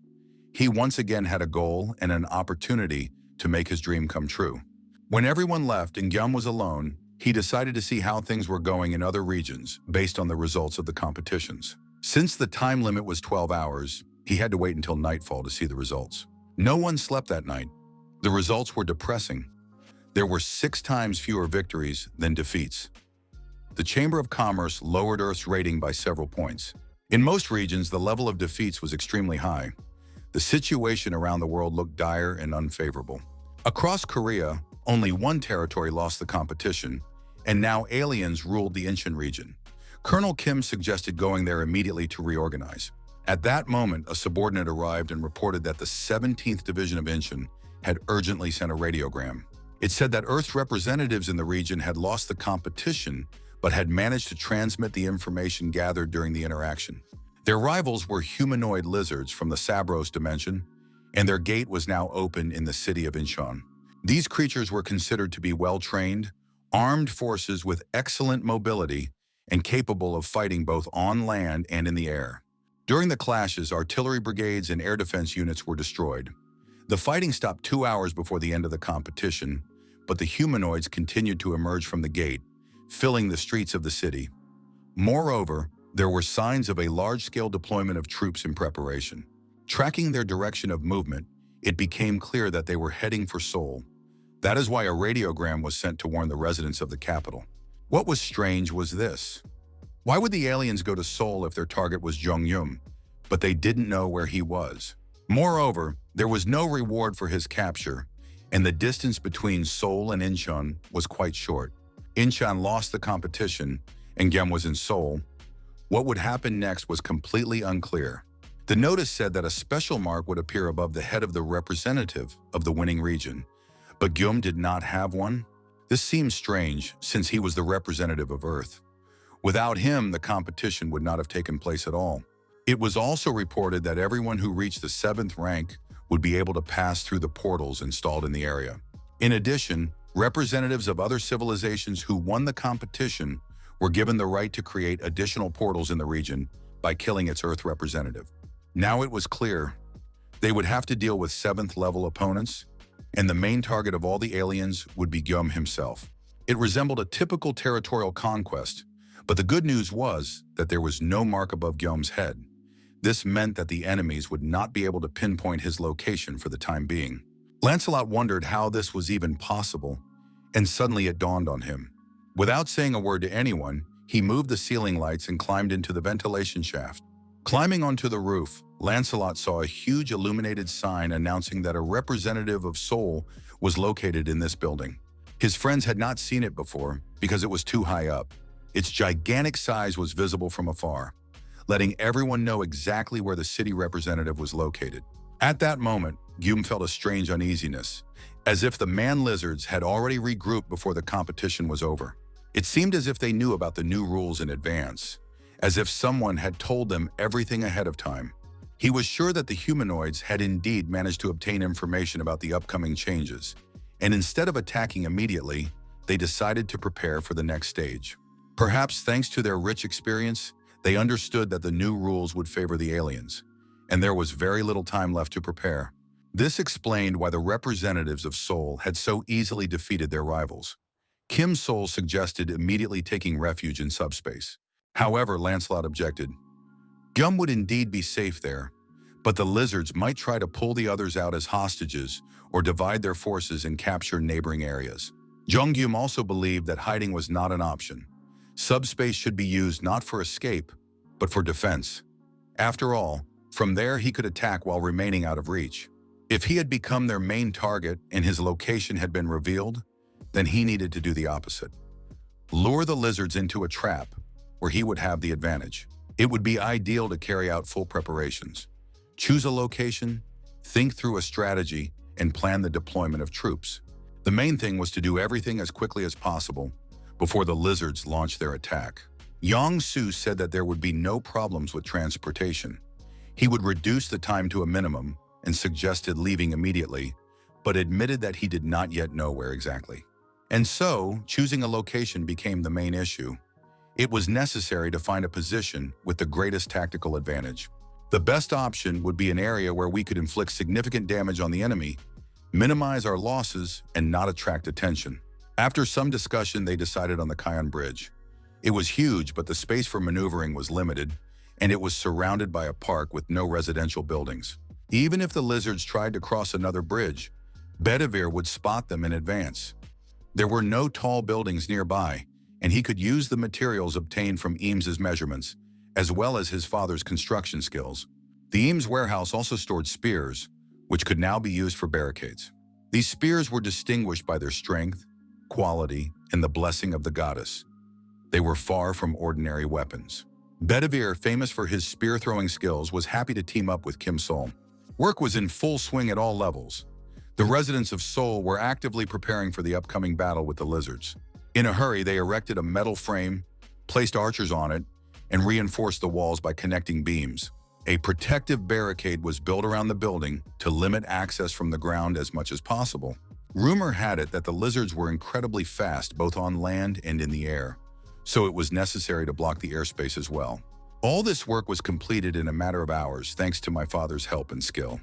He once again had a goal and an opportunity to make his dream come true. When everyone left and Gyeom was alone, he decided to see how things were going in other regions based on the results of the competitions. Since the time limit was 12 hours, he had to wait until nightfall to see the results. No one slept that night. The results were depressing. There were 6 times fewer victories than defeats. The Chamber of Commerce lowered Earth's rating by several points. In most regions, the level of defeats was extremely high. The situation around the world looked dire and unfavorable. Across Korea, only one territory lost the competition, and now aliens ruled the Incheon region. Colonel Kim suggested going there immediately to reorganize. At that moment, a subordinate arrived and reported that the 17th Division of Incheon had urgently sent a radiogram. It said that Earth's representatives in the region had lost the competition, but had managed to transmit the information gathered during the interaction. Their rivals were humanoid lizards from the Sabros dimension, and their gate was now open in the city of Incheon. These creatures were considered to be well-trained, armed forces with excellent mobility, and capable of fighting both on land and in the air. During the clashes, artillery brigades and air defense units were destroyed. The fighting stopped 2 hours before the end of the competition, but the humanoids continued to emerge from the gate, filling the streets of the city. Moreover, there were signs of a large-scale deployment of troops in preparation. Tracking their direction of movement, it became clear that they were heading for Seoul. That is why a radiogram was sent to warn the residents of the capital. What was strange was this. Why would the aliens go to Seoul if their target was Jong-yum, but they didn't know where he was? Moreover, there was no reward for his capture, and the distance between Seoul and Incheon was quite short. Incheon lost the competition, and Gyeom was in Seoul. What would happen next was completely unclear. The notice said that a special mark would appear above the head of the representative of the winning region, but Gyeom did not have one. This seems strange, since he was the representative of Earth. Without him, the competition would not have taken place at all. It was also reported that everyone who reached the 7th rank would be able to pass through the portals installed in the area. In addition, representatives of other civilizations who won the competition were given the right to create additional portals in the region by killing its Earth representative. Now it was clear they would have to deal with 7th level opponents, and the main target of all the aliens would be Gyeom himself. It resembled a typical territorial conquest, but the good news was that there was no mark above Gyeom's head. This meant that the enemies would not be able to pinpoint his location for the time being. Lancelot wondered how this was even possible, and suddenly it dawned on him. Without saying a word to anyone, he moved the ceiling lights and climbed into the ventilation shaft. Climbing onto the roof, Lancelot saw a huge illuminated sign announcing that a representative of Seoul was located in this building. His friends had not seen it before because it was too high up. Its gigantic size was visible from afar, letting everyone know exactly where the city representative was located. At that moment, Gyeom felt a strange uneasiness, as if the man-lizards had already regrouped before the competition was over. It seemed as if they knew about the new rules in advance, as if someone had told them everything ahead of time. He was sure that the humanoids had indeed managed to obtain information about the upcoming changes, and instead of attacking immediately, they decided to prepare for the next stage. Perhaps thanks to their rich experience, they understood that the new rules would favor the aliens, and there was very little time left to prepare. This explained why the representatives of Seoul had so easily defeated their rivals. Kim Seoul suggested immediately taking refuge in subspace. However, Lancelot objected. Gyeom would indeed be safe there, but the lizards might try to pull the others out as hostages or divide their forces and capture neighboring areas. Jong-gyum also believed that hiding was not an option. Subspace should be used not for escape, but for defense. After all, from there he could attack while remaining out of reach. If he had become their main target and his location had been revealed, then he needed to do the opposite. Lure the lizards into a trap where he would have the advantage. It would be ideal to carry out full preparations. Choose a location, think through a strategy, and plan the deployment of troops. The main thing was to do everything as quickly as possible before the lizards launched their attack. Yong-soo said that there would be no problems with transportation. He would reduce the time to a minimum and suggested leaving immediately, but admitted that he did not yet know where exactly. And so, choosing a location became the main issue. It was necessary to find a position with the greatest tactical advantage. The best option would be an area where we could inflict significant damage on the enemy, minimize our losses, and not attract attention. After some discussion, they decided on the Kion Bridge. It was huge, but the space for maneuvering was limited, and it was surrounded by a park with no residential buildings. Even if the lizards tried to cross another bridge, Bedivere would spot them in advance. There were no tall buildings nearby, and he could use the materials obtained from Eames's measurements, as well as his father's construction skills. The Eames warehouse also stored spears, which could now be used for barricades. These spears were distinguished by their strength, quality, and the blessing of the goddess. They were far from ordinary weapons. Bedivere, famous for his spear-throwing skills, was happy to team up with Kim Seoul. Work was in full swing at all levels. The residents of Seoul were actively preparing for the upcoming battle with the lizards. In a hurry, they erected a metal frame, placed archers on it, and reinforced the walls by connecting beams. A protective barricade was built around the building to limit access from the ground as much as possible. Rumor had it that the lizards were incredibly fast both on land and in the air, so it was necessary to block the airspace as well. All this work was completed in a matter of hours thanks to my father's help and skill.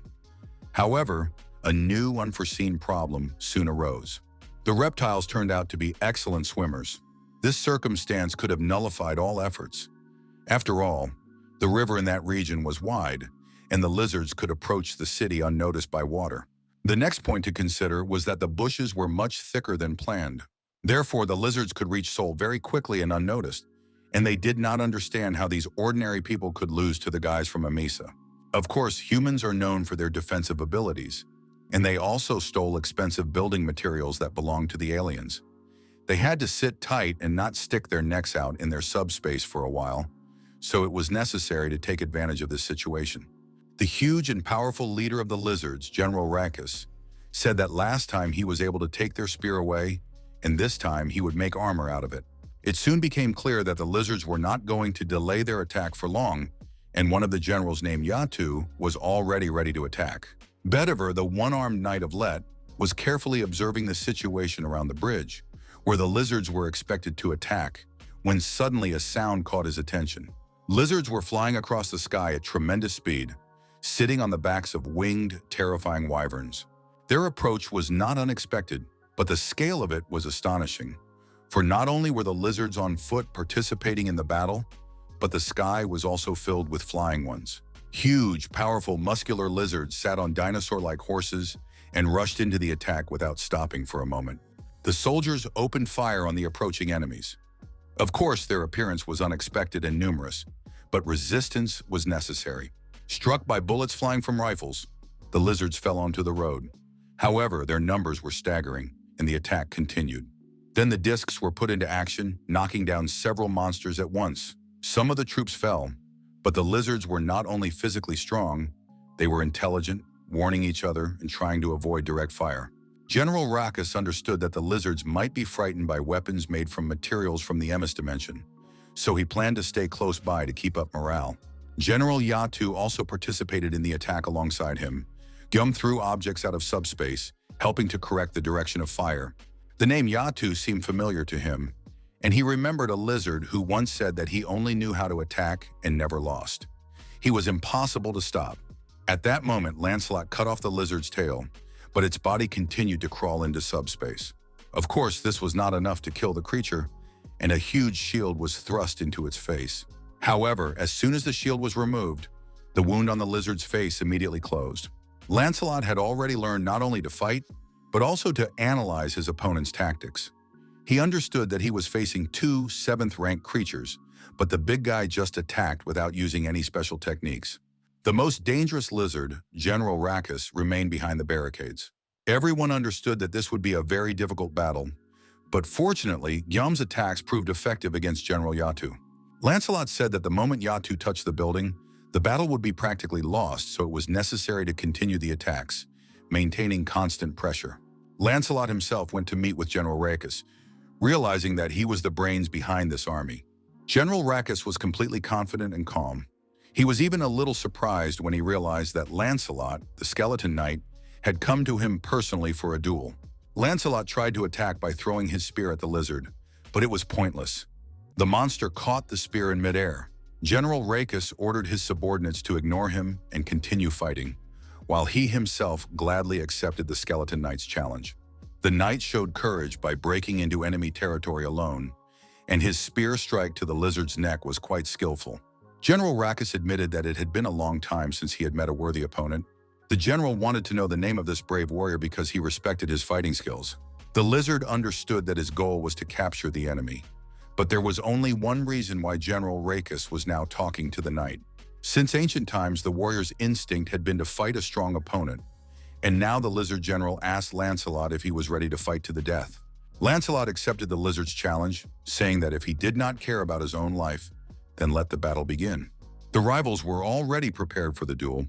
However, a new unforeseen problem soon arose. The reptiles turned out to be excellent swimmers. This circumstance could have nullified all efforts. After all, the river in that region was wide, and the lizards could approach the city unnoticed by water. The next point to consider was that the bushes were much thicker than planned. Therefore, the lizards could reach Seoul very quickly and unnoticed, and they did not understand how these ordinary people could lose to the guys from Amisa. Of course, humans are known for their defensive abilities, and they also stole expensive building materials that belonged to the aliens. They had to sit tight and not stick their necks out in their subspace for a while, so it was necessary to take advantage of this situation. The huge and powerful leader of the lizards, General Rakis, said that last time he was able to take their spear away, and this time he would make armor out of it. It soon became clear that the lizards were not going to delay their attack for long, and one of the generals named Yatu was already ready to attack. Bediver, the one-armed knight of Let, was carefully observing the situation around the bridge, where the lizards were expected to attack, when suddenly a sound caught his attention. Lizards were flying across the sky at tremendous speed, sitting on the backs of winged, terrifying wyverns. Their approach was not unexpected, but the scale of it was astonishing. For not only were the lizards on foot participating in the battle, but the sky was also filled with flying ones. Huge, powerful, muscular lizards sat on dinosaur-like horses and rushed into the attack without stopping for a moment. The soldiers opened fire on the approaching enemies. Of course, their appearance was unexpected and numerous, but resistance was necessary. Struck by bullets flying from rifles, the lizards fell onto the road. However, their numbers were staggering, and the attack continued. Then the discs were put into action, knocking down several monsters at once. Some of the troops fell, but the lizards were not only physically strong, they were intelligent, warning each other and trying to avoid direct fire. General Rakis understood that the lizards might be frightened by weapons made from materials from the Emis dimension, so he planned to stay close by to keep up morale. General Yatu also participated in the attack alongside him. Gyum threw objects out of subspace, helping to correct the direction of fire. The name Yatu seemed familiar to him, and he remembered a lizard who once said that he only knew how to attack and never lost. He was impossible to stop. At that moment, Lancelot cut off the lizard's tail, but its body continued to crawl into subspace. Of course, this was not enough to kill the creature, and a huge shield was thrust into its face. However, as soon as the shield was removed, the wound on the lizard's face immediately closed. Lancelot had already learned not only to fight, but also to analyze his opponent's tactics. He understood that he was facing two 7th-ranked creatures, but the big guy just attacked without using any special techniques. The most dangerous lizard, General Rakis, remained behind the barricades. Everyone understood that this would be a very difficult battle, but fortunately, Gyum's attacks proved effective against General Yatu. Lancelot said that the moment Yatu touched the building, the battle would be practically lost, so it was necessary to continue the attacks, maintaining constant pressure. Lancelot himself went to meet with General Rakis, realizing that he was the brains behind this army. General Rakis was completely confident and calm. He was even a little surprised when he realized that Lancelot, the skeleton knight, had come to him personally for a duel. Lancelot tried to attack by throwing his spear at the lizard, but it was pointless. The monster caught the spear in midair. General Rakis ordered his subordinates to ignore him and continue fighting, while he himself gladly accepted the skeleton knight's challenge. The knight showed courage by breaking into enemy territory alone, and his spear strike to the lizard's neck was quite skillful. General Rakis admitted that it had been a long time since he had met a worthy opponent. The general wanted to know the name of this brave warrior because he respected his fighting skills. The lizard understood that his goal was to capture the enemy, but there was only one reason why General Rakis was now talking to the knight. Since ancient times, the warrior's instinct had been to fight a strong opponent, and now the lizard general asked Lancelot if he was ready to fight to the death. Lancelot accepted the lizard's challenge, saying that if he did not care about his own life, then let the battle begin. The rivals were already prepared for the duel,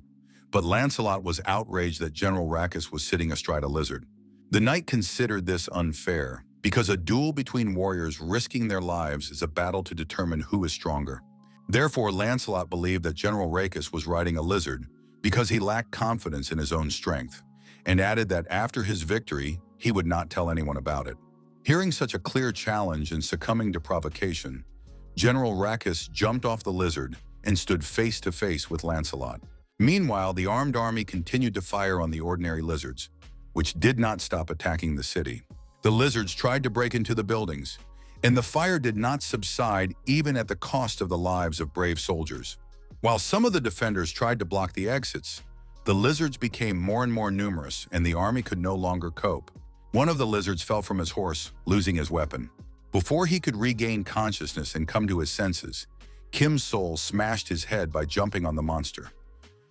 but Lancelot was outraged that General Rakis was sitting astride a lizard. The knight considered this unfair, because a duel between warriors risking their lives is a battle to determine who is stronger. Therefore, Lancelot believed that General Rakis was riding a lizard because he lacked confidence in his own strength, and added that after his victory, he would not tell anyone about it. Hearing such a clear challenge and succumbing to provocation, General Rakis jumped off the lizard and stood face to face with Lancelot. Meanwhile, the armed army continued to fire on the ordinary lizards, which did not stop attacking the city. The lizards tried to break into the buildings, And the fire did not subside even at the cost of the lives of brave soldiers. While some of the defenders tried to block the exits, the lizards became more and more numerous and the army could no longer cope. One of the lizards fell from his horse, losing his weapon. Before he could regain consciousness and come to his senses, Kim Sol smashed his head by jumping on the monster.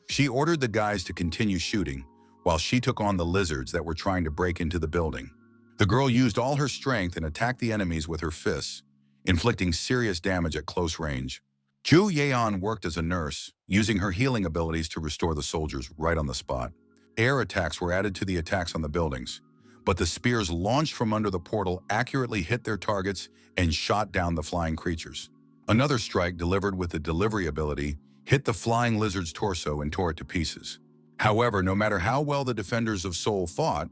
She ordered the guys to continue shooting, while she took on the lizards that were trying to break into the building. The girl used all her strength and attacked the enemies with her fists, inflicting serious damage at close range. Zhu Yeon worked as a nurse, using her healing abilities to restore the soldiers right on the spot. Air attacks were added to the attacks on the buildings, but the spears launched from under the portal accurately hit their targets and shot down the flying creatures. Another strike delivered with the delivery ability hit the flying lizard's torso and tore it to pieces. However, no matter how well the defenders of Seoul fought,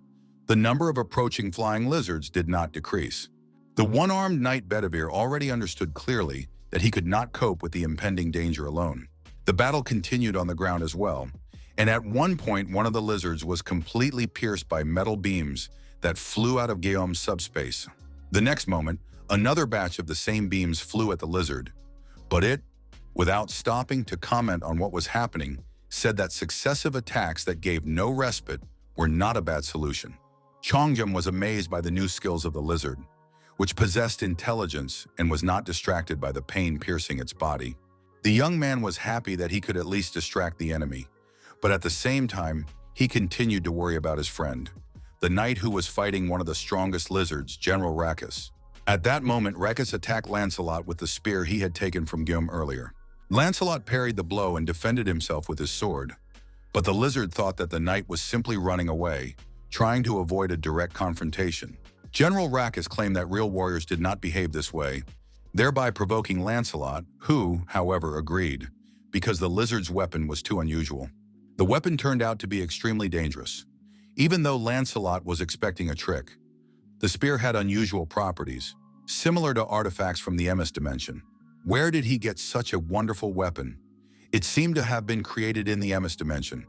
the number of approaching flying lizards did not decrease. The one-armed knight Bedivere already understood clearly that he could not cope with the impending danger alone. The battle continued on the ground as well, and at one point one of the lizards was completely pierced by metal beams that flew out of Guillaume's subspace. The next moment, another batch of the same beams flew at the lizard, but it, without stopping to comment on what was happening, said that successive attacks that gave no respite were not a bad solution. Chongjum was amazed by the new skills of the lizard, which possessed intelligence and was not distracted by the pain piercing its body. The young man was happy that he could at least distract the enemy, but at the same time, he continued to worry about his friend, the knight who was fighting one of the strongest lizards, General Rackus. At that moment, Rackus attacked Lancelot with the spear he had taken from Guillaume earlier. Lancelot parried the blow and defended himself with his sword, but the lizard thought that the knight was simply running away, trying to avoid a direct confrontation. General Rackus claimed that real warriors did not behave this way, thereby provoking Lancelot, who, however, agreed, because the lizard's weapon was too unusual. The weapon turned out to be extremely dangerous. Even though Lancelot was expecting a trick, the spear had unusual properties, similar to artifacts from the MS dimension. Where did he get such a wonderful weapon? It seemed to have been created in the MS dimension,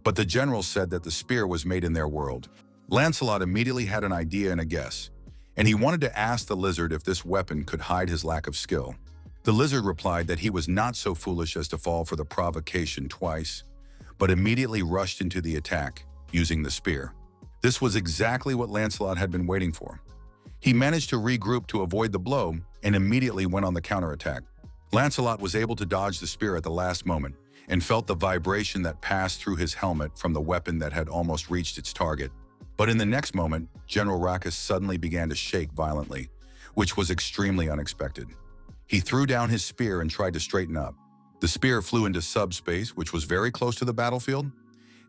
but the general said that the spear was made in their world. Lancelot immediately had an idea and a guess, and he wanted to ask the lizard if this weapon could hide his lack of skill. The lizard replied that he was not so foolish as to fall for the provocation twice, but immediately rushed into the attack, using the spear. This was exactly what Lancelot had been waiting for. He managed to regroup to avoid the blow and immediately went on the counterattack. Lancelot was able to dodge the spear at the last moment and felt the vibration that passed through his helmet from the weapon that had almost reached its target. But in the next moment, General Rackus suddenly began to shake violently, which was extremely unexpected. He threw down his spear and tried to straighten up. The spear flew into subspace, which was very close to the battlefield,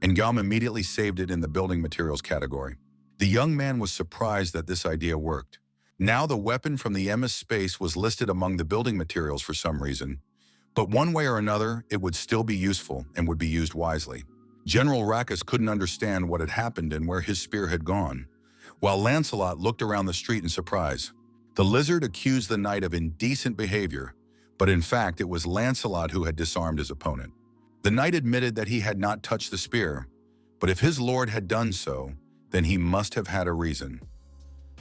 and Gaume immediately saved it in the building materials category. The young man was surprised that this idea worked. Now the weapon from the MS space was listed among the building materials for some reason, but one way or another, it would still be useful and would be used wisely. General Rackus couldn't understand what had happened and where his spear had gone, while Lancelot looked around the street in surprise. The lizard accused the knight of indecent behavior, but in fact it was Lancelot who had disarmed his opponent. The knight admitted that he had not touched the spear, but if his lord had done so, then he must have had a reason.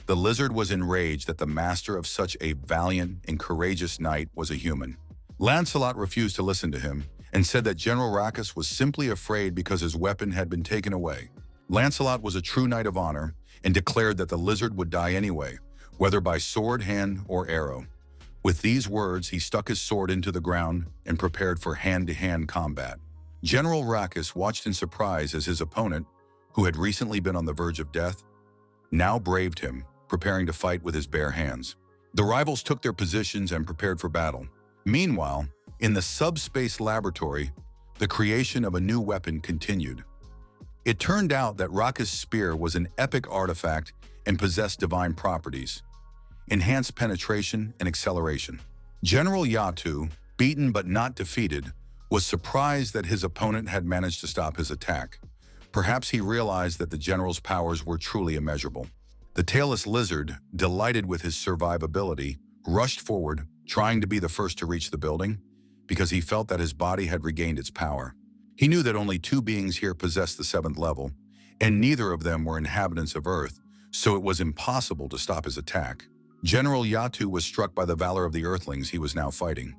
The lizard was enraged that the master of such a valiant and courageous knight was a human. Lancelot refused to listen to him and said that General Rackus was simply afraid because his weapon had been taken away. Lancelot was a true knight of honor and declared that the lizard would die anyway, whether by sword, hand, or arrow. With these words, he stuck his sword into the ground and prepared for hand-to-hand combat. General Rackus watched in surprise as his opponent, who had recently been on the verge of death, now braved him, preparing to fight with his bare hands. The rivals took their positions and prepared for battle. Meanwhile, in the subspace laboratory, the creation of a new weapon continued. It turned out that Rackus' spear was an epic artifact and possessed divine properties, enhanced penetration and acceleration. General Yatu, beaten but not defeated, was surprised that his opponent had managed to stop his attack. Perhaps he realized that the general's powers were truly immeasurable. The tailless lizard, delighted with his survivability, rushed forward, trying to be the first to reach the building, because he felt that his body had regained its power. He knew that only two beings here possessed the 7th level, and neither of them were inhabitants of Earth, so it was impossible to stop his attack. General Yatu was struck by the valor of the Earthlings he was now fighting.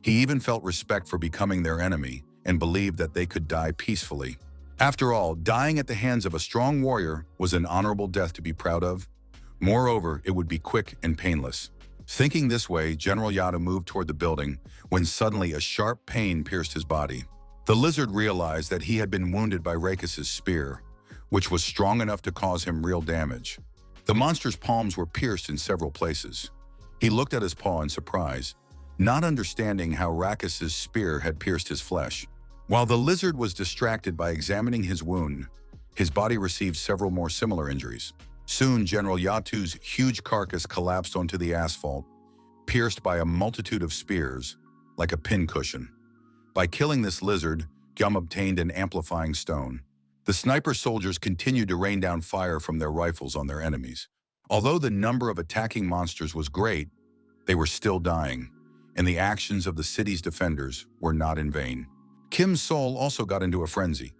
He even felt respect for becoming their enemy and believed that they could die peacefully. After all, dying at the hands of a strong warrior was an honorable death to be proud of. Moreover, it would be quick and painless. Thinking this way, General Yatu moved toward the building when suddenly a sharp pain pierced his body. The lizard realized that he had been wounded by Rakis's spear, which was strong enough to cause him real damage. The monster's palms were pierced in several places. He looked at his paw in surprise, not understanding how Rakis's spear had pierced his flesh. While the lizard was distracted by examining his wound, his body received several more similar injuries. Soon, General Yatu's huge carcass collapsed onto the asphalt, pierced by a multitude of spears, like a pincushion. By killing this lizard, Gyum obtained an amplifying stone. The sniper soldiers continued to rain down fire from their rifles on their enemies. Although the number of attacking monsters was great, they were still dying, and the actions of the city's defenders were not in vain. Kim's soul also got into a frenzy.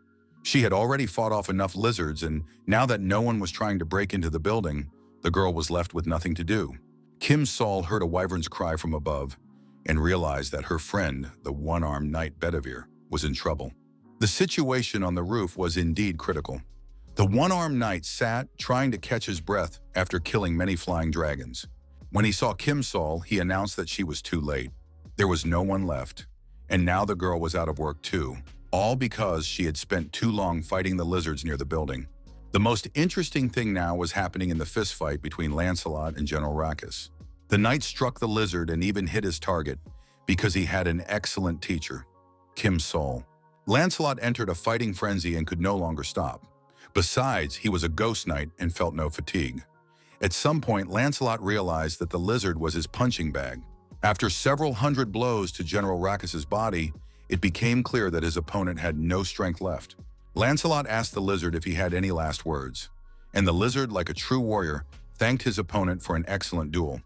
She had already fought off enough lizards, and now that no one was trying to break into the building, the girl was left with nothing to do. Kim's soul heard a wyvern's cry from above and realized that her friend, the one-armed knight Bedivere, was in trouble. The situation on the roof was indeed critical. The one-armed knight sat, trying to catch his breath after killing many flying dragons. When he saw Kim's soul, he announced that she was too late. There was no one left, and now the girl was out of work too, all because she had spent too long fighting the lizards near the building. The most interesting thing now was happening in the fistfight between Lancelot and General Rakis. The knight struck the lizard and even hit his target because he had an excellent teacher, Kim's soul. Lancelot entered a fighting frenzy and could no longer stop. Besides, he was a ghost knight and felt no fatigue. At some point, Lancelot realized that the lizard was his punching bag. After several hundred blows to General Rakis's body, it became clear that his opponent had no strength left. Lancelot asked the lizard if he had any last words, and the lizard, like a true warrior, thanked his opponent for an excellent duel.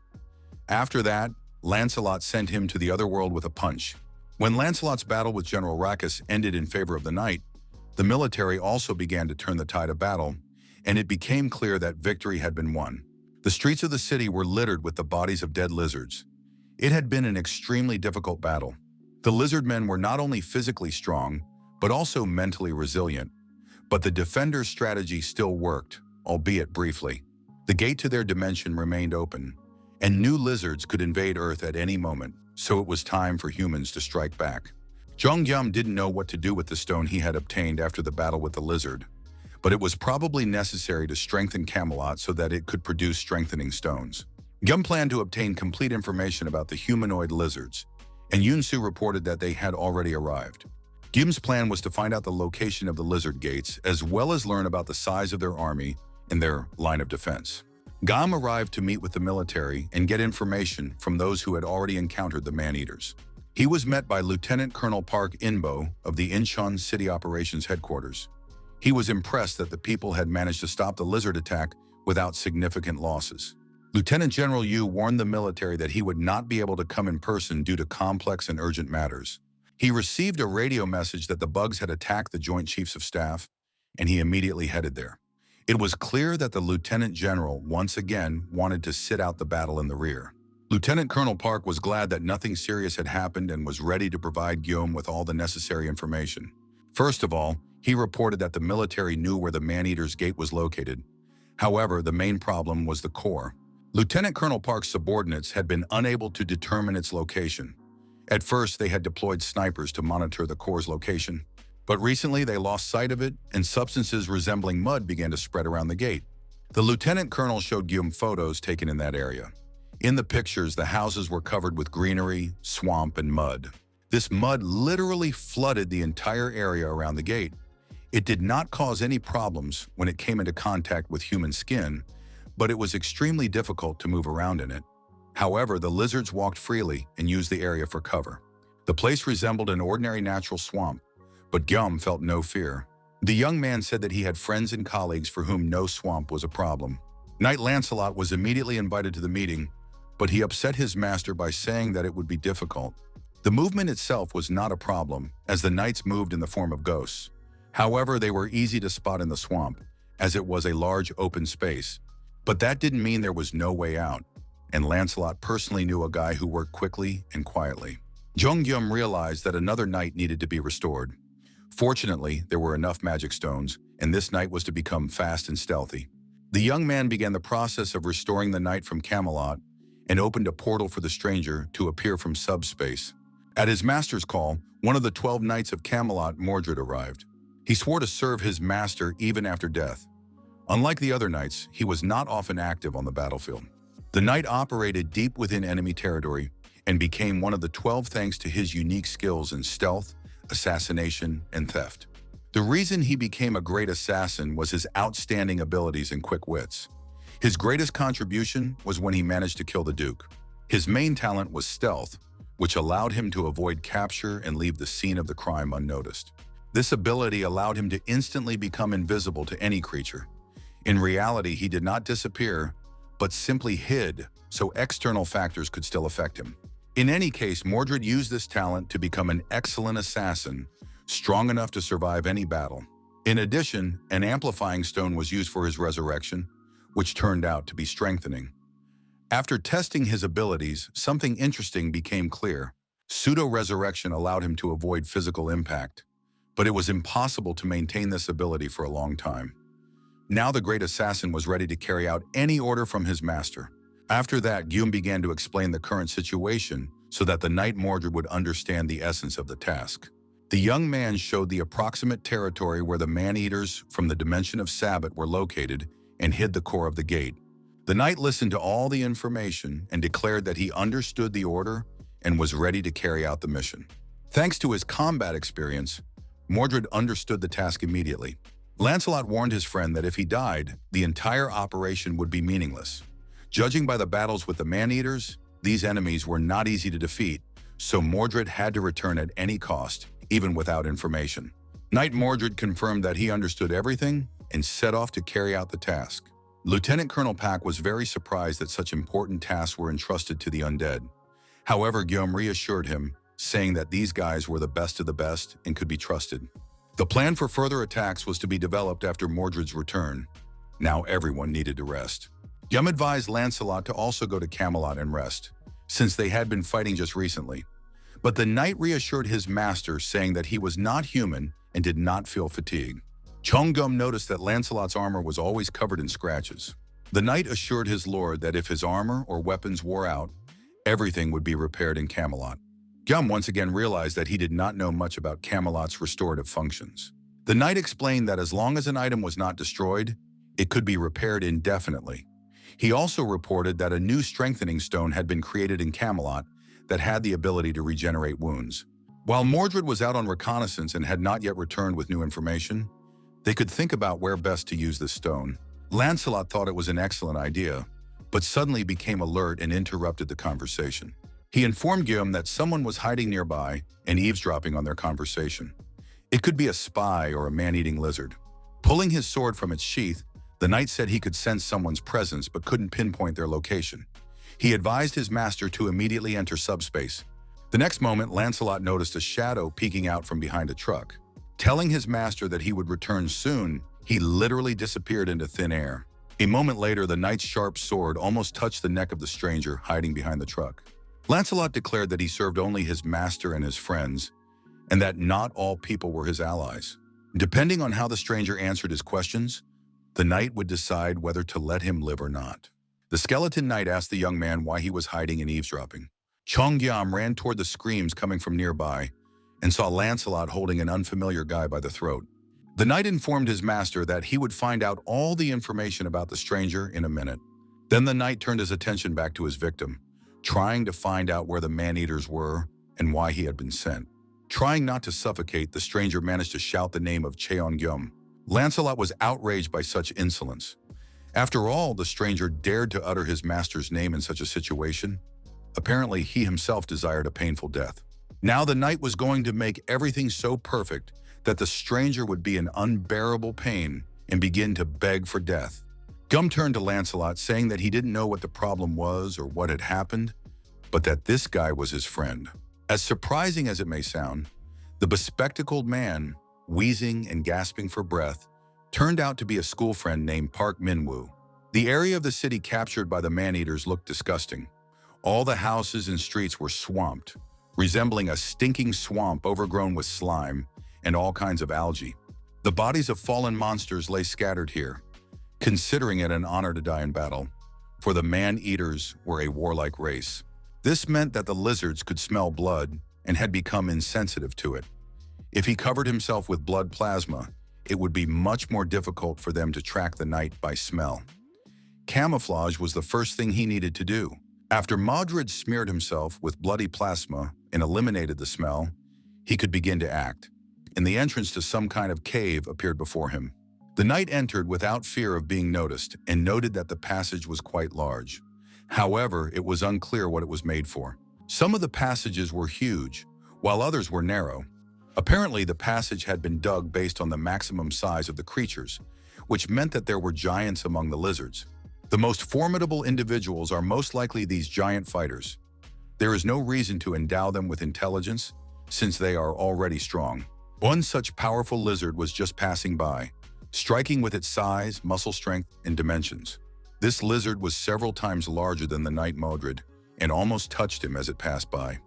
After that, Lancelot sent him to the other world with a punch. When Lancelot's battle with General Rakis ended in favor of the knight, the military also began to turn the tide of battle, and it became clear that victory had been won. The streets of the city were littered with the bodies of dead lizards. It had been an extremely difficult battle. The lizard men were not only physically strong, but also mentally resilient. But the defenders' strategy still worked, albeit briefly. The gate to their dimension remained open, and new lizards could invade Earth at any moment, so it was time for humans to strike back. Zhongyum didn't know what to do with the stone he had obtained after the battle with the lizard, but it was probably necessary to strengthen Camelot so that it could produce strengthening stones. Gyum planned to obtain complete information about the humanoid lizards, and Yunsu reported that they had already arrived. Gyum's plan was to find out the location of the lizard gates, as well as learn about the size of their army and their line of defense. Gam arrived to meet with the military and get information from those who had already encountered the man-eaters. He was met by Lieutenant Colonel Park Inbo of the Incheon City Operations Headquarters. He was impressed that the people had managed to stop the lizard attack without significant losses. Lieutenant General Yu warned the military that he would not be able to come in person due to complex and urgent matters. He received a radio message that the bugs had attacked the Joint Chiefs of Staff, and he immediately headed there. It was clear that the Lieutenant General once again wanted to sit out the battle in the rear. Lieutenant Colonel Park was glad that nothing serious had happened and was ready to provide Guillaume with all the necessary information. First of all, he reported that the military knew where the man-eater's gate was located. However, the main problem was the core. Lieutenant Colonel Park's subordinates had been unable to determine its location. At first, they had deployed snipers to monitor the core's location, but recently they lost sight of it and substances resembling mud began to spread around the gate. The Lieutenant Colonel showed Guillaume photos taken in that area. In the pictures, the houses were covered with greenery, swamp, and mud. This mud literally flooded the entire area around the gate. It did not cause any problems when it came into contact with human skin, but it was extremely difficult to move around in it. However, the lizards walked freely and used the area for cover. The place resembled an ordinary natural swamp, but Guillaume felt no fear. The young man said that he had friends and colleagues for whom no swamp was a problem. Knight Lancelot was immediately invited to the meeting, but he upset his master by saying that it would be difficult. The movement itself was not a problem, as the knights moved in the form of ghosts. However, they were easy to spot in the swamp, as it was a large open space. But that didn't mean there was no way out. and Lancelot personally knew a guy who worked quickly and quietly. Jung-gyum realized that another knight needed to be restored. Fortunately, there were enough magic stones, and this knight was to become fast and stealthy. The young man began the process of restoring the knight from Camelot and opened a portal for the stranger to appear from subspace. At his master's call, one of the 12 knights of Camelot, Mordred, arrived. He swore to serve his master even after death. Unlike the other knights, he was not often active on the battlefield. The knight operated deep within enemy territory and became one of the 12 thanks to his unique skills in stealth, assassination, and theft. The reason he became a great assassin was his outstanding abilities and quick wits. His greatest contribution was when he managed to kill the Duke. His main talent was stealth, which allowed him to avoid capture and leave the scene of the crime unnoticed. This ability allowed him to instantly become invisible to any creature. In reality, he did not disappear, but simply hid so external factors could still affect him. In any case, Mordred used this talent to become an excellent assassin, strong enough to survive any battle. In addition, an amplifying stone was used for his resurrection, which turned out to be strengthening. After testing his abilities, something interesting became clear. Pseudo-resurrection allowed him to avoid physical impact, but it was impossible to maintain this ability for a long time. Now the great assassin was ready to carry out any order from his master. After that, Guillaume began to explain the current situation so that the knight Mordred would understand the essence of the task. The young man showed the approximate territory where the man-eaters from the dimension of Sabbath were located and hid the core of the gate. The knight listened to all the information and declared that he understood the order and was ready to carry out the mission. Thanks to his combat experience, Mordred understood the task immediately. Lancelot warned his friend that if he died, the entire operation would be meaningless. Judging by the battles with the man-eaters, these enemies were not easy to defeat, so Mordred had to return at any cost, even without information. Knight Mordred confirmed that he understood everything and set off to carry out the task. Lieutenant Colonel Pack was very surprised that such important tasks were entrusted to the undead. However, Guillaume reassured him, saying that these guys were the best of the best and could be trusted. The plan for further attacks was to be developed after Mordred's return. Now everyone needed to rest. Guillaume advised Lancelot to also go to Camelot and rest, since they had been fighting just recently. But the knight reassured his master, saying that he was not human and did not feel fatigue. Chong-gum noticed that Lancelot's armor was always covered in scratches. The knight assured his lord that if his armor or weapons wore out, everything would be repaired in Camelot. Guillaume once again realized that he did not know much about Camelot's restorative functions. The knight explained that as long as an item was not destroyed, it could be repaired indefinitely. He also reported that a new strengthening stone had been created in Camelot that had the ability to regenerate wounds. While Mordred was out on reconnaissance and had not yet returned with new information, they could think about where best to use this stone. Lancelot thought it was an excellent idea, but suddenly became alert and interrupted the conversation. He informed Guillaume that someone was hiding nearby and eavesdropping on their conversation. It could be a spy or a man-eating lizard. Pulling his sword from its sheath, the knight said he could sense someone's presence but couldn't pinpoint their location. He advised his master to immediately enter subspace. The next moment, Lancelot noticed a shadow peeking out from behind a truck. Telling his master that he would return soon, he literally disappeared into thin air. A moment later, the knight's sharp sword almost touched the neck of the stranger hiding behind the truck. Lancelot declared that he served only his master and his friends, and that not all people were his allies. Depending on how the stranger answered his questions, the knight would decide whether to let him live or not. The skeleton knight asked the young man why he was hiding and eavesdropping. Chong-gyam ran toward the screams coming from nearby and saw Lancelot holding an unfamiliar guy by the throat. The knight informed his master that he would find out all the information about the stranger in a minute. Then the knight turned his attention back to his victim, trying to find out where the man-eaters were and why he had been sent. Trying not to suffocate, the stranger managed to shout the name of Cheon-gyum. Lancelot was outraged by such insolence. After all, the stranger dared to utter his master's name in such a situation. Apparently, he himself desired a painful death. Now the knight was going to make everything so perfect that the stranger would be in unbearable pain and begin to beg for death. Gum turned to Lancelot, saying that he didn't know what the problem was or what had happened, but that this guy was his friend. As surprising as it may sound, the bespectacled man, wheezing and gasping for breath, turned out to be a school friend named Park Min-woo. The area of the city captured by the man-eaters looked disgusting. All the houses and streets were swamped, resembling a stinking swamp overgrown with slime and all kinds of algae. The bodies of fallen monsters lay scattered here, considering it an honor to die in battle, for the man-eaters were a warlike race. This meant that the lizards could smell blood and had become insensitive to it. If he covered himself with blood plasma, it would be much more difficult for them to track the knight by smell. Camouflage was the first thing he needed to do. After Modred smeared himself with bloody plasma and eliminated the smell, he could begin to act, and the entrance to some kind of cave appeared before him. The knight entered without fear of being noticed and noted that the passage was quite large. However, it was unclear what it was made for. Some of the passages were huge, while others were narrow. Apparently, the passage had been dug based on the maximum size of the creatures, which meant that there were giants among the lizards. The most formidable individuals are most likely these giant fighters. There is no reason to endow them with intelligence, since they are already strong. One such powerful lizard was just passing by, striking with its size, muscle strength, and dimensions. This lizard was several times larger than the knight Modred, and almost touched him as it passed by.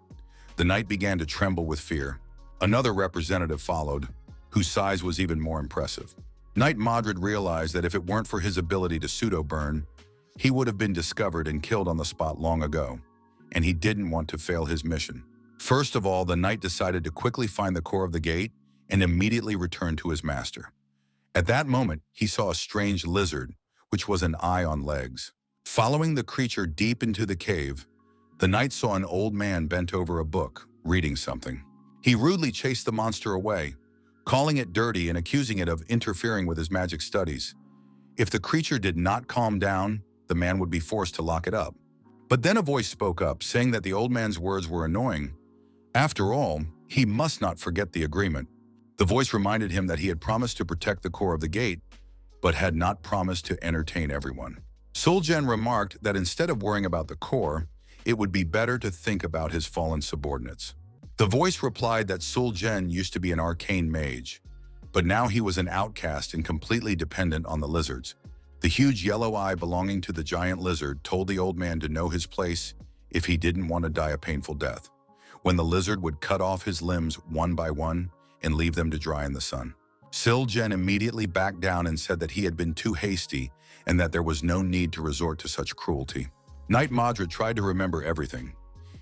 The knight began to tremble with fear. Another representative followed, whose size was even more impressive. Knight Modred realized that if it weren't for his ability to pseudo-burn, he would have been discovered and killed on the spot long ago, and he didn't want to fail his mission. First of all, the knight decided to quickly find the core of the gate and immediately return to his master. At that moment, he saw a strange lizard, which was an eye on legs. Following the creature deep into the cave, the knight saw an old man bent over a book, reading something. He rudely chased the monster away, calling it dirty and accusing it of interfering with his magic studies. If the creature did not calm down, the man would be forced to lock it up. But then a voice spoke up, saying that the old man's words were annoying. After all, he must not forget the agreement. The voice reminded him that he had promised to protect the core of the gate, but had not promised to entertain everyone. Solgen remarked that instead of worrying about the core, it would be better to think about his fallen subordinates. The voice replied that Solgen used to be an arcane mage, but now he was an outcast and completely dependent on the lizards. The huge yellow eye belonging to the giant lizard told the old man to know his place if he didn't want to die a painful death, when the lizard would cut off his limbs one by one and leave them to dry in the sun. Solgen immediately backed down and said that he had been too hasty and that there was no need to resort to such cruelty. Knight Modred tried to remember everything.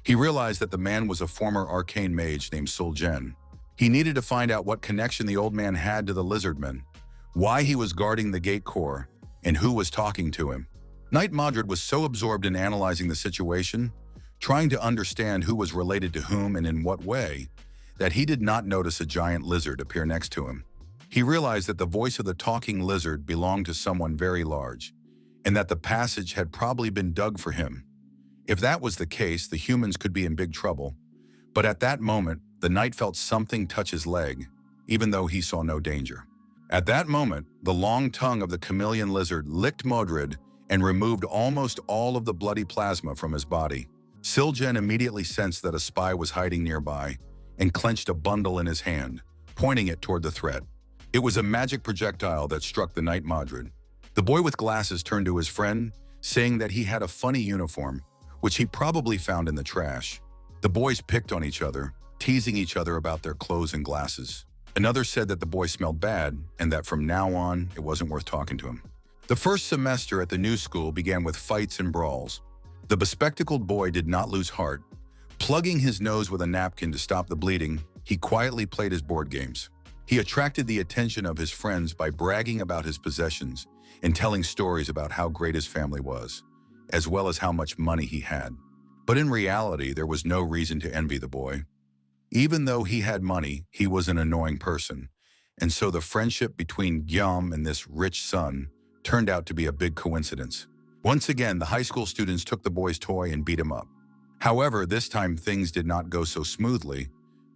He realized that the man was a former arcane mage named Solgen. He needed to find out what connection the old man had to the lizardmen, why he was guarding the gate core, and who was talking to him. Knight Modred was so absorbed in analyzing the situation, trying to understand who was related to whom and in what way, that he did not notice a giant lizard appear next to him. He realized that the voice of the talking lizard belonged to someone very large, and that the passage had probably been dug for him. If that was the case, the humans could be in big trouble. But at that moment, the knight felt something touch his leg, even though he saw no danger. At that moment, the long tongue of the chameleon lizard licked Modred and removed almost all of the bloody plasma from his body. Solgen immediately sensed that a spy was hiding nearby and clenched a bundle in his hand, pointing it toward the threat. It was a magic projectile that struck the knight Modred. The boy with glasses turned to his friend, saying that he had a funny uniform, which he probably found in the trash. The boys picked on each other, teasing each other about their clothes and glasses. Another said that the boy smelled bad and that from now on, it wasn't worth talking to him. The first semester at the new school began with fights and brawls. The bespectacled boy did not lose heart. Plugging his nose with a napkin to stop the bleeding, he quietly played his board games. He attracted the attention of his friends by bragging about his possessions and telling stories about how great his family was, as well as how much money he had. But in reality, there was no reason to envy the boy. Even though he had money, he was an annoying person, and so the friendship between Guillaume and this rich son turned out to be a big coincidence. Once again, the high school students took the boy's toy and beat him up. However, this time things did not go so smoothly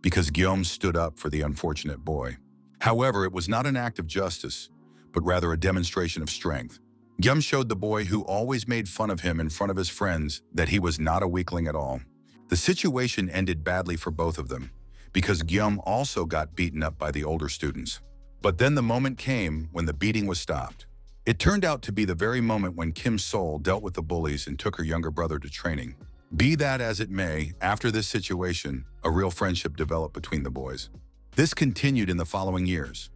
because Guillaume stood up for the unfortunate boy. However, it was not an act of justice, but rather a demonstration of strength. Guillaume showed the boy who always made fun of him in front of his friends that he was not a weakling at all. The situation ended badly for both of them, because Guillaume also got beaten up by the older students. But then the moment came when the beating was stopped. It turned out to be the very moment when Kim Sol dealt with the bullies and took her younger brother to training. Be that as it may, after this situation, a real friendship developed between the boys. This continued in the following years.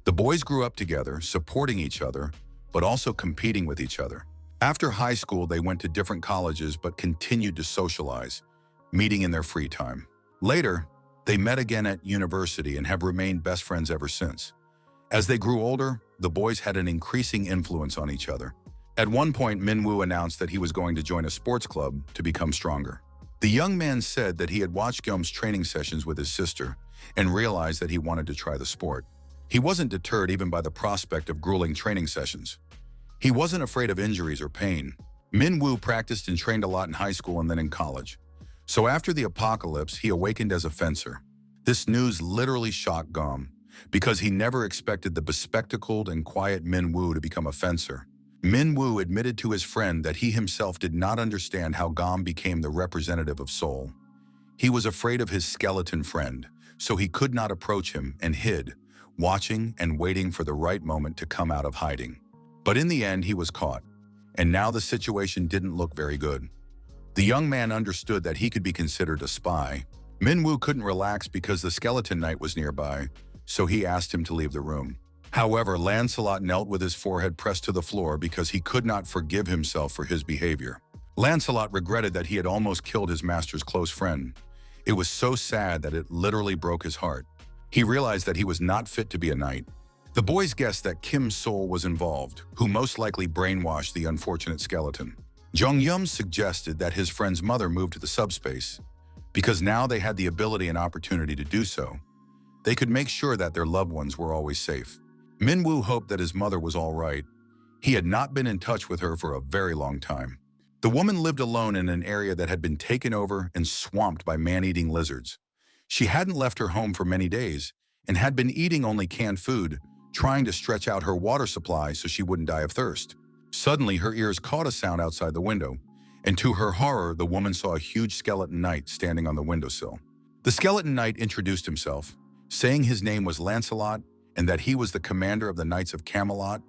The boys grew up together, supporting each other, but also competing with each other. After high school, they went to different colleges but continued to socialize, meeting in their free time. Later, they met again at university and have remained best friends ever since. As they grew older, the boys had an increasing influence on each other. At one point, Minwoo announced that he was going to join a sports club to become stronger. The young man said that he had watched Gyum's training sessions with his sister and realized that he wanted to try the sport. He wasn't deterred even by the prospect of grueling training sessions. He wasn't afraid of injuries or pain. Minwoo practiced and trained a lot in high school and then in college. So after the apocalypse, he awakened as a fencer. This news literally shocked Gyum, because he never expected the bespectacled and quiet Minwoo to become a fencer. Minwoo admitted to his friend that he himself did not understand how Gyum became the representative of Seoul. He was afraid of his skeleton friend, so he could not approach him and hid, watching and waiting for the right moment to come out of hiding. But in the end, he was caught, and now the situation didn't look very good. The young man understood that he could be considered a spy. Minwoo couldn't relax because the skeleton knight was nearby, so he asked him to leave the room. However, Lancelot knelt with his forehead pressed to the floor because he could not forgive himself for his behavior. Lancelot regretted that he had almost killed his master's close friend. It was so sad that it literally broke his heart. He realized that he was not fit to be a knight. The boys guessed that Kim Sol was involved, who most likely brainwashed the unfortunate skeleton. Jung Yum suggested that his friend's mother moved to the subspace, because now they had the ability and opportunity to do so. They could make sure that their loved ones were always safe. Minwoo hoped that his mother was all right. He had not been in touch with her for a very long time. The woman lived alone in an area that had been taken over and swamped by man-eating lizards. She hadn't left her home for many days and had been eating only canned food, trying to stretch out her water supply so she wouldn't die of thirst. Suddenly, her ears caught a sound outside the window, and to her horror, the woman saw a huge skeleton knight standing on the windowsill. The skeleton knight introduced himself, saying his name was Lancelot and that he was the commander of the Knights of Camelot,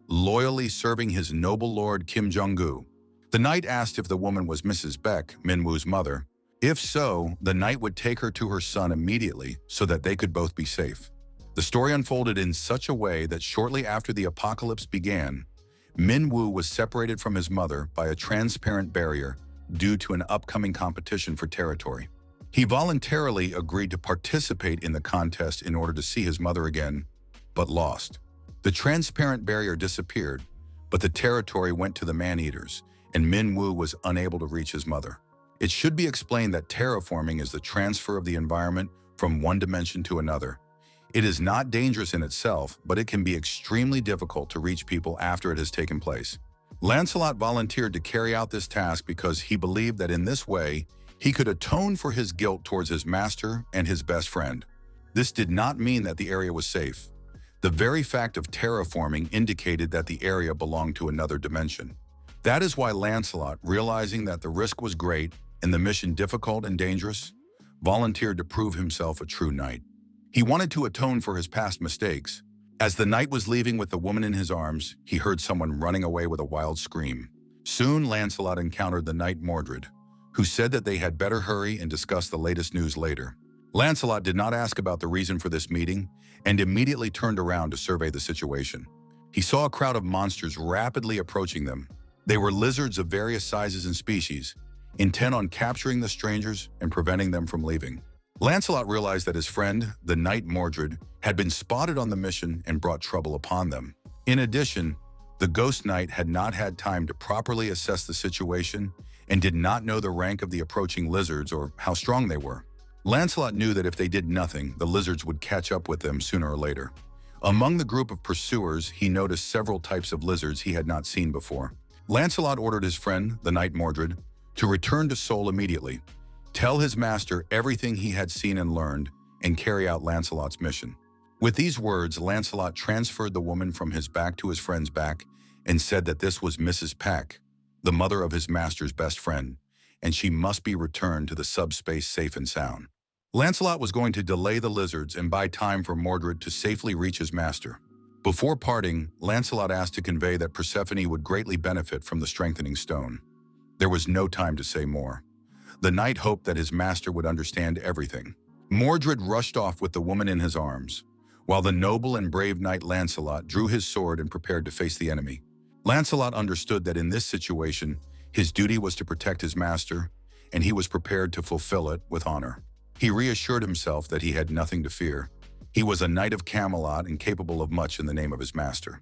loyally serving his noble lord Kim Jong-gu. The knight asked if the woman was Mrs. Beck, Minwoo's mother. If so, the knight would take her to her son immediately so that they could both be safe. The story unfolded in such a way that shortly after the apocalypse began, Minwoo was separated from his mother by a transparent barrier due to an upcoming competition for territory. He voluntarily agreed to participate in the contest in order to see his mother again, but lost. The transparent barrier disappeared, but the territory went to the man-eaters, and Minwoo was unable to reach his mother. It should be explained that terraforming is the transfer of the environment from one dimension to another. It is not dangerous in itself, but it can be extremely difficult to reach people after it has taken place. Lancelot volunteered to carry out this task because he believed that in this way, he could atone for his guilt towards his master and his best friend. This did not mean that the area was safe. The very fact of terraforming indicated that the area belonged to another dimension. That is why Lancelot, realizing that the risk was great and the mission difficult and dangerous, volunteered to prove himself a true knight. He wanted to atone for his past mistakes. As the knight was leaving with the woman in his arms, he heard someone running away with a wild scream. Soon, Lancelot encountered the knight Mordred, who said that they had better hurry and discuss the latest news later. Lancelot did not ask about the reason for this meeting and immediately turned around to survey the situation. He saw a crowd of monsters rapidly approaching them. They were lizards of various sizes and species, intent on capturing the strangers and preventing them from leaving. Lancelot realized that his friend, the knight Mordred, had been spotted on the mission and brought trouble upon them. In addition, the ghost knight had not had time to properly assess the situation and did not know the rank of the approaching lizards or how strong they were. Lancelot knew that if they did nothing, the lizards would catch up with them sooner or later. Among the group of pursuers, he noticed several types of lizards he had not seen before. Lancelot ordered his friend, the knight Mordred, to return to Seoul immediately, tell his master everything he had seen and learned, and carry out Lancelot's mission. With these words, Lancelot transferred the woman from his back to his friend's back and said that this was Mrs. Peck, the mother of his master's best friend, and she must be returned to the subspace safe and sound. Lancelot was going to delay the lizards and buy time for Mordred to safely reach his master. Before parting, Lancelot asked to convey that Persephone would greatly benefit from the strengthening stone. There was no time to say more. The knight hoped that his master would understand everything. Mordred rushed off with the woman in his arms, while the noble and brave knight Lancelot drew his sword and prepared to face the enemy. Lancelot understood that in this situation, his duty was to protect his master, and he was prepared to fulfill it with honor. He reassured himself that he had nothing to fear. He was a knight of Camelot and capable of much in the name of his master.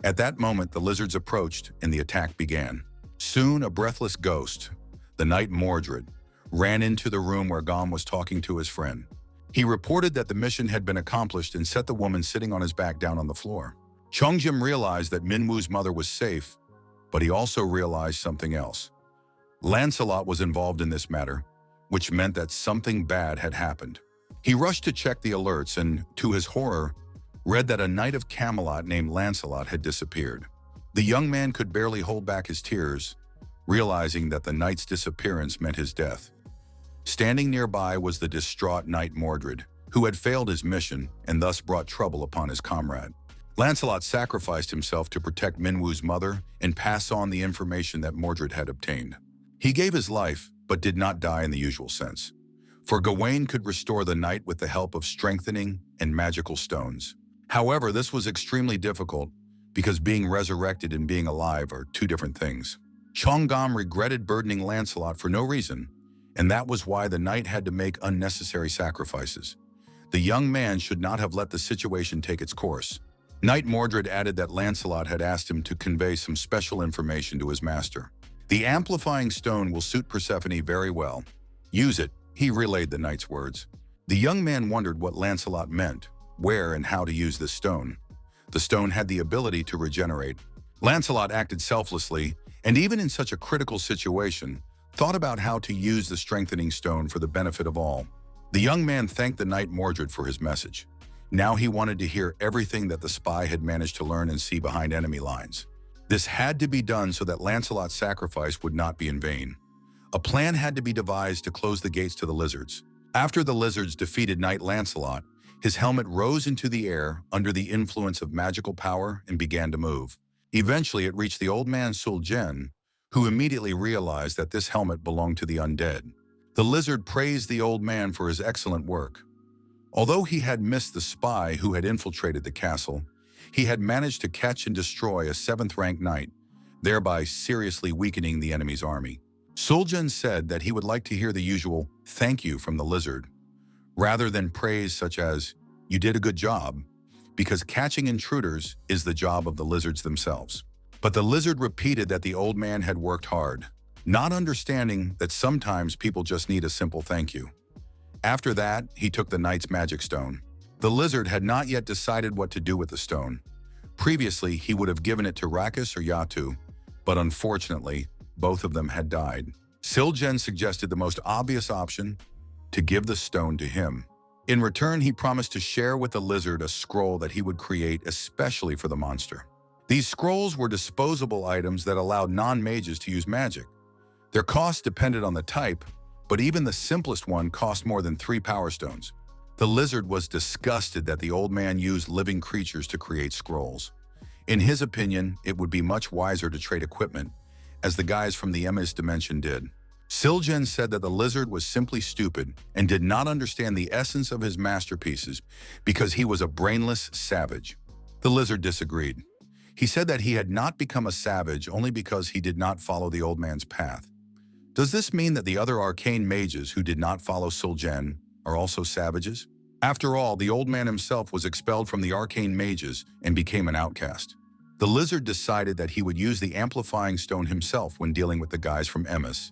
At that moment, the lizards approached and the attack began. Soon, a breathless ghost, the knight Mordred, ran into the room where Gom was talking to his friend. He reported that the mission had been accomplished and set the woman sitting on his back down on the floor. Chongjim realized that Minwu's mother was safe, but he also realized something else. Lancelot was involved in this matter, which meant that something bad had happened. He rushed to check the alerts and, to his horror, read that a knight of Camelot named Lancelot had disappeared. The young man could barely hold back his tears, realizing that the knight's disappearance meant his death. Standing nearby was the distraught knight Mordred, who had failed his mission and thus brought trouble upon his comrade. Lancelot sacrificed himself to protect Minwu's mother and pass on the information that Mordred had obtained. He gave his life, but did not die in the usual sense, for Gawain could restore the knight with the help of strengthening and magical stones. However, this was extremely difficult because being resurrected and being alive are two different things. Chonggam regretted burdening Lancelot for no reason, and that was why the knight had to make unnecessary sacrifices. The young man should not have let the situation take its course. Knight Mordred added that Lancelot had asked him to convey some special information to his master. The amplifying stone will suit Persephone very well. Use it, he relayed the knight's words. The young man wondered what Lancelot meant, where and how to use this stone. The stone had the ability to regenerate. Lancelot acted selflessly, and even in such a critical situation, thought about how to use the strengthening stone for the benefit of all. The young man thanked the knight Mordred for his message. Now he wanted to hear everything that the spy had managed to learn and see behind enemy lines. This had to be done so that Lancelot's sacrifice would not be in vain. A plan had to be devised to close the gates to the lizards. After the lizards defeated Knight Lancelot, his helmet rose into the air under the influence of magical power and began to move. Eventually, it reached the old man Suljen, who immediately realized that this helmet belonged to the undead. The lizard praised the old man for his excellent work. Although he had missed the spy who had infiltrated the castle, he had managed to catch and destroy a 7th-rank knight, thereby seriously weakening the enemy's army. Suljan said that he would like to hear the usual thank you from the lizard, rather than praise such as, "You did a good job," because catching intruders is the job of the lizards themselves. But the lizard repeated that the old man had worked hard, not understanding that sometimes people just need a simple thank you. After that, he took the knight's magic stone. The lizard had not yet decided what to do with the stone. Previously, he would have given it to Rakus or Yatu, but unfortunately, both of them had died. Siljen suggested the most obvious option, to give the stone to him. In return, he promised to share with the lizard a scroll that he would create especially for the monster. These scrolls were disposable items that allowed non-mages to use magic. Their cost depended on the type, but even the simplest one cost more than 3 power stones. The lizard was disgusted that the old man used living creatures to create scrolls. In his opinion, it would be much wiser to trade equipment, as the guys from the Emis dimension did. Siljen said that the lizard was simply stupid and did not understand the essence of his masterpieces because he was a brainless savage. The lizard disagreed. He said that he had not become a savage only because he did not follow the old man's path. Does this mean that the other arcane mages who did not follow Siljen are also savages? After all, the old man himself was expelled from the arcane mages and became an outcast. The lizard decided that he would use the amplifying stone himself when dealing with the guys from Emis,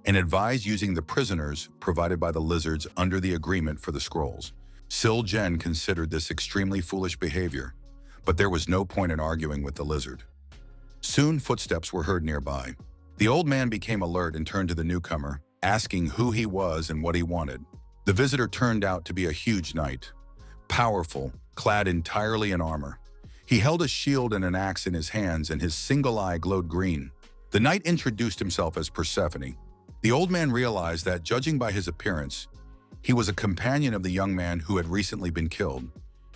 and advised using the prisoners provided by the lizards under the agreement for the scrolls. Siljen considered this extremely foolish behavior, but there was no point in arguing with the lizard. Soon footsteps were heard nearby. The old man became alert and turned to the newcomer, asking who he was and what he wanted. The visitor turned out to be a huge knight, powerful, clad entirely in armor. He held a shield and an axe in his hands, and his single eye glowed green. The knight introduced himself as Persephone. The old man realized that, judging by his appearance, he was a companion of the young man who had recently been killed,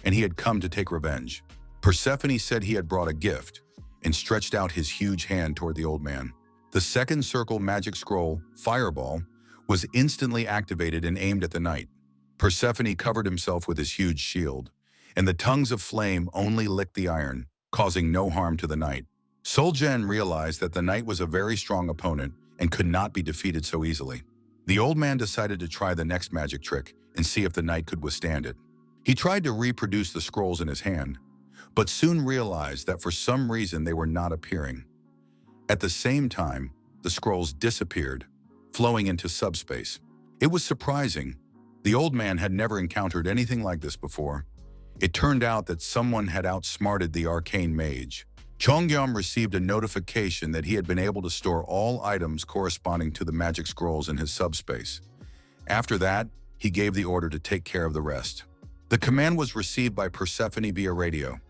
and he had come to take revenge. Persephone said he had brought a gift and stretched out his huge hand toward the old man. The second circle magic scroll, Fireball, was instantly activated and aimed at the knight. Persephone covered himself with his huge shield, and the tongues of flame only licked the iron, causing no harm to the knight. Soljen realized that the knight was a very strong opponent and could not be defeated so easily. The old man decided to try the next magic trick and see if the knight could withstand it. He tried to reproduce the scrolls in his hand, but soon realized that for some reason they were not appearing. At the same time, the scrolls disappeared, flowing into subspace. It was surprising. The old man had never encountered anything like this before. It turned out that someone had outsmarted the arcane mage. Chongyam received a notification that he had been able to store all items corresponding to the magic scrolls in his subspace. After that, he gave the order to take care of the rest. The command was received by Persephone via radio.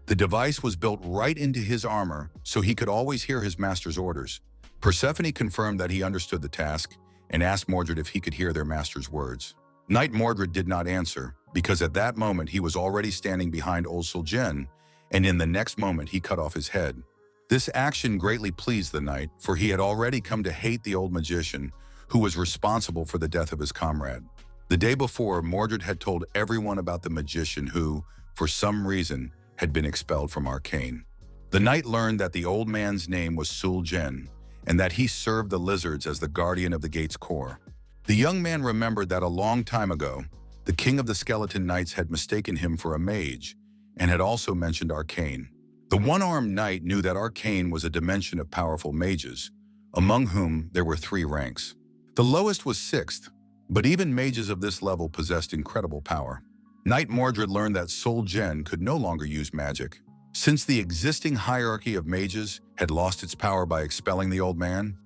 The device was built right into his armor, so he could always hear his master's orders. Persephone confirmed that he understood the task and asked Mordred if he could hear their master's words. Knight Mordred did not answer, because at that moment he was already standing behind old Soljen, and in the next moment he cut off his head. This action greatly pleased the knight, for he had already come to hate the old magician, who was responsible for the death of his comrade. The day before, Mordred had told everyone about the magician who, for some reason, had been expelled from Arcane. The knight learned that the old man's name was Soljen, and that he served the lizards as the guardian of the gate's core. The young man remembered that a long time ago, the king of the skeleton knights had mistaken him for a mage, and had also mentioned Arcane. The one-armed knight knew that Arcane was a dimension of powerful mages, among whom there were 3 ranks. The lowest was 6th, but even mages of this level possessed incredible power. Knight Mordred learned that Soljen could no longer use magic. Since the existing hierarchy of mages had lost its power by expelling the old man,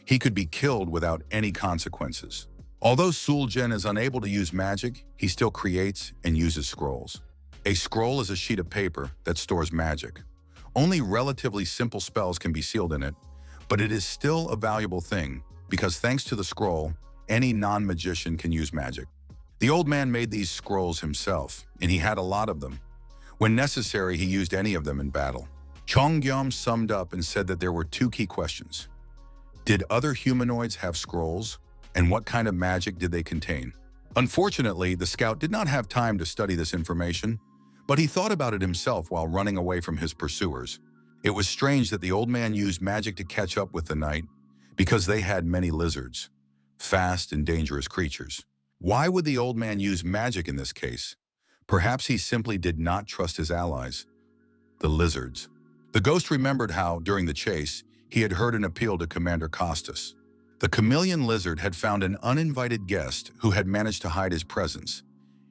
he could be killed without any consequences. Although Soljen is unable to use magic, he still creates and uses scrolls. A scroll is a sheet of paper that stores magic. Only relatively simple spells can be sealed in it, but it is still a valuable thing because thanks to the scroll, any non-magician can use magic. The old man made these scrolls himself, and he had a lot of them. When necessary, he used any of them in battle. Chongyam summed up and said that there were 2 key questions. Did other humanoids have scrolls? And what kind of magic did they contain? Unfortunately, the scout did not have time to study this information, but he thought about it himself while running away from his pursuers. It was strange that the old man used magic to catch up with the knight, because they had many lizards, fast and dangerous creatures. Why would the old man use magic in this case? Perhaps he simply did not trust his allies, the lizards. The ghost remembered how, during the chase, he had heard an appeal to Commander Costas. The chameleon lizard had found an uninvited guest who had managed to hide his presence,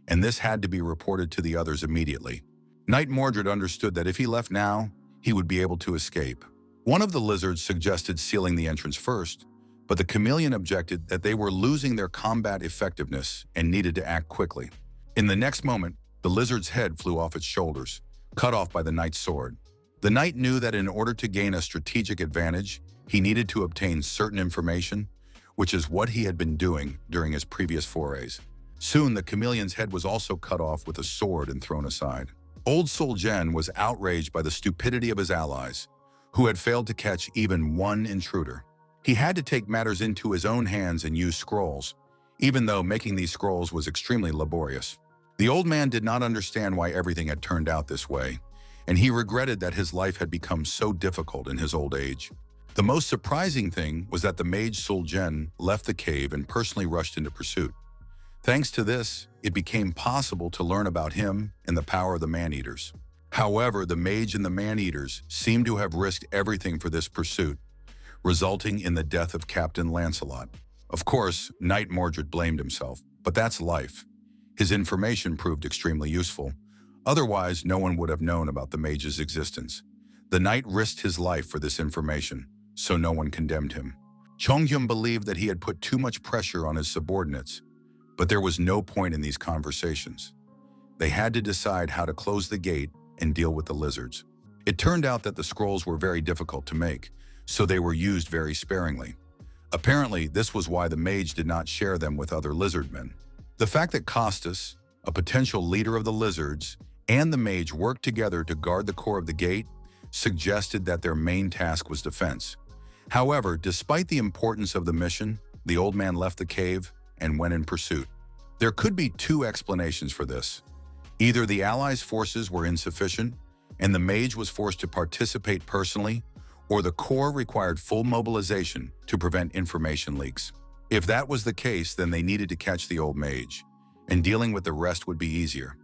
and this had to be reported to the others immediately. Knight Mordred understood that if he left now, he would be able to escape. One of the lizards suggested sealing the entrance first, but the chameleon objected that they were losing their combat effectiveness and needed to act quickly. In the next moment, the lizard's head flew off its shoulders, cut off by the knight's sword. The knight knew that in order to gain a strategic advantage, he needed to obtain certain information, which is what he had been doing during his previous forays. Soon, the chameleon's head was also cut off with a sword and thrown aside. Old Soljen was outraged by the stupidity of his allies, who had failed to catch even one intruder. He had to take matters into his own hands and use scrolls, even though making these scrolls was extremely laborious. The old man did not understand why everything had turned out this way, and he regretted that his life had become so difficult in his old age. The most surprising thing was that the mage Soljen left the cave and personally rushed into pursuit. Thanks to this, it became possible to learn about him and the power of the man-eaters. However, the mage and the man-eaters seemed to have risked everything for this pursuit, resulting in the death of Captain Lancelot. Of course, Knight Mordred blamed himself, but that's life. His information proved extremely useful. Otherwise, no one would have known about the mage's existence. The knight risked his life for this information, so no one condemned him. Chongyam believed that he had put too much pressure on his subordinates, but there was no point in these conversations. They had to decide how to close the gate and deal with the lizards. It turned out that the scrolls were very difficult to make, so they were used very sparingly. Apparently, this was why the mage did not share them with other lizardmen. The fact that Costas, a potential leader of the lizards, and the mage worked together to guard the core of the gate, suggested that their main task was defense. However, despite the importance of the mission, the old man left the cave and went in pursuit. There could be two explanations for this. Either the Allies' forces were insufficient, and the mage was forced to participate personally, or the core required full mobilization to prevent information leaks. If that was the case, then they needed to catch the old mage, and dealing with the rest would be easier.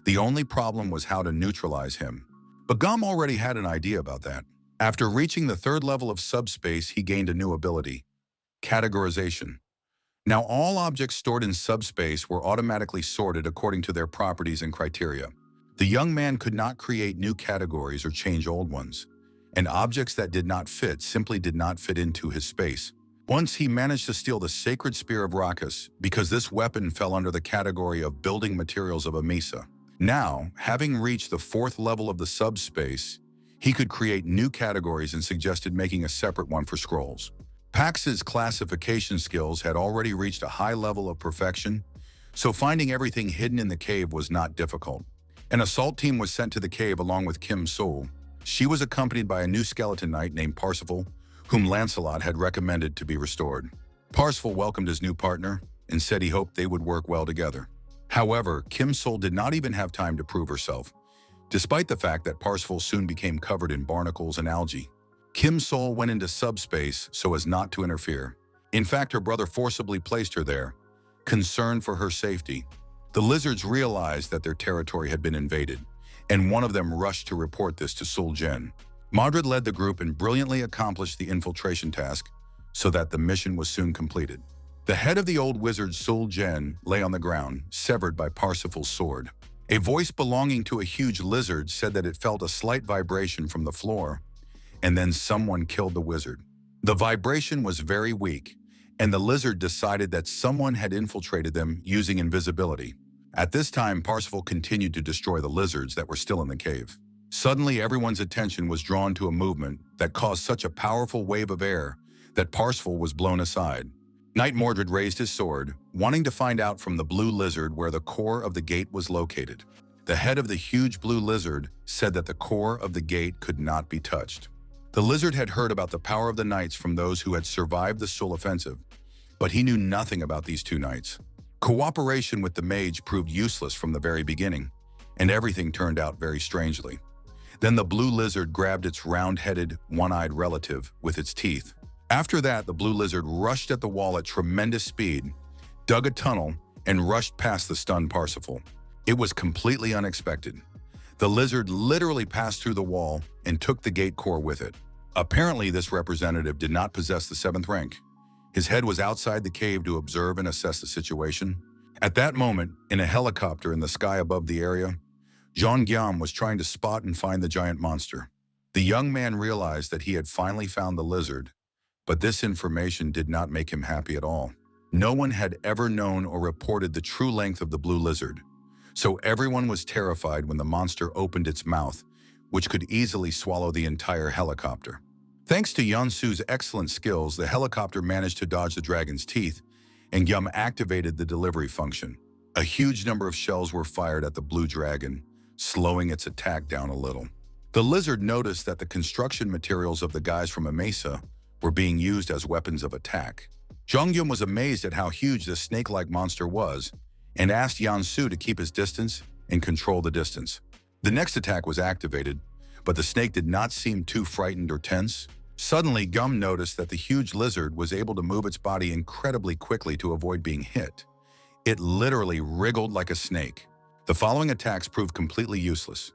The only problem was how to neutralize him. But Gum already had an idea about that. After reaching the third level of subspace, he gained a new ability: categorization. Now all objects stored in subspace were automatically sorted according to their properties and criteria. The young man could not create new categories or change old ones, and objects that did not fit simply did not fit into his space. Once he managed to steal the sacred spear of Rakus because this weapon fell under the category of building materials of Amisa. Now, having reached the fourth level of the subspace, he could create new categories and suggested making a separate one for scrolls. Pax's classification skills had already reached a high level of perfection, so finding everything hidden in the cave was not difficult. An assault team was sent to the cave along with Kim Sol. She was accompanied by a new skeleton knight named Parsifal, whom Lancelot had recommended to be restored. Parsifal welcomed his new partner and said he hoped they would work well together. However, Kim Sol did not even have time to prove herself, despite the fact that Parsifal soon became covered in barnacles and algae. Kim Sol went into subspace so as not to interfere. In fact, her brother forcibly placed her there, concerned for her safety. The lizards realized that their territory had been invaded, and one of them rushed to report this to Sul Jen. Madrid led the group and brilliantly accomplished the infiltration task so that the mission was soon completed. The head of the old wizard Sul Jen lay on the ground, severed by Parsifal's sword. A voice belonging to a huge lizard said that it felt a slight vibration from the floor, and then someone killed the wizard. The vibration was very weak, and the lizard decided that someone had infiltrated them using invisibility. At this time, Parsifal continued to destroy the lizards that were still in the cave. Suddenly, everyone's attention was drawn to a movement that caused such a powerful wave of air that Parsifal was blown aside. Knight Mordred raised his sword, wanting to find out from the blue lizard where the core of the gate was located. The head of the huge blue lizard said that the core of the gate could not be touched. The lizard had heard about the power of the knights from those who had survived the Sul offensive, but he knew nothing about these two knights. Cooperation with the mage proved useless from the very beginning, and everything turned out very strangely. Then the blue lizard grabbed its round-headed, one-eyed relative with its teeth. After that, the blue lizard rushed at the wall at tremendous speed, dug a tunnel, and rushed past the stunned Parsifal. It was completely unexpected. The lizard literally passed through the wall and took the gate core with it. Apparently, this representative did not possess the 7th rank. His head was outside the cave to observe and assess the situation. At that moment, in a helicopter in the sky above the area, Jean Guillaume was trying to spot and find the giant monster. The young man realized that he had finally found the lizard, but this information did not make him happy at all. No one had ever known or reported the true length of the blue lizard, so everyone was terrified when the monster opened its mouth, which could easily swallow the entire helicopter. Thanks to Yansu's excellent skills, the helicopter managed to dodge the dragon's teeth, and Yum activated the delivery function. A huge number of shells were fired at the blue dragon, slowing its attack down a little. The lizard noticed that the construction materials of the guys from Amesa were being used as weapons of attack. Zhongyun was amazed at how huge this snake-like monster was and asked Yansu to keep his distance and control the distance. The next attack was activated, but the snake did not seem too frightened or tense. Suddenly, Gum noticed that the huge lizard was able to move its body incredibly quickly to avoid being hit. It literally wriggled like a snake. The following attacks proved completely useless.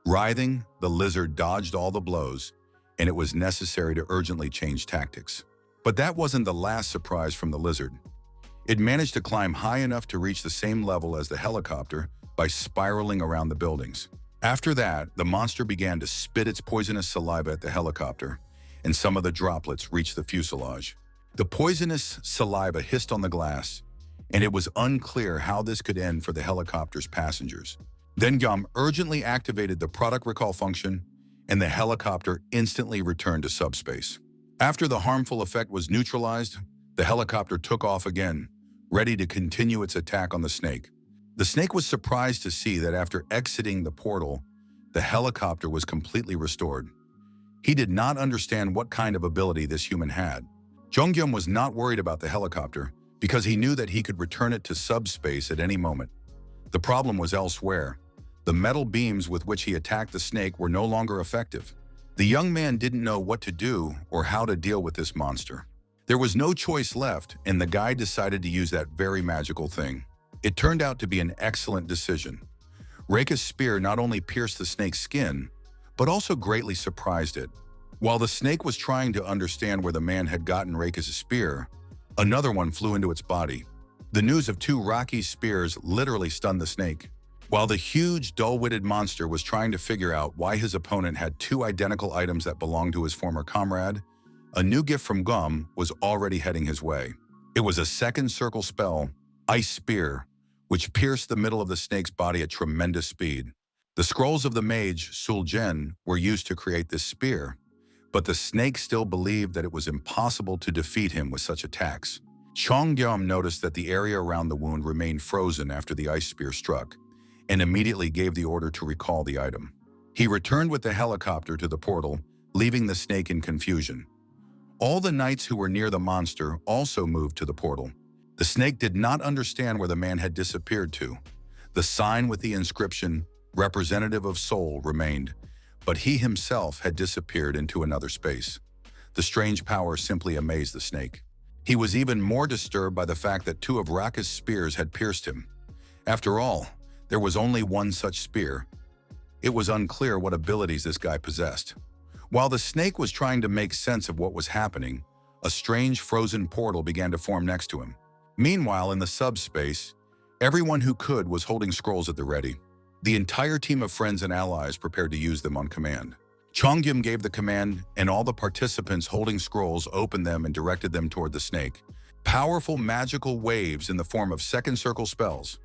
Writhing, the lizard dodged all the blows, and it was necessary to urgently change tactics. But that wasn't the last surprise from the lizard. It managed to climb high enough to reach the same level as the helicopter by spiraling around the buildings. After that, the monster began to spit its poisonous saliva at the helicopter, and some of the droplets reached the fuselage. The poisonous saliva hissed on the glass, and it was unclear how this could end for the helicopter's passengers. Then Gum urgently activated the product recall function, and the helicopter instantly returned to subspace. After the harmful effect was neutralized, the helicopter took off again, ready to continue its attack on the snake. The snake was surprised to see that after exiting the portal, the helicopter was completely restored. He did not understand what kind of ability this human had. Jonghyun was not worried about the helicopter because he knew that he could return it to subspace at any moment. The problem was elsewhere. The metal beams with which he attacked the snake were no longer effective. The young man didn't know what to do or how to deal with this monster. There was no choice left, and the guy decided to use that very magical thing. It turned out to be an excellent decision. Reika's spear not only pierced the snake's skin, but also greatly surprised it. While the snake was trying to understand where the man had gotten Reika's spear, another one flew into its body. The news of two Rocky's spears literally stunned the snake. While the huge, dull-witted monster was trying to figure out why his opponent had two identical items that belonged to his former comrade, a new gift from Gum was already heading his way. It was a second circle spell, Ice Spear, which pierced the middle of the snake's body at tremendous speed. The scrolls of the mage, Suljen, were used to create this spear, but the snake still believed that it was impossible to defeat him with such attacks. Chongyam noticed that the area around the wound remained frozen after the ice spear struck, and immediately gave the order to recall the item. He returned with the helicopter to the portal, leaving the snake in confusion. All the knights who were near the monster also moved to the portal. The snake did not understand where the man had disappeared to. The sign with the inscription, "Representative of Soul," remained, but he himself had disappeared into another space. The strange power simply amazed the snake. He was even more disturbed by the fact that two of Raka's spears had pierced him. After all, there was only one such spear. It was unclear what abilities this guy possessed. While the snake was trying to make sense of what was happening, a strange frozen portal began to form next to him. Meanwhile, in the subspace, everyone who could was holding scrolls at the ready. The entire team of friends and allies prepared to use them on command. Chongyum gave the command, and all the participants holding scrolls opened them and directed them toward the snake. Powerful magical waves in the form of second circle spells,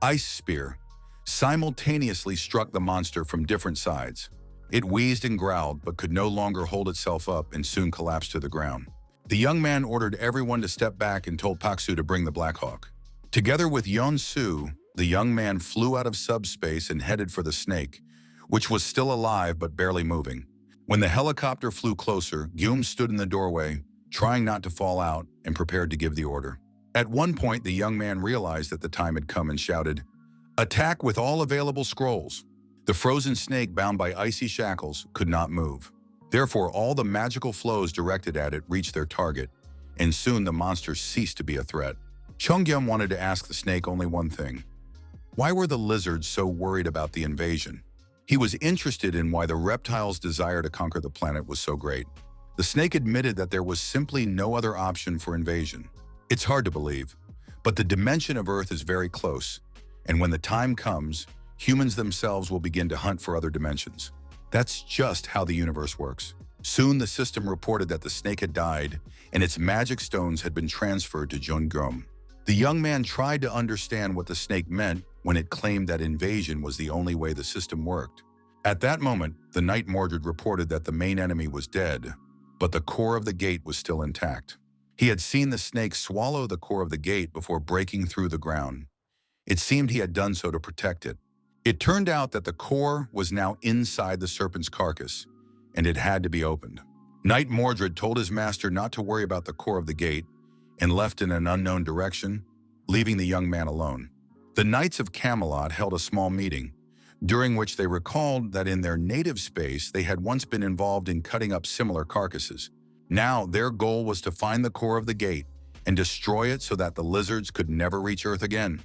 Ice Spear, simultaneously struck the monster from different sides. It wheezed and growled, but could no longer hold itself up and soon collapsed to the ground. The young man ordered everyone to step back and told Paksu to bring the Black Hawk. Together with Yeon-su, the young man flew out of subspace and headed for the snake, which was still alive but barely moving. When the helicopter flew closer, Gyum stood in the doorway, trying not to fall out, and prepared to give the order. At one point, the young man realized that the time had come and shouted, "Attack with all available scrolls." The frozen snake, bound by icy shackles, could not move. Therefore, all the magical flows directed at it reached their target, and soon the monster ceased to be a threat. Chongyum wanted to ask the snake only one thing. Why were the lizards so worried about the invasion? He was interested in why the reptiles' desire to conquer the planet was so great. The snake admitted that there was simply no other option for invasion. It's hard to believe, but the dimension of Earth is very close, and when the time comes, humans themselves will begin to hunt for other dimensions. That's just how the universe works. Soon the system reported that the snake had died, and its magic stones had been transferred to Jeongyeom. The young man tried to understand what the snake meant when it claimed that invasion was the only way the system worked. At that moment, the knight Mordred reported that the main enemy was dead, but the core of the gate was still intact. He had seen the snake swallow the core of the gate before breaking through the ground. It seemed he had done so to protect it. It turned out that the core was now inside the serpent's carcass, and it had to be opened. Knight Mordred told his master not to worry about the core of the gate and left in an unknown direction, leaving the young man alone. The Knights of Camelot held a small meeting, during which they recalled that in their native space they had once been involved in cutting up similar carcasses. Now their goal was to find the core of the gate and destroy it so that the lizards could never reach Earth again.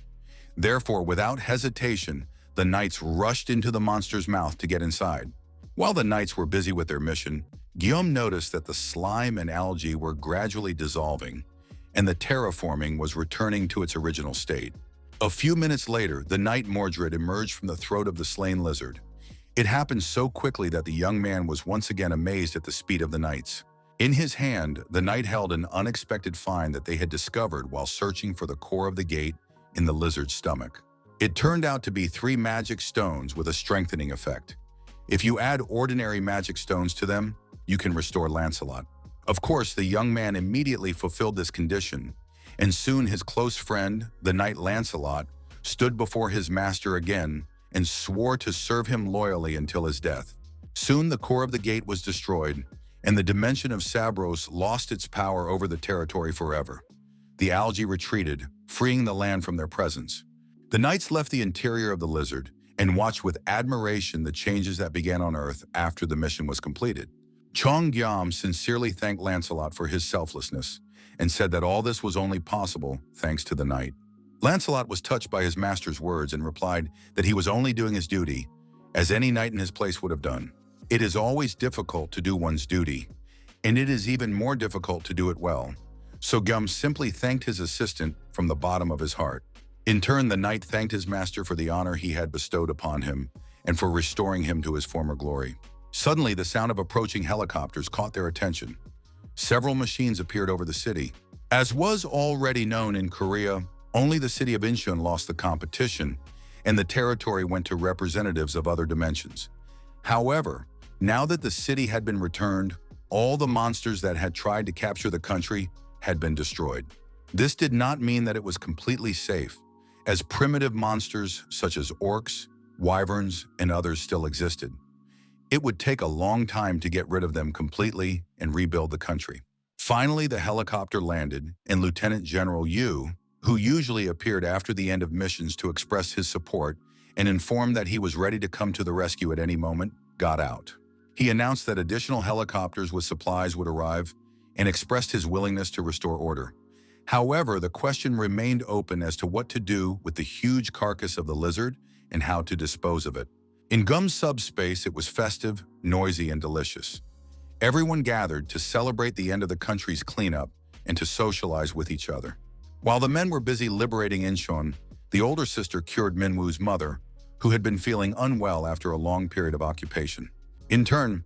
Therefore, without hesitation, the knights rushed into the monster's mouth to get inside. While the knights were busy with their mission, Guillaume noticed that the slime and algae were gradually dissolving, and the terraforming was returning to its original state. A few minutes later, the knight Mordred emerged from the throat of the slain lizard. It happened so quickly that the young man was once again amazed at the speed of the knights. In his hand, the knight held an unexpected find that they had discovered while searching for the core of the gate in the lizard's stomach. It turned out to be 3 magic stones with a strengthening effect. If you add ordinary magic stones to them, you can restore Lancelot. Of course, the young man immediately fulfilled this condition, and soon his close friend, the knight Lancelot, stood before his master again and swore to serve him loyally until his death. Soon the core of the gate was destroyed, and the dimension of Sabros lost its power over the territory forever. The algae retreated, freeing the land from their presence. The knights left the interior of the lizard and watched with admiration the changes that began on Earth after the mission was completed. Chong Gyam sincerely thanked Lancelot for his selflessness and said that all this was only possible thanks to the knight. Lancelot was touched by his master's words and replied that he was only doing his duty, as any knight in his place would have done. It is always difficult to do one's duty, and it is even more difficult to do it well. So Gyam simply thanked his assistant from the bottom of his heart. In turn, the knight thanked his master for the honor he had bestowed upon him and for restoring him to his former glory. Suddenly, the sound of approaching helicopters caught their attention. Several machines appeared over the city. As was already known in Korea, only the city of Incheon lost the competition, and the territory went to representatives of other dimensions. However, now that the city had been returned, all the monsters that had tried to capture the country had been destroyed. This did not mean that it was completely safe, as primitive monsters such as orcs, wyverns, and others still existed. It would take a long time to get rid of them completely and rebuild the country. Finally, the helicopter landed, and Lieutenant General Yu, who usually appeared after the end of missions to express his support and inform that he was ready to come to the rescue at any moment, got out. He announced that additional helicopters with supplies would arrive and expressed his willingness to restore order. However, the question remained open as to what to do with the huge carcass of the lizard and how to dispose of it. In Gum's subspace, it was festive, noisy, and delicious. Everyone gathered to celebrate the end of the country's cleanup and to socialize with each other. While the men were busy liberating Incheon, the older sister cured Minwoo's mother, who had been feeling unwell after a long period of occupation. In turn,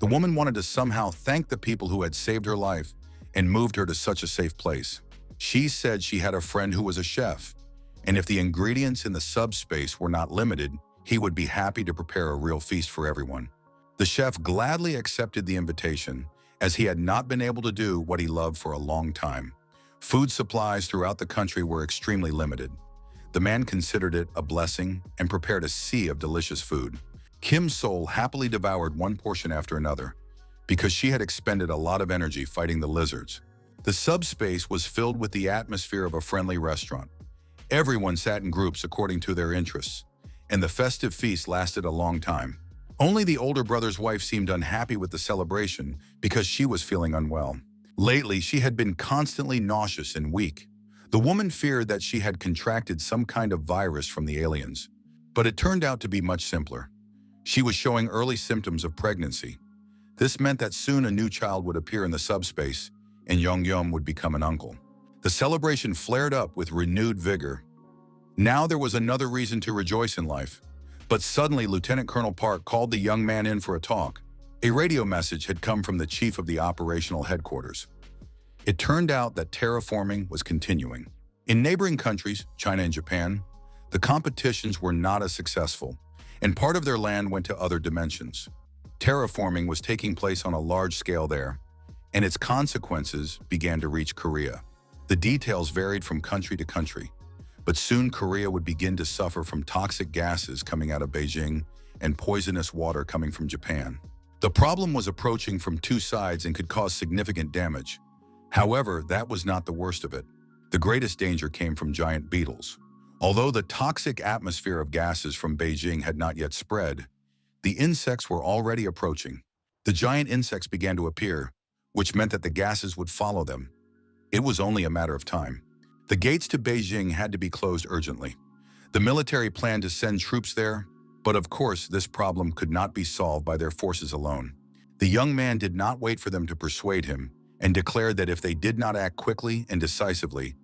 the woman wanted to somehow thank the people who had saved her life and moved her to such a safe place. She said she had a friend who was a chef, and if the ingredients in the subspace were not limited, he would be happy to prepare a real feast for everyone. The chef gladly accepted the invitation, as he had not been able to do what he loved for a long time. Food supplies throughout the country were extremely limited. The man considered it a blessing and prepared a sea of delicious food. Kim Sol happily devoured one portion after another, because she had expended a lot of energy fighting the lizards. The subspace was filled with the atmosphere of a friendly restaurant. Everyone sat in groups according to their interests, and the festive feast lasted a long time. Only the older brother's wife seemed unhappy with the celebration because she was feeling unwell. Lately, she had been constantly nauseous and weak. The woman feared that she had contracted some kind of virus from the aliens, but it turned out to be much simpler. She was showing early symptoms of pregnancy. This meant that soon a new child would appear in the subspace, and Yongyum would become an uncle. The celebration flared up with renewed vigor. Now there was another reason to rejoice in life. But suddenly, Lieutenant Colonel Park called the young man in for a talk. A radio message had come from the chief of the operational headquarters. It turned out that terraforming was continuing. In neighboring countries, China and Japan, the competitions were not as successful, and part of their land went to other dimensions. Terraforming was taking place on a large scale there, and its consequences began to reach Korea. The details varied from country to country, but soon Korea would begin to suffer from toxic gases coming out of Beijing and poisonous water coming from Japan. The problem was approaching from two sides and could cause significant damage. However, that was not the worst of it. The greatest danger came from giant beetles. Although the toxic atmosphere of gases from Beijing had not yet spread, the insects were already approaching. The giant insects began to appear, which meant that the gases would follow them. It was only a matter of time. The gates to Beijing had to be closed urgently. The military planned to send troops there, but of course this problem could not be solved by their forces alone. The young man did not wait for them to persuade him and declared that if they did not act quickly and decisively,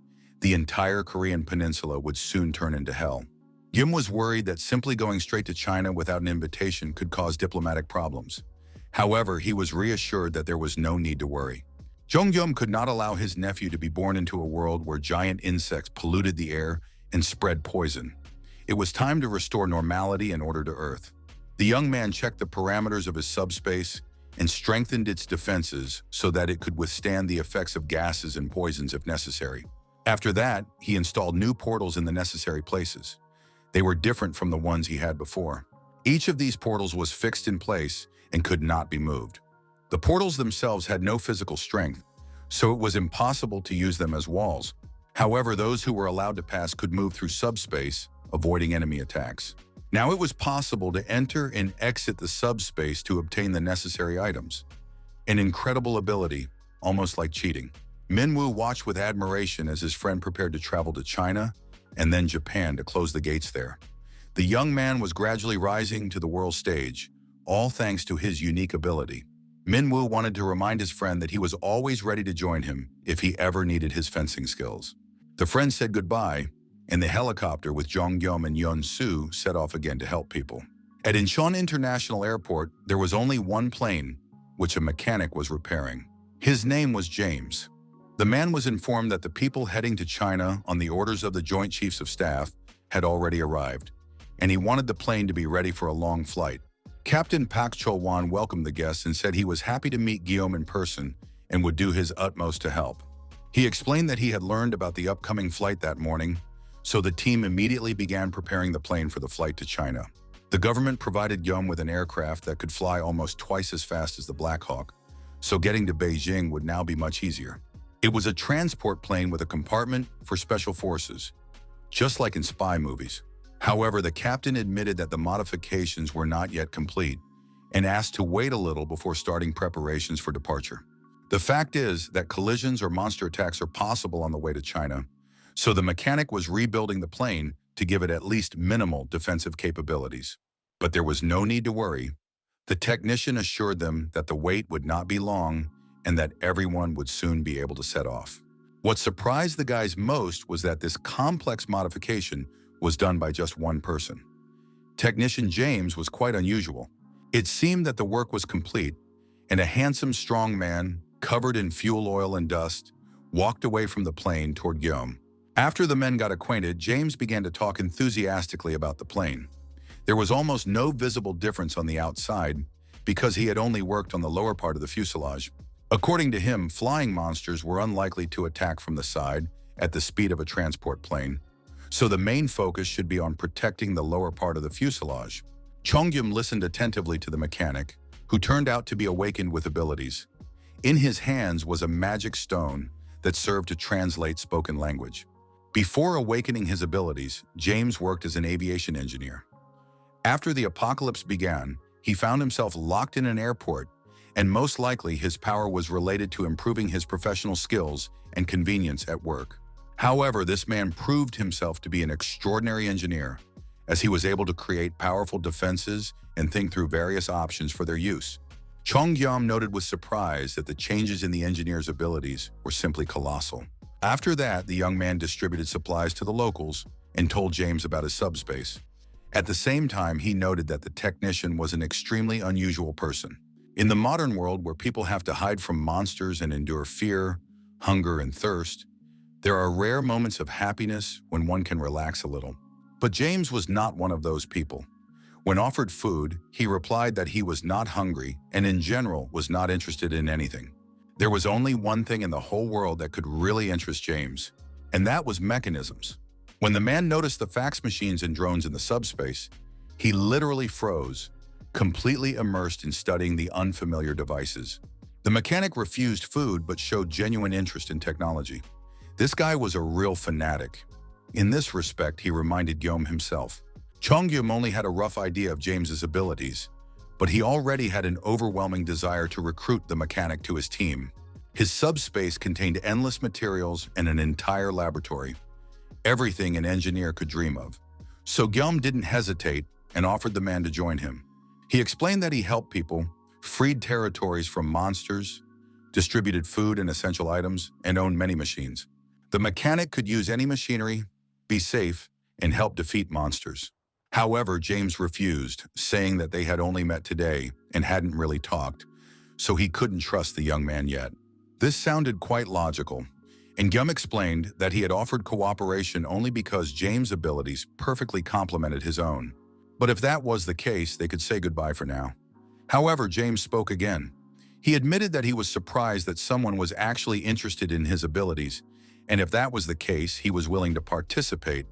the entire Korean peninsula would soon turn into hell. Yim was worried that simply going straight to China without an invitation could cause diplomatic problems. However, he was reassured that there was no need to worry. Jong-yum could not allow his nephew to be born into a world where giant insects polluted the air and spread poison. It was time to restore normality and order to Earth. The young man checked the parameters of his subspace and strengthened its defenses so that it could withstand the effects of gases and poisons if necessary. After that, he installed new portals in the necessary places. They were different from the ones he had before. Each of these portals was fixed in place and could not be moved. The portals themselves had no physical strength, so it was impossible to use them as walls. However, those who were allowed to pass could move through subspace, avoiding enemy attacks. Now it was possible to enter and exit the subspace to obtain the necessary items. An incredible ability, almost like cheating. Minwoo watched with admiration as his friend prepared to travel to China and then Japan to close the gates there. The young man was gradually rising to the world stage, all thanks to his unique ability. Minwoo wanted to remind his friend that he was always ready to join him if he ever needed his fencing skills. The friend said goodbye, and the helicopter with Jonghyum and Yeon-soo set off again to help people. At Incheon International Airport, there was only one plane, which a mechanic was repairing. His name was James. The man was informed that the people heading to China on the orders of the Joint Chiefs of Staff had already arrived, and he wanted the plane to be ready for a long flight. Captain Pak Chol-wan welcomed the guests and said he was happy to meet Guillaume in person and would do his utmost to help. He explained that he had learned about the upcoming flight that morning, so the team immediately began preparing the plane for the flight to China. The government provided Guillaume with an aircraft that could fly almost twice as fast as the Black Hawk, so getting to Beijing would now be much easier. It was a transport plane with a compartment for special forces, just like in spy movies. However, the captain admitted that the modifications were not yet complete and asked to wait a little before starting preparations for departure. The fact is that collisions or monster attacks are possible on the way to China, so the mechanic was rebuilding the plane to give it at least minimal defensive capabilities. But there was no need to worry. The technician assured them that the wait would not be long and that everyone would soon be able to set off. What surprised the guys most was that this complex modification was done by just one person. Technician James was quite unusual. It seemed that the work was complete, and a handsome, strong man, covered in fuel oil and dust, walked away from the plane toward Guillaume. After the men got acquainted, James began to talk enthusiastically about the plane. There was almost no visible difference on the outside because he had only worked on the lower part of the fuselage. According to him, flying monsters were unlikely to attack from the side at the speed of a transport plane, so the main focus should be on protecting the lower part of the fuselage. Chongyum listened attentively to the mechanic, who turned out to be awakened with abilities. In his hands was a magic stone that served to translate spoken language. Before awakening his abilities, James worked as an aviation engineer. After the apocalypse began, he found himself locked in an airport, and most likely his power was related to improving his professional skills and convenience at work. However, this man proved himself to be an extraordinary engineer, as he was able to create powerful defenses and think through various options for their use. Chongyam noted with surprise that the changes in the engineer's abilities were simply colossal. After that, the young man distributed supplies to the locals and told James about his subspace. At the same time, he noted that the technician was an extremely unusual person. In the modern world, where people have to hide from monsters and endure fear, hunger, and thirst, there are rare moments of happiness when one can relax a little. But James was not one of those people. When offered food, he replied that he was not hungry and in general was not interested in anything. There was only one thing in the whole world that could really interest James, and that was mechanisms. When the man noticed the fax machines and drones in the subspace, he literally froze, completely immersed in studying the unfamiliar devices. The mechanic refused food but showed genuine interest in technology. This guy was a real fanatic. In this respect, he reminded Guillaume himself. Chongyum only had a rough idea of James's abilities, but he already had an overwhelming desire to recruit the mechanic to his team. His subspace contained endless materials and an entire laboratory, everything an engineer could dream of. So Guillaume didn't hesitate and offered the man to join him. He explained that he helped people, freed territories from monsters, distributed food and essential items, and owned many machines. The mechanic could use any machinery, be safe, and help defeat monsters. However, James refused, saying that they had only met today and hadn't really talked, so he couldn't trust the young man yet. This sounded quite logical, and Guillaume explained that he had offered cooperation only because James' abilities perfectly complemented his own. But if that was the case, they could say goodbye for now. However, James spoke again. He admitted that he was surprised that someone was actually interested in his abilities, And if that was the case, he was willing to participate,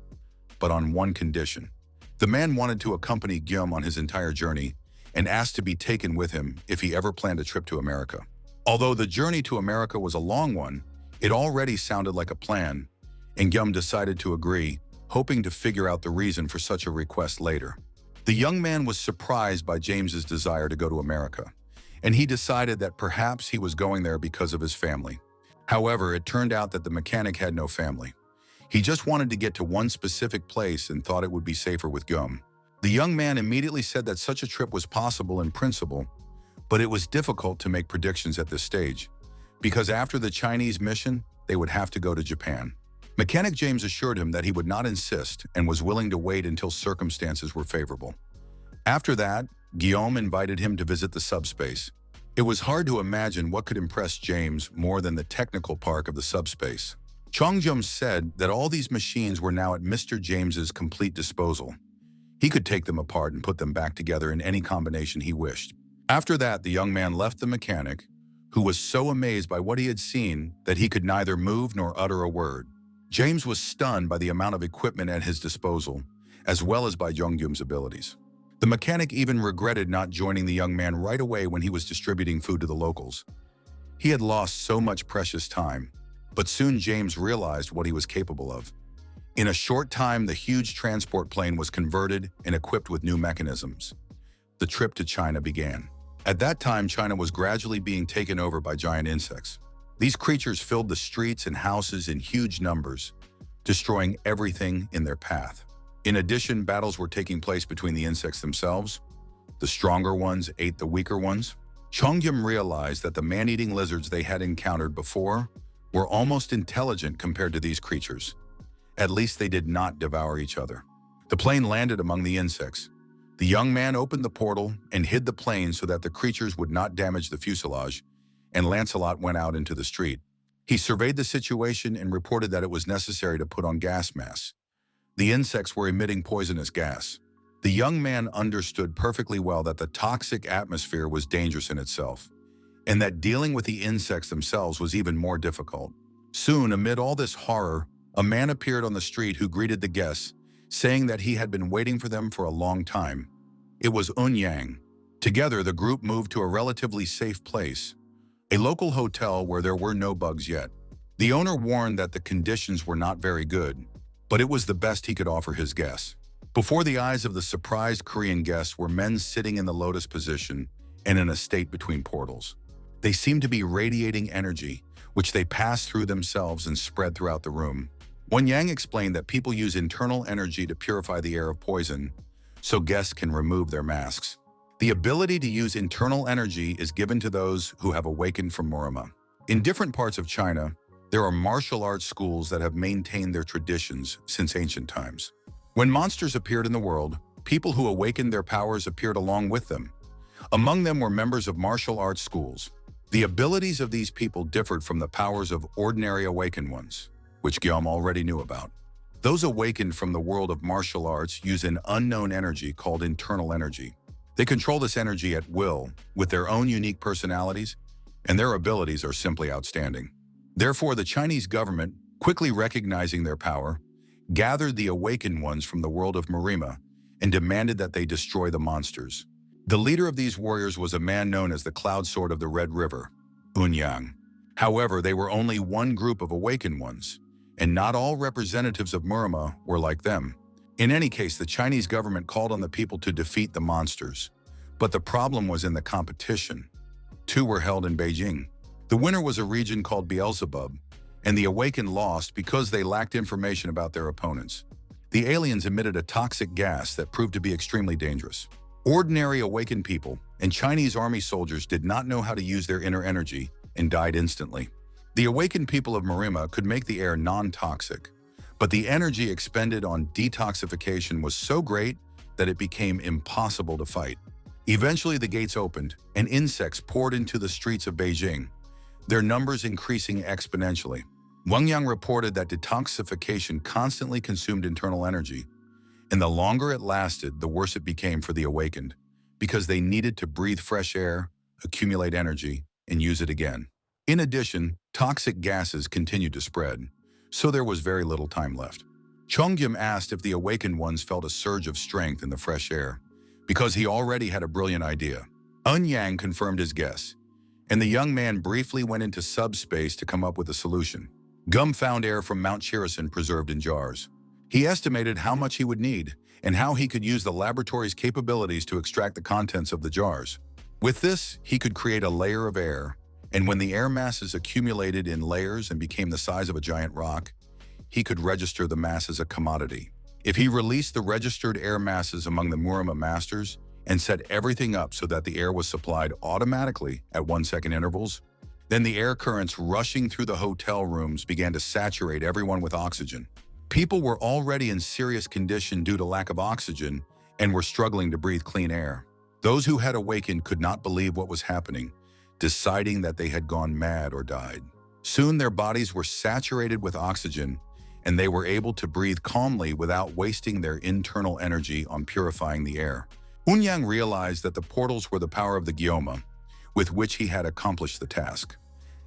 but on one condition. The man wanted to accompany Guillaume on his entire journey and asked to be taken with him if he ever planned a trip to America. Although the journey to America was a long one, it already sounded like a plan, and Guillaume decided to agree, hoping to figure out the reason for such a request later. The young man was surprised by James's desire to go to America, and he decided that perhaps he was going there because of his family. However, it turned out that the mechanic had no family. He just wanted to get to one specific place and thought it would be safer with Guillaume. The young man immediately said that such a trip was possible in principle, but it was difficult to make predictions at this stage, because after the Chinese mission, they would have to go to Japan. Mechanic James assured him that he would not insist and was willing to wait until circumstances were favorable. After that, Guillaume invited him to visit the subspace. It was hard to imagine what could impress James more than the technical part of the subspace. Chongjum said that all these machines were now at Mr. James's complete disposal. He could take them apart and put them back together in any combination he wished. After that, the young man left the mechanic, who was so amazed by what he had seen that he could neither move nor utter a word. James was stunned by the amount of equipment at his disposal, as well as by Chongjum's abilities. The mechanic even regretted not joining the young man right away when he was distributing food to the locals. He had lost so much precious time, but soon James realized what he was capable of. In a short time, the huge transport plane was converted and equipped with new mechanisms. The trip to China began. At that time, China was gradually being taken over by giant insects. These creatures filled the streets and houses in huge numbers, destroying everything in their path. In addition, battles were taking place between the insects themselves. The stronger ones ate the weaker ones. Chongjum realized that the man-eating lizards they had encountered before were almost intelligent compared to these creatures. At least they did not devour each other. The plane landed among the insects. The young man opened the portal and hid the plane so that the creatures would not damage the fuselage, and Lancelot went out into the street. He surveyed the situation and reported that it was necessary to put on gas masks. The insects were emitting poisonous gas. The young man understood perfectly well that the toxic atmosphere was dangerous in itself, and that dealing with the insects themselves was even more difficult. Soon, amid all this horror, a man appeared on the street who greeted the guests, saying that he had been waiting for them for a long time. It was Yang. Together, the group moved to a relatively safe place, a local hotel where there were no bugs yet. The owner warned that the conditions were not very good, but it was the best he could offer his guests. Before the eyes of the surprised Korean guests were men sitting in the lotus position and in a state between portals. They seemed to be radiating energy, which they passed through themselves and spread throughout the room. Yang explained that people use internal energy to purify the air of poison, so guests can remove their masks. The ability to use internal energy is given to those who have awakened from Murima. In different parts of China, there are martial arts schools that have maintained their traditions since ancient times. When monsters appeared in the world, people who awakened their powers appeared along with them. Among them were members of martial arts schools. The abilities of these people differed from the powers of ordinary awakened ones, which Guillaume already knew about. Those awakened from the world of martial arts use an unknown energy called internal energy. They control this energy at will, with their own unique personalities, and their abilities are simply outstanding. Therefore, the Chinese government, quickly recognizing their power, gathered the awakened ones from the world of Murima and demanded that they destroy the monsters. The leader of these warriors was a man known as the Cloud Sword of the Red River, Yang. However, they were only one group of awakened ones, and not all representatives of Murima were like them. In any case, the Chinese government called on the people to defeat the monsters, but the problem was in the competition. Two were held in Beijing. The winner was a region called Beelzebub, and the awakened lost because they lacked information about their opponents. The aliens emitted a toxic gas that proved to be extremely dangerous. Ordinary awakened people and Chinese army soldiers did not know how to use their inner energy and died instantly. The awakened people of Murima could make the air non-toxic, but the energy expended on detoxification was so great that it became impossible to fight. Eventually, the gates opened and insects poured into the streets of Beijing, their numbers increasing exponentially. Yang reported that detoxification constantly consumed internal energy, and the longer it lasted, the worse it became for the awakened, because they needed to breathe fresh air, accumulate energy, and use it again. In addition, toxic gases continued to spread, so there was very little time left. Chongyum asked if the awakened ones felt a surge of strength in the fresh air, because he already had a brilliant idea. Eun confirmed his guess, and the young man briefly went into subspace to come up with a solution. Gum found air from Mount Chirison preserved in jars. He estimated how much he would need, and how he could use the laboratory's capabilities to extract the contents of the jars. With this, he could create a layer of air, and when the air masses accumulated in layers and became the size of a giant rock, he could register the mass as a commodity. If he released the registered air masses among the Murama masters and set everything up so that the air was supplied automatically at 1-second intervals, then the air currents rushing through the hotel rooms began to saturate everyone with oxygen. People were already in serious condition due to lack of oxygen and were struggling to breathe clean air. Those who had awakened could not believe what was happening, deciding that they had gone mad or died. Soon their bodies were saturated with oxygen, and they were able to breathe calmly without wasting their internal energy on purifying the air. Eun realized that the portals were the power of the Gyoma, with which he had accomplished the task.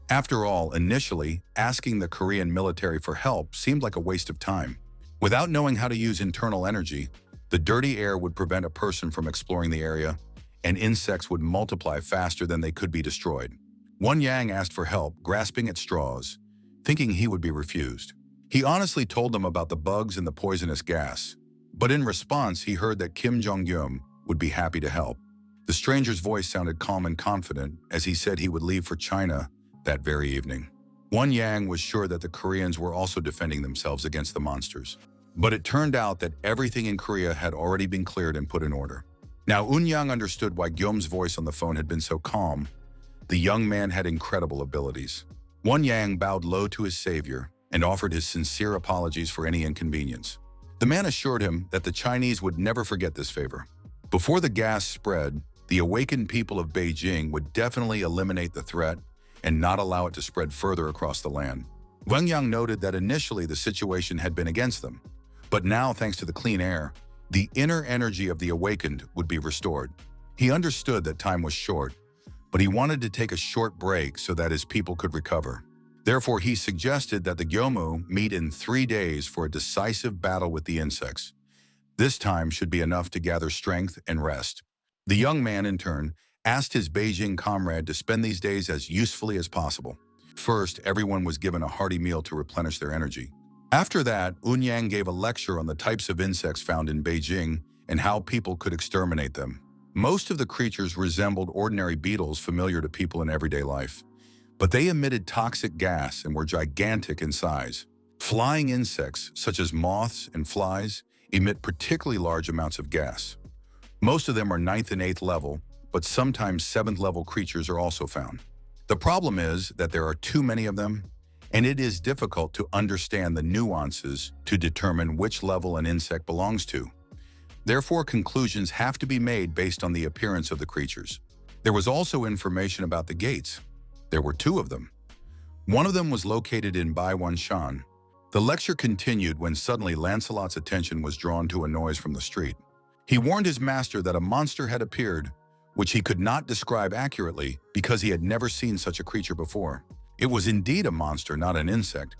After all, initially, asking the Korean military for help seemed like a waste of time. Without knowing how to use internal energy, the dirty air would prevent a person from exploring the area, and insects would multiply faster than they could be destroyed. Eun asked for help, grasping at straws, thinking he would be refused. He honestly told them about the bugs and the poisonous gas, but in response, he heard that Kim Jong-gyum would be happy to help. The stranger's voice sounded calm and confident as he said he would leave for China that very evening. Eun was sure that the Koreans were also defending themselves against the monsters. But it turned out that everything in Korea had already been cleared and put in order. Now Eun understood why Gyum's voice on the phone had been so calm. The young man had incredible abilities. Eun bowed low to his savior and offered his sincere apologies for any inconvenience. The man assured him that the Chinese would never forget this favor. Before the gas spread, the awakened people of Beijing would definitely eliminate the threat and not allow it to spread further across the land. Eun noted that initially the situation had been against them, but now, thanks to the clean air, the inner energy of the awakened would be restored. He understood that time was short, but he wanted to take a short break so that his people could recover. Therefore, he suggested that the Gyomu meet in 3 days for a decisive battle with the insects. This time should be enough to gather strength and rest. The young man, in turn, asked his Beijing comrade to spend these days as usefully as possible. First, everyone was given a hearty meal to replenish their energy. After that, Eun gave a lecture on the types of insects found in Beijing and how people could exterminate them. Most of the creatures resembled ordinary beetles familiar to people in everyday life, but they emitted toxic gas and were gigantic in size. Flying insects, such as moths and flies, emit particularly large amounts of gas. Most of them are 9th and 8th level, but sometimes 7th level creatures are also found. The problem is that there are too many of them, and it is difficult to understand the nuances to determine which level an insect belongs to. Therefore, conclusions have to be made based on the appearance of the creatures. There was also information about the gates. There were 2 of them. One of them was located in Baiwanshan. The lecture continued when suddenly Lancelot's attention was drawn to a noise from the street. He warned his master that a monster had appeared, which he could not describe accurately because he had never seen such a creature before. It was indeed a monster, not an insect.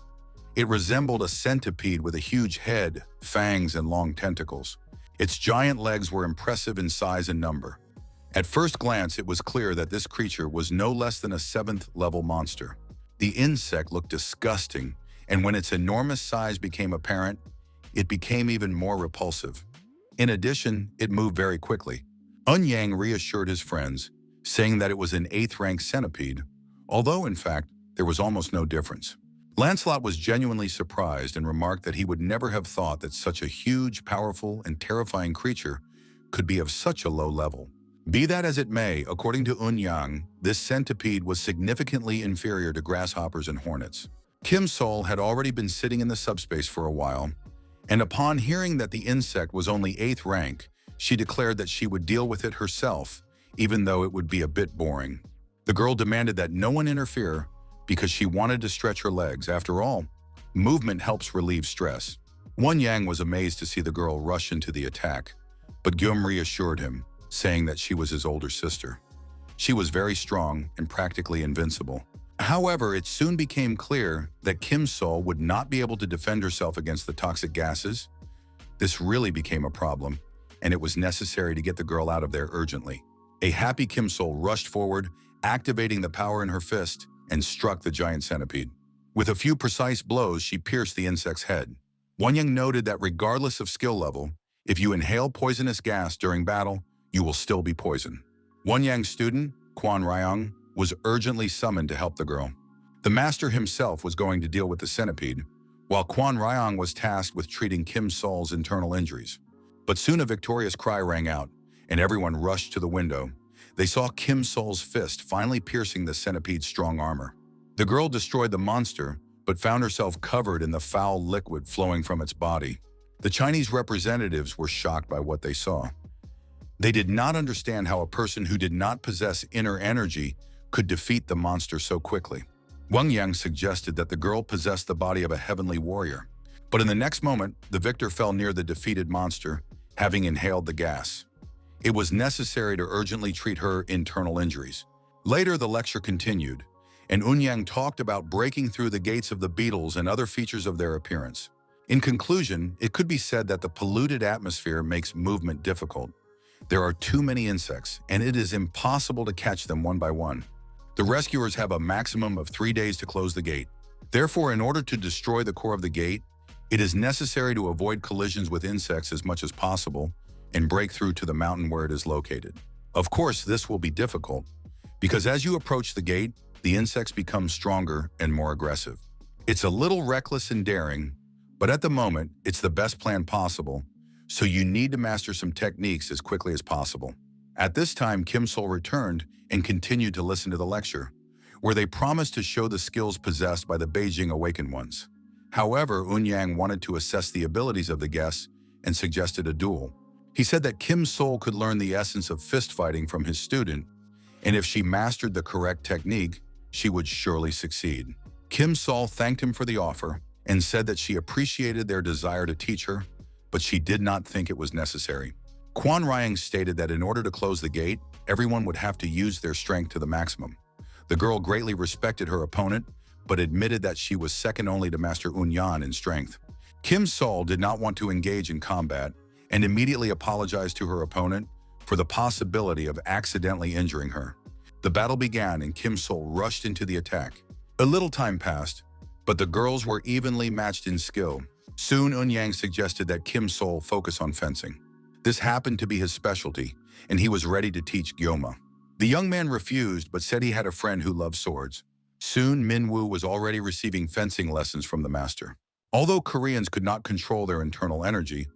It resembled a centipede with a huge head, fangs, and long tentacles. Its giant legs were impressive in size and number. At first glance, it was clear that this creature was no less than a 7th level monster. The insect looked disgusting, and when its enormous size became apparent, it became even more repulsive. In addition, it moved very quickly. Eun reassured his friends, saying that it was an 8th rank centipede, although in fact, there was almost no difference. Lancelot was genuinely surprised and remarked that he would never have thought that such a huge, powerful, and terrifying creature could be of such a low level. Be that as it may, according to Eun, this centipede was significantly inferior to grasshoppers and hornets. Kim Sol had already been sitting in the subspace for a while, and upon hearing that the insect was only 8th rank, she declared that she would deal with it herself, even though it would be a bit boring. The girl demanded that no one interfere because she wanted to stretch her legs. After all, movement helps relieve stress. Eun was amazed to see the girl rush into the attack, but Gyum reassured him, saying that she was his older sister. She was very strong and practically invincible. However, it soon became clear that Kim Sol would not be able to defend herself against the toxic gases. This really became a problem, and it was necessary to get the girl out of there urgently. A happy Kim Sol rushed forward, activating the power in her fist, and struck the giant centipede. With a few precise blows, she pierced the insect's head. Wanyang noted that regardless of skill level, if you inhale poisonous gas during battle, you will still be poisoned. Wanyang's student, Quan Ryang, was urgently summoned to help the girl. The master himself was going to deal with the centipede, while Quan Ryang was tasked with treating Kim Sol's internal injuries. But soon a victorious cry rang out, and everyone rushed to the window. They saw Kim Sol's fist finally piercing the centipede's strong armor. The girl destroyed the monster, but found herself covered in the foul liquid flowing from its body. The Chinese representatives were shocked by what they saw. They did not understand how a person who did not possess inner energy could defeat the monster so quickly. Wang Yang suggested that the girl possessed the body of a heavenly warrior. But in the next moment, the victor fell near the defeated monster, having inhaled the gas. It was necessary to urgently treat her internal injuries. Later, the lecture continued, and Unyang talked about breaking through the gates of the beetles and other features of their appearance. In conclusion, it could be said that the polluted atmosphere makes movement difficult. There are too many insects, and it is impossible to catch them one by one. The rescuers have a maximum of 3 days to close the gate. Therefore, in order to destroy the core of the gate, it is necessary to avoid collisions with insects as much as possible and break through to the mountain where it is located. Of course, this will be difficult, because as you approach the gate, the insects become stronger and more aggressive. It's a little reckless and daring, but at the moment, it's the best plan possible, so you need to master some techniques as quickly as possible. At this time, Kim Sol returned and continued to listen to the lecture, where they promised to show the skills possessed by the Beijing Awakened Ones. However, Unyang wanted to assess the abilities of the guests and suggested a duel. He said that Kim Sol could learn the essence of fist fighting from his student, and if she mastered the correct technique, she would surely succeed. Kim Sol thanked him for the offer and said that she appreciated their desire to teach her, but she did not think it was necessary. Quan Ryang stated that in order to close the gate, everyone would have to use their strength to the maximum. The girl greatly respected her opponent, but admitted that she was second only to Master Unyan in strength. Kim Sol did not want to engage in combat and immediately apologized to her opponent for the possibility of accidentally injuring her. The battle began and Kim Sol rushed into the attack. A little time passed, but the girls were evenly matched in skill. Soon Unyang suggested that Kim Sol focus on fencing. This happened to be his specialty, and he was ready to teach Gyoma. The young man refused, but said he had a friend who loved swords. Soon, Minwoo was already receiving fencing lessons from the master. Although Koreans could not control their internal energy,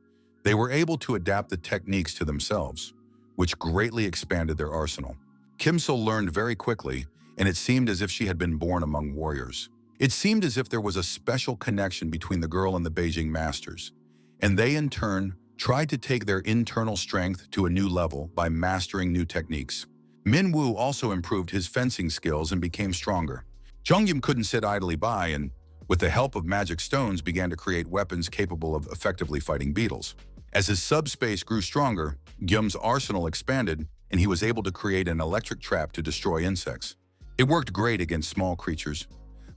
they were able to adapt the techniques to themselves, which greatly expanded their arsenal. Kim Sol learned very quickly, and it seemed as if she had been born among warriors. It seemed as if there was a special connection between the girl and the Beijing masters, and they in turn tried to take their internal strength to a new level by mastering new techniques. Minwoo also improved his fencing skills and became stronger. Jongyum couldn't sit idly by and, with the help of magic stones, began to create weapons capable of effectively fighting beetles. As his subspace grew stronger, Gyum's arsenal expanded, and he was able to create an electric trap to destroy insects. It worked great against small creatures,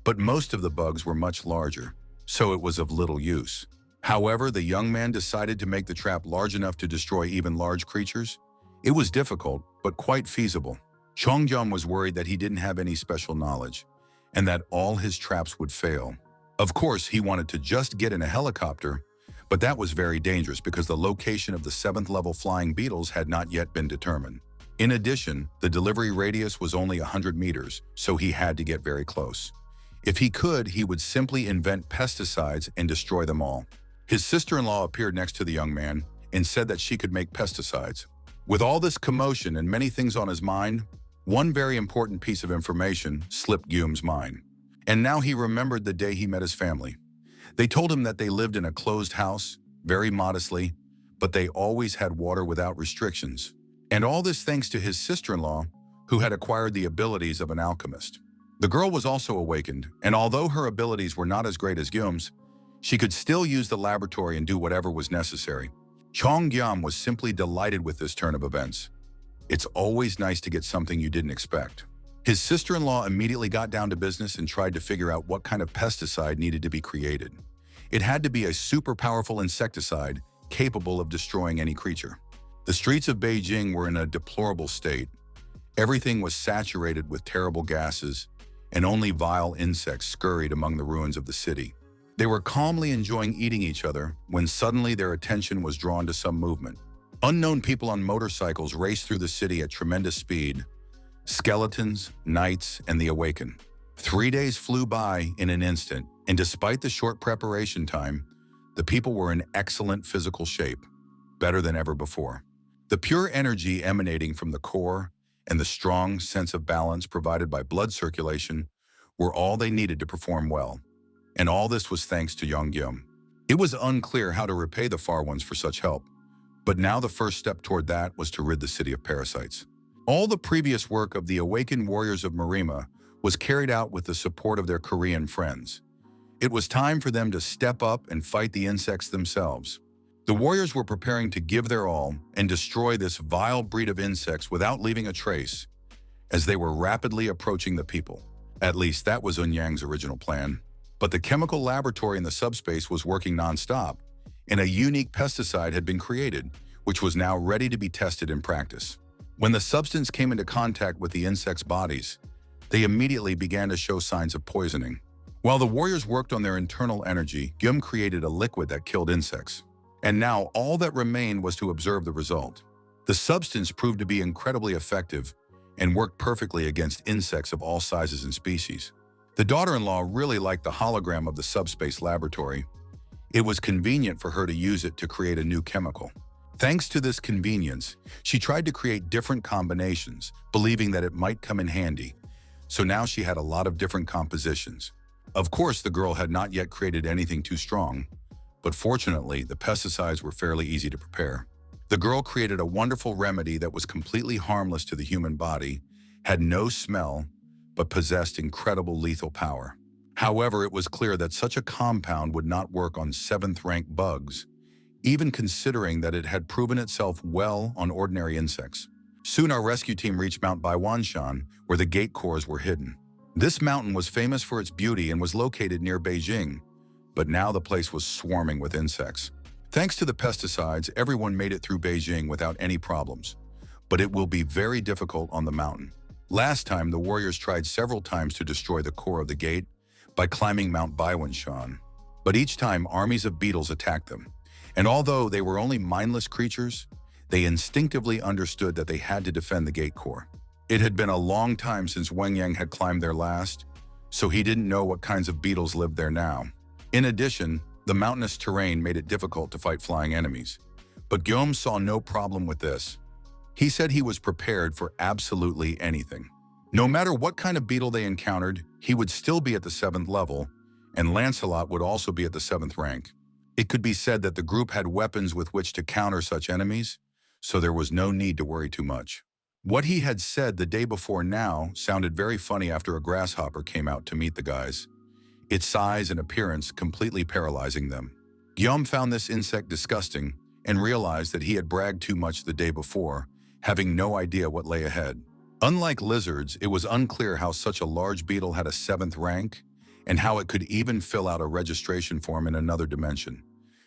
but most of the bugs were much larger, so it was of little use. However, the young man decided to make the trap large enough to destroy even large creatures. It was difficult, but quite feasible. Chongyum was worried that he didn't have any special knowledge, and that all his traps would fail. Of course, he wanted to just get in a helicopter, but that was very dangerous because the location of the 7th level flying beetles had not yet been determined. In addition, the delivery radius was only 100 meters, so he had to get very close. If he could, he would simply invent pesticides and destroy them all. His sister-in-law appeared next to the young man and said that she could make pesticides. With all this commotion and many things on his mind, one very important piece of information slipped Gyum's mind. And now he remembered the day he met his family. They told him that they lived in a closed house, very modestly, but they always had water without restrictions. And all this thanks to his sister-in-law, who had acquired the abilities of an alchemist. The girl was also awakened, and although her abilities were not as great as Gyum's, she could still use the laboratory and do whatever was necessary. Chongyam was simply delighted with this turn of events. It's always nice to get something you didn't expect. His sister-in-law immediately got down to business and tried to figure out what kind of pesticide needed to be created. It had to be a super powerful insecticide capable of destroying any creature. The streets of Beijing were in a deplorable state. Everything was saturated with terrible gases, and only vile insects scurried among the ruins of the city. They were calmly enjoying eating each other when suddenly their attention was drawn to some movement. Unknown people on motorcycles raced through the city at tremendous speed. Skeletons, knights, and the awakened. 3 days flew by in an instant, and despite the short preparation time, the people were in excellent physical shape, better than ever before. The pure energy emanating from the core and the strong sense of balance provided by blood circulation were all they needed to perform well. And all this was thanks to Yongyum. It was unclear how to repay the Far Ones for such help, but now the first step toward that was to rid the city of parasites. All the previous work of the awakened warriors of Marima was carried out with the support of their Korean friends. It was time for them to step up and fight the insects themselves. The warriors were preparing to give their all and destroy this vile breed of insects without leaving a trace, as they were rapidly approaching the people. At least that was Eun-Yang's original plan. But the chemical laboratory in the subspace was working non-stop, and a unique pesticide had been created, which was now ready to be tested in practice. When the substance came into contact with the insects' bodies, they immediately began to show signs of poisoning. While the warriors worked on their internal energy, Gyum created a liquid that killed insects. And now all that remained was to observe the result. The substance proved to be incredibly effective and worked perfectly against insects of all sizes and species. The daughter-in-law really liked the hologram of the subspace laboratory. It was convenient for her to use it to create a new chemical. Thanks to this convenience, she tried to create different combinations, believing that it might come in handy. So now she had a lot of different compositions. Of course, the girl had not yet created anything too strong, but fortunately, the pesticides were fairly easy to prepare. The girl created a wonderful remedy that was completely harmless to the human body, had no smell, but possessed incredible lethal power. However, it was clear that such a compound would not work on 7th-rank bugs, even considering that it had proven itself well on ordinary insects. Soon our rescue team reached Mount Baiwanshan, where the gate cores were hidden. This mountain was famous for its beauty and was located near Beijing, but now the place was swarming with insects. Thanks to the pesticides, everyone made it through Beijing without any problems, but it will be very difficult on the mountain. Last time, the warriors tried several times to destroy the core of the gate by climbing Mount Baiwanshan, but each time armies of beetles attacked them. And although they were only mindless creatures, they instinctively understood that they had to defend the gate core. It had been a long time since Wang Yang had climbed there last, so he didn't know what kinds of beetles lived there now. In addition, the mountainous terrain made it difficult to fight flying enemies. But Guillaume saw no problem with this. He said he was prepared for absolutely anything. No matter what kind of beetle they encountered, he would still be at the 7th level, and Lancelot would also be at the 7th rank. It could be said that the group had weapons with which to counter such enemies, so there was no need to worry too much. What he had said the day before now sounded very funny after a grasshopper came out to meet the guys, its size and appearance completely paralyzing them. Guillaume found this insect disgusting and realized that he had bragged too much the day before, having no idea what lay ahead. Unlike lizards, it was unclear how such a large beetle had a 7th rank and how it could even fill out a registration form in another dimension,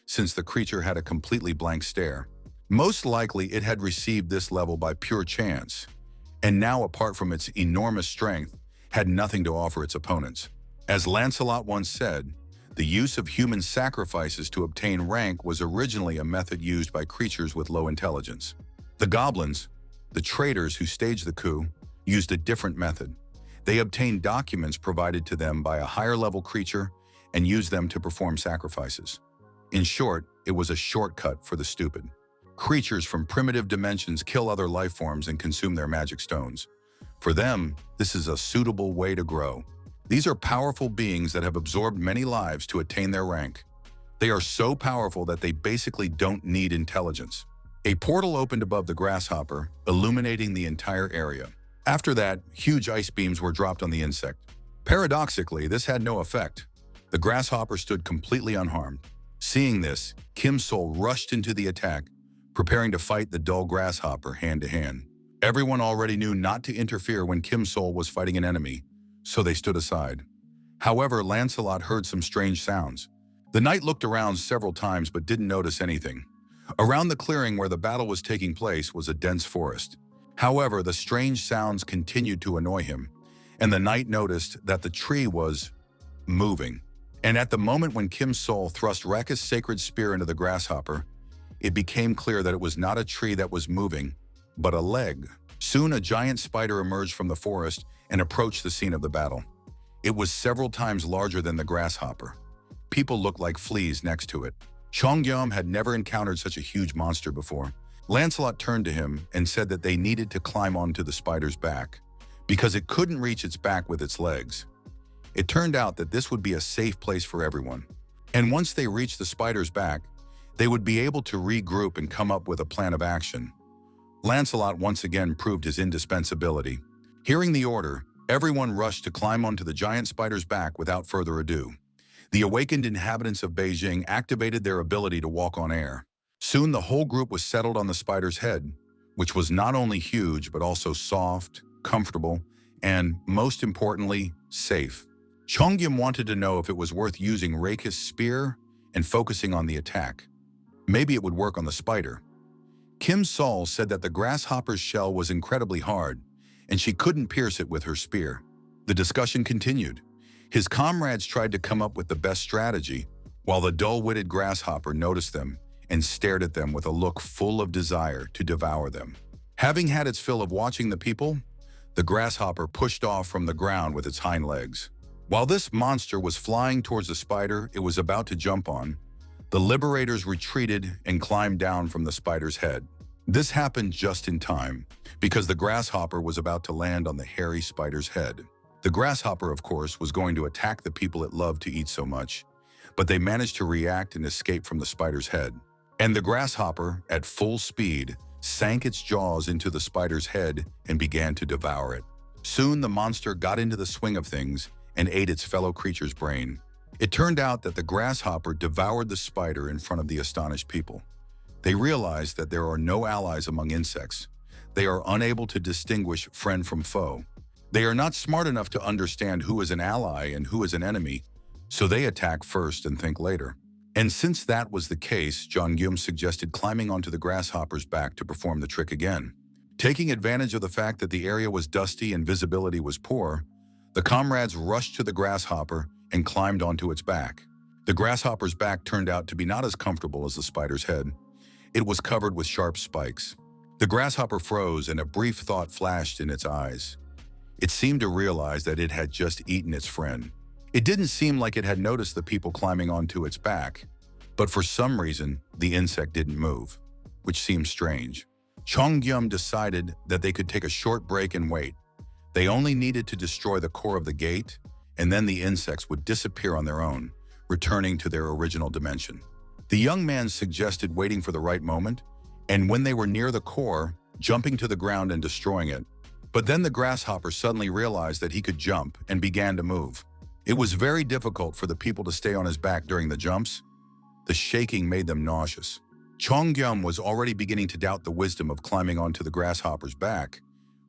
since the creature had a completely blank stare. Most likely, it had received this level by pure chance, and now, apart from its enormous strength, had nothing to offer its opponents. As Lancelot once said, the use of human sacrifices to obtain rank was originally a method used by creatures with low intelligence. The goblins, the traitors who staged the coup, used a different method. They obtained documents provided to them by a higher-level creature and used them to perform sacrifices. In short, it was a shortcut for the stupid. Creatures from primitive dimensions kill other life forms and consume their magic stones. For them, this is a suitable way to grow. These are powerful beings that have absorbed many lives to attain their rank. They are so powerful that they basically don't need intelligence. A portal opened above the grasshopper, illuminating the entire area. After that, huge ice beams were dropped on the insect. Paradoxically, this had no effect. The grasshopper stood completely unharmed. Seeing this, Kim Sol rushed into the attack, preparing to fight the dull grasshopper hand to hand. Everyone already knew not to interfere when Kim Sol was fighting an enemy, so they stood aside. However, Lancelot heard some strange sounds. The knight looked around several times but didn't notice anything. Around the clearing where the battle was taking place was a dense forest. However, the strange sounds continued to annoy him, and the knight noticed that the tree was moving. And at the moment when Kim Sol thrust Rekka's sacred spear into the grasshopper, it became clear that it was not a tree that was moving, but a leg. Soon a giant spider emerged from the forest and approached the scene of the battle. It was several times larger than the grasshopper. People looked like fleas next to it. Chongyam had never encountered such a huge monster before. Lancelot turned to him and said that they needed to climb onto the spider's back, because it couldn't reach its back with its legs. It turned out that this would be a safe place for everyone. And once they reached the spider's back, they would be able to regroup and come up with a plan of action. Lancelot once again proved his indispensability. Hearing the order, everyone rushed to climb onto the giant spider's back without further ado. The awakened inhabitants of Beijing activated their ability to walk on air. Soon the whole group was settled on the spider's head, which was not only huge but also soft, comfortable, and, most importantly, safe. Chongyam wanted to know if it was worth using Rekka's spear and focusing on the attack. Maybe it would work on the spider. Kim Sol said that the grasshopper's shell was incredibly hard, and she couldn't pierce it with her spear. The discussion continued. His comrades tried to come up with the best strategy, while the dull-witted grasshopper noticed them and stared at them with a look full of desire to devour them. Having had its fill of watching the people, the grasshopper pushed off from the ground with its hind legs. While this monster was flying towards the spider it was about to jump on, the liberators retreated and climbed down from the spider's head. This happened just in time, because the grasshopper was about to land on the hairy spider's head. The grasshopper, of course, was going to attack the people it loved to eat so much, but they managed to react and escape from the spider's head. And the grasshopper, at full speed, sank its jaws into the spider's head and began to devour it. Soon the monster got into the swing of things and ate its fellow creature's brain. It turned out that the grasshopper devoured the spider in front of the astonished people. They realized that there are no allies among insects. They are unable to distinguish friend from foe. They are not smart enough to understand who is an ally and who is an enemy, so they attack first and think later. And since that was the case, Chongyam suggested climbing onto the grasshopper's back to perform the trick again. Taking advantage of the fact that the area was dusty and visibility was poor, the comrades rushed to the grasshopper and climbed onto its back. The grasshopper's back turned out to be not as comfortable as the spider's head. It was covered with sharp spikes. The grasshopper froze and a brief thought flashed in its eyes. It seemed to realize that it had just eaten its friend. It didn't seem like it had noticed the people climbing onto its back, but for some reason, the insect didn't move, which seemed strange. Chongyam decided that they could take a short break and wait. They only needed to destroy the core of the gate, and then the insects would disappear on their own, returning to their original dimension. The young man suggested waiting for the right moment, and when they were near the core, jumping to the ground and destroying it. But then the grasshopper suddenly realized that he could jump and began to move. It was very difficult for the people to stay on his back during the jumps. The shaking made them nauseous. Chongyam was already beginning to doubt the wisdom of climbing onto the grasshopper's back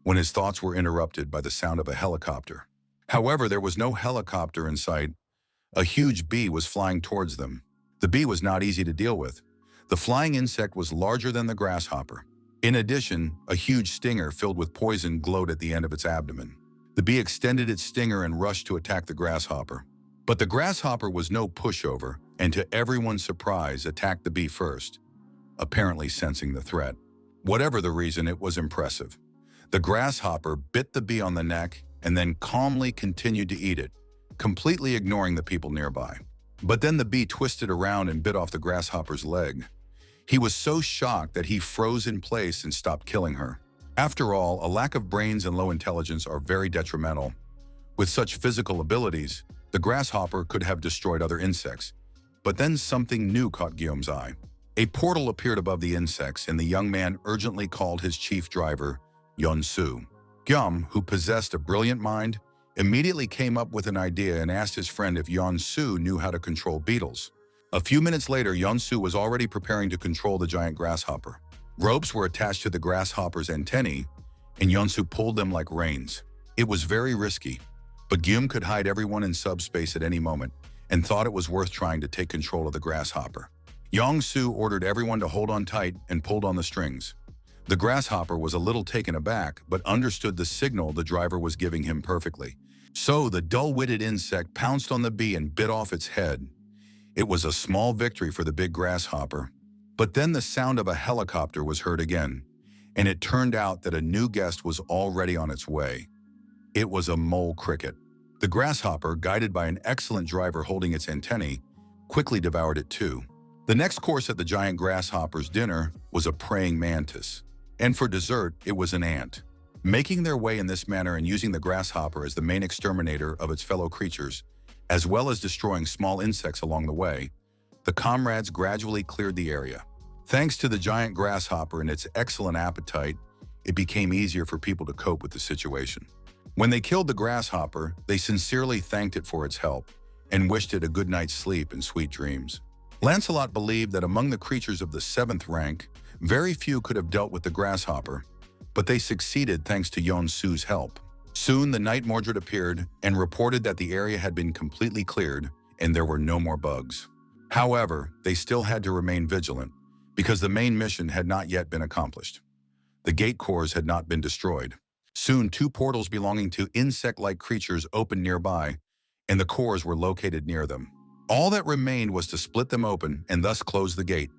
when his thoughts were interrupted by the sound of a helicopter. However, there was no helicopter in sight. A huge bee was flying towards them. The bee was not easy to deal with. The flying insect was larger than the grasshopper. In addition, a huge stinger filled with poison glowed at the end of its abdomen. The bee extended its stinger and rushed to attack the grasshopper. But the grasshopper was no pushover, and to everyone's surprise, attacked the bee first, apparently sensing the threat. Whatever the reason, it was impressive. The grasshopper bit the bee on the neck and then calmly continued to eat it, completely ignoring the people nearby. But then the bee twisted around and bit off the grasshopper's leg. He was so shocked that he froze in place and stopped killing her. After all, a lack of brains and low intelligence are very detrimental. With such physical abilities, the grasshopper could have destroyed other insects. But then something new caught Guillaume's eye. A portal appeared above the insects, and the young man urgently called his chief driver, Yun-Su. Guillaume, who possessed a brilliant mind, immediately came up with an idea and asked his friend if Yun-Su knew how to control beetles. A few minutes later, Yun-Su was already preparing to control the giant grasshopper. Ropes were attached to the grasshopper's antennae, and Yeonsu pulled them like reins. It was very risky, but Gyum could hide everyone in subspace at any moment and thought it was worth trying to take control of the grasshopper. Yeonsu ordered everyone to hold on tight and pulled on the strings. The grasshopper was a little taken aback, but understood the signal the driver was giving him perfectly. So the dull-witted insect pounced on the bee and bit off its head. It was a small victory for the big grasshopper. But then the sound of a helicopter was heard again, and it turned out that a new guest was already on its way. It was a mole cricket. The grasshopper, guided by an excellent driver holding its antennae, quickly devoured it too. The next course at the giant grasshopper's dinner was a praying mantis. And for dessert, it was an ant. Making their way in this manner and using the grasshopper as the main exterminator of its fellow creatures, as well as destroying small insects along the way, the comrades gradually cleared the area. Thanks to the giant grasshopper and its excellent appetite, it became easier for people to cope with the situation. When they killed the grasshopper, they sincerely thanked it for its help and wished it a good night's sleep and sweet dreams. Lancelot believed that among the creatures of the 7th rank, very few could have dealt with the grasshopper, but they succeeded thanks to Yeonsu's help. Soon the night Mordred appeared and reported that the area had been completely cleared and there were no more bugs. However, they still had to remain vigilant because the main mission had not yet been accomplished. The gate cores had not been destroyed. Soon 2 portals belonging to insect-like creatures opened nearby, and the cores were located near them. All that remained was to split them open and thus close the gate.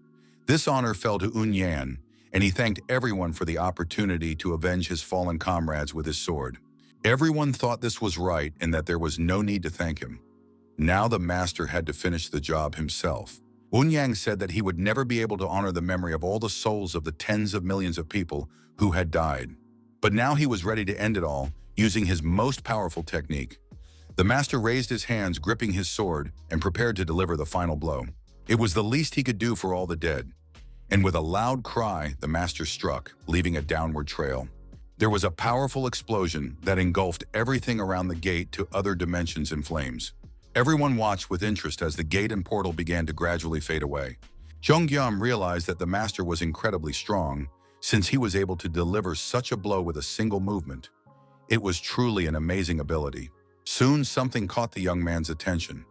This honor fell to Unyan, and he thanked everyone for the opportunity to avenge his fallen comrades with his sword. Everyone thought this was right and that there was no need to thank him. Now the master had to finish the job himself. Unyang said that he would never be able to honor the memory of all the souls of the tens of millions of people who had died. But now he was ready to end it all, using his most powerful technique. The master raised his hands, gripping his sword, and prepared to deliver the final blow. It was the least he could do for all the dead. And with a loud cry, the master struck, leaving a downward trail. There was a powerful explosion that engulfed everything around the gate to other dimensions in flames. Everyone watched with interest as the gate and portal began to gradually fade away. Jeongyam realized that the master was incredibly strong, since he was able to deliver such a blow with a single movement. It was truly an amazing ability. Soon something caught the young man's attention.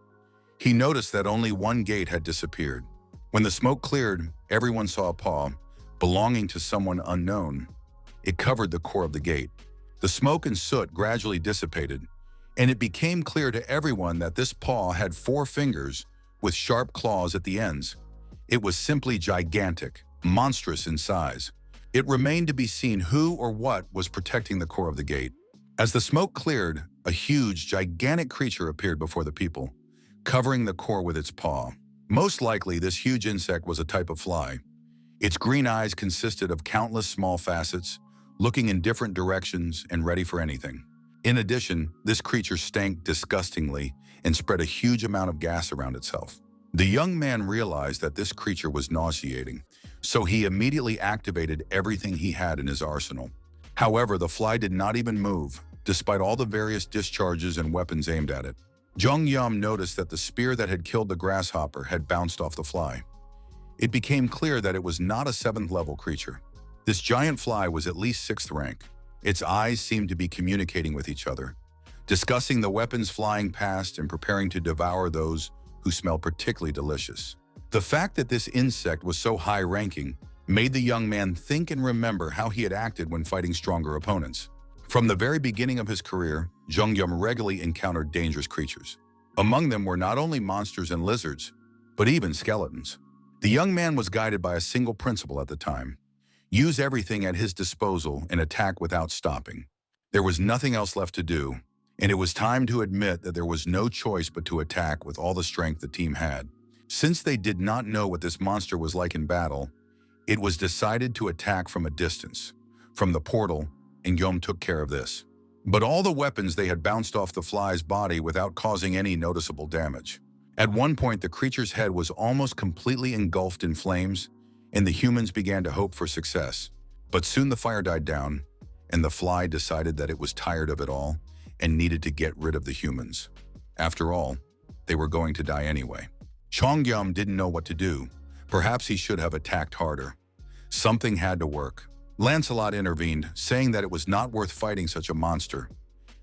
He noticed that only one gate had disappeared. When the smoke cleared, everyone saw a paw, belonging to someone unknown. It covered the core of the gate. The smoke and soot gradually dissipated, and it became clear to everyone that this paw had 4 fingers with sharp claws at the ends. It was simply gigantic, monstrous in size. It remained to be seen who or what was protecting the core of the gate. As the smoke cleared, a huge, gigantic creature appeared before the people, covering the core with its paw. Most likely, this huge insect was a type of fly. Its green eyes consisted of countless small facets, looking in different directions and ready for anything. In addition, this creature stank disgustingly and spread a huge amount of gas around itself. The young man realized that this creature was nauseating, so he immediately activated everything he had in his arsenal. However, the fly did not even move, despite all the various discharges and weapons aimed at it. Jeongyam noticed that the spear that had killed the grasshopper had bounced off the fly. It became clear that it was not a 7th-level creature. This giant fly was at least 6th rank. Its eyes seemed to be communicating with each other, discussing the weapons flying past and preparing to devour those who smelled particularly delicious. The fact that this insect was so high-ranking made the young man think and remember how he had acted when fighting stronger opponents. From the very beginning of his career, Jeongyam regularly encountered dangerous creatures. Among them were not only monsters and lizards, but even skeletons. The young man was guided by a single principle at the time: use everything at his disposal and attack without stopping. There was nothing else left to do, and it was time to admit that there was no choice but to attack with all the strength the team had. Since they did not know what this monster was like in battle, it was decided to attack from a distance, from the portal, and Yom took care of this. But all the weapons they had bounced off the fly's body without causing any noticeable damage. At one point, the creature's head was almost completely engulfed in flames, and the humans began to hope for success. But soon the fire died down, and the fly decided that it was tired of it all and needed to get rid of the humans. After all, they were going to die anyway. Jeongyam didn't know what to do. Perhaps he should have attacked harder. Something had to work. Lancelot intervened, saying that it was not worth fighting such a monster.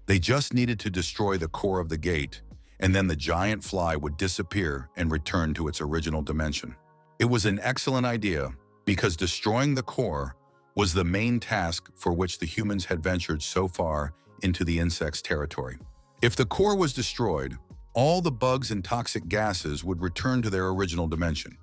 They just needed to destroy the core of the gate, and then the giant fly would disappear and return to its original dimension. It was an excellent idea because destroying the core was the main task for which the humans had ventured so far into the insect's territory. If the core was destroyed, all the bugs and toxic gases would return to their original dimension,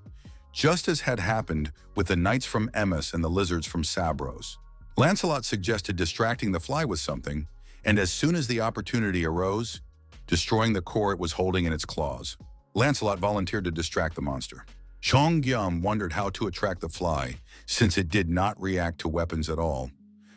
just as had happened with the knights from Emmis and the lizards from Sabros. Lancelot suggested distracting the fly with something, and as soon as the opportunity arose, destroying the core it was holding in its claws. Lancelot volunteered to distract the monster. Chong-gyum wondered how to attract the fly, since it did not react to weapons at all.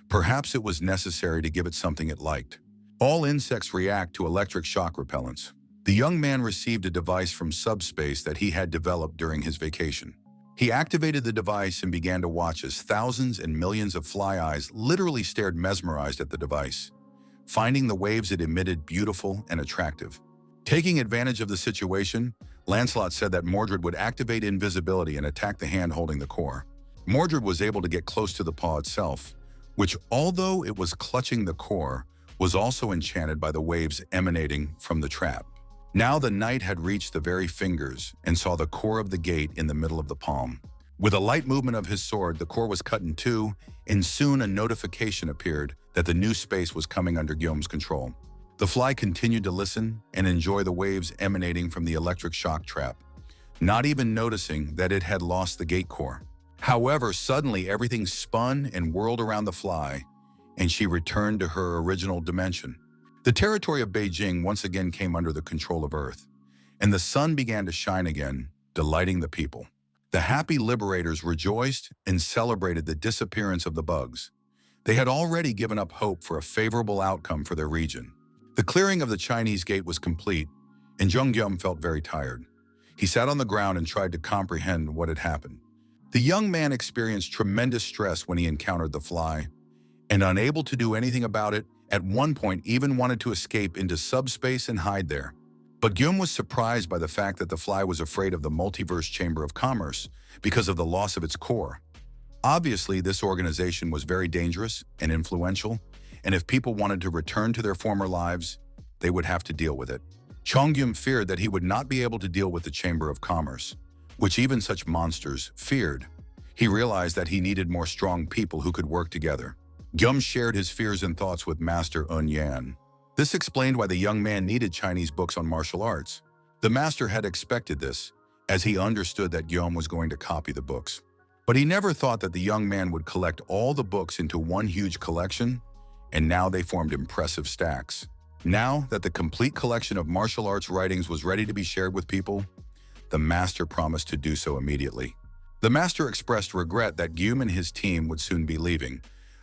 Perhaps it was necessary to give it something it liked. All insects react to electric shock repellents. The young man received a device from subspace that he had developed during his vacation. He activated the device and began to watch as thousands and millions of fly eyes literally stared mesmerized at the device, finding the waves it emitted beautiful and attractive. Taking advantage of the situation, Lancelot said that Mordred would activate invisibility and attack the hand holding the core. Mordred was able to get close to the paw itself, which, although it was clutching the core, was also enchanted by the waves emanating from the trap. Now the knight had reached the very fingers and saw the core of the gate in the middle of the palm. With a light movement of his sword, the core was cut in two, and soon a notification appeared that the new space was coming under Guillaume's control. The fly continued to listen and enjoy the waves emanating from the electric shock trap, not even noticing that it had lost the gate core. However, suddenly everything spun and whirled around the fly, and she returned to her original dimension. The territory of Beijing once again came under the control of Earth, and the sun began to shine again, delighting the people. The happy liberators rejoiced and celebrated the disappearance of the bugs. They had already given up hope for a favorable outcome for their region. The clearing of the Chinese gate was complete, and Zhongyum felt very tired. He sat on the ground and tried to comprehend what had happened. The young man experienced tremendous stress when he encountered the fly, and unable to do anything about it, at one point even wanted to escape into subspace and hide there. But Guillaume was surprised by the fact that the fly was afraid of the multiverse chamber of commerce because of the loss of its core. Obviously, this organization was very dangerous and influential, and if people wanted to return to their former lives, they would have to deal with it. Chong-gyum feared that he would not be able to deal with the Chamber of Commerce, which even such monsters feared. He realized that he needed more strong people who could work together. Guillaume shared his fears and thoughts with Master Un Yan. This explained why the young man needed Chinese books on martial arts. The master had expected this, as he understood that Guillaume was going to copy the books. But he never thought that the young man would collect all the books into one huge collection, and now they formed impressive stacks. Now that the complete collection of martial arts writings was ready to be shared with people, the master promised to do so immediately. The master expressed regret that Guillaume and his team would soon be leaving,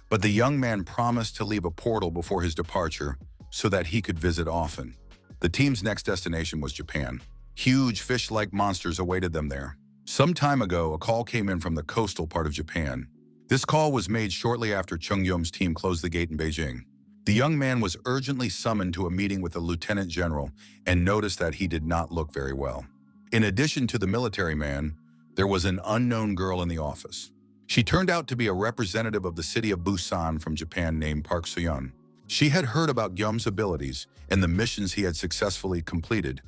but the young man promised to leave a portal before his departure so that he could visit often. The team's next destination was Japan. Huge fish-like monsters awaited them there. Some time ago, a call came in from the coastal part of Japan. This call was made shortly after Chung-Yum's team closed the gate in Beijing. The young man was urgently summoned to a meeting with the lieutenant general and noticed that he did not look very well. In addition to the military man, there was an unknown girl in the office. She turned out to be a representative of the city of Busan from Japan named Park Soo-yeon. She had heard about Guillaume's abilities and the missions he had successfully completed,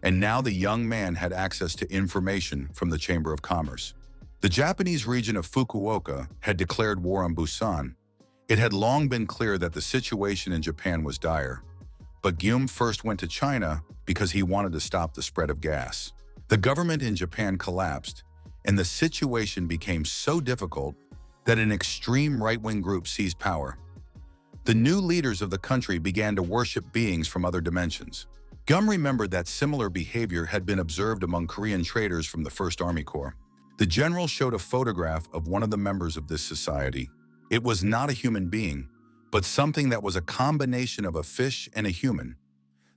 and now the young man had access to information from the Chamber of Commerce. The Japanese region of Fukuoka had declared war on Busan. It had long been clear that the situation in Japan was dire, but Guillaume first went to China because he wanted to stop the spread of gas. The government in Japan collapsed, and the situation became so difficult that an extreme right-wing group seized power. The new leaders of the country began to worship beings from other dimensions. Guillaume remembered that similar behavior had been observed among Korean traitors from the First Army Corps. The general showed a photograph of one of the members of this society. It was not a human being, but something that was a combination of a fish and a human.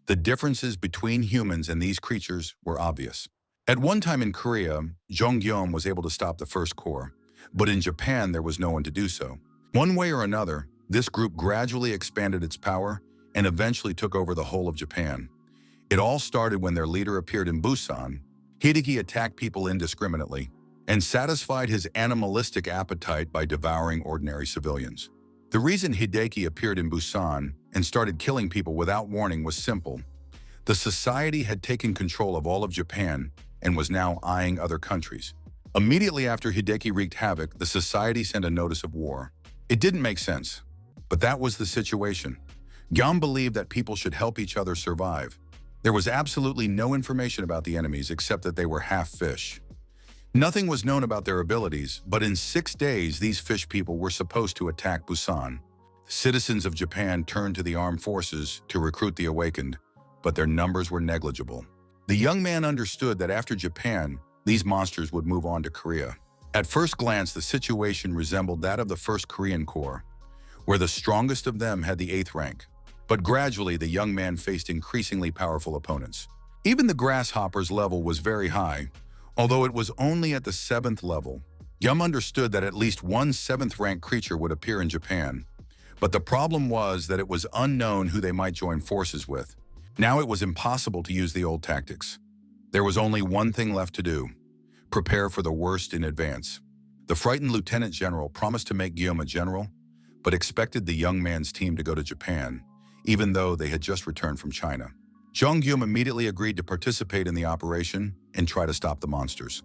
The differences between humans and these creatures were obvious. At one time in Korea, Jong-gyum was able to stop the First Corps, but in Japan there was no one to do so. One way or another, this group gradually expanded its power and eventually took over the whole of Japan. It all started when their leader appeared in Busan. Hideki attacked people indiscriminately, and satisfied his animalistic appetite by devouring ordinary civilians. The reason Hideki appeared in Busan and started killing people without warning was simple. The society had taken control of all of Japan and was now eyeing other countries. Immediately after Hideki wreaked havoc, the society sent a notice of war. It didn't make sense, but that was the situation. Gyam believed that people should help each other survive. There was absolutely no information about the enemies except that they were half fish. Nothing was known about their abilities, but in 6 days these fish people were supposed to attack Busan. Citizens of Japan turned to the armed forces to recruit the awakened, but their numbers were negligible. The young man understood that after Japan, these monsters would move on to Korea. At first glance, the situation resembled that of the First Korean Corps, where the strongest of them had the 8th rank. But gradually, the young man faced increasingly powerful opponents. Even the grasshopper's level was very high, although it was only at the 7th level. Yum understood that at least one 7th rank creature would appear in Japan, but the problem was that it was unknown who they might join forces with. Now it was impossible to use the old tactics. There was only one thing left to do: prepare for the worst in advance. The frightened lieutenant general promised to make Guillaume a general, but expected the young man's team to go to Japan, even though they had just returned from China. Zhang Guillaume immediately agreed to participate in the operation and try to stop the monsters.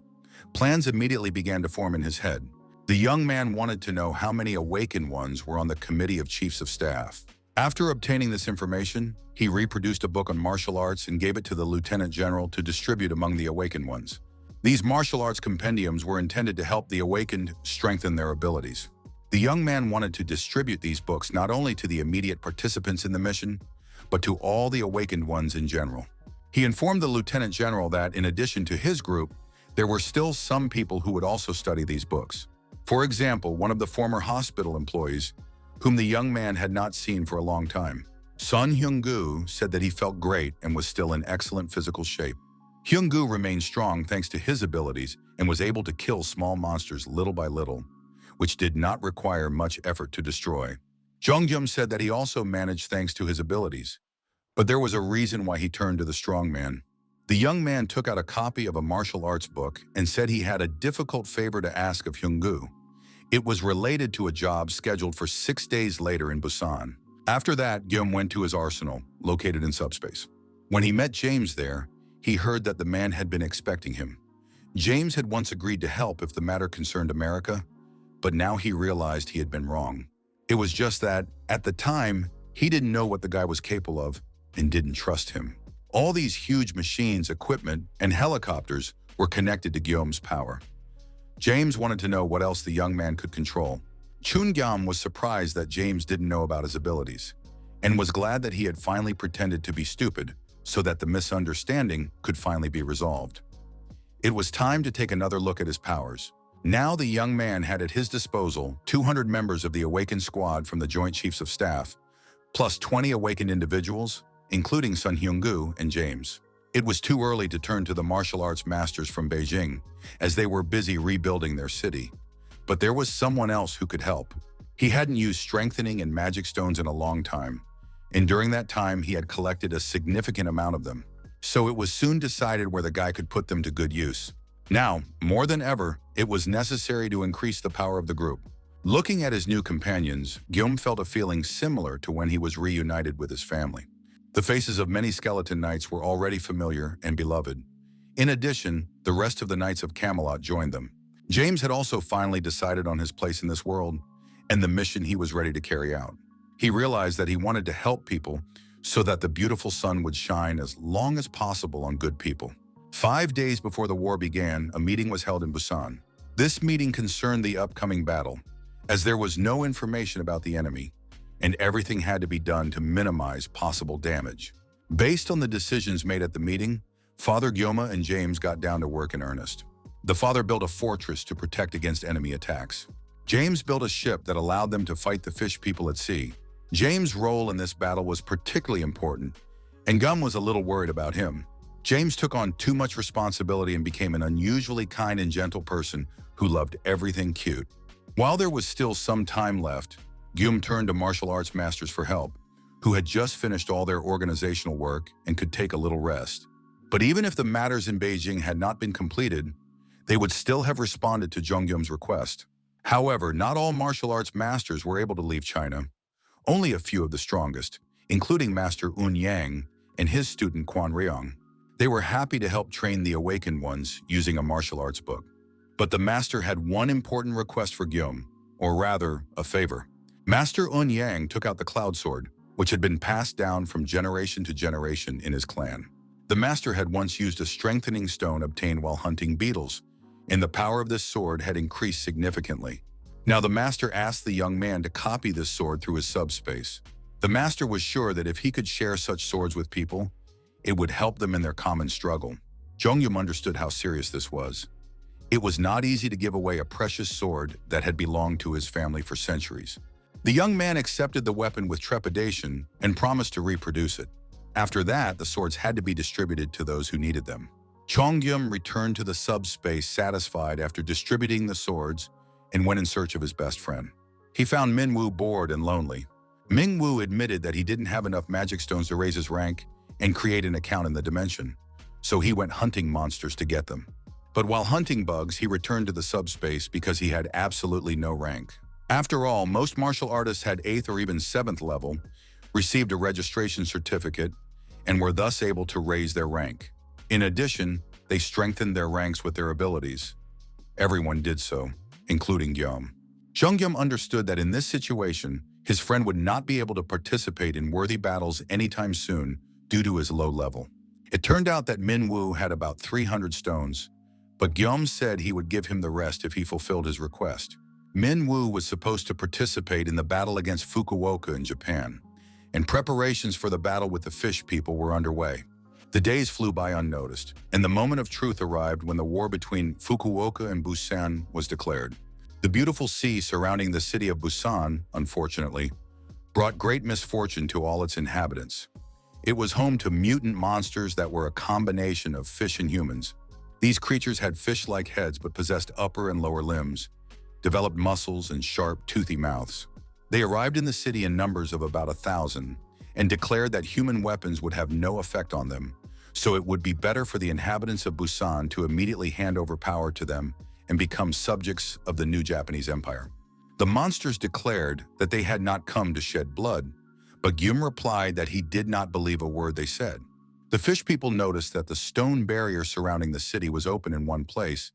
Plans immediately began to form in his head. The young man wanted to know how many awakened ones were on the Committee of Chiefs of Staff. After obtaining this information, he reproduced a book on martial arts and gave it to the lieutenant general to distribute among the awakened ones. These martial arts compendiums were intended to help the awakened strengthen their abilities. The young man wanted to distribute these books not only to the immediate participants in the mission, but to all the awakened ones in general. He informed the lieutenant general that, in addition to his group, there were still some people who would also study these books. For example, one of the former hospital employees, whom the young man had not seen for a long time. Sun Hyung-gu said that he felt great and was still in excellent physical shape. Hyung-gu remained strong thanks to his abilities and was able to kill small monsters little by little, which did not require much effort to destroy. Jong-gyum said that he also managed thanks to his abilities, but there was a reason why he turned to the strong man. The young man took out a copy of a martial arts book and said he had a difficult favor to ask of Hyung-gu. It was related to a job scheduled for 6 days later in Busan. After that, Guillaume went to his arsenal, located in subspace. When he met James there, he heard that the man had been expecting him. James had once agreed to help if the matter concerned America, but now he realized he had been wrong. It was just that, at the time, he didn't know what the guy was capable of and didn't trust him. All these huge machines, equipment, and helicopters were connected to Guillaume's power. James wanted to know what else the young man could control. Chun-gyam was surprised that James didn't know about his abilities, and was glad that he had finally pretended to be stupid so that the misunderstanding could finally be resolved. It was time to take another look at his powers. Now the young man had at his disposal 200 members of the Awakened Squad from the Joint Chiefs of Staff, plus 20 awakened individuals, including Sun Hyung-gu and James. It was too early to turn to the martial arts masters from Beijing, as they were busy rebuilding their city. But there was someone else who could help. He hadn't used strengthening and magic stones in a long time, and during that time he had collected a significant amount of them. So it was soon decided where the guy could put them to good use. Now, more than ever, it was necessary to increase the power of the group. Looking at his new companions, Guillaume felt a feeling similar to when he was reunited with his family. The faces of many skeleton knights were already familiar and beloved. In addition, the rest of the Knights of Camelot joined them. James had also finally decided on his place in this world and the mission he was ready to carry out. He realized that he wanted to help people so that the beautiful sun would shine as long as possible on good people. 5 days before the war began, a meeting was held in Busan. This meeting concerned the upcoming battle, as there was no information about the enemy, and everything had to be done to minimize possible damage. Based on the decisions made at the meeting, Father Guillaume and James got down to work in earnest. The father built a fortress to protect against enemy attacks. James built a ship that allowed them to fight the fish people at sea. James' role in this battle was particularly important, and Gum was a little worried about him. James took on too much responsibility and became an unusually kind and gentle person who loved everything cute. While there was still some time left, Guillaume turned to martial arts masters for help, who had just finished all their organizational work and could take a little rest. But even if the matters in Beijing had not been completed, they would still have responded to Jongyum's request. However, not all martial arts masters were able to leave China. Only a few of the strongest, including Master Un Yang and his student Quan Riong. They were happy to help train the awakened ones using a martial arts book. But the master had one important request for Gyum, or rather, a favor. Master Un Yang took out the cloud sword, which had been passed down from generation to generation in his clan. The master had once used a strengthening stone obtained while hunting beetles, and the power of this sword had increased significantly. Now the master asked the young man to copy this sword through his subspace. The master was sure that if he could share such swords with people, it would help them in their common struggle. Jongyum understood how serious this was. It was not easy to give away a precious sword that had belonged to his family for centuries. The young man accepted the weapon with trepidation and promised to reproduce it. After that, the swords had to be distributed to those who needed them. Jongyum returned to the subspace satisfied after distributing the swords and went in search of his best friend. He found Minwoo bored and lonely. Minwoo admitted that he didn't have enough magic stones to raise his rank and create an account in the dimension, so he went hunting monsters to get them. But while hunting bugs, he returned to the subspace because he had absolutely no rank. After all, most martial artists had 8th or even 7th level, received a registration certificate, and were thus able to raise their rank. In addition, they strengthened their ranks with their abilities. Everyone did so, including Gyum. Jongyum understood that in this situation, his friend would not be able to participate in worthy battles anytime soon due to his low level. It turned out that Minwoo had about 300 stones, but Gyum said he would give him the rest if he fulfilled his request. Minwoo was supposed to participate in the battle against Fukuoka in Japan, and preparations for the battle with the fish people were underway. The days flew by unnoticed, and the moment of truth arrived when the war between Fukuoka and Busan was declared. The beautiful sea surrounding the city of Busan, unfortunately, brought great misfortune to all its inhabitants. It was home to mutant monsters that were a combination of fish and humans. These creatures had fish-like heads but possessed upper and lower limbs, developed muscles and sharp, toothy mouths. They arrived in the city in numbers of about 1,000 and declared that human weapons would have no effect on them, so it would be better for the inhabitants of Busan to immediately hand over power to them and become subjects of the new Japanese Empire. The monsters declared that they had not come to shed blood, but Gyum replied that he did not believe a word they said. The fish people noticed that the stone barrier surrounding the city was open in one place,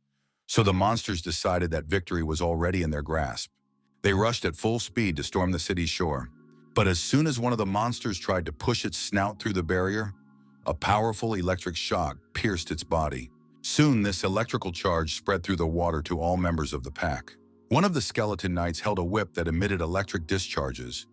so the monsters decided that victory was already in their grasp. They rushed at full speed to storm the city's shore. But as soon as one of the monsters tried to push its snout through the barrier, a powerful electric shock pierced its body. Soon, this electrical charge spread through the water to all members of the pack. One of the skeleton knights held a whip that emitted electric discharges,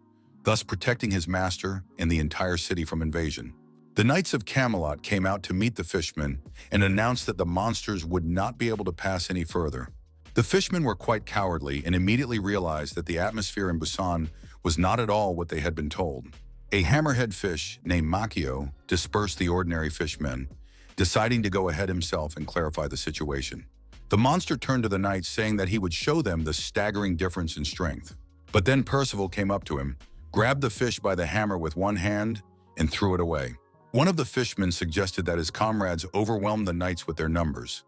thus protecting his master and the entire city from invasion. The Knights of Camelot came out to meet the fishmen and announced that the monsters would not be able to pass any further. The fishmen were quite cowardly and immediately realized that the atmosphere in Busan was not at all what they had been told. A hammerhead fish named Makio dispersed the ordinary fishmen, deciding to go ahead himself and clarify the situation. The monster turned to the knights, saying that he would show them the staggering difference in strength. But then Percival came up to him, grabbed the fish by the hammer with one hand, and threw it away. One of the fishermen suggested that his comrades overwhelmed the knights with their numbers.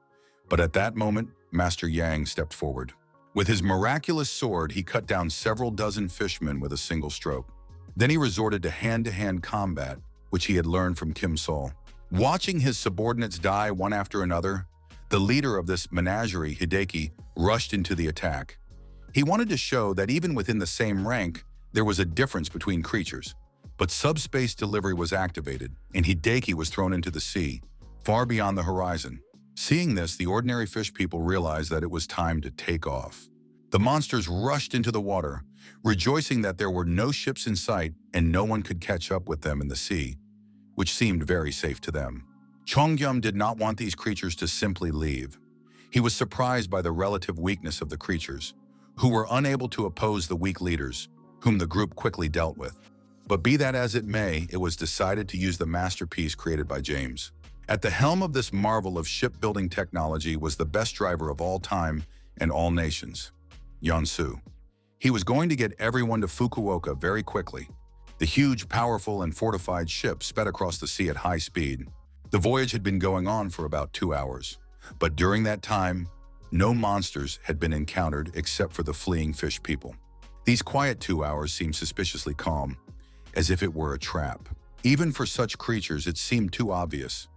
But at that moment, Master Yang stepped forward. With his miraculous sword, he cut down several dozen fishmen with a single stroke. Then he resorted to hand-to-hand combat, which he had learned from Kim Sol. Watching his subordinates die one after another, the leader of this menagerie, Hideki, rushed into the attack. He wanted to show that even within the same rank, there was a difference between creatures. But subspace delivery was activated, and Hideki was thrown into the sea, far beyond the horizon. Seeing this, the ordinary fish people realized that it was time to take off. The monsters rushed into the water, rejoicing that there were no ships in sight and no one could catch up with them in the sea, which seemed very safe to them. Jongyum did not want these creatures to simply leave. He was surprised by the relative weakness of the creatures, who were unable to oppose the weak leaders, whom the group quickly dealt with. But be that as it may, it was decided to use the masterpiece created by James. At the helm of this marvel of shipbuilding technology was the best driver of all time and all nations, Yonsu. He was going to get everyone to Fukuoka very quickly. The huge, powerful, and fortified ship sped across the sea at high speed. The voyage had been going on for about 2 hours. But during that time, No monsters had been encountered except for the fleeing fish people. These quiet 2 hours seemed suspiciously calm, as if it were a trap. Even for such creatures, it seemed too obvious.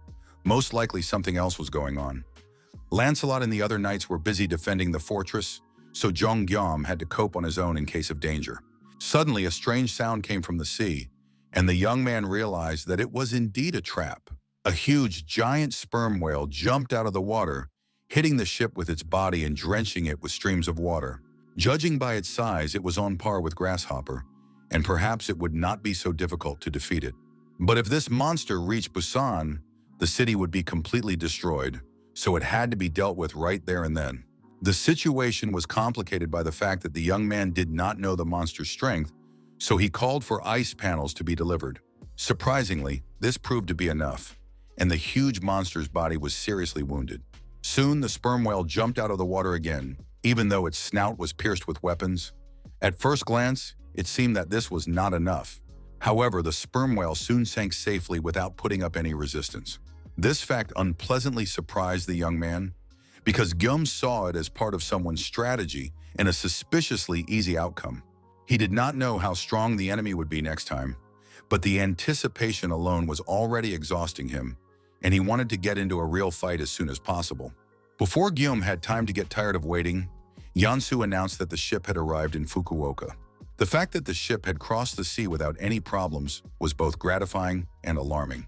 Most likely something else was going on. Lancelot and the other knights were busy defending the fortress, so Jong had to cope on his own in case of danger. Suddenly, a strange sound came from the sea, and the young man realized that it was indeed a trap. A huge, giant sperm whale jumped out of the water, hitting the ship with its body and drenching it with streams of water. Judging by its size, it was on par with Grasshopper, and perhaps it would not be so difficult to defeat it. But if this monster reached Busan, the city would be completely destroyed, so it had to be dealt with right there and then. The situation was complicated by the fact that the young man did not know the monster's strength, so he called for ice panels to be delivered. Surprisingly, this proved to be enough, and the huge monster's body was seriously wounded. Soon, the sperm whale jumped out of the water again, even though its snout was pierced with weapons. At first glance, it seemed that this was not enough. However, the sperm whale soon sank safely without putting up any resistance. This fact unpleasantly surprised the young man, because Gyum saw it as part of someone's strategy and a suspiciously easy outcome. He did not know how strong the enemy would be next time, but the anticipation alone was already exhausting him, and he wanted to get into a real fight as soon as possible. Before Gyum had time to get tired of waiting, Yansu announced that the ship had arrived in Fukuoka. The fact that the ship had crossed the sea without any problems was both gratifying and alarming.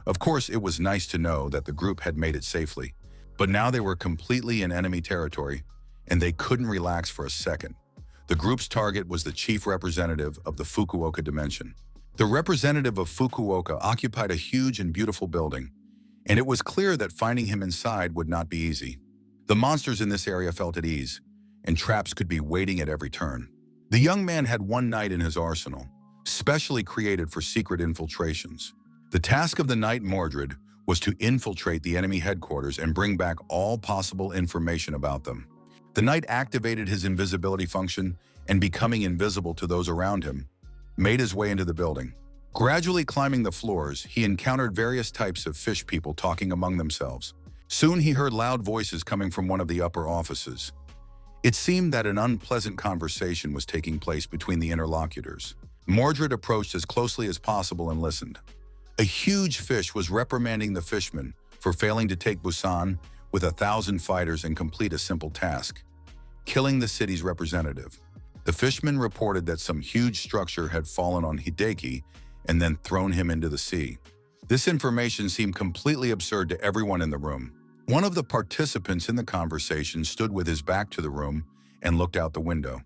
Of course, it was nice to know that the group had made it safely, but now they were completely in enemy territory, and they couldn't relax for a second. The group's target was the chief representative of the Fukuoka dimension. The representative of Fukuoka occupied a huge and beautiful building, and it was clear that finding him inside would not be easy. The monsters in this area felt at ease, and traps could be waiting at every turn. The young man had one knight in his arsenal, specially created for secret infiltrations. The task of the knight Mordred was to infiltrate the enemy headquarters and bring back all possible information about them. The knight activated his invisibility function and, becoming invisible to those around him, made his way into the building. Gradually climbing the floors, he encountered various types of fish people talking among themselves. Soon he heard loud voices coming from one of the upper offices. It seemed that an unpleasant conversation was taking place between the interlocutors. Mordred approached as closely as possible and listened. A huge fish was reprimanding the fishermen for failing to take Busan with 1,000 fighters and complete a simple task: killing the city's representative. The fisherman reported that some huge structure had fallen on Hideki and then thrown him into the sea. This information seemed completely absurd to everyone in the room. One of the participants in the conversation stood with his back to the room and looked out the window.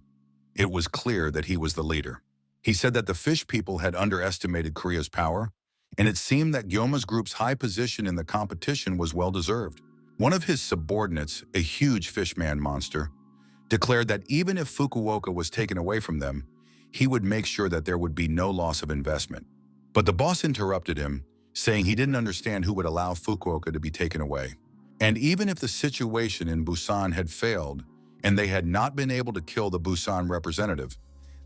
It was clear that he was the leader. He said that the fish people had underestimated Korea's power, and it seemed that Gyoma's group's high position in the competition was well-deserved. One of his subordinates, a huge fishman monster, declared that even if Fukuoka was taken away from them, he would make sure that there would be no loss of investment. But the boss interrupted him, saying he didn't understand who would allow Fukuoka to be taken away. And even if the situation in Busan had failed and they had not been able to kill the Busan representative,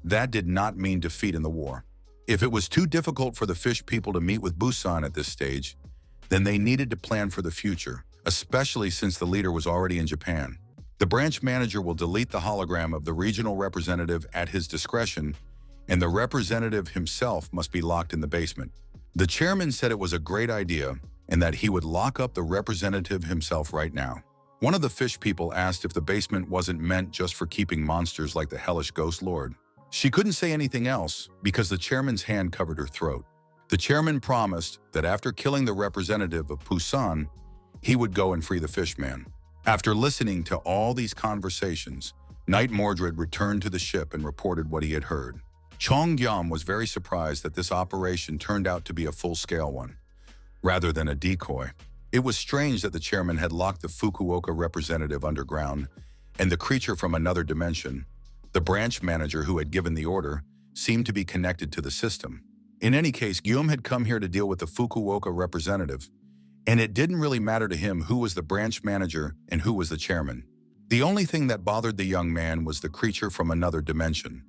that did not mean defeat in the war. If it was too difficult for the fish people to meet with Busan at this stage, then they needed to plan for the future, especially since the leader was already in Japan. The branch manager will delete the hologram of the regional representative at his discretion, and the representative himself must be locked in the basement. The chairman said it was a great idea and that he would lock up the representative himself right now. One of the fish people asked if the basement wasn't meant just for keeping monsters like the hellish ghost lord. She couldn't say anything else because the chairman's hand covered her throat. The chairman promised that after killing the representative of Busan, he would go and free the fishman. After listening to all these conversations, Knight Mordred returned to the ship and reported what he had heard. Chong Gyam was very surprised that this operation turned out to be a full-scale one, rather than a decoy. It was strange that the chairman had locked the Fukuoka representative underground, and the creature from another dimension, the branch manager who had given the order, seemed to be connected to the system. In any case, Gyum had come here to deal with the Fukuoka representative, and it didn't really matter to him who was the branch manager and who was the chairman. The only thing that bothered the young man was the creature from another dimension,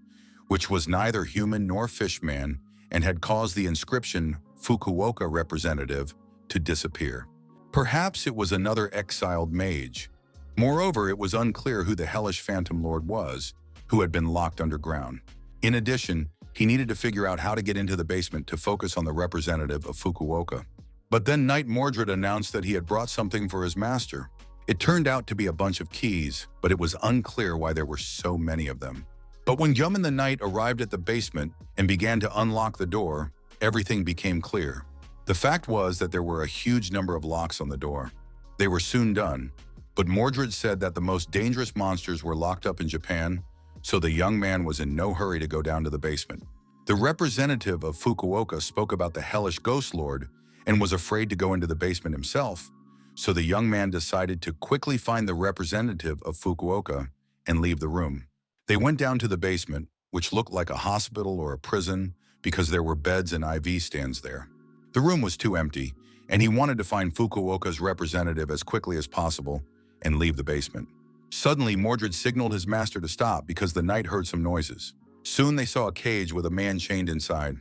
which was neither human nor fishman and had caused the inscription Fukuoka representative to disappear. Perhaps it was another exiled mage. Moreover, it was unclear who the hellish Phantom Lord was, who had been locked underground. In addition, he needed to figure out how to get into the basement to focus on the representative of Fukuoka. But then Knight Mordred announced that he had brought something for his master. It turned out to be a bunch of keys, but it was unclear why there were so many of them. But when Yum and the Knight arrived at the basement and began to unlock the door, everything became clear. The fact was that there were a huge number of locks on the door. They were soon done, but Mordred said that the most dangerous monsters were locked up in Japan, so the young man was in no hurry to go down to the basement. The representative of Fukuoka spoke about the hellish Ghost Lord and was afraid to go into the basement himself, so the young man decided to quickly find the representative of Fukuoka and leave the room. They went down to the basement, which looked like a hospital or a prison because there were beds and IV stands there. The room was too empty, and he wanted to find Fukuoka's representative as quickly as possible and leave the basement. Suddenly, Mordred signaled his master to stop because the knight heard some noises. Soon they saw a cage with a man chained inside.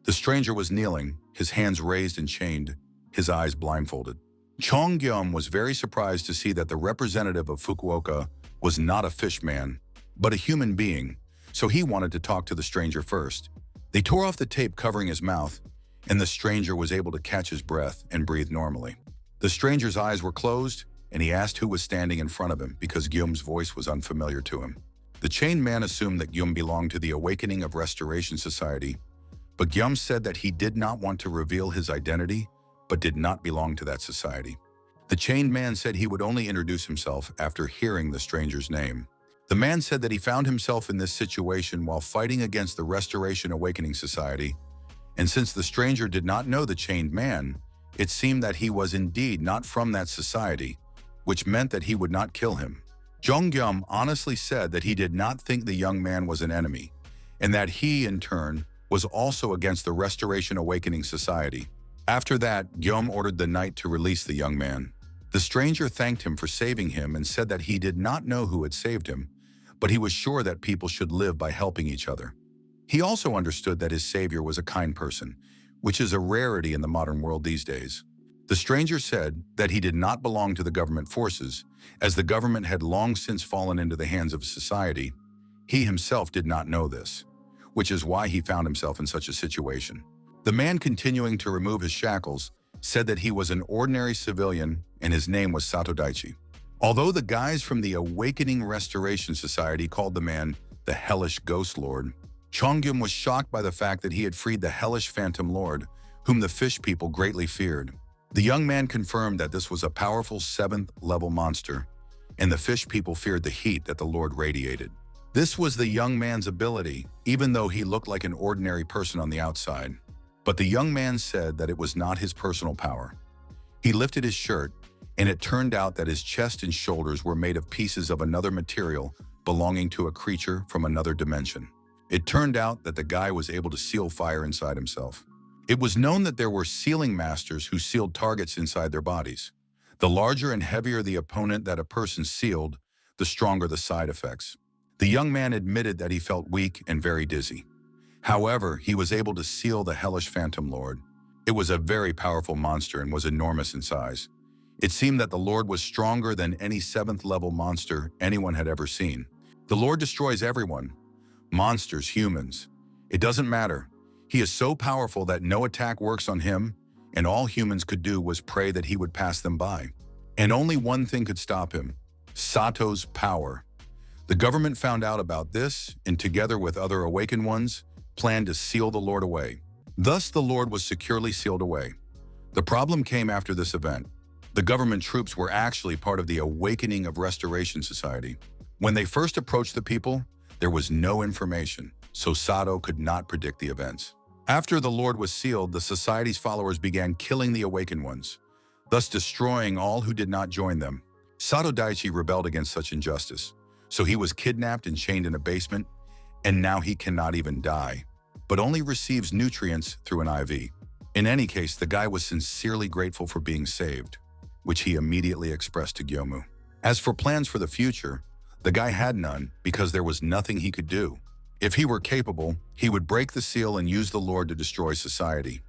The stranger was kneeling, his hands raised and chained, his eyes blindfolded. Chong Gyum was very surprised to see that the representative of Fukuoka was not a fish man, but a human being, so he wanted to talk to the stranger first. They tore off the tape covering his mouth, and the stranger was able to catch his breath and breathe normally. The stranger's eyes were closed, and he asked who was standing in front of him because Gyum's voice was unfamiliar to him. The chained man assumed that Gyum belonged to the Awakening of Restoration Society, but Gyum said that he did not want to reveal his identity, but did not belong to that society. The chained man said he would only introduce himself after hearing the stranger's name. The man said that he found himself in this situation while fighting against the Restoration Awakening Society, and since the stranger did not know the chained man, it seemed that he was indeed not from that society, which meant that he would not kill him. Jong Gyum honestly said that he did not think the young man was an enemy, and that he, in turn, was also against the Restoration Awakening Society. After that, Gyum ordered the knight to release the young man. The stranger thanked him for saving him and said that he did not know who had saved him, but he was sure that people should live by helping each other. He also understood that his savior was a kind person, which is a rarity in the modern world these days. The stranger said that he did not belong to the government forces, as the government had long since fallen into the hands of society. He himself did not know this, which is why he found himself in such a situation. The man, continuing to remove his shackles, said that he was an ordinary civilian and his name was Sato Daichi. Although the guys from the Awakening Restoration Society called the man the Hellish Ghost Lord, Chongyum was shocked by the fact that he had freed the Hellish Phantom Lord, whom the fish people greatly feared. The young man confirmed that this was a powerful 7th-level monster, and the fish people feared the heat that the Lord radiated. This was the young man's ability, even though he looked like an ordinary person on the outside. But the young man said that it was not his personal power. He lifted his shirt, and it turned out that his chest and shoulders were made of pieces of another material belonging to a creature from another dimension. It turned out that the guy was able to seal fire inside himself. It was known that there were sealing masters who sealed targets inside their bodies. The larger and heavier the opponent that a person sealed, the stronger the side effects. The young man admitted that he felt weak and very dizzy. However, he was able to seal the Hellish Phantom Lord. It was a very powerful monster and was enormous in size. It seemed that the Lord was stronger than any 7th-level monster anyone had ever seen. The Lord destroys everyone. Monsters, humans. It doesn't matter. He is so powerful that no attack works on him, and all humans could do was pray that he would pass them by. And only one thing could stop him: Sato's power. The government found out about this, and together with other awakened ones, planned to seal the Lord away. Thus, the Lord was securely sealed away. The problem came after this event. The government troops were actually part of the Awakening of Restoration Society. When they first approached the people, there was no information, so Sato could not predict the events. After the Lord was sealed, the Society's followers began killing the Awakened Ones, thus destroying all who did not join them. Sato Daichi rebelled against such injustice, so he was kidnapped and chained in a basement, and now he cannot even die, but only receives nutrients through an IV. In any case, the guy was sincerely grateful for being saved, which he immediately expressed to Gyomu. As for plans for the future, the guy had none because there was nothing he could do. If he were capable, he would break the seal and use the Lord to destroy society.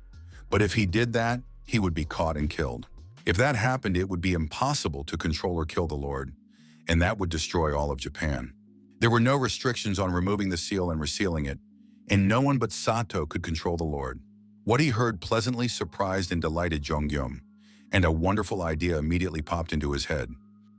But if he did that, he would be caught and killed. If that happened, it would be impossible to control or kill the Lord, and that would destroy all of Japan. There were no restrictions on removing the seal and resealing it, and no one but Sato could control the Lord. What he heard pleasantly surprised and delighted Jongyum, and a wonderful idea immediately popped into his head.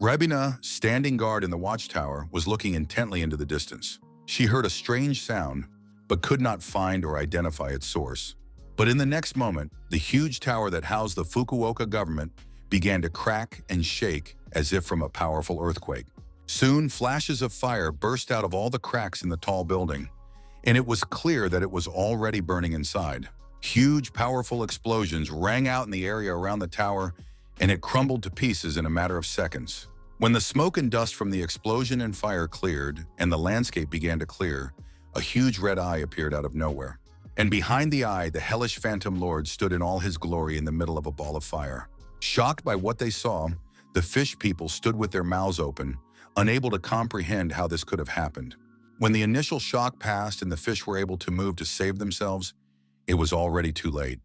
Rebina, standing guard in the watchtower, was looking intently into the distance. She heard a strange sound, but could not find or identify its source. But in the next moment, the huge tower that housed the Fukuoka government began to crack and shake as if from a powerful earthquake. Soon, flashes of fire burst out of all the cracks in the tall building, and it was clear that it was already burning inside. Huge, powerful explosions rang out in the area around the tower, and it crumbled to pieces in a matter of seconds. When the smoke and dust from the explosion and fire cleared and the landscape began to clear, a huge red eye appeared out of nowhere. And behind the eye, the hellish phantom lord stood in all his glory in the middle of a ball of fire. Shocked by what they saw, the fish people stood with their mouths open, unable to comprehend how this could have happened. When the initial shock passed and the fish were able to move to save themselves, it was already too late.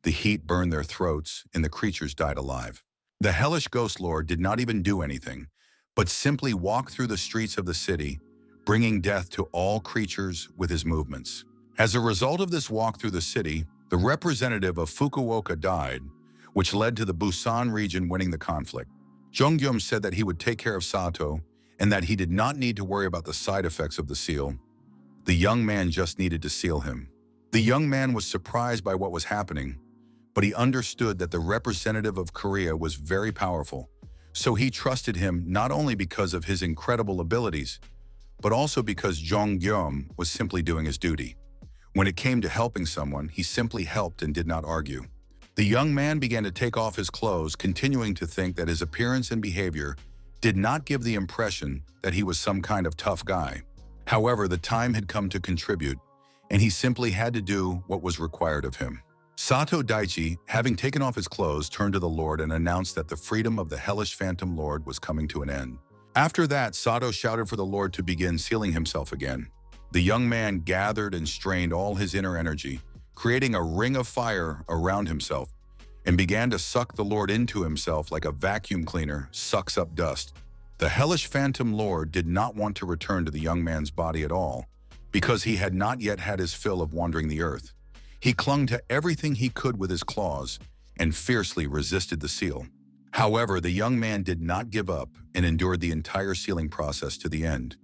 The heat burned their throats, and the creatures died alive. The hellish ghost lord did not even do anything, but simply walked through the streets of the city, bringing death to all creatures with his movements. As a result of this walk through the city, the representative of Fukuoka died, which led to the Busan region winning the conflict. Jongyum said that he would take care of Sato and that he did not need to worry about the side effects of the seal. The young man just needed to seal him. The young man was surprised by what was happening, but he understood that the representative of Korea was very powerful, so he trusted him not only because of his incredible abilities, but also because Jongyum was simply doing his duty. When it came to helping someone, he simply helped and did not argue. The young man began to take off his clothes, continuing to think that his appearance and behavior did not give the impression that he was some kind of tough guy. However, the time had come to contribute, and he simply had to do what was required of him. Sato Daichi, having taken off his clothes, turned to the Lord and announced that the freedom of the hellish phantom lord was coming to an end. After that, Sato shouted for the Lord to begin sealing himself again. The young man gathered and strained all his inner energy, creating a ring of fire around himself, and began to suck the Lord into himself like a vacuum cleaner sucks up dust. The hellish phantom lord did not want to return to the young man's body at all, because he had not yet had his fill of wandering the earth. He clung to everything he could with his claws and fiercely resisted the seal. However, the young man did not give up and endured the entire sealing process to the end,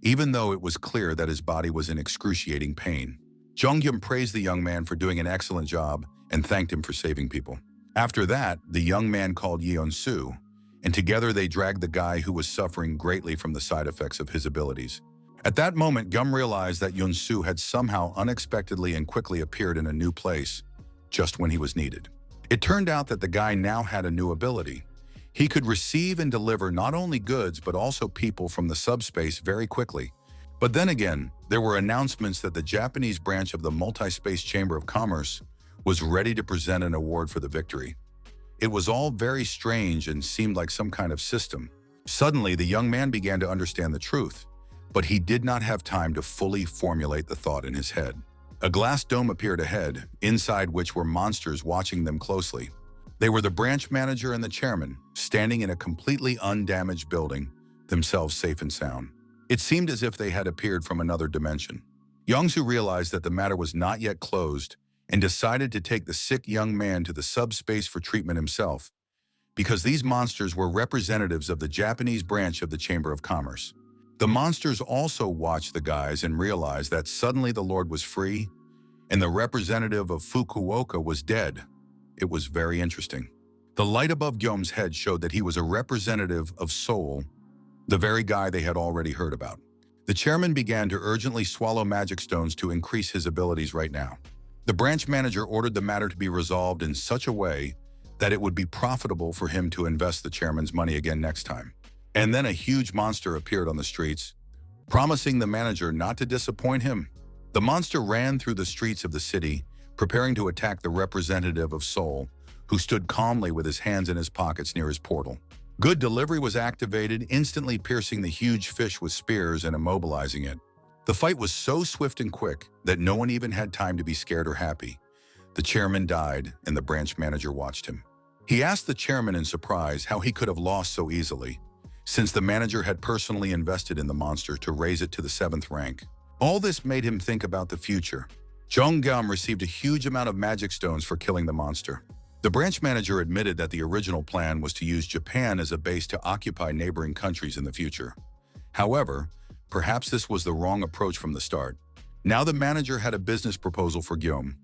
even though it was clear that his body was in excruciating pain. Jongyum praised the young man for doing an excellent job and thanked him for saving people. After that, the young man called Yeon-su, and together they dragged the guy who was suffering greatly from the side effects of his abilities. At that moment, Gum realized that Yeon-su had somehow unexpectedly and quickly appeared in a new place, just when he was needed. It turned out that the guy now had a new ability. He could receive and deliver not only goods but also people from the subspace very quickly. But then again, there were announcements that the Japanese branch of the Multi-Space Chamber of Commerce was ready to present an award for the victory. It was all very strange and seemed like some kind of system. Suddenly, the young man began to understand the truth, but he did not have time to fully formulate the thought in his head. A glass dome appeared ahead, inside which were monsters watching them closely. They were the branch manager and the chairman, standing in a completely undamaged building, themselves safe and sound. It seemed as if they had appeared from another dimension. Young-su realized that the matter was not yet closed and decided to take the sick young man to the subspace for treatment himself, because these monsters were representatives of the Japanese branch of the Chamber of Commerce. The monsters also watched the guys and realized that suddenly the Lord was free and the representative of Fukuoka was dead. It was very interesting. The light above Gyom's head showed that he was a representative of Seoul, the very guy they had already heard about. The chairman began to urgently swallow magic stones to increase his abilities right now. The branch manager ordered the matter to be resolved in such a way that it would be profitable for him to invest the chairman's money again next time. And then a huge monster appeared on the streets, promising the manager not to disappoint him. The monster ran through the streets of the city, preparing to attack the representative of Seoul, who stood calmly with his hands in his pockets near his portal. Good delivery was activated, instantly piercing the huge fish with spears and immobilizing it. The fight was so swift and quick that no one even had time to be scared or happy. The chairman died, and the branch manager watched him. He asked the chairman in surprise how he could have lost so easily, since the manager had personally invested in the monster to raise it to the 7th rank. All this made him think about the future. Jong-gam received a huge amount of magic stones for killing the monster. The branch manager admitted that the original plan was to use Japan as a base to occupy neighboring countries in the future. However, perhaps this was the wrong approach from the start. Now the manager had a business proposal for Guillaume.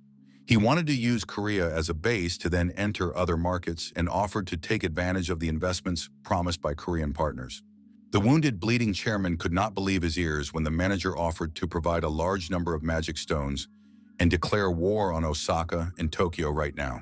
He wanted to use Korea as a base to then enter other markets and offered to take advantage of the investments promised by Korean partners. The wounded, bleeding chairman could not believe his ears when the manager offered to provide a large number of magic stones and declare war on Osaka and Tokyo right now.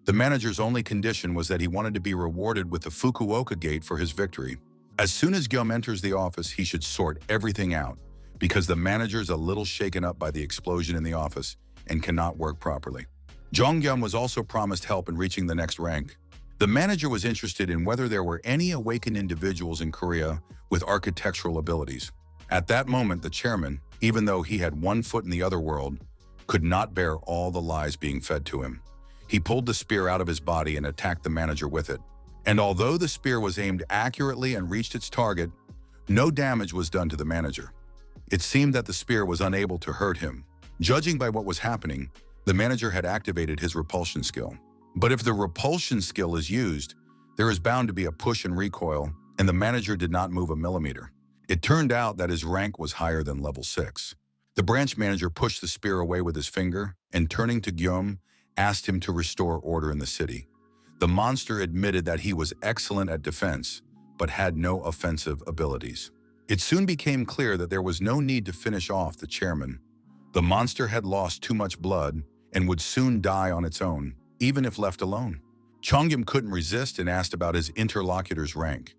The manager's only condition was that he wanted to be rewarded with the Fukuoka Gate for his victory. As soon as Guillaume enters the office, he should sort everything out, because the manager's a little shaken up by the explosion in the office and cannot work properly. Jong-gyeom was also promised help in reaching the next rank. The manager was interested in whether there were any awakened individuals in Korea with architectural abilities. At that moment, the chairman, even though he had one foot in the other world, could not bear all the lies being fed to him. He pulled the spear out of his body and attacked the manager with it. And although the spear was aimed accurately and reached its target, no damage was done to the manager. It seemed that the spear was unable to hurt him. Judging by what was happening, the manager had activated his repulsion skill. But if the repulsion skill is used, there is bound to be a push and recoil, and the manager did not move a millimeter. It turned out that his rank was higher than level 6. The branch manager pushed the spear away with his finger and, turning to Guillaume, asked him to restore order in the city. The monster admitted that he was excellent at defense, but had no offensive abilities. It soon became clear that there was no need to finish off the chairman. The monster had lost too much blood and would soon die on its own, even if left alone. Chongyum couldn't resist and asked about his interlocutor's rank.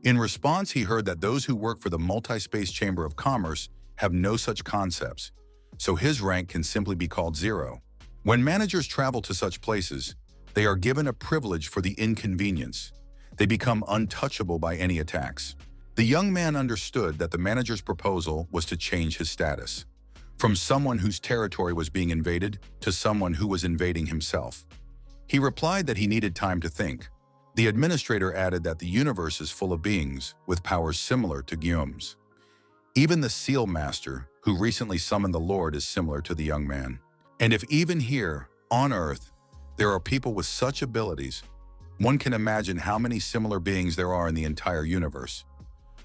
In response, he heard that those who work for the Multi-Space Chamber of Commerce have no such concepts, so his rank can simply be called 0. When managers travel to such places, they are given a privilege for the inconvenience. They become untouchable by any attacks. The young man understood that the manager's proposal was to change his status, from someone whose territory was being invaded to someone who was invading himself. He replied that he needed time to think. The administrator added that the universe is full of beings with powers similar to Guillaume's. Even the Seal Master, who recently summoned the Lord, is similar to the young man. And if even here, on Earth, there are people with such abilities, one can imagine how many similar beings there are in the entire universe.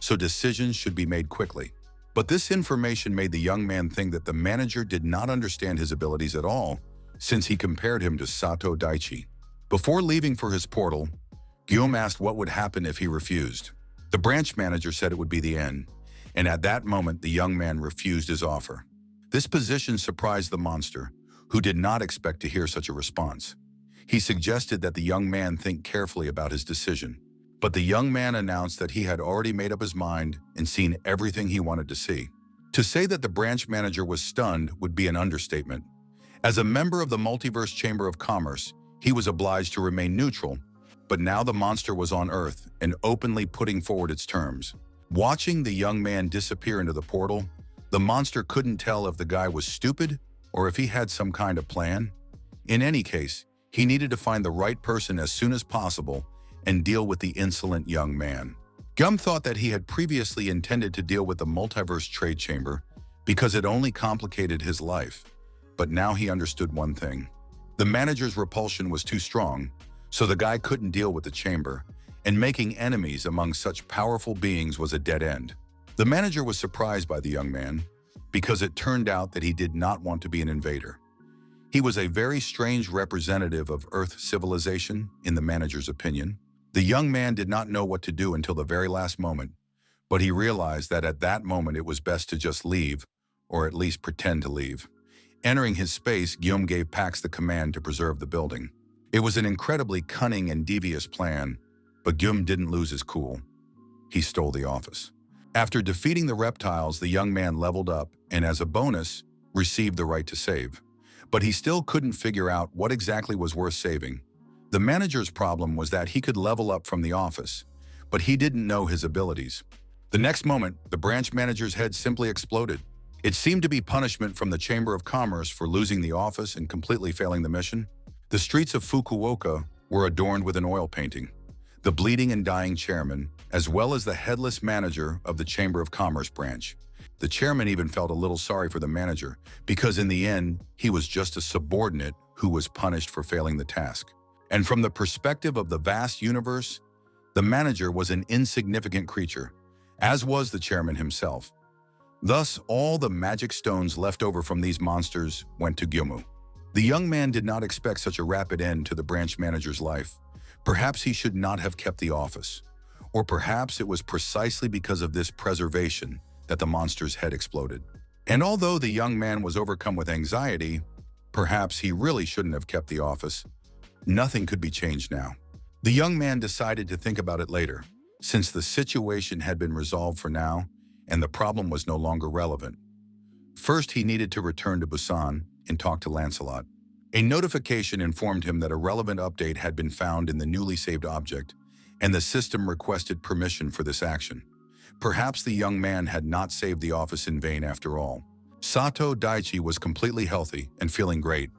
So decisions should be made quickly. But this information made the young man think that the manager did not understand his abilities at all, since he compared him to Sato Daichi. Before leaving for his portal, Guillaume asked what would happen if he refused. The branch manager said it would be the end, and at that moment the young man refused his offer. This position surprised the monster, who did not expect to hear such a response. He suggested that the young man think carefully about his decision, but the young man announced that he had already made up his mind and seen everything he wanted to see. To say that the branch manager was stunned would be an understatement. As a member of the Multiverse Chamber of Commerce, he was obliged to remain neutral, but now the monster was on Earth and openly putting forward its terms. Watching the young man disappear into the portal, the monster couldn't tell if the guy was stupid or if he had some kind of plan. In any case, he needed to find the right person as soon as possible and deal with the insolent young man. Gum thought that he had previously intended to deal with the Multiverse Trade Chamber because it only complicated his life. But now he understood one thing. The manager's repulsion was too strong, so the guy couldn't deal with the chamber, and making enemies among such powerful beings was a dead end. The manager was surprised by the young man, because it turned out that he did not want to be an invader. He was a very strange representative of Earth civilization, in the manager's opinion. The young man did not know what to do until the very last moment, but he realized that at that moment it was best to just leave, or at least pretend to leave. Entering his space, Guillaume gave Pax the command to preserve the building. It was an incredibly cunning and devious plan, but Guillaume didn't lose his cool. He stole the office. After defeating the reptiles, the young man leveled up and, as a bonus, received the right to save. But he still couldn't figure out what exactly was worth saving. The manager's problem was that he could level up from the office, but he didn't know his abilities. The next moment, the branch manager's head simply exploded. It seemed to be punishment from the Chamber of Commerce for losing the office and completely failing the mission. The streets of Fukuoka were adorned with an oil painting. the bleeding and dying chairman, as well as the headless manager of the Chamber of Commerce branch. The chairman even felt a little sorry for the manager, because in the end, he was just a subordinate who was punished for failing the task. And from the perspective of the vast universe, the manager was an insignificant creature, as was the chairman himself. Thus, all the magic stones left over from these monsters went to Gyomu. The young man did not expect such a rapid end to the branch manager's life. Perhaps he should not have kept the office. Or perhaps it was precisely because of this preservation that the monster's head exploded. And although the young man was overcome with anxiety, perhaps he really shouldn't have kept the office. Nothing could be changed now. The young man decided to think about it later, since the situation had been resolved for now and the problem was no longer relevant. First, he needed to return to Busan and talk to Lancelot. A notification informed him that a relevant update had been found in the newly saved object, and the system requested permission for this action. Perhaps the young man had not saved the office in vain after all. Sato Daichi was completely healthy and feeling great,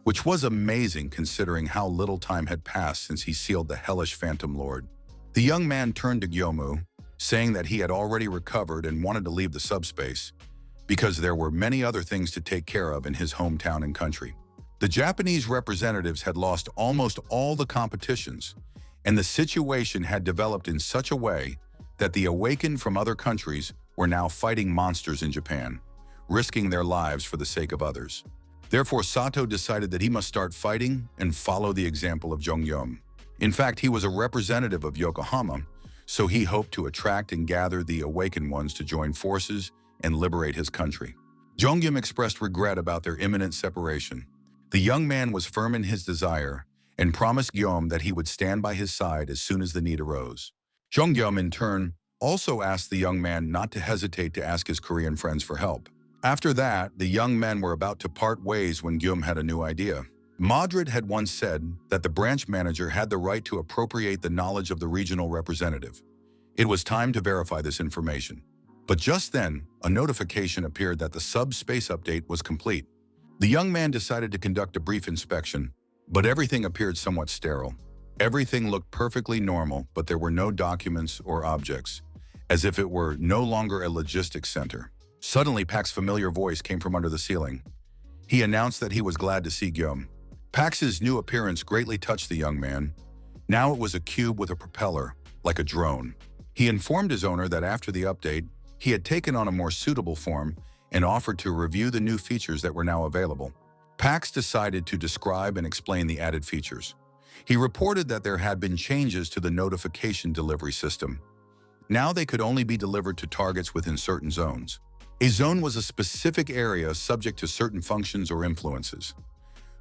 which was amazing considering how little time had passed since he sealed the hellish Phantom Lord. The young man turned to Gyomu, saying that he had already recovered and wanted to leave the subspace, because there were many other things to take care of in his hometown and country. The Japanese representatives had lost almost all the competitions, and the situation had developed in such a way that the awakened from other countries were now fighting monsters in Japan, risking their lives for the sake of others. Therefore, Sato decided that he must start fighting and follow the example of Jongyum. In fact, he was a representative of Yokohama, so he hoped to attract and gather the awakened ones to join forces and liberate his country. Jongyum expressed regret about their imminent separation. The young man was firm in his desire and promised Gyom that he would stand by his side as soon as the need arose. Jongyum, in turn, also asked the young man not to hesitate to ask his Korean friends for help. After that, the young men were about to part ways when Gyum had a new idea. Madrid had once said that the branch manager had the right to appropriate the knowledge of the regional representative. It was time to verify this information. But just then, a notification appeared that the subspace update was complete. The young man decided to conduct a brief inspection, but everything appeared somewhat sterile. Everything looked perfectly normal, but there were no documents or objects, as if it were no longer a logistics center. Suddenly, Pax's familiar voice came from under the ceiling. He announced that he was glad to see Gyum. Pax's new appearance greatly touched the young man. Now it was a cube with a propeller, like a drone. He informed his owner that after the update, he had taken on a more suitable form and offered to review the new features that were now available. Pax decided to describe and explain the added features. He reported that there had been changes to the notification delivery system. Now they could only be delivered to targets within certain zones. A zone was a specific area subject to certain functions or influences.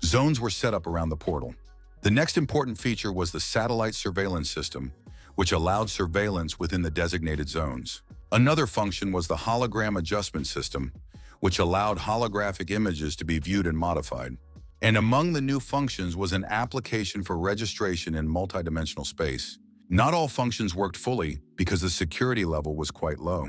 Zones were set up around the portal. The next important feature was the satellite surveillance system, which allowed surveillance within the designated zones. Another function was the hologram adjustment system, which allowed holographic images to be viewed and modified. And among the new functions was an application for registration in multidimensional space. Not all functions worked fully because the security level was quite low.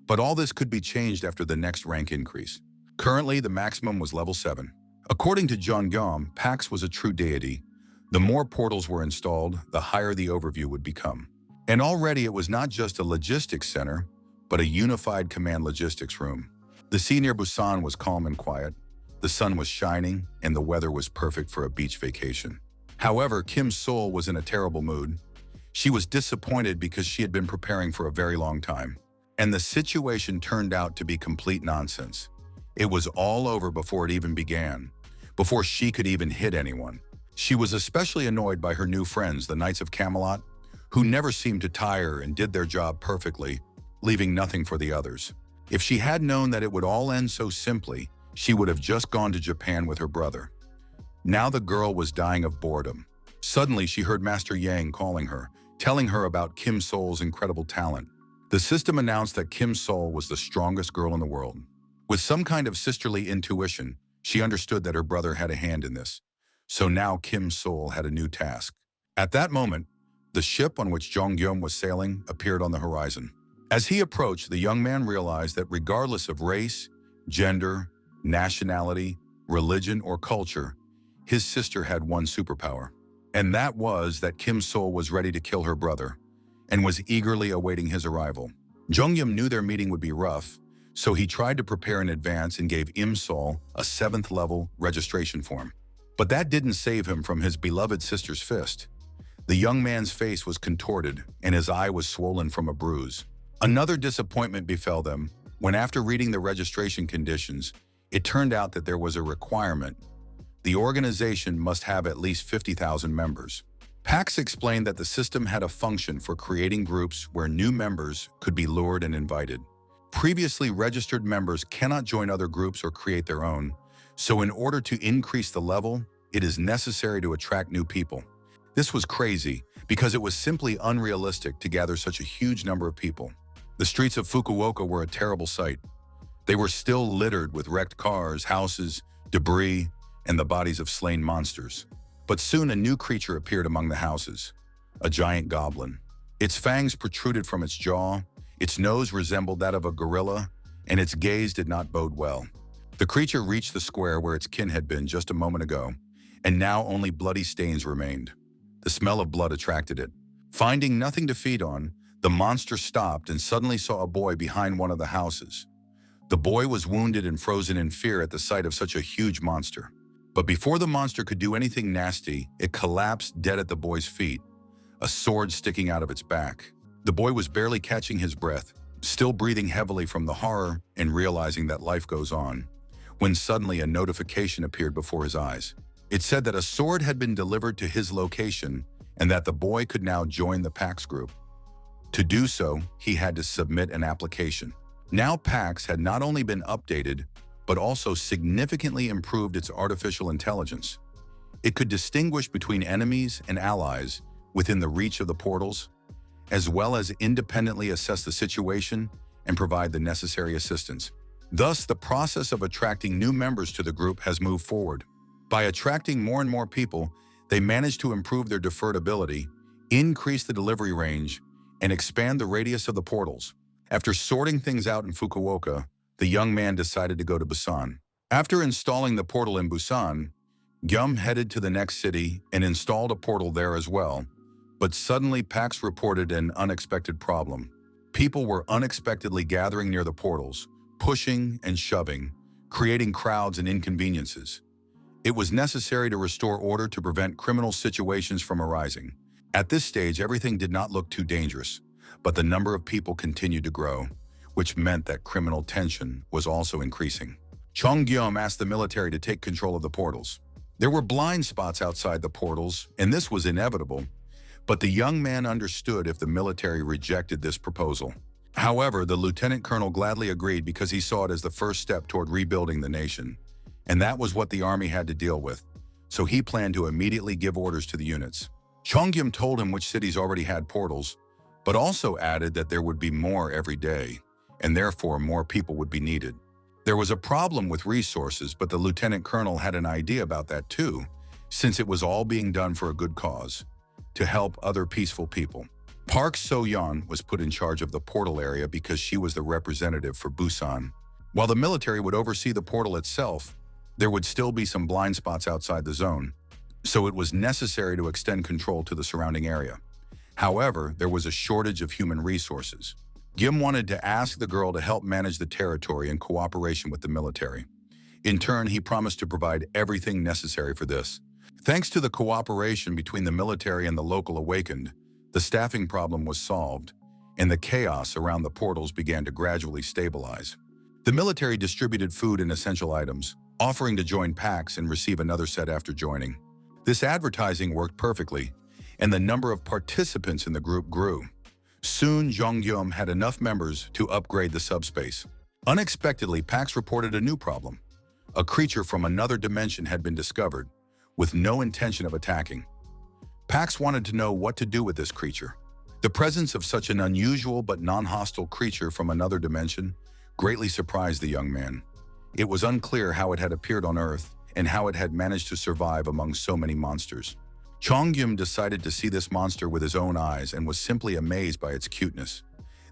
But all this could be changed after the next rank increase. Currently, the maximum was level 7. According to John Gom, Pax was a true deity. The more portals were installed, the higher the overview would become. And already it was not just a logistics center, but a unified command logistics room. The sea near Busan was calm and quiet. The sun was shining, and the weather was perfect for a beach vacation. However, Kim Sol was in a terrible mood. She was disappointed because she had been preparing for a very long time. And the situation turned out to be complete nonsense. It was all over before it even began, before she could even hit anyone. She was especially annoyed by her new friends, the Knights of Camelot, who never seemed to tire and did their job perfectly, leaving nothing for the others. If she had known that it would all end so simply, she would have just gone to Japan with her brother. Now the girl was dying of boredom. Suddenly, she heard Master Yang calling her, telling her about Kim Sol's incredible talent. The system announced that Kim Sol was the strongest girl in the world. With some kind of sisterly intuition, she understood that her brother had a hand in this. So now Kim Sol had a new task. At that moment, the ship on which Jongyum was sailing appeared on the horizon. As he approached, the young man realized that regardless of race, gender, nationality, religion, or culture, his sister had one superpower. And that was that Kim Sol was ready to kill her brother and was eagerly awaiting his arrival. Jung-yum knew their meeting would be rough, so he tried to prepare in advance and gave Im Sol a 7th level registration form. But that didn't save him from his beloved sister's fist. The young man's face was contorted and his eye was swollen from a bruise. Another disappointment befell them when, after reading the registration conditions, it turned out that there was a requirement. The organization must have at least 50,000 members. Pax explained that the system had a function for creating groups where new members could be lured and invited. Previously registered members cannot join other groups or create their own, so in order to increase the level, it is necessary to attract new people. This was crazy because it was simply unrealistic to gather such a huge number of people. The streets of Fukuoka were a terrible sight. They were still littered with wrecked cars, houses, debris, and the bodies of slain monsters. But soon a new creature appeared among the houses, a giant goblin. Its fangs protruded from its jaw, its nose resembled that of a gorilla, and its gaze did not bode well. The creature reached the square where its kin had been just a moment ago, and now only bloody stains remained. The smell of blood attracted it. Finding nothing to feed on, the monster stopped and suddenly saw a boy behind one of the houses. The boy was wounded and frozen in fear at the sight of such a huge monster. But before the monster could do anything nasty, it collapsed dead at the boy's feet, a sword sticking out of its back. The boy was barely catching his breath, still breathing heavily from the horror and realizing that life goes on, when suddenly a notification appeared before his eyes. It said that a sword had been delivered to his location and that the boy could now join the Pax group. To do so, he had to submit an application. Now Pax had not only been updated, but also significantly improved its artificial intelligence. It could distinguish between enemies and allies within the reach of the portals, as well as independently assess the situation and provide the necessary assistance. Thus, the process of attracting new members to the group has moved forward. By attracting more and more people, they managed to improve their deferred ability, increase the delivery range, and expand the radius of the portals. After sorting things out in Fukuoka, the young man decided to go to Busan. After installing the portal in Busan, Gyum headed to the next city and installed a portal there as well. But suddenly Pax reported an unexpected problem. People were unexpectedly gathering near the portals, pushing and shoving, creating crowds and inconveniences. It was necessary to restore order to prevent criminal situations from arising. At this stage, everything did not look too dangerous, but the number of people continued to grow, which meant that criminal tension was also increasing. Chong Gyum asked the military to take control of the portals. There were blind spots outside the portals, and this was inevitable, but the young man understood if the military rejected this proposal. However, the lieutenant colonel gladly agreed because he saw it as the first step toward rebuilding the nation, and that was what the army had to deal with, so he planned to immediately give orders to the units. Chongyum told him which cities already had portals, but also added that there would be more every day, and therefore more people would be needed. There was a problem with resources, but the lieutenant colonel had an idea about that too, since it was all being done for a good cause, to help other peaceful people. Park So-yeon was put in charge of the portal area because she was the representative for Busan. While the military would oversee the portal itself, there would still be some blind spots outside the zone, so it was necessary to extend control to the surrounding area. However, there was a shortage of human resources. Gim wanted to ask the girl to help manage the territory in cooperation with the military. In turn, he promised to provide everything necessary for this. Thanks to the cooperation between the military and the local awakened, the staffing problem was solved, and the chaos around the portals began to gradually stabilize. The military distributed food and essential items, offering to join Pax and receive another set after joining. This advertising worked perfectly, and the number of participants in the group grew. Soon, Jonggyum had enough members to upgrade the subspace. Unexpectedly, Pax reported a new problem. A creature from another dimension had been discovered, with no intention of attacking. Pax wanted to know what to do with this creature. The presence of such an unusual but non-hostile creature from another dimension greatly surprised the young man. It was unclear how it had appeared on Earth and how it had managed to survive among so many monsters. Chongyum decided to see this monster with his own eyes and was simply amazed by its cuteness.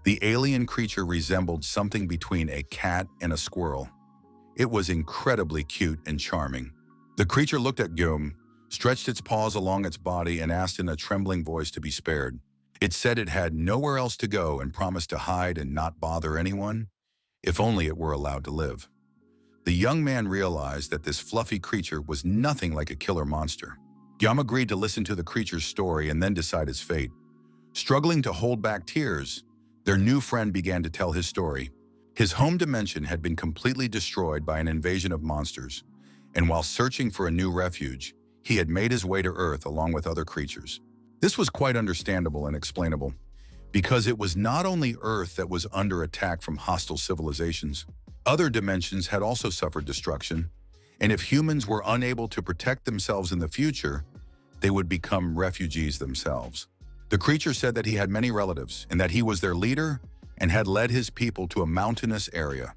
The alien creature resembled something between a cat and a squirrel. It was incredibly cute and charming. The creature looked at Gyum, stretched its paws along its body, and asked in a trembling voice to be spared. It said it had nowhere else to go and promised to hide and not bother anyone, if only it were allowed to live. The young man realized that this fluffy creature was nothing like a killer monster. Gyum agreed to listen to the creature's story and then decide his fate. Struggling to hold back tears, their new friend began to tell his story. His home dimension had been completely destroyed by an invasion of monsters, and while searching for a new refuge, he had made his way to Earth along with other creatures. This was quite understandable and explainable, because it was not only Earth that was under attack from hostile civilizations. Other dimensions had also suffered destruction, and if humans were unable to protect themselves in the future, they would become refugees themselves. The creature said that he had many relatives and that he was their leader and had led his people to a mountainous area.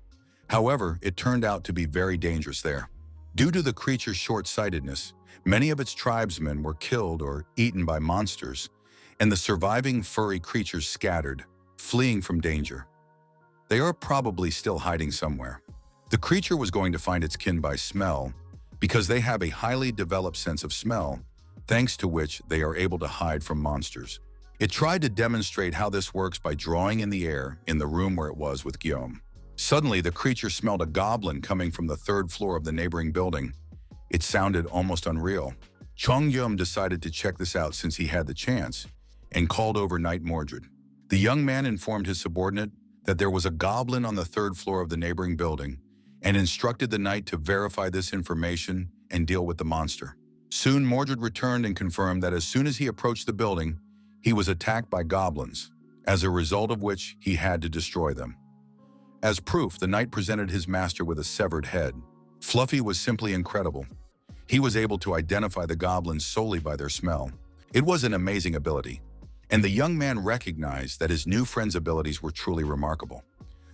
However, it turned out to be very dangerous there. Due to the creature's short-sightedness, many of its tribesmen were killed or eaten by monsters, and the surviving furry creatures scattered, fleeing from danger. They are probably still hiding somewhere. The creature was going to find its kin by smell, because they have a highly developed sense of smell, thanks to which they are able to hide from monsters. It tried to demonstrate how this works by drawing in the air in the room where it was with Guillaume. Suddenly, the creature smelled a goblin coming from the third floor of the neighboring building. It sounded almost unreal. Chong-Yum decided to check this out since he had the chance, and called over Knight Mordred. The young man informed his subordinate that there was a goblin on the third floor of the neighboring building, and instructed the knight to verify this information and deal with the monster. Soon, Mordred returned and confirmed that as soon as he approached the building, he was attacked by goblins, as a result of which he had to destroy them. As proof, the knight presented his master with a severed head. Fluffy was simply incredible. He was able to identify the goblins solely by their smell. It was an amazing ability, and the young man recognized that his new friend's abilities were truly remarkable.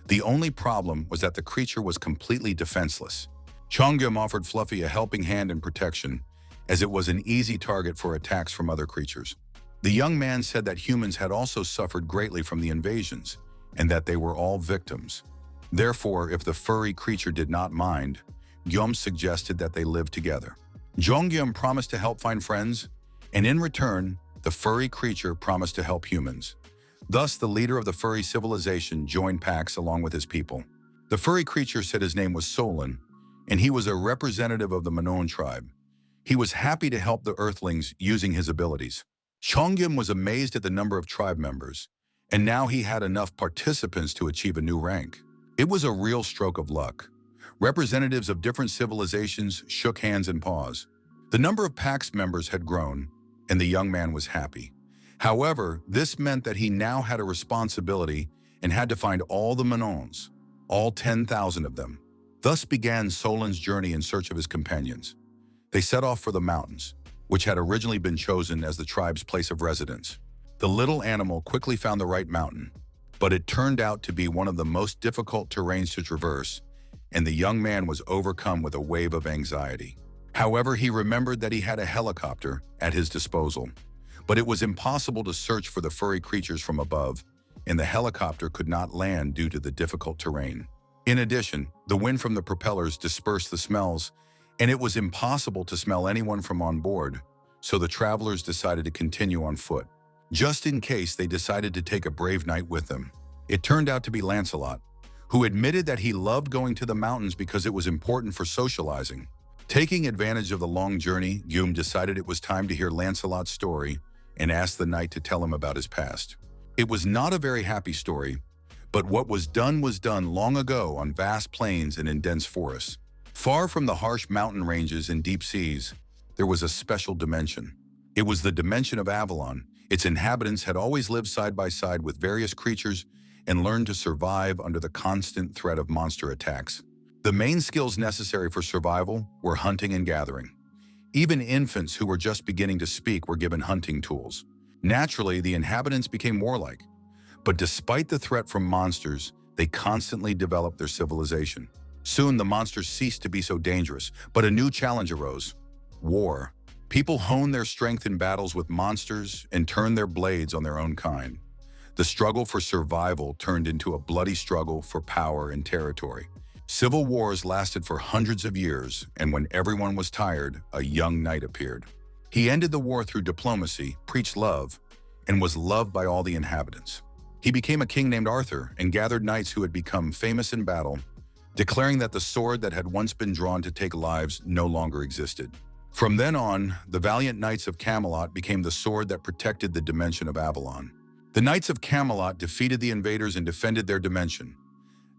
The only problem was that the creature was completely defenseless. Chongyum offered Fluffy a helping hand and protection, as it was an easy target for attacks from other creatures. The young man said that humans had also suffered greatly from the invasions, and that they were all victims. Therefore, if the furry creature did not mind, Gyum suggested that they live together. Jongyum promised to help find friends, and in return, the furry creature promised to help humans. Thus, the leader of the furry civilization joined Pax along with his people. The furry creature said his name was Solon, and he was a representative of the Manon tribe. He was happy to help the Earthlings using his abilities. Chongyum was amazed at the number of tribe members, and now he had enough participants to achieve a new rank. It was a real stroke of luck. Representatives of different civilizations shook hands and paws. The number of Pax members had grown, and the young man was happy. However, this meant that he now had a responsibility and had to find all the Manons, all 10,000 of them. Thus began Solon's journey in search of his companions. They set off for the mountains, which had originally been chosen as the tribe's place of residence. The little animal quickly found the right mountain, but it turned out to be one of the most difficult terrains to traverse, and the young man was overcome with a wave of anxiety. However, he remembered that he had a helicopter at his disposal, but it was impossible to search for the furry creatures from above, and the helicopter could not land due to the difficult terrain. In addition, the wind from the propellers dispersed the smells, and it was impossible to smell anyone from on board, so the travelers decided to continue on foot. Just in case, they decided to take a brave knight with them. It turned out to be Lancelot, who admitted that he loved going to the mountains because it was important for socializing. Taking advantage of the long journey, Guillaume decided it was time to hear Lancelot's story and asked the knight to tell him about his past. It was not a very happy story, but what was done long ago on vast plains and in dense forests. Far from the harsh mountain ranges and deep seas, there was a special dimension. It was the dimension of Avalon. Its inhabitants had always lived side by side with various creatures and learned to survive under the constant threat of monster attacks. The main skills necessary for survival were hunting and gathering. Even infants who were just beginning to speak were given hunting tools. Naturally, the inhabitants became warlike, but despite the threat from monsters, they constantly developed their civilization. Soon, the monsters ceased to be so dangerous, but a new challenge arose: war. People honed their strength in battles with monsters and turned their blades on their own kind. The struggle for survival turned into a bloody struggle for power and territory. Civil wars lasted for hundreds of years, and when everyone was tired, a young knight appeared. He ended the war through diplomacy, preached love, and was loved by all the inhabitants. He became a king named Arthur and gathered knights who had become famous in battle, declaring that the sword that had once been drawn to take lives no longer existed. From then on, the valiant Knights of Camelot became the sword that protected the dimension of Avalon. The Knights of Camelot defeated the invaders and defended their dimension.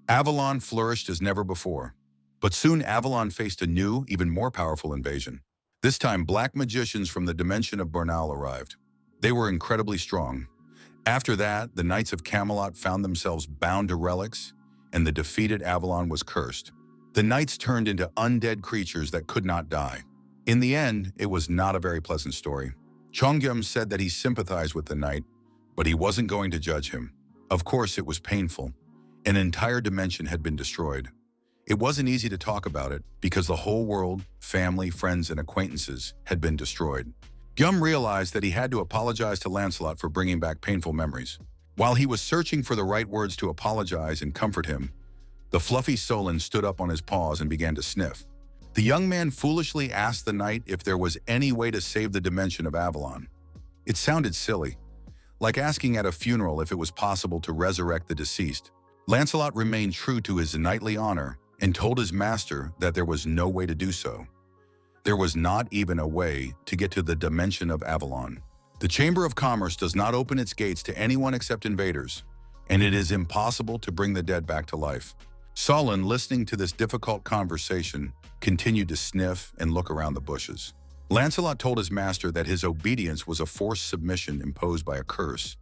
Avalon flourished as never before. But soon Avalon faced a new, even more powerful invasion. This time, black magicians from the dimension of Bernal arrived. They were incredibly strong. After that, the Knights of Camelot found themselves bound to relics, and the defeated Avalon was cursed. The knights turned into undead creatures that could not die. In the end, it was not a very pleasant story. Chongyum said that he sympathized with the knight, but he wasn't going to judge him. Of course, it was painful. An entire dimension had been destroyed. It wasn't easy to talk about it because the whole world, family, friends, and acquaintances had been destroyed. Gyum realized that he had to apologize to Lancelot for bringing back painful memories. While he was searching for the right words to apologize and comfort him, the fluffy Solon stood up on his paws and began to sniff. The young man foolishly asked the knight if there was any way to save the dimension of Avalon. It sounded silly, like asking at a funeral if it was possible to resurrect the deceased. Lancelot remained true to his knightly honor and told his master that there was no way to do so. There was not even a way to get to the dimension of Avalon. The Chamber of Commerce does not open its gates to anyone except invaders, and it is impossible to bring the dead back to life. Solon, listening to this difficult conversation, continued to sniff and look around the bushes. Lancelot told his master that his obedience was a forced submission imposed by a curse,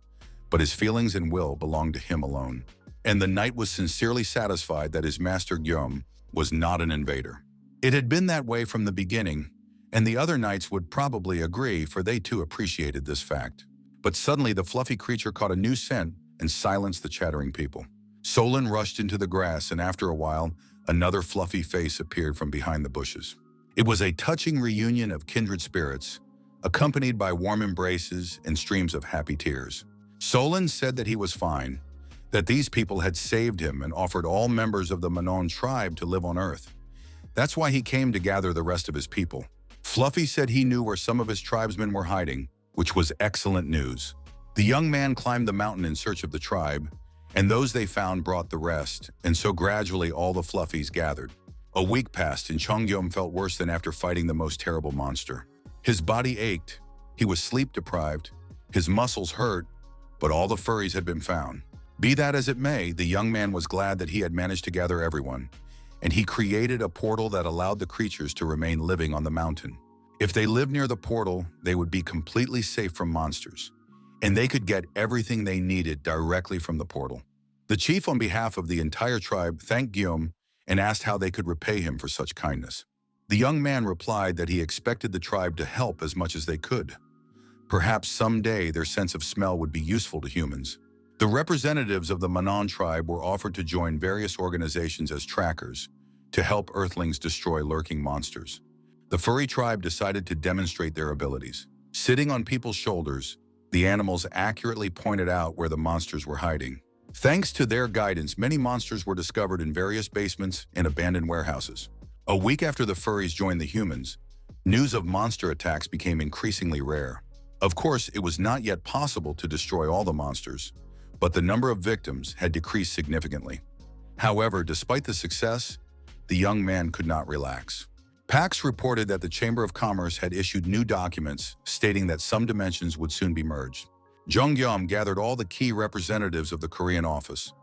but his feelings and will belonged to him alone. And the knight was sincerely satisfied that his master Guillaume was not an invader. It had been that way from the beginning, and the other knights would probably agree, for they too appreciated this fact. But suddenly the fluffy creature caught a new scent and silenced the chattering people. Solon rushed into the grass, and after a while, another fluffy face appeared from behind the bushes. It was a touching reunion of kindred spirits, accompanied by warm embraces and streams of happy tears. Solon said that he was fine, that these people had saved him and offered all members of the Manon tribe to live on Earth. That's why he came to gather the rest of his people. Fluffy said he knew where some of his tribesmen were hiding, which was excellent news. The young man climbed the mountain in search of the tribe, and those they found brought the rest, and so gradually all the Fluffies gathered. A week passed, and Chongyum felt worse than after fighting the most terrible monster. His body ached, he was sleep-deprived, his muscles hurt, but all the furries had been found. Be that as it may, the young man was glad that he had managed to gather everyone, and he created a portal that allowed the creatures to remain living on the mountain. If they lived near the portal, they would be completely safe from monsters, and they could get everything they needed directly from the portal. The chief, on behalf of the entire tribe, thanked Guillaume and asked how they could repay him for such kindness. The young man replied that he expected the tribe to help as much as they could. Perhaps someday their sense of smell would be useful to humans. The representatives of the Manon tribe were offered to join various organizations as trackers to help Earthlings destroy lurking monsters. The furry tribe decided to demonstrate their abilities. Sitting on people's shoulders, the animals accurately pointed out where the monsters were hiding. Thanks to their guidance, many monsters were discovered in various basements and abandoned warehouses. A week after the furries joined the humans, news of monster attacks became increasingly rare. Of course, it was not yet possible to destroy all the monsters, but the number of victims had decreased significantly. However, despite the success, the young man could not relax. Pax reported that the Chamber of Commerce had issued new documents stating that some dimensions would soon be merged. Jongyam gathered all the key representatives of the Korean office,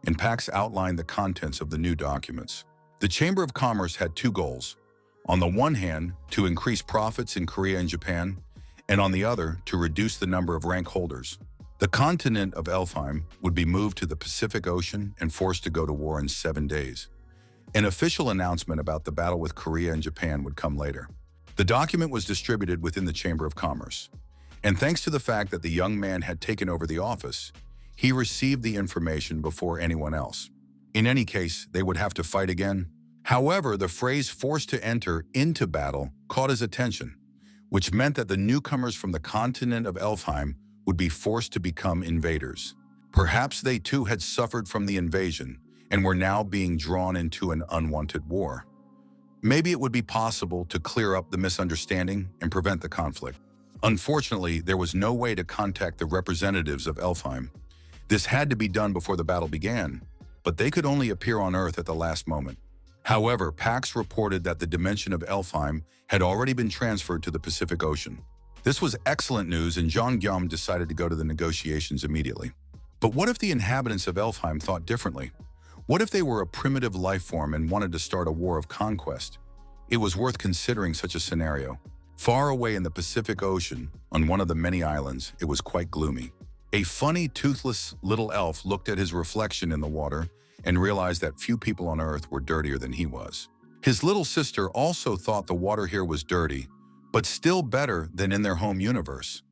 and Pax outlined the contents of the new documents. The Chamber of Commerce had two goals. On the one hand, to increase profits in Korea and Japan, and on the other, to reduce the number of rank holders. The continent of Elfheim would be moved to the Pacific Ocean and forced to go to war in 7 days. An official announcement about the battle with Korea and Japan would come later. The document was distributed within the Chamber of Commerce, and thanks to the fact that the young man had taken over the office, he received the information before anyone else. In any case, they would have to fight again. However, the phrase "forced to enter into battle" caught his attention, which meant that the newcomers from the continent of Elfheim would be forced to become invaders. Perhaps they too had suffered from the invasion and were now being drawn into an unwanted war. Maybe it would be possible to clear up the misunderstanding and prevent the conflict. Unfortunately, there was no way to contact the representatives of Elfheim. This had to be done before the battle began, but they could only appear on Earth at the last moment. However, Pax reported that the dimension of Elfheim had already been transferred to the Pacific Ocean. This was excellent news, and Jeong-gyum decided to go to the negotiations immediately. But what if the inhabitants of Elfheim thought differently? What if they were a primitive life form and wanted to start a war of conquest? It was worth considering such a scenario. Far away in the Pacific Ocean, on one of the many islands, it was quite gloomy. A funny, toothless little elf looked at his reflection in the water and realized that few people on Earth were dirtier than he was. His little sister also thought the water here was dirty, but still better than in their home universe.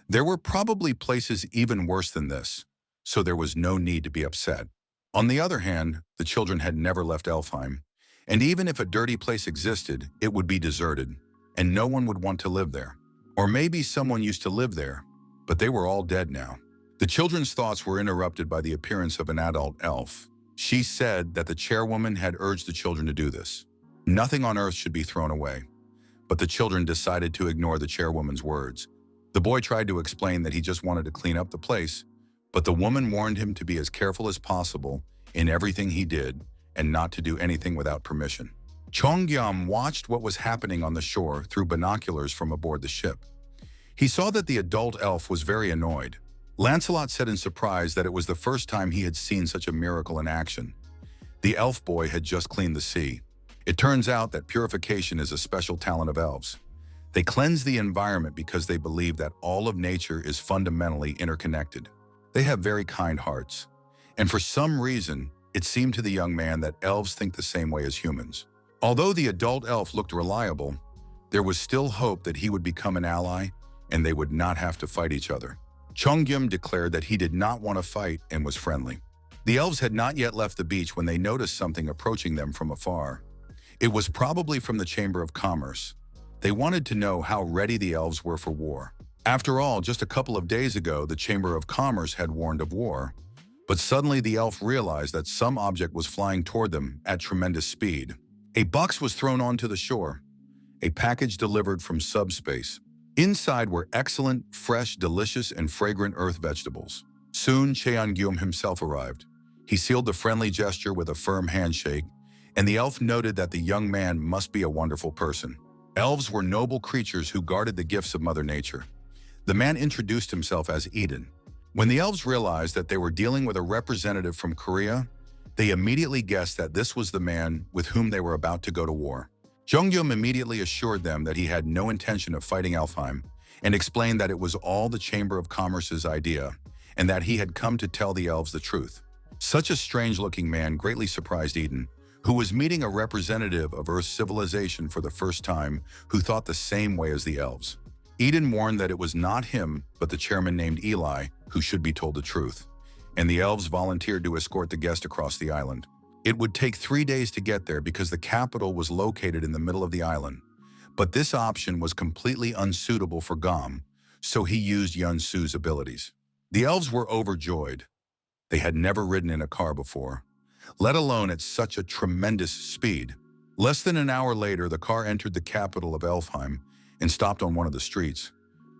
There were probably places even worse than this, so there was no need to be upset. On the other hand, the children had never left Elfheim, and even if a dirty place existed, it would be deserted, and no one would want to live there. Or maybe someone used to live there, but they were all dead now. The children's thoughts were interrupted by the appearance of an adult elf. She said that the chairwoman had urged the children to do this. Nothing on Earth should be thrown away. But the children decided to ignore the chairwoman's words. The boy tried to explain that he just wanted to clean up the place, but the woman warned him to be as careful as possible in everything he did and not to do anything without permission. Jeong-gyum watched what was happening on the shore through binoculars from aboard the ship. He saw that the adult elf was very annoyed. Lancelot said in surprise that it was the first time he had seen such a miracle in action. The elf boy had just cleaned the sea. It turns out that purification is a special talent of elves. They cleanse the environment because they believe that all of nature is fundamentally interconnected. They have very kind hearts. And for some reason, it seemed to the young man that elves think the same way as humans. Although the adult elf looked reliable, there was still hope that he would become an ally and they would not have to fight each other. Jeong-gyum declared that he did not want to fight and was friendly. The elves had not yet left the beach when they noticed something approaching them from afar. It was probably from the Chamber of Commerce. They wanted to know how ready the elves were for war. After all, just a couple of days ago, the Chamber of Commerce had warned of war. But suddenly the elf realized that some object was flying toward them at tremendous speed. A box was thrown onto the shore, a package delivered from subspace. Inside were excellent, fresh, delicious, and fragrant earth vegetables. Soon, Jeong-gyum himself arrived. He sealed the friendly gesture with a firm handshake, and the elf noted that the young man must be a wonderful person. Elves were noble creatures who guarded the gifts of Mother Nature. The man introduced himself as Eden. When the elves realized that they were dealing with a representative from Korea, they immediately guessed that this was the man with whom they were about to go to war. Jeong-gyum immediately assured them that he had no intention of fighting Elfheim and explained that it was all the Chamber of Commerce's idea and that he had come to tell the elves the truth. Such a strange-looking man greatly surprised Eden, who was meeting a representative of Earth's civilization for the first time who thought the same way as the elves. Eden warned that it was not him, but the chairman named Eli, who should be told the truth, and the elves volunteered to escort the guest across the island. It would take 3 days to get there because the capital was located in the middle of the island, but this option was completely unsuitable for Gom, so he used Yun-Su's abilities. The elves were overjoyed. They had never ridden in a car before, let alone at such a tremendous speed. Less than an hour later, the car entered the capital of Elfheim and stopped on one of the streets.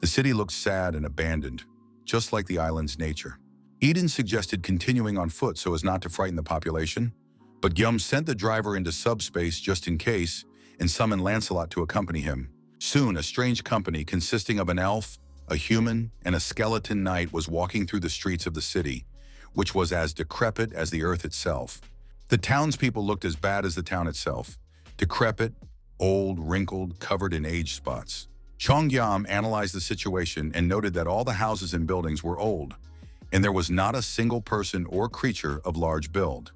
The city looked sad and abandoned, just like the island's nature. Eden suggested continuing on foot so as not to frighten the population, but Gyum sent the driver into subspace just in case and summoned Lancelot to accompany him. Soon, a strange company consisting of an elf, a human, and a skeleton knight was walking through the streets of the city, which was as decrepit as the earth itself. The townspeople looked as bad as the town itself, decrepit, old, wrinkled, covered in age spots. Jeong-gyum analyzed the situation and noted that all the houses and buildings were old, and there was not a single person or creature of large build.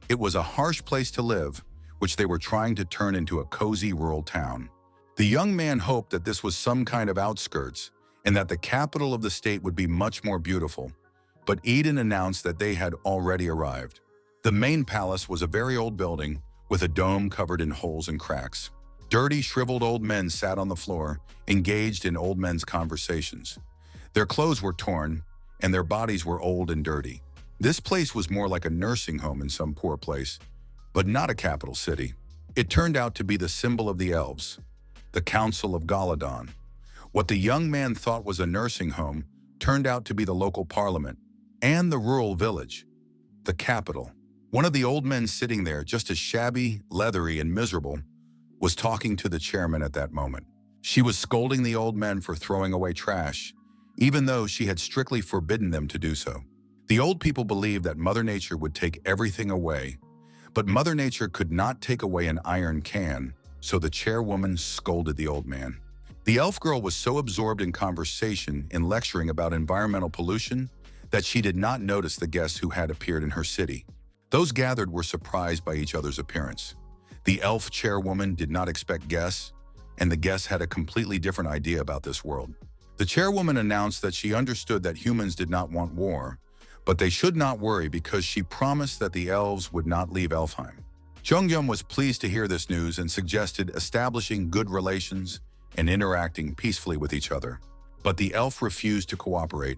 It was a harsh place to live, which they were trying to turn into a cozy rural town. The young man hoped that this was some kind of outskirts and that the capital of the state would be much more beautiful, but Eden announced that they had already arrived. The main palace was a very old building with a dome covered in holes and cracks. Dirty, shriveled old men sat on the floor, engaged in old men's conversations. Their clothes were torn, and their bodies were old and dirty. This place was more like a nursing home in some poor place, but not a capital city. It turned out to be the symbol of the elves, the Council of Galadon. What the young man thought was a nursing home turned out to be the local parliament and the rural village, the capital. One of the old men sitting there, just as shabby, leathery, and miserable, was talking to the chairman at that moment. She was scolding the old men for throwing away trash, even though she had strictly forbidden them to do so. The old people believed that Mother Nature would take everything away, but Mother Nature could not take away an iron can, so the chairwoman scolded the old man. The elf girl was so absorbed in conversation in lecturing about environmental pollution that she did not notice the guests who had appeared in her city. Those gathered were surprised by each other's appearance. The elf chairwoman did not expect guests, and the guests had a completely different idea about this world. The chairwoman announced that she understood that humans did not want war, but they should not worry because she promised that the elves would not leave Elfheim. Chongyum was pleased to hear this news and suggested establishing good relations and interacting peacefully with each other. But the elf refused to cooperate.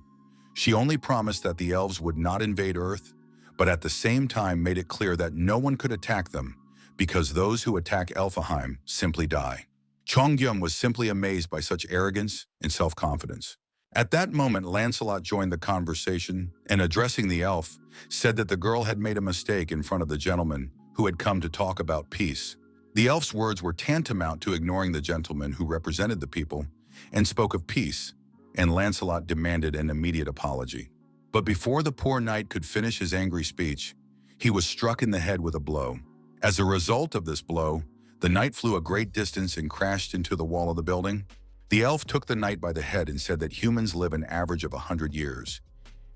She only promised that the elves would not invade Earth, but at the same time made it clear that no one could attack them because those who attack Elfheim simply die. Chongyum was simply amazed by such arrogance and self-confidence. At that moment, Lancelot joined the conversation and, addressing the elf, said that the girl had made a mistake in front of the gentleman who had come to talk about peace. The elf's words were tantamount to ignoring the gentleman who represented the people and spoke of peace, and Lancelot demanded an immediate apology. But before the poor knight could finish his angry speech, he was struck in the head with a blow. As a result of this blow, the knight flew a great distance and crashed into the wall of the building. The elf took the knight by the head and said that humans live an average of 100 years,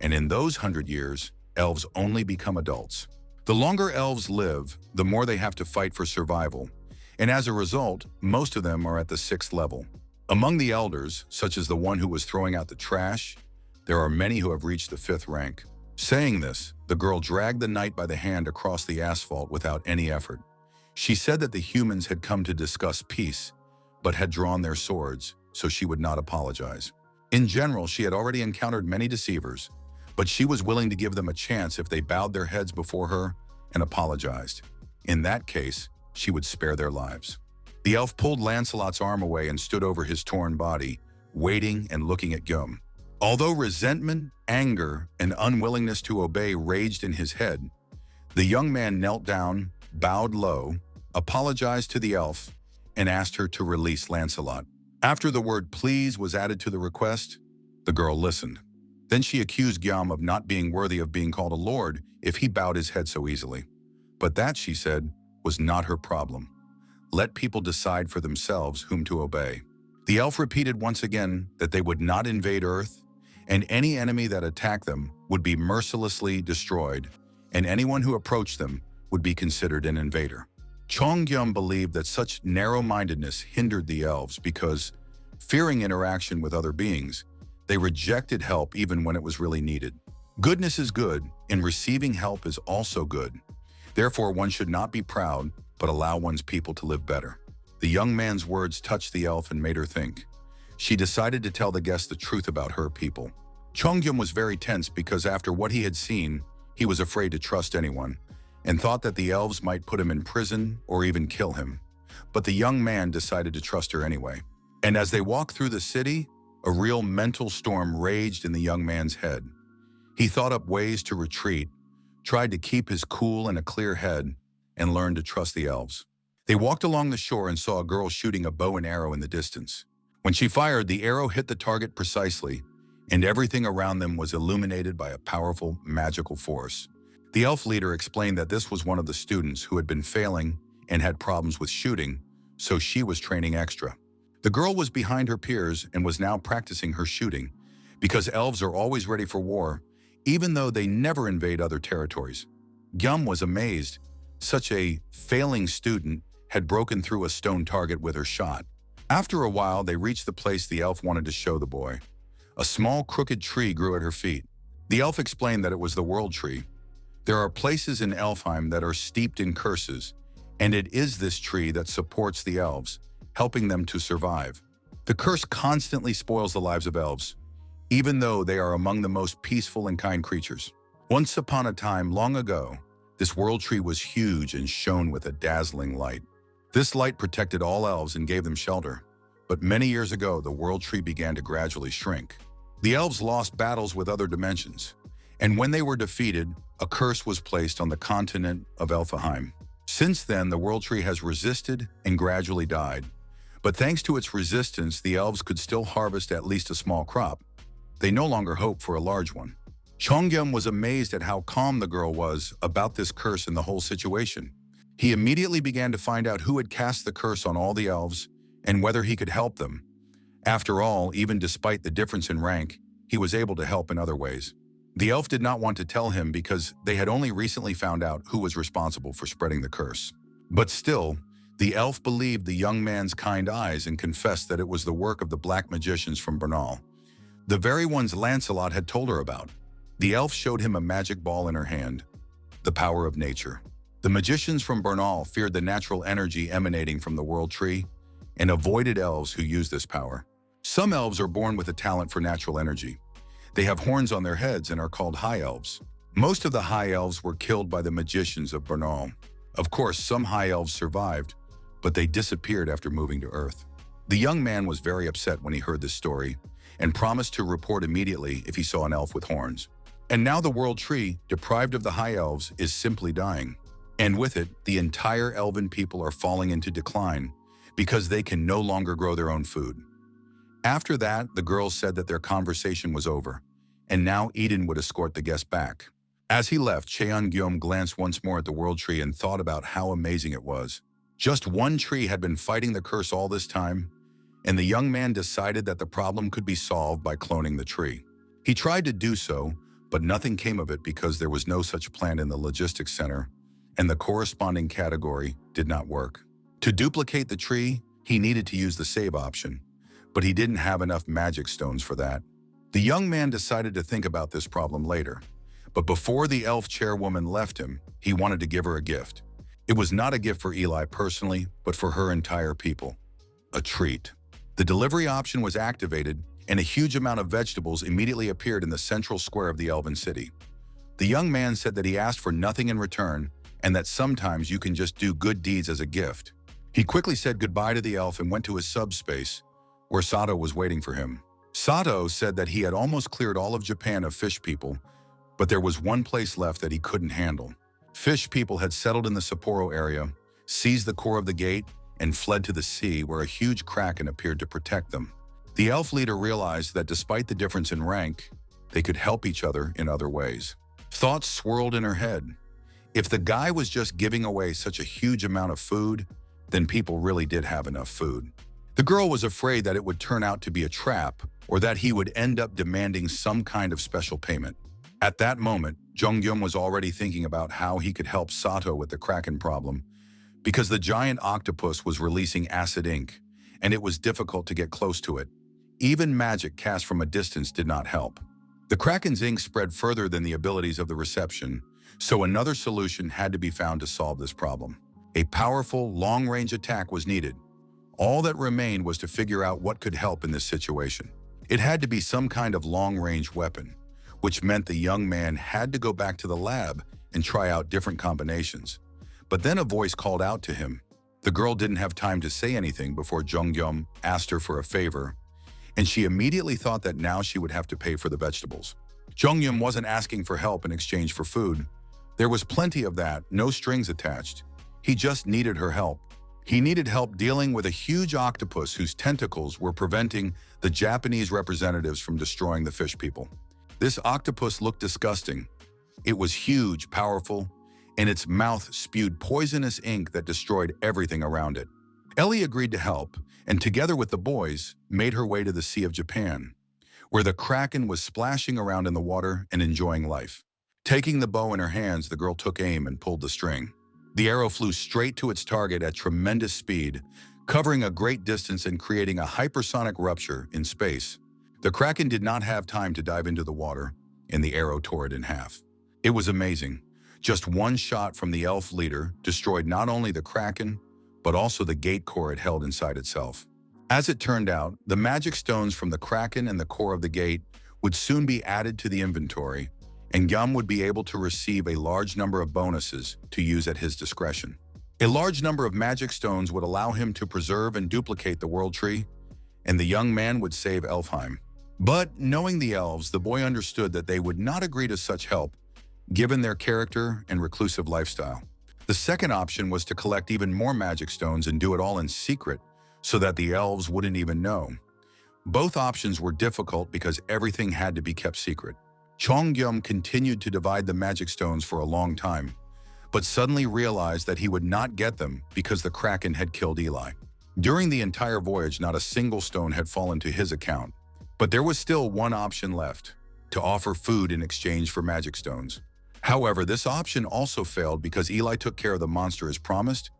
and in those 100 years, elves only become adults. The longer elves live, the more they have to fight for survival, and as a result, most of them are at the 6th level. Among the elders, such as the one who was throwing out the trash, there are many who have reached the 5th rank. Saying this, the girl dragged the knight by the hand across the asphalt without any effort. She said that the humans had come to discuss peace, but had drawn their swords, so she would not apologize. In general, she had already encountered many deceivers, but she was willing to give them a chance if they bowed their heads before her and apologized. In that case, she would spare their lives. The elf pulled Lancelot's arm away and stood over his torn body, waiting and looking at Gum. Although resentment, anger, and unwillingness to obey raged in his head, the young man knelt down, bowed low, apologized to the elf, and asked her to release Lancelot. After the word please was added to the request, the girl listened. Then she accused Gyam of not being worthy of being called a lord if he bowed his head so easily. But that, she said, was not her problem. Let people decide for themselves whom to obey. The elf repeated once again that they would not invade Earth, and any enemy that attacked them would be mercilessly destroyed, and anyone who approached them would be considered an invader. Chongyum believed that such narrow-mindedness hindered the elves because, fearing interaction with other beings, they rejected help even when it was really needed. Goodness is good, and receiving help is also good. Therefore, one should not be proud, but allow one's people to live better. The young man's words touched the elf and made her think. She decided to tell the guests the truth about her people. Chongyum was very tense because after what he had seen, he was afraid to trust anyone, and thought that the elves might put him in prison or even kill him. But the young man decided to trust her anyway. And as they walked through the city, a real mental storm raged in the young man's head. He thought up ways to retreat, tried to keep his cool and a clear head, and learned to trust the elves. They walked along the shore and saw a girl shooting a bow and arrow in the distance. When she fired, the arrow hit the target precisely, and everything around them was illuminated by a powerful, magical force. The elf leader explained that this was one of the students who had been failing and had problems with shooting, so she was training extra. The girl was behind her peers and was now practicing her shooting, because elves are always ready for war, even though they never invade other territories. Gyum was amazed. Such a failing student had broken through a stone target with her shot. After a while, they reached the place the elf wanted to show the boy. A small crooked tree grew at her feet. The elf explained that it was the world tree. There are places in Elfheim that are steeped in curses, and it is this tree that supports the elves, helping them to survive. The curse constantly spoils the lives of elves, even though they are among the most peaceful and kind creatures. Once upon a time, long ago, this world tree was huge and shone with a dazzling light. This light protected all elves and gave them shelter. But many years ago, the world tree began to gradually shrink. The elves lost battles with other dimensions, and when they were defeated, a curse was placed on the continent of Elfheim. Since then, the world tree has resisted and gradually died. But thanks to its resistance, the elves could still harvest at least a small crop. They no longer hope for a large one. Chongyum was amazed at how calm the girl was about this curse and the whole situation. He immediately began to find out who had cast the curse on all the elves and whether he could help them. After all, even despite the difference in rank, he was able to help in other ways. The elf did not want to tell him because they had only recently found out who was responsible for spreading the curse. But still, the elf believed the young man's kind eyes and confessed that it was the work of the black magicians from Bernal, the very ones Lancelot had told her about. The elf showed him a magic ball in her hand, the power of nature. The magicians from Bernal feared the natural energy emanating from the world tree and avoided elves who used this power. Some elves are born with a talent for natural energy. They have horns on their heads and are called high elves. Most of the high elves were killed by the magicians of Bernal. Of course, some high elves survived, but they disappeared after moving to Earth. The young man was very upset when he heard this story and promised to report immediately if he saw an elf with horns. And now the world tree, deprived of the high elves, is simply dying. And with it, the entire elven people are falling into decline because they can no longer grow their own food. After that, the girls said that their conversation was over, and now Eden would escort the guest back. As he left, Cheon-gyeom glanced once more at the world tree and thought about how amazing it was. Just one tree had been fighting the curse all this time, and the young man decided that the problem could be solved by cloning the tree. He tried to do so, but nothing came of it because there was no such plant in the logistics center, and the corresponding category did not work. To duplicate the tree, he needed to use the save option, but he didn't have enough magic stones for that. The young man decided to think about this problem later, but before the elf chairwoman left him, he wanted to give her a gift. It was not a gift for Eli personally, but for her entire people. A treat. The delivery option was activated, and a huge amount of vegetables immediately appeared in the central square of the elven city. The young man said that he asked for nothing in return, and that sometimes you can just do good deeds as a gift. He quickly said goodbye to the elf and went to his subspace, where Sato was waiting for him. Sato said that he had almost cleared all of Japan of fish people, but there was one place left that he couldn't handle. Fish people had settled in the Sapporo area, seized the core of the gate, and fled to the sea where a huge kraken appeared to protect them. The elf leader realized that despite the difference in rank, they could help each other in other ways. Thoughts swirled in her head. If the guy was just giving away such a huge amount of food, then people really did have enough food. The girl was afraid that it would turn out to be a trap or that he would end up demanding some kind of special payment. At that moment, Jonghyun was already thinking about how he could help Sato with the kraken problem because the giant octopus was releasing acid ink and it was difficult to get close to it. Even magic cast from a distance did not help. The kraken's ink spread further than the abilities of the reception, so another solution had to be found to solve this problem. A powerful, long-range attack was needed. All that remained was to figure out what could help in this situation. It had to be some kind of long-range weapon, which meant the young man had to go back to the lab and try out different combinations. But then a voice called out to him. The girl didn't have time to say anything before Jonghyun asked her for a favor, and she immediately thought that now she would have to pay for the vegetables. Jonghyun wasn't asking for help in exchange for food. There was plenty of that, no strings attached. He just needed her help. He needed help dealing with a huge octopus whose tentacles were preventing the Japanese representatives from destroying the fish people. This octopus looked disgusting. It was huge, powerful, and its mouth spewed poisonous ink that destroyed everything around it. Ellie agreed to help, and together with the boys, made her way to the Sea of Japan, where the kraken was splashing around in the water and enjoying life. Taking the bow in her hands, the girl took aim and pulled the string. The arrow flew straight to its target at tremendous speed, covering a great distance and creating a hypersonic rupture in space. The kraken did not have time to dive into the water, and the arrow tore it in half. It was amazing. Just one shot from the elf leader destroyed not only the kraken, but also the gate core it held inside itself. As it turned out, the magic stones from the kraken and the core of the gate would soon be added to the inventory, and Yum would be able to receive a large number of bonuses to use at his discretion. A large number of magic stones would allow him to preserve and duplicate the world tree, and the young man would save Elfheim. But knowing the elves, the boy understood that they would not agree to such help, given their character and reclusive lifestyle. The second option was to collect even more magic stones and do it all in secret, so that the elves wouldn't even know. Both options were difficult because everything had to be kept secret. Chongyum continued to divide the magic stones for a long time, but suddenly realized that he would not get them because the Kraken had killed Eli. During the entire voyage, not a single stone had fallen to his account. But there was still one option left, to offer food in exchange for magic stones. However, this option also failed because Eli took care of the monster as promised,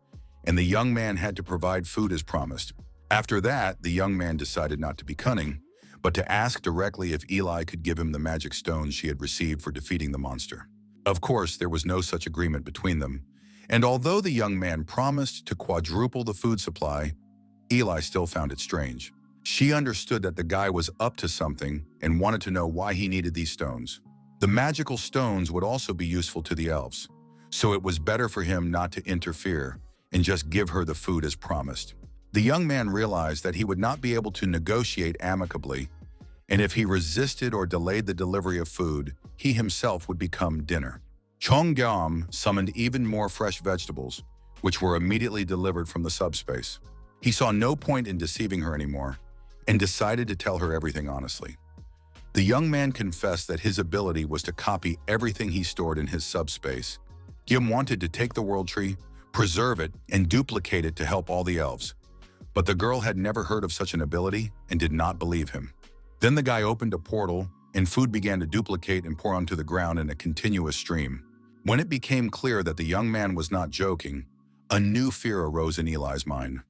and the young man had to provide food as promised. After that, the young man decided not to be cunning, but to ask directly if Eli could give him the magic stones she had received for defeating the monster. Of course, there was no such agreement between them, and although the young man promised to quadruple the food supply, Eli still found it strange. She understood that the guy was up to something and wanted to know why he needed these stones. The magical stones would also be useful to the elves, so it was better for him not to interfere and just give her the food as promised. The young man realized that he would not be able to negotiate amicably, and if he resisted or delayed the delivery of food, he himself would become dinner. Chongyam summoned even more fresh vegetables, which were immediately delivered from the subspace. He saw no point in deceiving her anymore, and decided to tell her everything honestly. The young man confessed that his ability was to copy everything he stored in his subspace. Gim wanted to take the world tree, preserve it, and duplicate it to help all the elves. But the girl had never heard of such an ability and did not believe him. Then the guy opened a portal, and food began to duplicate and pour onto the ground in a continuous stream. When it became clear that the young man was not joking, a new fear arose in Eli's mind.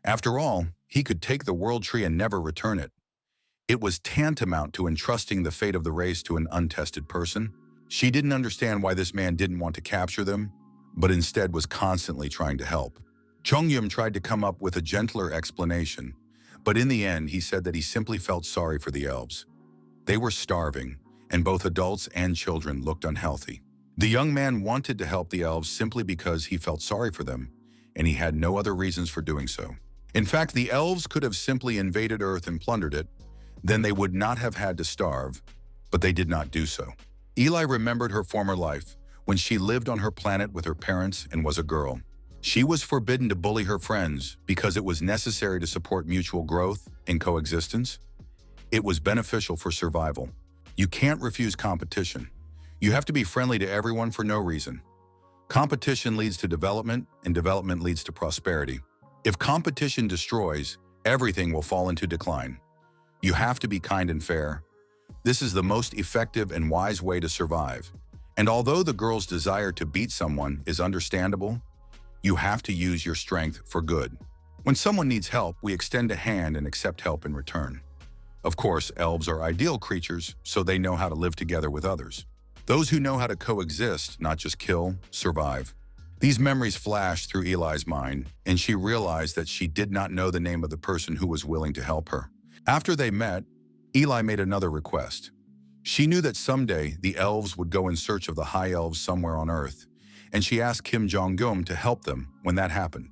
After all, he could take the world tree and never return it. It was tantamount to entrusting the fate of the race to an untested person. She didn't understand why this man didn't want to capture them, but instead was constantly trying to help. Chongyum tried to come up with a gentler explanation, but in the end he said that he simply felt sorry for the elves. They were starving, and both adults and children looked unhealthy. The young man wanted to help the elves simply because he felt sorry for them, and he had no other reasons for doing so. In fact, the elves could have simply invaded Earth and plundered it. Then they would not have had to starve, but they did not do so. Eli remembered her former life, when she lived on her planet with her parents and was a girl. She was forbidden to bully her friends because it was necessary to support mutual growth and coexistence. It was beneficial for survival. You can't refuse competition. You have to be friendly to everyone for no reason. Competition leads to development, and development leads to prosperity. If competition destroys, everything will fall into decline. You have to be kind and fair. This is the most effective and wise way to survive. And although the girl's desire to beat someone is understandable, you have to use your strength for good. When someone needs help, we extend a hand and accept help in return. Of course, elves are ideal creatures, so they know how to live together with others. Those who know how to coexist, not just kill, survive. These memories flashed through Eli's mind, and she realized that she did not know the name of the person who was willing to help her. After they met, Eli made another request. She knew that someday the elves would go in search of the high elves somewhere on Earth, and she asked Kim Jong-gum to help them when that happened.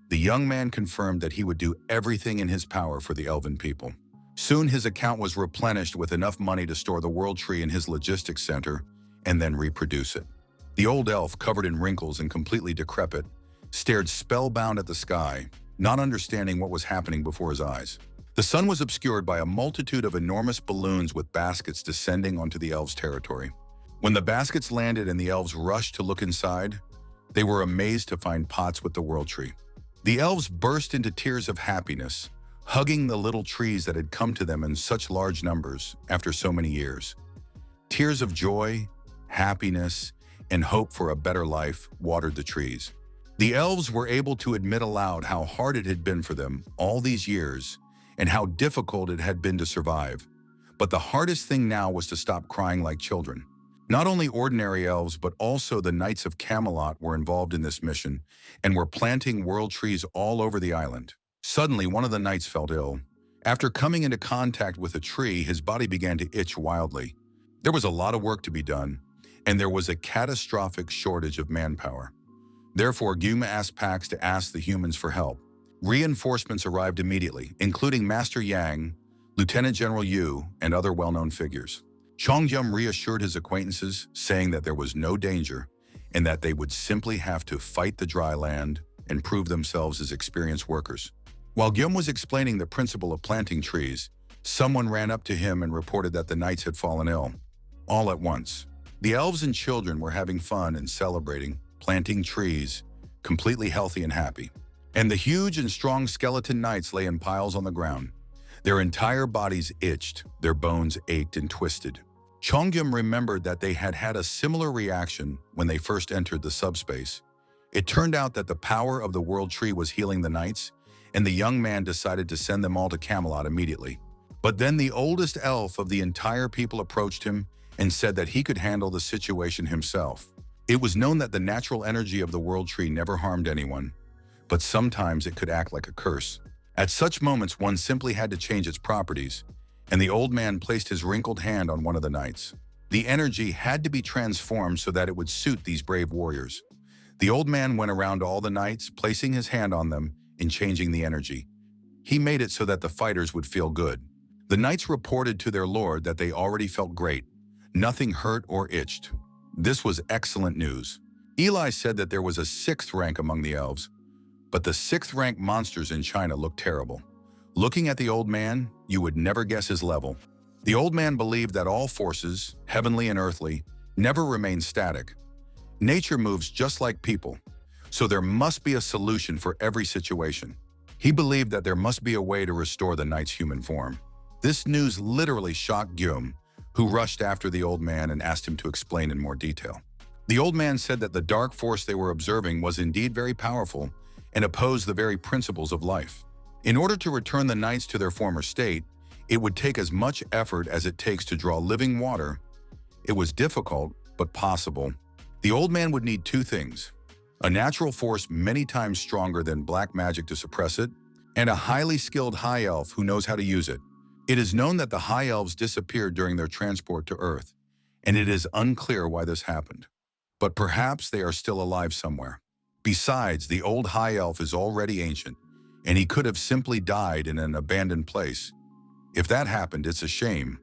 The young man confirmed that he would do everything in his power for the elven people. Soon his account was replenished with enough money to store the world tree in his logistics center and then reproduce it. The old elf, covered in wrinkles and completely decrepit, stared spellbound at the sky, not understanding what was happening before his eyes. The sun was obscured by a multitude of enormous balloons with baskets descending onto the elves' territory. When the baskets landed and the elves rushed to look inside, they were amazed to find pots with the world tree. The elves burst into tears of happiness, hugging the little trees that had come to them in such large numbers after so many years. Tears of joy, happiness, and hope for a better life watered the trees. The elves were able to admit aloud how hard it had been for them all these years and how difficult it had been to survive. But the hardest thing now was to stop crying like children. Not only ordinary elves, but also the Knights of Camelot were involved in this mission and were planting world trees all over the island. Suddenly, one of the knights felt ill. After coming into contact with a tree, his body began to itch wildly. There was a lot of work to be done, and there was a catastrophic shortage of manpower. Therefore, Gyum asked Pax to ask the humans for help. Reinforcements arrived immediately, including Master Yang, Lieutenant General Yu, and other well-known figures. Chongyum reassured his acquaintances, saying that there was no danger and that they would simply have to fight the dry land and prove themselves as experienced workers. While Gyum was explaining the principle of planting trees, someone ran up to him and reported that the knights had fallen ill. All at once, the elves and children were having fun and celebrating, planting trees, completely healthy and happy. And the huge and strong skeleton knights lay in piles on the ground. Their entire bodies itched, their bones ached and twisted. Chongyum remembered that they had had a similar reaction when they first entered the subspace. It turned out that the power of the world tree was healing the knights, and the young man decided to send them all to Camelot immediately. But then the oldest elf of the entire people approached him and said that he could handle the situation himself. It was known that the natural energy of the world tree never harmed anyone, but sometimes it could act like a curse. At such moments, one simply had to change its properties, and the old man placed his wrinkled hand on one of the knights. The energy had to be transformed so that it would suit these brave warriors. The old man went around all the knights, placing his hand on them and changing the energy. He made it so that the fighters would feel good. The knights reported to their lord that they already felt great. Nothing hurt or itched. This was excellent news. Eli said that there was a 6th rank among the elves, but the 6th rank monsters in China looked terrible. Looking at the old man, you would never guess his level. The old man believed that all forces, heavenly and earthly, never remain static. Nature moves just like people, so there must be a solution for every situation. He believed that there must be a way to restore the knight's human form. This news literally shocked Gyum, who rushed after the old man and asked him to explain in more detail. The old man said that the dark force they were observing was indeed very powerful and opposed the very principles of life. In order to return the knights to their former state, it would take as much effort as it takes to draw living water. It was difficult, but possible. The old man would need 2 things: a natural force many times stronger than black magic to suppress it, and a highly skilled high elf who knows how to use it. It is known that the high elves disappeared during their transport to Earth, and it is unclear why this happened. But perhaps they are still alive somewhere. Besides, the old high elf is already ancient, and he could have simply died in an abandoned place. If that happened, it's a shame,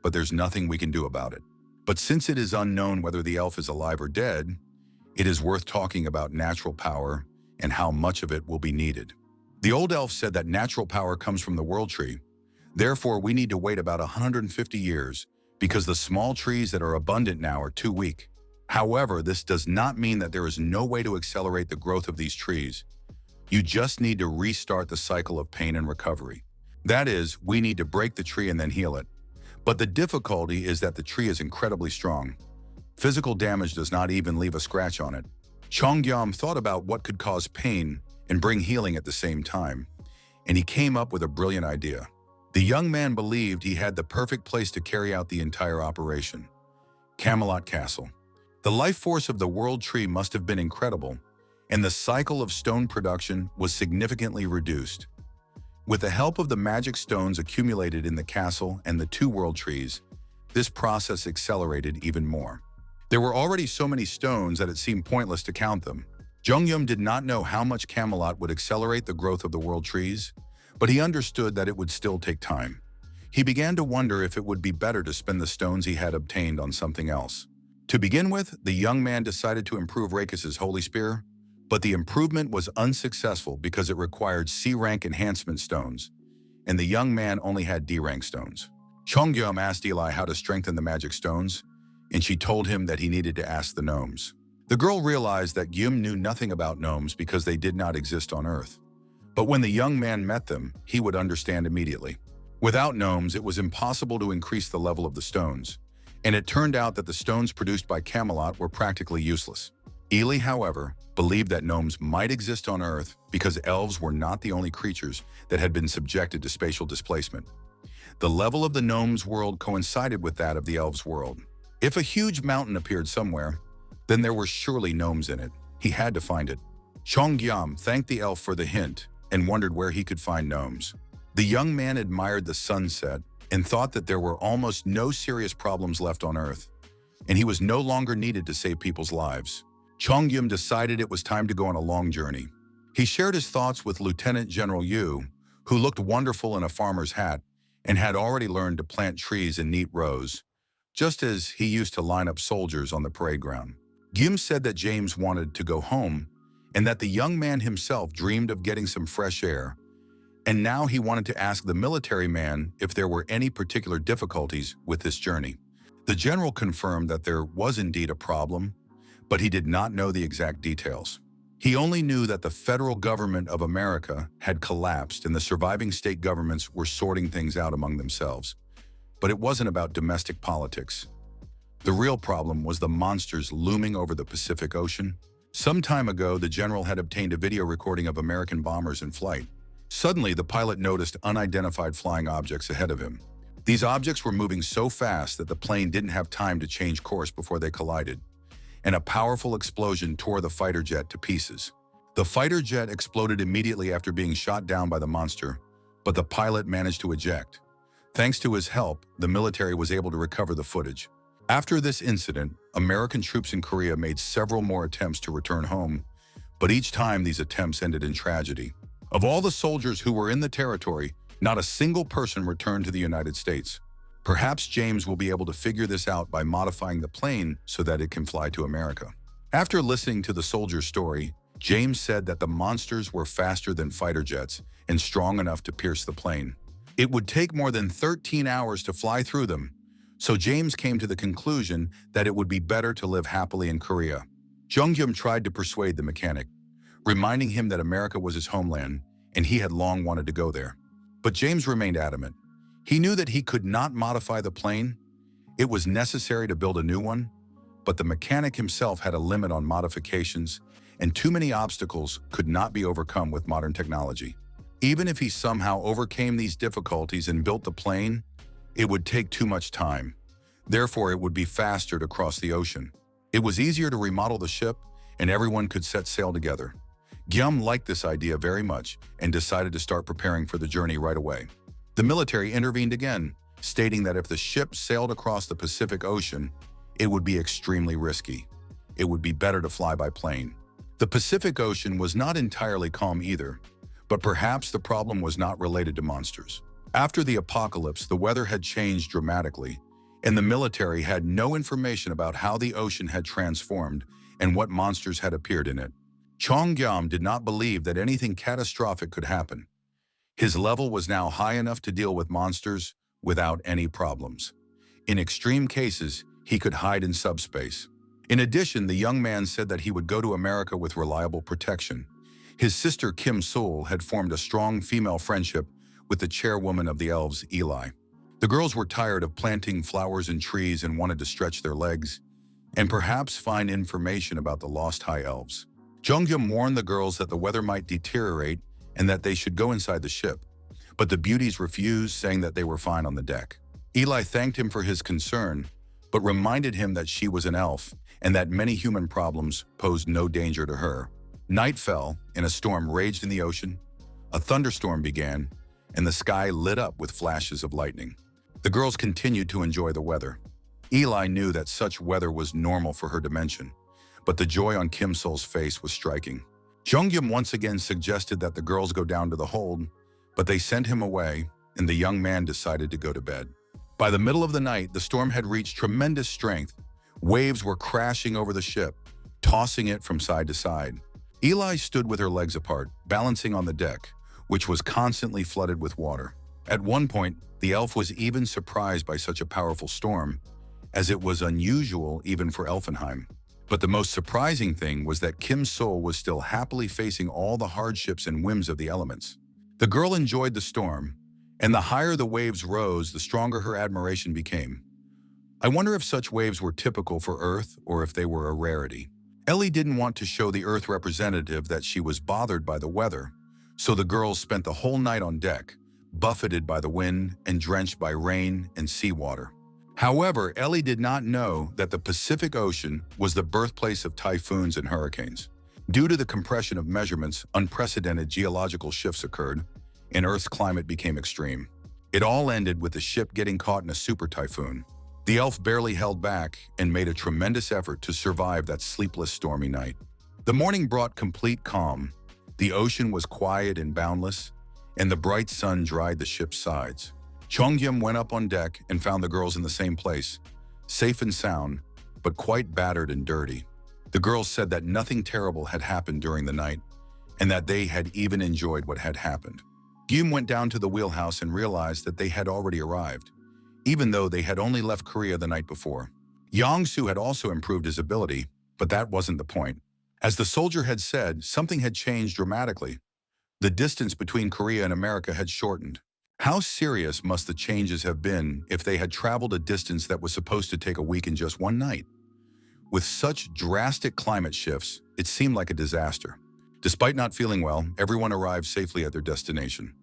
but there's nothing we can do about it. But since it is unknown whether the elf is alive or dead, it is worth talking about natural power and how much of it will be needed. The old elf said that natural power comes from the world tree. Therefore, we need to wait about 150 years because the small trees that are abundant now are too weak. However, this does not mean that there is no way to accelerate the growth of these trees. You just need to restart the cycle of pain and recovery. That is, we need to break the tree and then heal it. But the difficulty is that the tree is incredibly strong. Physical damage does not even leave a scratch on it. Chongyam thought about what could cause pain and bring healing at the same time, and he came up with a brilliant idea. The young man believed he had the perfect place to carry out the entire operation: Camelot Castle. The life force of the world tree must have been incredible, and the cycle of stone production was significantly reduced. With the help of the magic stones accumulated in the castle and the 2 world trees, this process accelerated even more. There were already so many stones that it seemed pointless to count them. Jongyum did not know how much Camelot would accelerate the growth of the world trees, but he understood that it would still take time. He began to wonder if it would be better to spend the stones he had obtained on something else. To begin with, the young man decided to improve Rakis's holy spear, but the improvement was unsuccessful because it required C-rank enhancement stones, and the young man only had D-rank stones. Chongyum asked Eli how to strengthen the magic stones, and she told him that he needed to ask the gnomes. The girl realized that Gyum knew nothing about gnomes because they did not exist on Earth. But when the young man met them, he would understand immediately. Without gnomes, it was impossible to increase the level of the stones, and it turned out that the stones produced by Camelot were practically useless. Eli, however, believed that gnomes might exist on Earth because elves were not the only creatures that had been subjected to spatial displacement. The level of the gnomes' world coincided with that of the elves' world. If a huge mountain appeared somewhere, then there were surely gnomes in it. He had to find it. Chongyam thanked the elf for the hint and wondered where he could find gnomes. The young man admired the sunset and thought that there were almost no serious problems left on Earth, and he was no longer needed to save people's lives. Chongyum decided it was time to go on a long journey. He shared his thoughts with Lieutenant General Yu, who looked wonderful in a farmer's hat and had already learned to plant trees in neat rows, just as he used to line up soldiers on the parade ground. Gyum said that James wanted to go home and that the young man himself dreamed of getting some fresh air, and now he wanted to ask the military man if there were any particular difficulties with this journey. The general confirmed that there was indeed a problem, but he did not know the exact details. He only knew that the federal government of America had collapsed and the surviving state governments were sorting things out among themselves. But it wasn't about domestic politics. The real problem was the monsters looming over the Pacific Ocean. Some time ago, the general had obtained a video recording of American bombers in flight. Suddenly, the pilot noticed unidentified flying objects ahead of him. These objects were moving so fast that the plane didn't have time to change course before they collided, and a powerful explosion tore the fighter jet to pieces. The fighter jet exploded immediately after being shot down by the monster, but the pilot managed to eject. Thanks to his help, the military was able to recover the footage. After this incident, American troops in Korea made several more attempts to return home, but each time these attempts ended in tragedy. Of all the soldiers who were in the territory, not a single person returned to the United States. Perhaps James will be able to figure this out by modifying the plane so that it can fly to America. After listening to the soldier's story, James said that the monsters were faster than fighter jets and strong enough to pierce the plane. It would take more than 13 hours to fly through them, so James came to the conclusion that it would be better to live happily in Korea. Junghyum tried to persuade the mechanic, reminding him that America was his homeland and he had long wanted to go there. But James remained adamant. He knew that he could not modify the plane. It was necessary to build a new one, but the mechanic himself had a limit on modifications, and too many obstacles could not be overcome with modern technology. Even if he somehow overcame these difficulties and built the plane, it would take too much time. Therefore, it would be faster to cross the ocean. It was easier to remodel the ship, and everyone could set sail together. Gyum liked this idea very much and decided to start preparing for the journey right away. The military intervened again, stating that if the ship sailed across the Pacific Ocean, it would be extremely risky. It would be better to fly by plane. The Pacific Ocean was not entirely calm either, but perhaps the problem was not related to monsters. After the apocalypse, the weather had changed dramatically, and the military had no information about how the ocean had transformed and what monsters had appeared in it. Chongyam did not believe that anything catastrophic could happen. His level was now high enough to deal with monsters without any problems. In extreme cases, he could hide in subspace. In addition, the young man said that he would go to America with reliable protection. His sister Kim Sul had formed a strong female friendship with the chairwoman of the elves, Eli. The girls were tired of planting flowers and trees and wanted to stretch their legs and perhaps find information about the lost high elves. Junghyum warned the girls that the weather might deteriorate and that they should go inside the ship, but the beauties refused, saying that they were fine on the deck. Eli thanked him for his concern, but reminded him that she was an elf and that many human problems posed no danger to her. Night fell, and a storm raged in the ocean. A thunderstorm began, and the sky lit up with flashes of lightning. The girls continued to enjoy the weather. Eli knew that such weather was normal for her dimension, but the joy on Kim Sul's face was striking. Junghyum once again suggested that the girls go down to the hold, but they sent him away, and the young man decided to go to bed. By the middle of the night, the storm had reached tremendous strength. Waves were crashing over the ship, tossing it from side to side. Eli stood with her legs apart, balancing on the deck, which was constantly flooded with water. At one point, the elf was even surprised by such a powerful storm, as it was unusual even for Elfenheim. But the most surprising thing was that Kim Sul was still happily facing all the hardships and whims of the elements. The girl enjoyed the storm, and the higher the waves rose, the stronger her admiration became. I wonder if such waves were typical for Earth or if they were a rarity. Ellie didn't want to show the Earth representative that she was bothered by the weather, so the girls spent the whole night on deck, buffeted by the wind and drenched by rain and seawater. However, Ellie did not know that the Pacific Ocean was the birthplace of typhoons and hurricanes. Due to the compression of measurements, unprecedented geological shifts occurred, and Earth's climate became extreme. It all ended with the ship getting caught in a super typhoon. The elf barely held back and made a tremendous effort to survive that sleepless, stormy night. The morning brought complete calm. The ocean was quiet and boundless, and the bright sun dried the ship's sides. Chongyum went up on deck and found the girls in the same place, safe and sound, but quite battered and dirty. The girls said that nothing terrible had happened during the night, and that they had even enjoyed what had happened. Gyum went down to the wheelhouse and realized that they had already arrived, even though they had only left Korea the night before. Yangsu had also improved his ability, but that wasn't the point. As the soldier had said, something had changed dramatically. The distance between Korea and America had shortened. How serious must the changes have been if they had traveled a distance that was supposed to take a week in just one night? With such drastic climate shifts, it seemed like a disaster. Despite not feeling well, everyone arrived safely at their destination.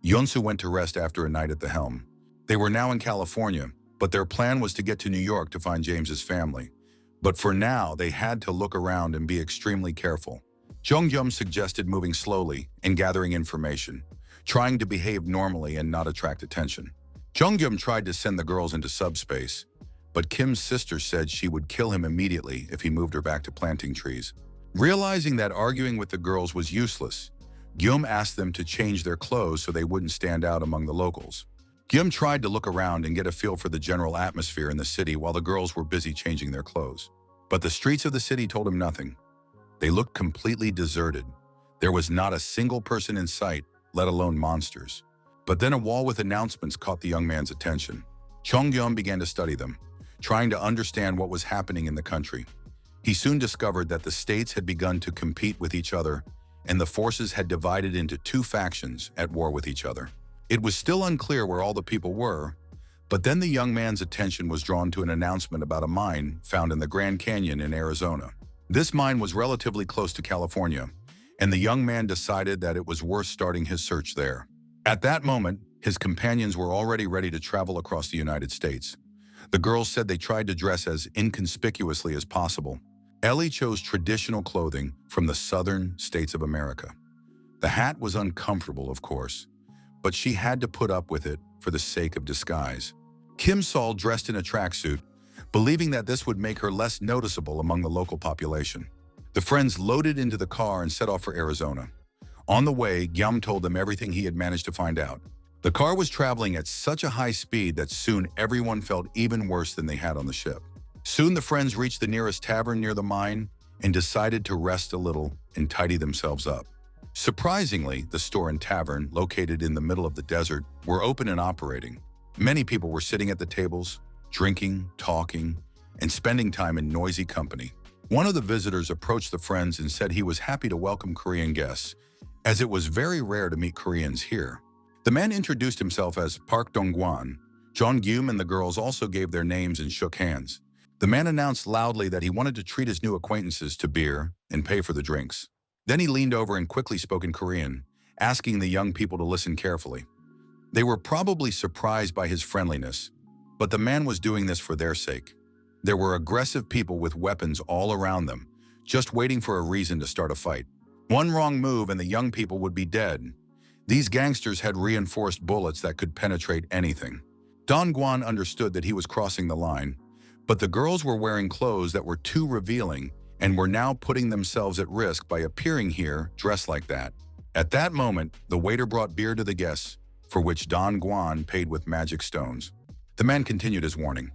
Yonsu went to rest after a night at the helm. They were now in California, but their plan was to get to New York to find James's family. But for now, they had to look around and be extremely careful. Jongyum suggested moving slowly and gathering information, trying to behave normally and not attract attention. Jongyum tried to send the girls into subspace, but Kim's sister said she would kill him immediately if he moved her back to planting trees. Realizing that arguing with the girls was useless, Gyum asked them to change their clothes so they wouldn't stand out among the locals. Gyum tried to look around and get a feel for the general atmosphere in the city while the girls were busy changing their clothes. But the streets of the city told him nothing. They looked completely deserted. There was not a single person in sight, let alone monsters. But then a wall with announcements caught the young man's attention. Chongyum began to study them, trying to understand what was happening in the country. He soon discovered that the states had begun to compete with each other, and the forces had divided into two factions at war with each other. It was still unclear where all the people were, but then the young man's attention was drawn to an announcement about a mine found in the Grand Canyon in Arizona. This mine was relatively close to California, and the young man decided that it was worth starting his search there. At that moment, his companions were already ready to travel across the United States. The girls said they tried to dress as inconspicuously as possible. Ellie chose traditional clothing from the southern states of America. The hat was uncomfortable, of course, but she had to put up with it for the sake of disguise. Kim Sol dressed in a tracksuit, believing that this would make her less noticeable among the local population. The friends loaded into the car and set off for Arizona. On the way, Gyum told them everything he had managed to find out. The car was traveling at such a high speed that soon everyone felt even worse than they had on the ship. Soon the friends reached the nearest tavern near the mine and decided to rest a little and tidy themselves up. Surprisingly, the store and tavern, located in the middle of the desert, were open and operating. Many people were sitting at the tables, drinking, talking, and spending time in noisy company. One of the visitors approached the friends and said he was happy to welcome Korean guests, as it was very rare to meet Koreans here. The man introduced himself as Park Dong-gwan. John Gyum and the girls also gave their names and shook hands. The man announced loudly that he wanted to treat his new acquaintances to beer and pay for the drinks. Then he leaned over and quickly spoke in Korean, asking the young people to listen carefully. They were probably surprised by his friendliness, but the man was doing this for their sake. There were aggressive people with weapons all around them, just waiting for a reason to start a fight. One wrong move and the young people would be dead. These gangsters had reinforced bullets that could penetrate anything. Don Guan understood that he was crossing the line, but the girls were wearing clothes that were too revealing and were now putting themselves at risk by appearing here dressed like that. At that moment, the waiter brought beer to the guests, for which Don Guan paid with magic stones. The man continued his warning.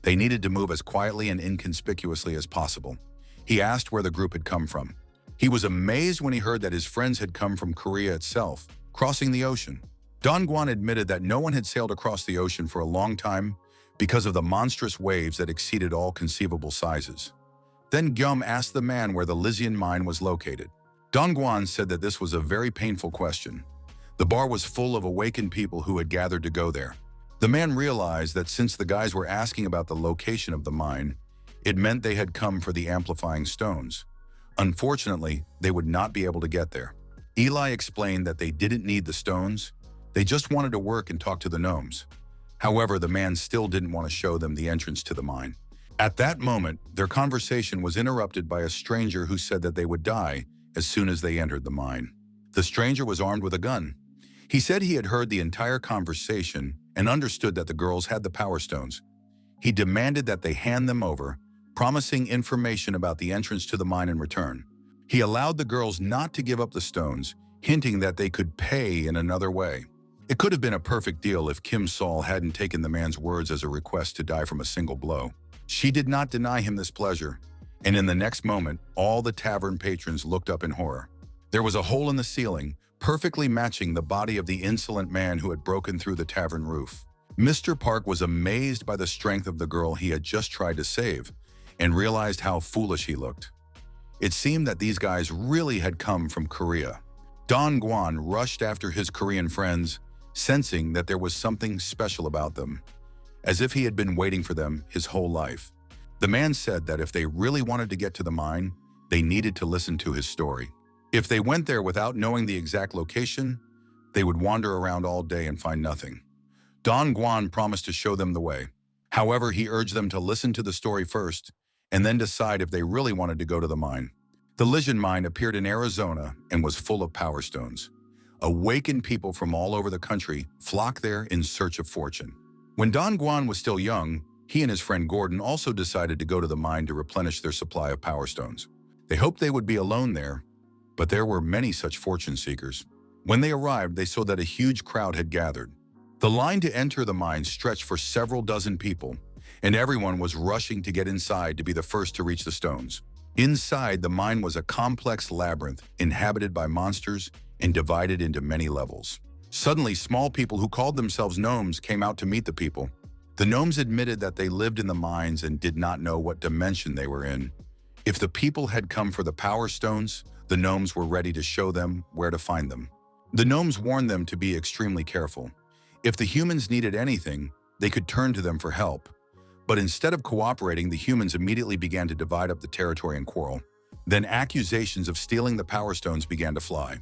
They needed to move as quietly and inconspicuously as possible. He asked where the group had come from. He was amazed when he heard that his friends had come from Korea itself, crossing the ocean. Don Guan admitted that no one had sailed across the ocean for a long time because of the monstrous waves that exceeded all conceivable sizes. Then Gyum asked the man where the Lysian mine was located. Don Guan said that this was a very painful question. The bar was full of awakened people who had gathered to go there. The man realized that since the guys were asking about the location of the mine, it meant they had come for the amplifying stones. Unfortunately, they would not be able to get there. Eli explained that they didn't need the stones, they just wanted to work and talk to the gnomes. However, the man still didn't want to show them the entrance to the mine. At that moment, their conversation was interrupted by a stranger who said that they would die as soon as they entered the mine. The stranger was armed with a gun. He said he had heard the entire conversation and understood that the girls had the power stones. He demanded that they hand them over, promising information about the entrance to the mine in return. He allowed the girls not to give up the stones, hinting that they could pay in another way. It could have been a perfect deal if Kim Sol hadn't taken the man's words as a request to die from a single blow. She did not deny him this pleasure, and in the next moment, all the tavern patrons looked up in horror. There was a hole in the ceiling, perfectly matching the body of the insolent man who had broken through the tavern roof. Mr. Park was amazed by the strength of the girl he had just tried to save, and realized how foolish he looked. It seemed that these guys really had come from Korea. Don Guan rushed after his Korean friends, sensing that there was something special about them, as if he had been waiting for them his whole life. The man said that if they really wanted to get to the mine, they needed to listen to his story. If they went there without knowing the exact location, they would wander around all day and find nothing. Don Guan promised to show them the way. However, he urged them to listen to the story first and then decide if they really wanted to go to the mine. The Lijian mine appeared in Arizona and was full of power stones. Awakened people from all over the country flocked there in search of fortune. When Don Guan was still young, he and his friend Gordon also decided to go to the mine to replenish their supply of power stones. They hoped they would be alone there, but there were many such fortune seekers. When they arrived, they saw that a huge crowd had gathered. The line to enter the mine stretched for several dozen people, and everyone was rushing to get inside to be the first to reach the stones. Inside, the mine was a complex labyrinth inhabited by monsters and divided into many levels. Suddenly, small people who called themselves gnomes came out to meet the people. The gnomes admitted that they lived in the mines and did not know what dimension they were in. If the people had come for the power stones, the gnomes were ready to show them where to find them. The gnomes warned them to be extremely careful. If the humans needed anything, they could turn to them for help. But instead of cooperating, the humans immediately began to divide up the territory and quarrel. Then accusations of stealing the power stones began to fly.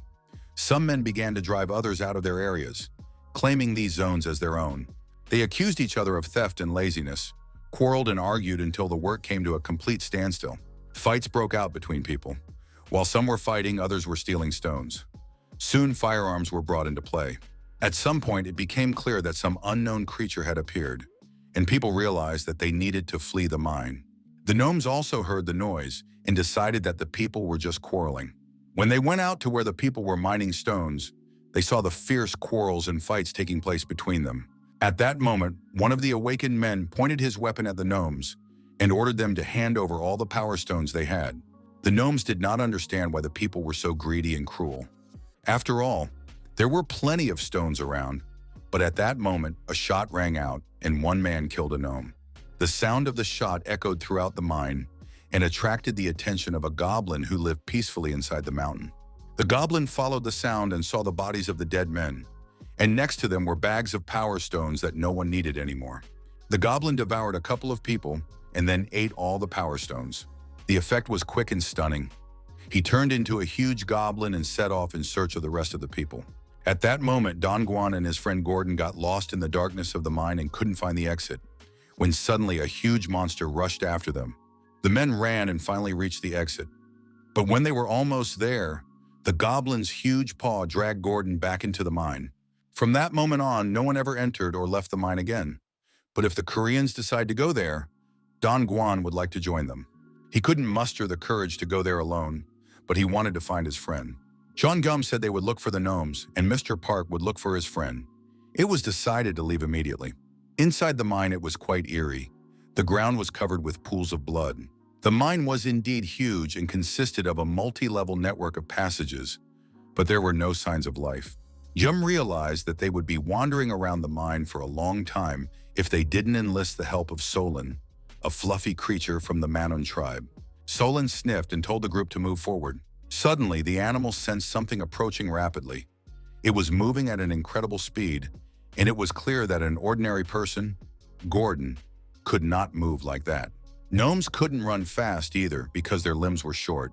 Some men began to drive others out of their areas, claiming these zones as their own. They accused each other of theft and laziness, quarreled and argued until the work came to a complete standstill. Fights broke out between people. While some were fighting, others were stealing stones. Soon firearms were brought into play. At some point, it became clear that some unknown creature had appeared, and people realized that they needed to flee the mine. The gnomes also heard the noise and decided that the people were just quarreling. When they went out to where the people were mining stones, they saw the fierce quarrels and fights taking place between them. At that moment, one of the awakened men pointed his weapon at the gnomes and ordered them to hand over all the power stones they had. The gnomes did not understand why the people were so greedy and cruel. After all, there were plenty of stones around, but at that moment, a shot rang out and one man killed a gnome. The sound of the shot echoed throughout the mine and attracted the attention of a goblin who lived peacefully inside the mountain. The goblin followed the sound and saw the bodies of the dead men, and next to them were bags of power stones that no one needed anymore. The goblin devoured a couple of people and then ate all the power stones. The effect was quick and stunning. He turned into a huge goblin and set off in search of the rest of the people. At that moment, Don Guan and his friend Gordon got lost in the darkness of the mine and couldn't find the exit, when suddenly a huge monster rushed after them. The men ran and finally reached the exit. But when they were almost there, the goblin's huge paw dragged Gordon back into the mine. From that moment on, no one ever entered or left the mine again. But if the Koreans decide to go there, Don Guan would like to join them. He couldn't muster the courage to go there alone, but he wanted to find his friend. John Gum said they would look for the gnomes, and Mr. Park would look for his friend. It was decided to leave immediately. Inside the mine, it was quite eerie. The ground was covered with pools of blood. The mine was indeed huge and consisted of a multi-level network of passages, but there were no signs of life. Jum realized that they would be wandering around the mine for a long time if they didn't enlist the help of Solon, a fluffy creature from the Manon tribe. Solon sniffed and told the group to move forward. Suddenly, the animal sensed something approaching rapidly. It was moving at an incredible speed, and it was clear that an ordinary person, Gordon, could not move like that. Gnomes couldn't run fast either because their limbs were short,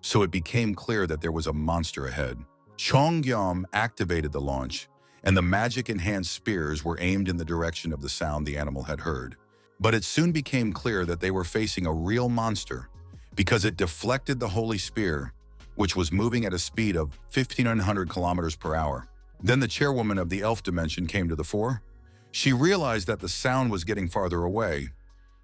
so it became clear that there was a monster ahead. Chongyam activated the launch, and the magic-enhanced spears were aimed in the direction of the sound the animal had heard. But it soon became clear that they were facing a real monster because it deflected the holy spear, which was moving at a speed of 1,500 kilometers per hour. Then the chairwoman of the elf dimension came to the fore. She realized that the sound was getting farther away,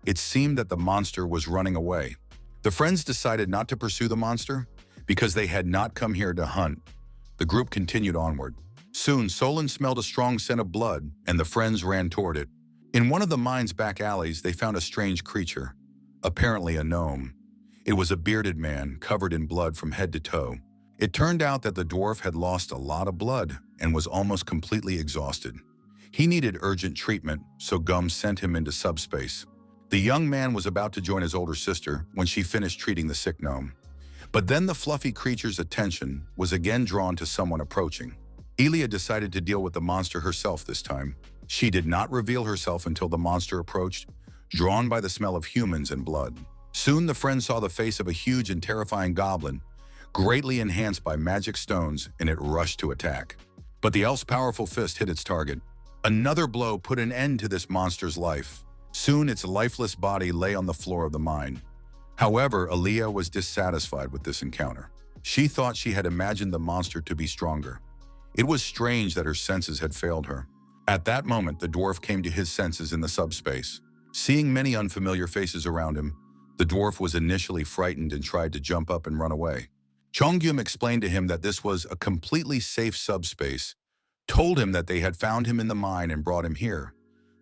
It seemed that the monster was running away. The friends decided not to pursue the monster because they had not come here to hunt. The group continued onward. Soon, Solon smelled a strong scent of blood, and the friends ran toward it. In one of the mine's back alleys, they found a strange creature, apparently a gnome. It was a bearded man, covered in blood from head to toe. It turned out that the dwarf had lost a lot of blood and was almost completely exhausted. He needed urgent treatment, so Gum sent him into subspace. The young man was about to join his older sister when she finished treating the sick gnome. But then the fluffy creature's attention was again drawn to someone approaching. Elia decided to deal with the monster herself this time. She did not reveal herself until the monster approached, drawn by the smell of humans and blood. Soon the friends saw the face of a huge and terrifying goblin, greatly enhanced by magic stones, and it rushed to attack. But the elf's powerful fist hit its target. Another blow put an end to this monster's life. Soon its lifeless body lay on the floor of the mine. However, Elia was dissatisfied with this encounter. She thought she had imagined the monster to be stronger. It was strange that her senses had failed her. At that moment, the dwarf came to his senses in the subspace. Seeing many unfamiliar faces around him, the dwarf was initially frightened and tried to jump up and run away. Chongyum explained to him that this was a completely safe subspace, told him that they had found him in the mine and brought him here.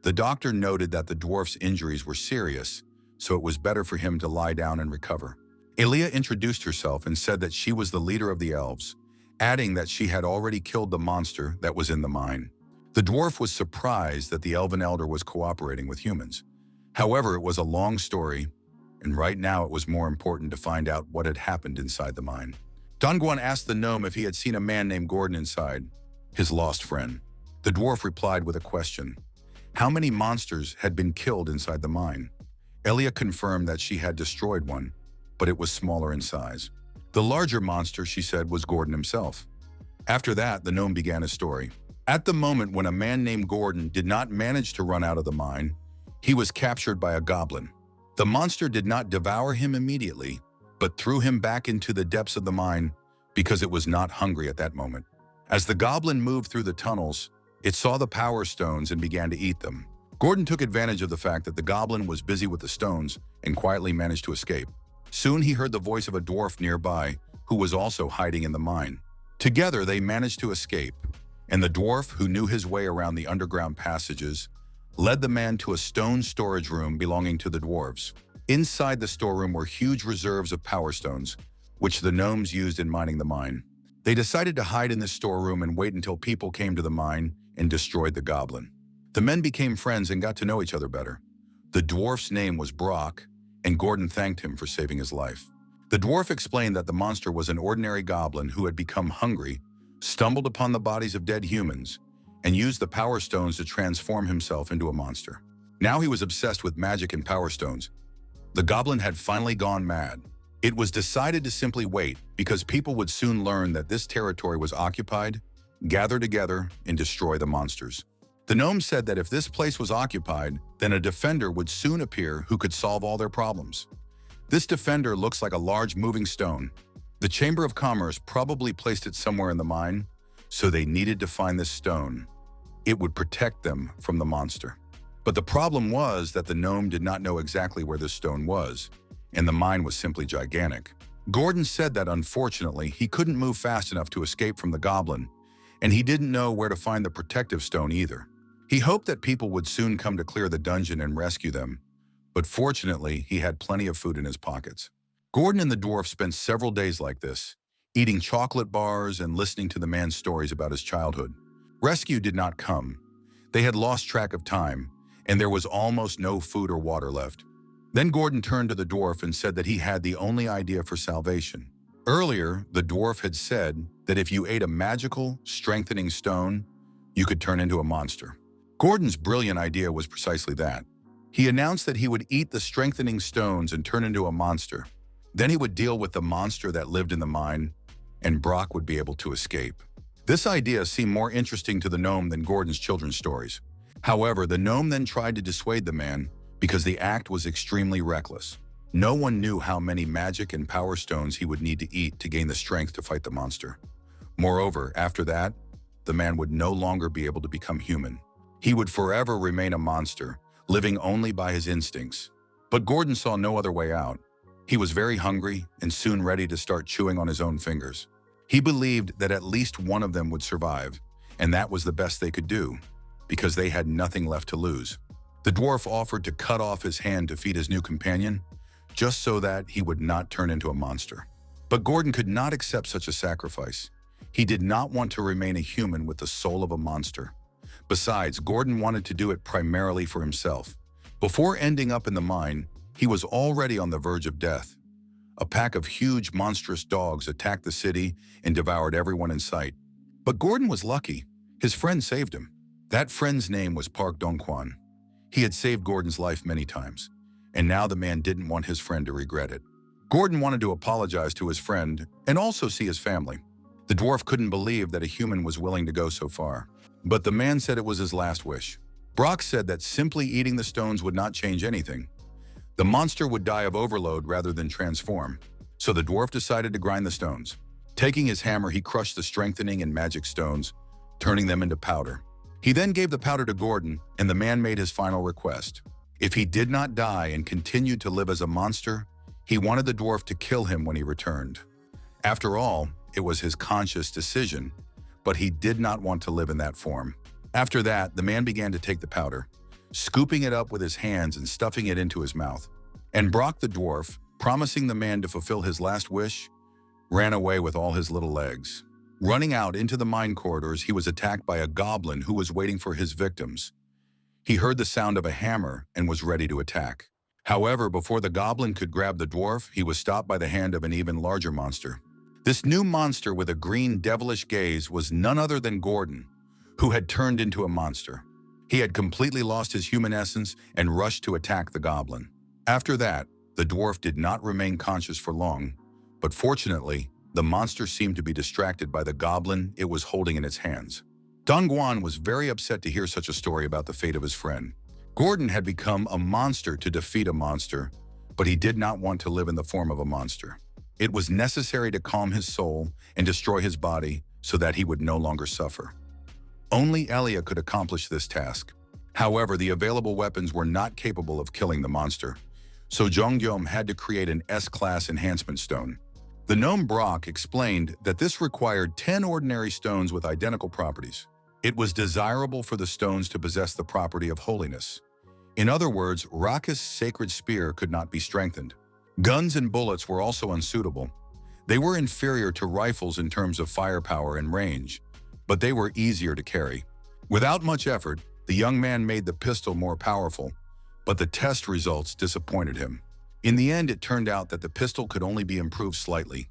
The doctor noted that the dwarf's injuries were serious, so it was better for him to lie down and recover. Elia introduced herself and said that she was the leader of the elves, adding that she had already killed the monster that was in the mine. The dwarf was surprised that the elven elder was cooperating with humans. However, it was a long story, and right now it was more important to find out what had happened inside the mine. Dongguan asked the gnome if he had seen a man named Gordon inside, his lost friend. The dwarf replied with a question. How many monsters had been killed inside the mine? Elia confirmed that she had destroyed one, but it was smaller in size. The larger monster, she said, was Gordon himself. After that, the gnome began his story. At the moment when a man named Gordon did not manage to run out of the mine, he was captured by a goblin. The monster did not devour him immediately, but threw him back into the depths of the mine because it was not hungry at that moment. As the goblin moved through the tunnels, it saw the power stones and began to eat them. Gordon took advantage of the fact that the goblin was busy with the stones and quietly managed to escape. Soon he heard the voice of a dwarf nearby who was also hiding in the mine. Together they managed to escape, and the dwarf, who knew his way around the underground passages, led the man to a stone storage room belonging to the dwarves. Inside the storeroom were huge reserves of power stones, which the gnomes used in mining the mine. They decided to hide in this storeroom and wait until people came to the mine and destroyed the goblin. The men became friends and got to know each other better. The dwarf's name was Brock, and Gordon thanked him for saving his life. The dwarf explained that the monster was an ordinary goblin who had become hungry, stumbled upon the bodies of dead humans, and used the power stones to transform himself into a monster. Now he was obsessed with magic and power stones. The goblin had finally gone mad. It was decided to simply wait because people would soon learn that this territory was occupied, gather together, and destroy the monsters. The gnome said that if this place was occupied, then a defender would soon appear who could solve all their problems. This defender looks like a large moving stone. The Chamber of Commerce probably placed it somewhere in the mine, so they needed to find this stone. It would protect them from the monster. But the problem was that the gnome did not know exactly where this stone was, and the mine was simply gigantic. Gordon said that unfortunately he couldn't move fast enough to escape from the goblin, and he didn't know where to find the protective stone either. He hoped that people would soon come to clear the dungeon and rescue them, but fortunately he had plenty of food in his pockets. Gordon and the dwarf spent several days like this, eating chocolate bars and listening to the man's stories about his childhood. Rescue did not come. They had lost track of time, and there was almost no food or water left. Then Gordon turned to the dwarf and said that he had the only idea for salvation. Earlier, the dwarf had said that if you ate a magical, strengthening stone, you could turn into a monster. Gordon's brilliant idea was precisely that. He announced that he would eat the strengthening stones and turn into a monster. Then he would deal with the monster that lived in the mine, and Brock would be able to escape. This idea seemed more interesting to the gnome than Gordon's children's stories. However, the gnome then tried to dissuade the man because the act was extremely reckless. No one knew how many magic and power stones he would need to eat to gain the strength to fight the monster. Moreover, after that, the man would no longer be able to become human. He would forever remain a monster, living only by his instincts. But Gordon saw no other way out. He was very hungry and soon ready to start chewing on his own fingers. He believed that at least one of them would survive, and that was the best they could do, because they had nothing left to lose. The dwarf offered to cut off his hand to feed his new companion, just so that he would not turn into a monster. But Gordon could not accept such a sacrifice. He did not want to remain a human with the soul of a monster. Besides, Gordon wanted to do it primarily for himself. Before ending up in the mine, he was already on the verge of death. A pack of huge, monstrous dogs attacked the city and devoured everyone in sight. But Gordon was lucky. His friend saved him. That friend's name was Park Dongkwan. He had saved Gordon's life many times, and now the man didn't want his friend to regret it. Gordon wanted to apologize to his friend and also see his family. The dwarf couldn't believe that a human was willing to go so far. But the man said it was his last wish. Brock said that simply eating the stones would not change anything. The monster would die of overload rather than transform. So the dwarf decided to grind the stones. Taking his hammer, he crushed the strengthening and magic stones, turning them into powder. He then gave the powder to Gordon, and the man made his final request. If he did not die and continued to live as a monster, he wanted the dwarf to kill him when he returned. After all, it was his conscious decision, but he did not want to live in that form. After that, the man began to take the powder, scooping it up with his hands and stuffing it into his mouth. And Brock the dwarf, promising the man to fulfill his last wish, ran away with all his little legs. Running out into the mine corridors, he was attacked by a goblin who was waiting for his victims. He heard the sound of a hammer and was ready to attack. However, before the goblin could grab the dwarf, he was stopped by the hand of an even larger monster. This new monster with a green, devilish gaze was none other than Gordon, who had turned into a monster. He had completely lost his human essence and rushed to attack the goblin. After that, the dwarf did not remain conscious for long, but fortunately, the monster seemed to be distracted by the goblin it was holding in its hands. Dongguan was very upset to hear such a story about the fate of his friend. Gordon had become a monster to defeat a monster, but he did not want to live in the form of a monster. It was necessary to calm his soul and destroy his body so that he would no longer suffer. Only Elia could accomplish this task. However, the available weapons were not capable of killing the monster, so Jongyom had to create an S-class enhancement stone. The gnome Brock explained that this required 10 ordinary stones with identical properties. It was desirable for the stones to possess the property of holiness. In other words, Rakas' sacred spear could not be strengthened. Guns and bullets were also unsuitable. They were inferior to rifles in terms of firepower and range, but they were easier to carry. Without much effort, the young man made the pistol more powerful, but the test results disappointed him. In the end, it turned out that the pistol could only be improved slightly,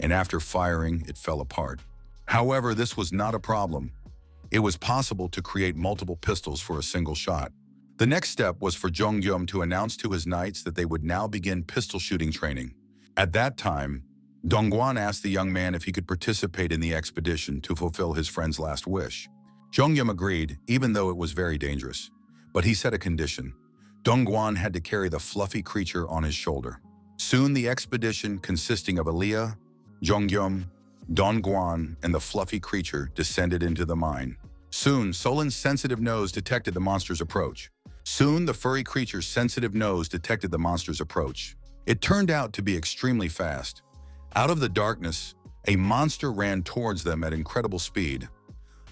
and after firing, it fell apart. However, this was not a problem. It was possible to create multiple pistols for a single shot. The next step was for Jongyom to announce to his knights that they would now begin pistol shooting training. At that time, Dongguan asked the young man if he could participate in the expedition to fulfill his friend's last wish. Jongyom agreed, even though it was very dangerous. But he set a condition. Dongguan had to carry the fluffy creature on his shoulder. Soon the expedition, consisting of Elia, Jongyom, Dongguan, and the fluffy creature, descended into the mine. Soon, Solin's sensitive nose detected the monster's approach. It turned out to be extremely fast. Out of the darkness, a monster ran towards them at incredible speed.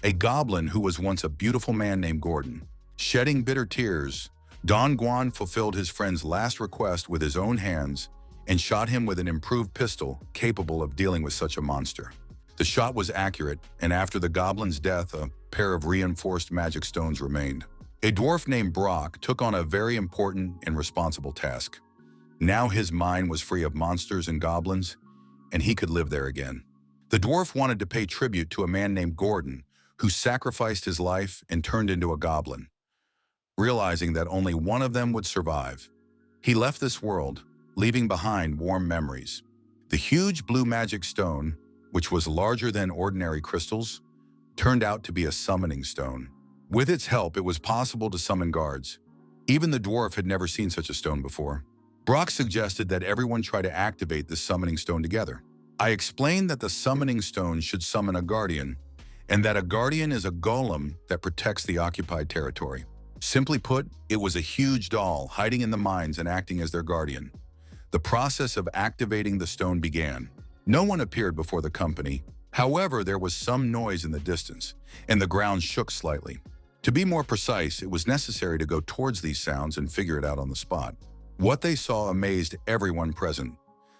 A goblin who was once a beautiful man named Gordon. Shedding bitter tears, Dongguan fulfilled his friend's last request with his own hands and shot him with an improved pistol capable of dealing with such a monster. The shot was accurate, and after the goblin's death, a pair of reinforced magic stones remained. A dwarf named Brock took on a very important and responsible task. Now his mind was free of monsters and goblins, and he could live there again. The dwarf wanted to pay tribute to a man named Gordon, who sacrificed his life and turned into a goblin. Realizing that only one of them would survive, he left this world, leaving behind warm memories. The huge blue magic stone, which was larger than ordinary crystals, turned out to be a summoning stone. With its help, it was possible to summon guards. Even the dwarf had never seen such a stone before. Brock suggested that everyone try to activate this summoning stone together. I explained that the summoning stone should summon a guardian, and that a guardian is a golem that protects the occupied territory. Simply put, it was a huge doll hiding in the mines and acting as their guardian. The process of activating the stone began. No one appeared before the company. However, there was some noise in the distance, and the ground shook slightly. To be more precise, it was necessary to go towards these sounds and figure it out on the spot. What they saw amazed everyone present.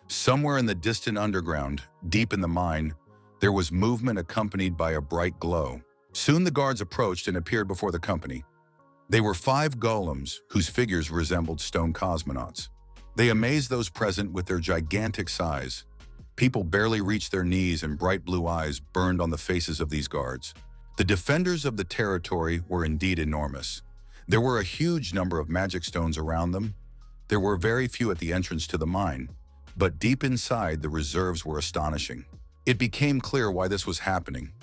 Somewhere in the distant underground, deep in the mine, there was movement accompanied by a bright glow. Soon the guards approached and appeared before the company. They were 5 golems whose figures resembled stone cosmonauts. They amazed those present with their gigantic size. People barely reached their knees, and bright blue eyes burned on the faces of these guards. The defenders of the territory were indeed enormous. There were a huge number of magic stones around them. There were very few at the entrance to the mine, but deep inside the reserves were astonishing. It became clear why this was happening.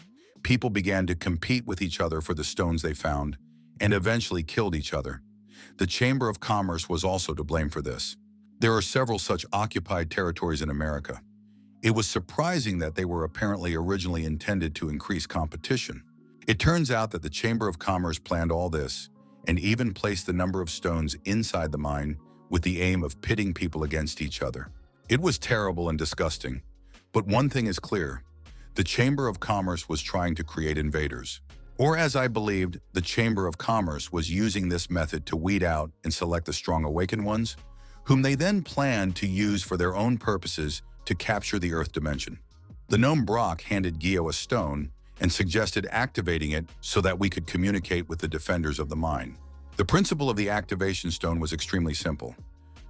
People began to compete with each other for the stones they found, and eventually killed each other. The Chamber of Commerce was also to blame for this. There are several such occupied territories in America. It was surprising that they were apparently originally intended to increase competition. It turns out that the Chamber of Commerce planned all this, and even placed the number of stones inside the mine with the aim of pitting people against each other. It was terrible and disgusting. But one thing is clear. The Chamber of Commerce was trying to create invaders. Or as I believed, the Chamber of Commerce was using this method to weed out and select the strong awakened ones, whom they then planned to use for their own purposes to capture the Earth dimension. The gnome Brock handed Gio a stone and suggested activating it so that we could communicate with the defenders of the mine. The principle of the activation stone was extremely simple.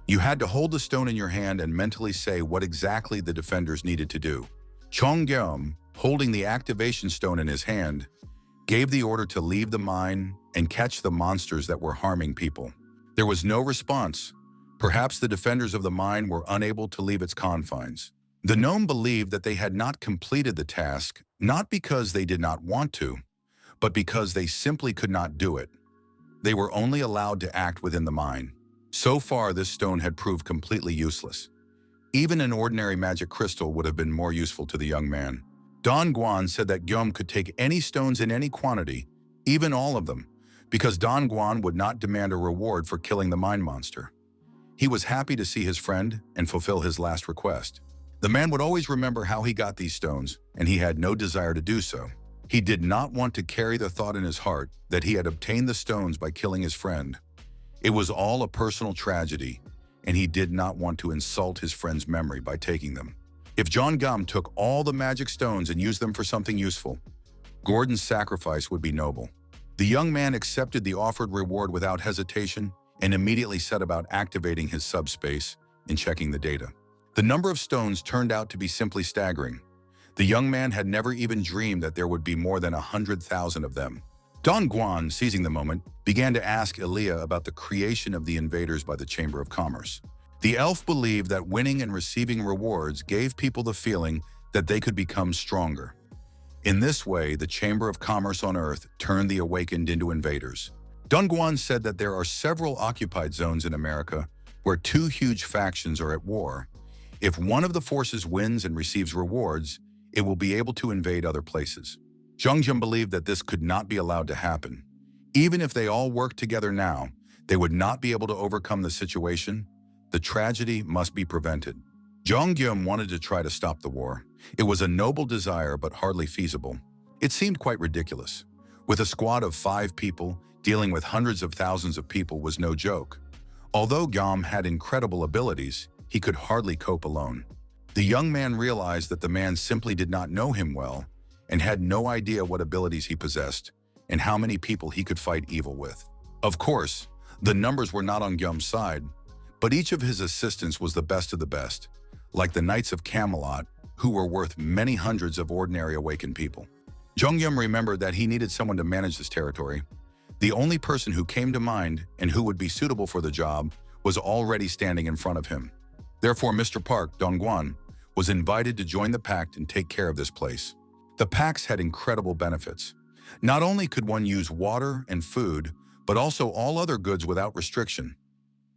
You had to hold the stone in your hand and mentally say what exactly the defenders needed to do. Chong-gyeom, holding the activation stone in his hand, gave the order to leave the mine and catch the monsters that were harming people. There was no response. Perhaps the defenders of the mine were unable to leave its confines. The gnome believed that they had not completed the task, not because they did not want to, but because they simply could not do it. They were only allowed to act within the mine. So far, this stone had proved completely useless. Even an ordinary magic crystal would have been more useful to the young man. Don Guan said that Gyeom could take any stones in any quantity, even all of them, because Don Guan would not demand a reward for killing the mine monster. He was happy to see his friend and fulfill his last request. The man would always remember how he got these stones, and he had no desire to do so. He did not want to carry the thought in his heart that he had obtained the stones by killing his friend. It was all a personal tragedy, and he did not want to insult his friend's memory by taking them. If John Gum took all the magic stones and used them for something useful, Gordon's sacrifice would be noble. The young man accepted the offered reward without hesitation and immediately set about activating his subspace and checking the data. The number of stones turned out to be simply staggering. The young man had never even dreamed that there would be more than 100,000 of them. Don Guan, seizing the moment, began to ask Elia about the creation of the invaders by the Chamber of Commerce. The elf believed that winning and receiving rewards gave people the feeling that they could become stronger. In this way, the Chamber of Commerce on Earth turned the awakened into invaders. Don Guan said that there are several occupied zones in America where 2 huge factions are at war. If one of the forces wins and receives rewards, it will be able to invade other places. Zhongjun believed that this could not be allowed to happen. Even if they all worked together now, they would not be able to overcome the situation. The tragedy must be prevented. Zhongyun wanted to try to stop the war. It was a noble desire, but hardly feasible. It seemed quite ridiculous. With a squad of 5 people, dealing with hundreds of thousands of people was no joke. Although Gyom had incredible abilities, he could hardly cope alone. The young man realized that the man simply did not know him well and had no idea what abilities he possessed and how many people he could fight evil with. Of course, the numbers were not on Gyom's side, but each of his assistants was the best of the best, like the Knights of Camelot, who were worth many hundreds of ordinary awakened people. Jonghyum remembered that he needed someone to manage this territory. The only person who came to mind and who would be suitable for the job was already standing in front of him. Therefore, Mr. Park, Dongguan, was invited to join the pact and take care of this place. The pacts had incredible benefits. Not only could one use water and food, but also all other goods without restriction.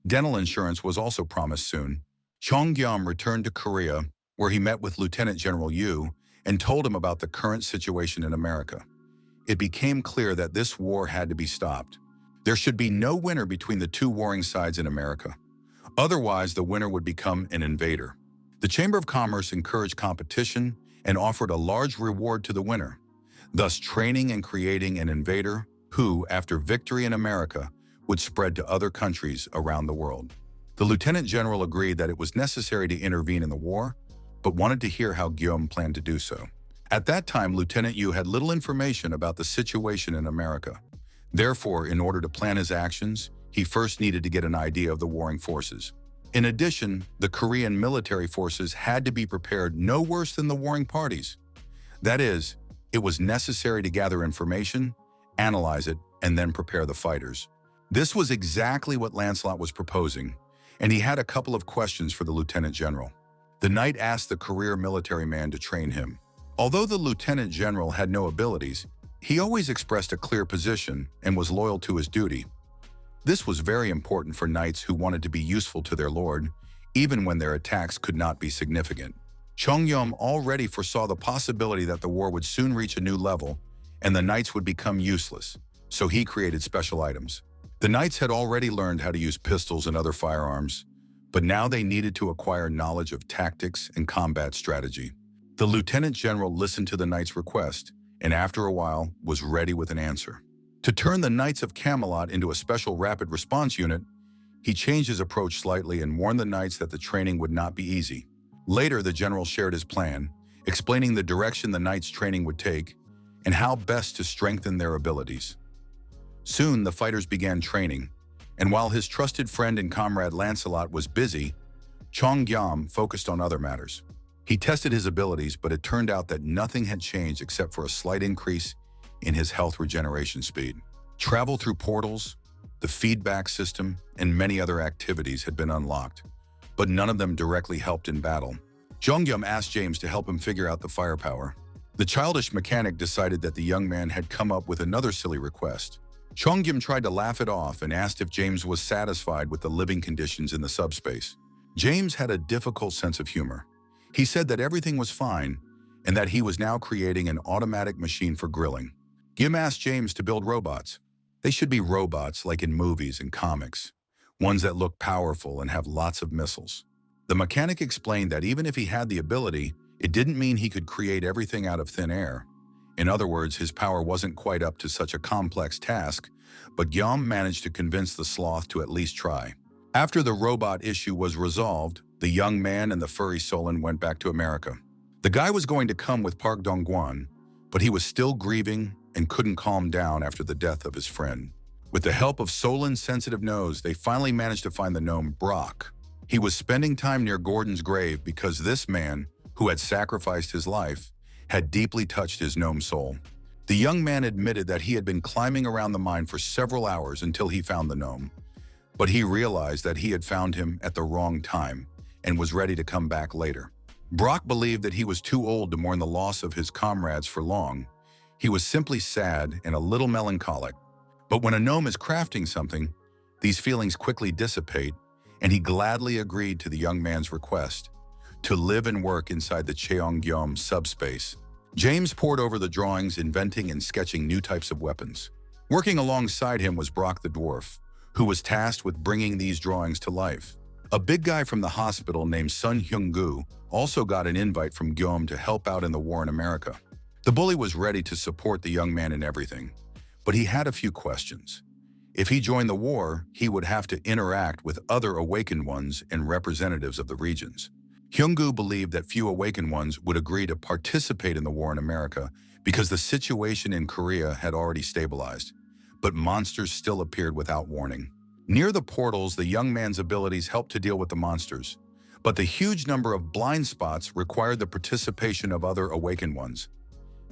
Dental insurance was also promised soon. Chonggyam returned to Korea, where he met with Lieutenant General Yu and told him about the current situation in America. It became clear that this war had to be stopped. There should be no winner between the two warring sides in America. Otherwise, the winner would become an invader. The Chamber of Commerce encouraged competition and offered a large reward to the winner, thus training and creating an invader who, after victory in America, would spread to other countries around the world. The lieutenant general agreed that it was necessary to intervene in the war, but wanted to hear how Guillaume planned to do so. At that time, Lieutenant Yu had little information about the situation in America. Therefore, in order to plan his actions, he first needed to get an idea of the warring forces. In addition, the Korean military forces had to be prepared no worse than the warring parties. That is, it was necessary to gather information, analyze it, and then prepare the fighters. This was exactly what Lancelot was proposing, and he had a couple of questions for the lieutenant general. The knight asked the career military man to train him. Although the lieutenant general had no abilities, he always expressed a clear position and was loyal to his duty. This was very important for knights who wanted to be useful to their lord, even when their attacks could not be significant. Chongyom already foresaw the possibility that the war would soon reach a new level and the knights would become useless, so he created special items. The knights had already learned how to use pistols and other firearms, but now they needed to acquire knowledge of tactics and combat strategy. The lieutenant general listened to the knight's request and after a while was ready with an answer. To turn the Knights of Camelot into a special rapid response unit, he changed his approach slightly and warned the knights that the training would not be easy. Later, the general shared his plan, explaining the direction the knights' training would take and how best to strengthen their abilities. Soon, the fighters began training, and while his trusted friend and comrade Lancelot was busy, Chongyam focused on other matters. He tested his abilities, but it turned out that nothing had changed except for a slight increase in his health regeneration speed. Travel through portals, the feedback system, and many other activities had been unlocked, but none of them directly helped in battle. Jongyum asked James to help him figure out the firepower. The childish mechanic decided that the young man had come up with another silly request. Chongyum tried to laugh it off and asked if James was satisfied with the living conditions in the subspace. James had a difficult sense of humor. He said that everything was fine and that he was now creating an automatic machine for grilling. Gim asked James to build robots. They should be robots like in movies and comics, ones that look powerful and have lots of missiles. The mechanic explained that even if he had the ability, it didn't mean he could create everything out of thin air. In other words, his power wasn't quite up to such a complex task, but Guillaume managed to convince the sloth to at least try. After the robot issue was resolved, the young man and the furry Solon went back to America. The guy was going to come with Park Dongguan, but he was still grieving and couldn't calm down after the death of his friend. With the help of Solon's sensitive nose, they finally managed to find the gnome Brock. He was spending time near Gordon's grave because this man, who had sacrificed his life, had deeply touched his gnome soul. The young man admitted that he had been climbing around the mine for several hours until he found the gnome, but he realized that he had found him at the wrong time and was ready to come back later. Brock believed that he was too old to mourn the loss of his comrades for long. He was simply sad and a little melancholic. But when a gnome is crafting something, these feelings quickly dissipate, and he gladly agreed to the young man's request to live and work inside the Cheonggyeom subspace. James pored over the drawings, inventing and sketching new types of weapons. Working alongside him was Brock the dwarf, who was tasked with bringing these drawings to life. A big guy from the hospital named Sun Hyung-gu also got an invite from Guillaume to help out in the war in America. The bully was ready to support the young man in everything, but he had a few questions. If he joined the war, he would have to interact with other awakened ones and representatives of the regions. Hyung-gu believed that few awakened ones would agree to participate in the war in America because the situation in Korea had already stabilized, but monsters still appeared without warning. Near the portals, the young man's abilities helped to deal with the monsters, but the huge number of blind spots required the participation of other awakened ones.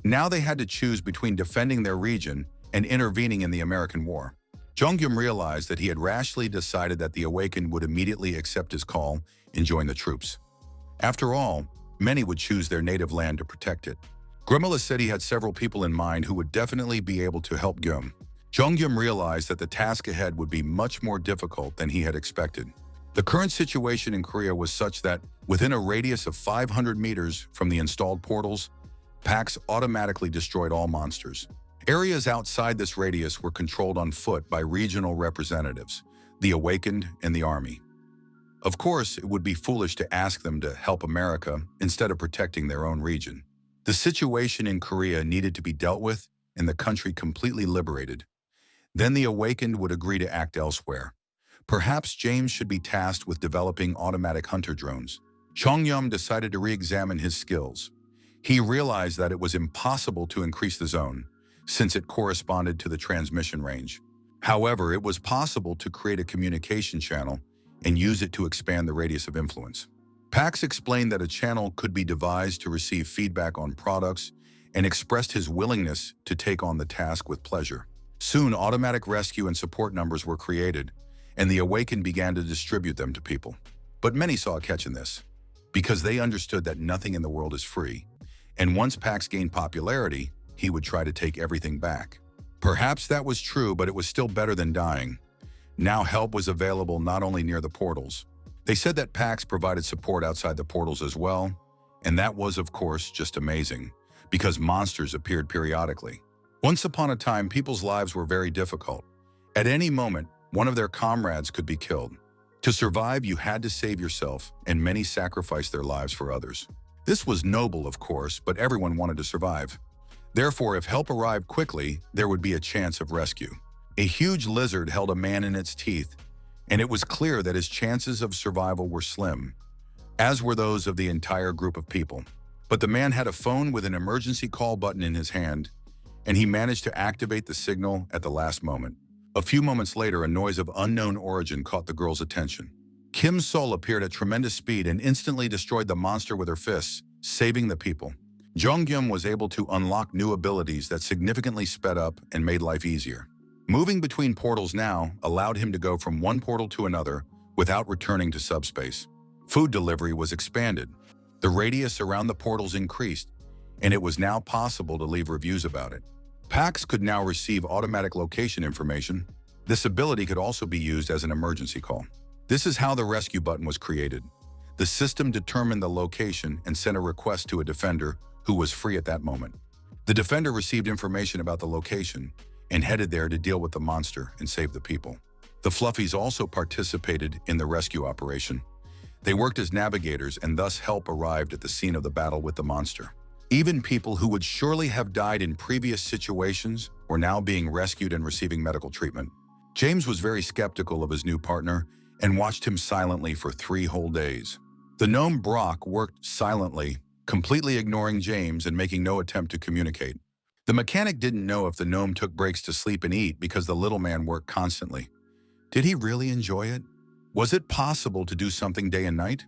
Now they had to choose between defending their region and intervening in the American war. Jongyum realized that he had rashly decided that the awakened would immediately accept his call and join the troops. After all, many would choose their native land to protect it. Grimala said he had several people in mind who would definitely be able to help Gyum. Jongyum realized that the task ahead would be much more difficult than he had expected. The current situation in Korea was such that, within a radius of 500 meters from the installed portals, packs automatically destroyed all monsters. Areas outside this radius were controlled on foot by regional representatives, the Awakened and the Army. Of course, it would be foolish to ask them to help America instead of protecting their own region. The situation in Korea needed to be dealt with and the country completely liberated. Then the Awakened would agree to act elsewhere. Perhaps James should be tasked with developing automatic hunter drones. Chongyum decided to re-examine his skills. He realized that it was impossible to increase the zone, since it corresponded to the transmission range. However, it was possible to create a communication channel and use it to expand the radius of influence. Pax explained that a channel could be devised to receive feedback on products and expressed his willingness to take on the task with pleasure. Soon, automatic rescue and support numbers were created, and the Awakened began to distribute them to people. But many saw a catch in this, because they understood that nothing in the world is free, and once Pax gained popularity, he would try to take everything back. Perhaps that was true, but it was still better than dying. Now help was available not only near the portals. They said that Pax provided support outside the portals as well, and that was, of course, just amazing, because monsters appeared periodically. Once upon a time, people's lives were very difficult. At any moment, one of their comrades could be killed. To survive, you had to save yourself, and many sacrificed their lives for others. This was noble, of course, but everyone wanted to survive. Therefore, if help arrived quickly, there would be a chance of rescue. A huge lizard held a man in its teeth, and it was clear that his chances of survival were slim, as were those of the entire group of people. But the man had a phone with an emergency call button in his hand, and he managed to activate the signal at the last moment. A few moments later, a noise of unknown origin caught the girl's attention. Kim Sol appeared at tremendous speed and instantly destroyed the monster with her fists, saving the people. Jonggyum was able to unlock new abilities that significantly sped up and made life easier. Moving between portals now allowed him to go from one portal to another without returning to subspace. Food delivery was expanded. The radius around the portals increased, and it was now possible to leave reviews about it. Pax could now receive automatic location information. This ability could also be used as an emergency call. This is how the rescue button was created. The system determined the location and sent a request to a defender who was free at that moment. The defender received information about the location and headed there to deal with the monster and save the people. The Fluffies also participated in the rescue operation. They worked as navigators, and thus help arrived at the scene of the battle with the monster. Even people who would surely have died in previous situations were now being rescued and receiving medical treatment. James was very skeptical of his new partner and watched him silently for 3 whole days. The gnome Brock worked silently, completely ignoring James and making no attempt to communicate. The mechanic didn't know if the gnome took breaks to sleep and eat because the little man worked constantly. Did he really enjoy it? Was it possible to do something day and night?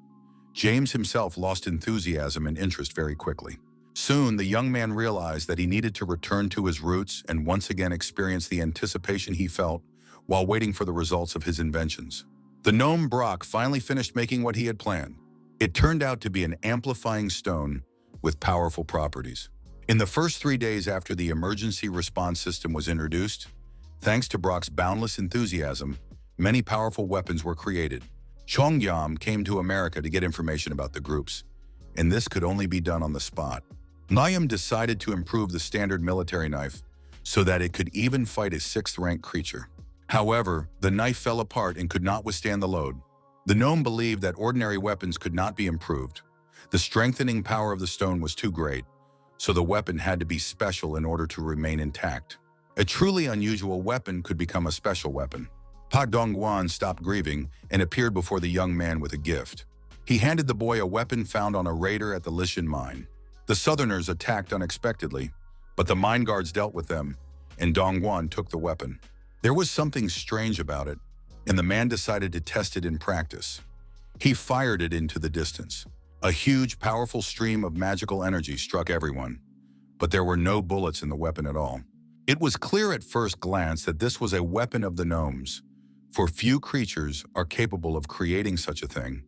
James himself lost enthusiasm and interest very quickly. Soon, the young man realized that he needed to return to his roots and once again experience the anticipation he felt while waiting for the results of his inventions. The gnome Brock finally finished making what he had planned. It turned out to be an amplifying stone with powerful properties. In the first 3 days after the emergency response system was introduced, thanks to Brock's boundless enthusiasm, many powerful weapons were created. Chongyam came to America to get information about the groups, and this could only be done on the spot. Nyam decided to improve the standard military knife so that it could even fight a 6th-rank creature. However, the knife fell apart and could not withstand the load. The gnome believed that ordinary weapons could not be improved. The strengthening power of the stone was too great, so the weapon had to be special in order to remain intact. A truly unusual weapon could become a special weapon. Pa Dongguan stopped grieving and appeared before the young man with a gift. He handed the boy a weapon found on a raider at the Lishan mine. The Southerners attacked unexpectedly, but the mine guards dealt with them, and Dongguan took the weapon. There was something strange about it, and the man decided to test it in practice. He fired it into the distance. A huge, powerful stream of magical energy struck everyone, but there were no bullets in the weapon at all. It was clear at first glance that this was a weapon of the gnomes, for few creatures are capable of creating such a thing.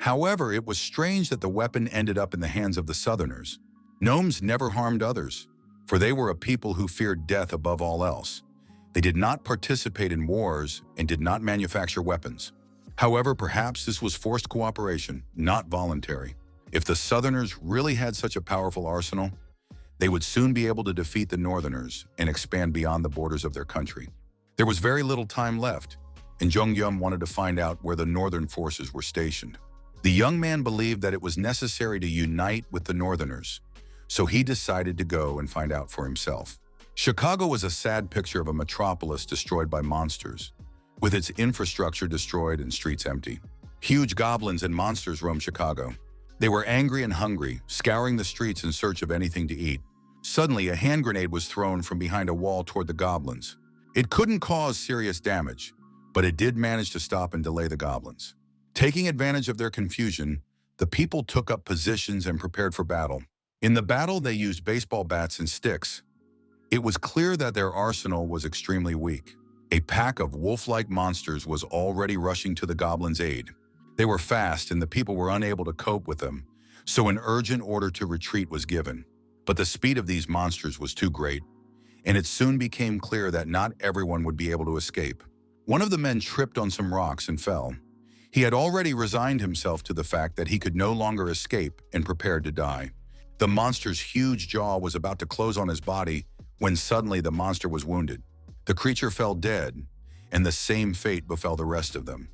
However, it was strange that the weapon ended up in the hands of the Southerners. Gnomes never harmed others, for they were a people who feared death above all else. They did not participate in wars and did not manufacture weapons. However, perhaps this was forced cooperation, not voluntary. If the Southerners really had such a powerful arsenal, They would soon be able to defeat the Northerners and expand beyond the borders of their country. There was very little time left, and Jong-yum wanted to find out where the Northern forces were stationed. The young man believed that it was necessary to unite with the Northerners, so he decided to go and find out for himself. Chicago was a sad picture of a metropolis destroyed by monsters, with its infrastructure destroyed and streets empty. Huge goblins and monsters roamed Chicago. They were angry and hungry, scouring the streets in search of anything to eat. Suddenly, a hand grenade was thrown from behind a wall toward the goblins. It couldn't cause serious damage, but it did manage to stop and delay the goblins. Taking advantage of their confusion, the people took up positions and prepared for battle. In the battle, they used baseball bats and sticks. It was clear that their arsenal was extremely weak. A pack of wolf-like monsters was already rushing to the goblins' aid. They were fast and the people were unable to cope with them, so an urgent order to retreat was given. But the speed of these monsters was too great, and it soon became clear that not everyone would be able to escape. One of the men tripped on some rocks and fell. He had already resigned himself to the fact that he could no longer escape and prepared to die. The monster's huge jaw was about to close on his body when suddenly the monster was wounded. The creature fell dead, and the same fate befell the rest of them.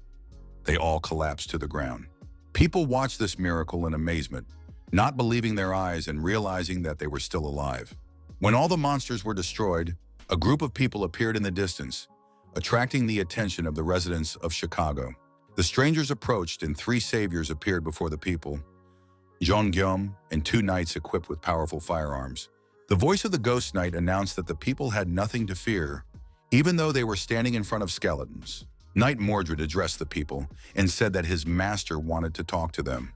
They all collapsed to the ground. People watched this miracle in amazement, not believing their eyes and realizing that they were still alive. When all the monsters were destroyed, a group of people appeared in the distance, attracting the attention of the residents of Chicago. The strangers approached and 3 saviors appeared before the people, Jong-gyum and 2 knights equipped with powerful firearms. The voice of the ghost knight announced that the people had nothing to fear, even though they were standing in front of skeletons. Knight Mordred addressed the people and said that his master wanted to talk to them.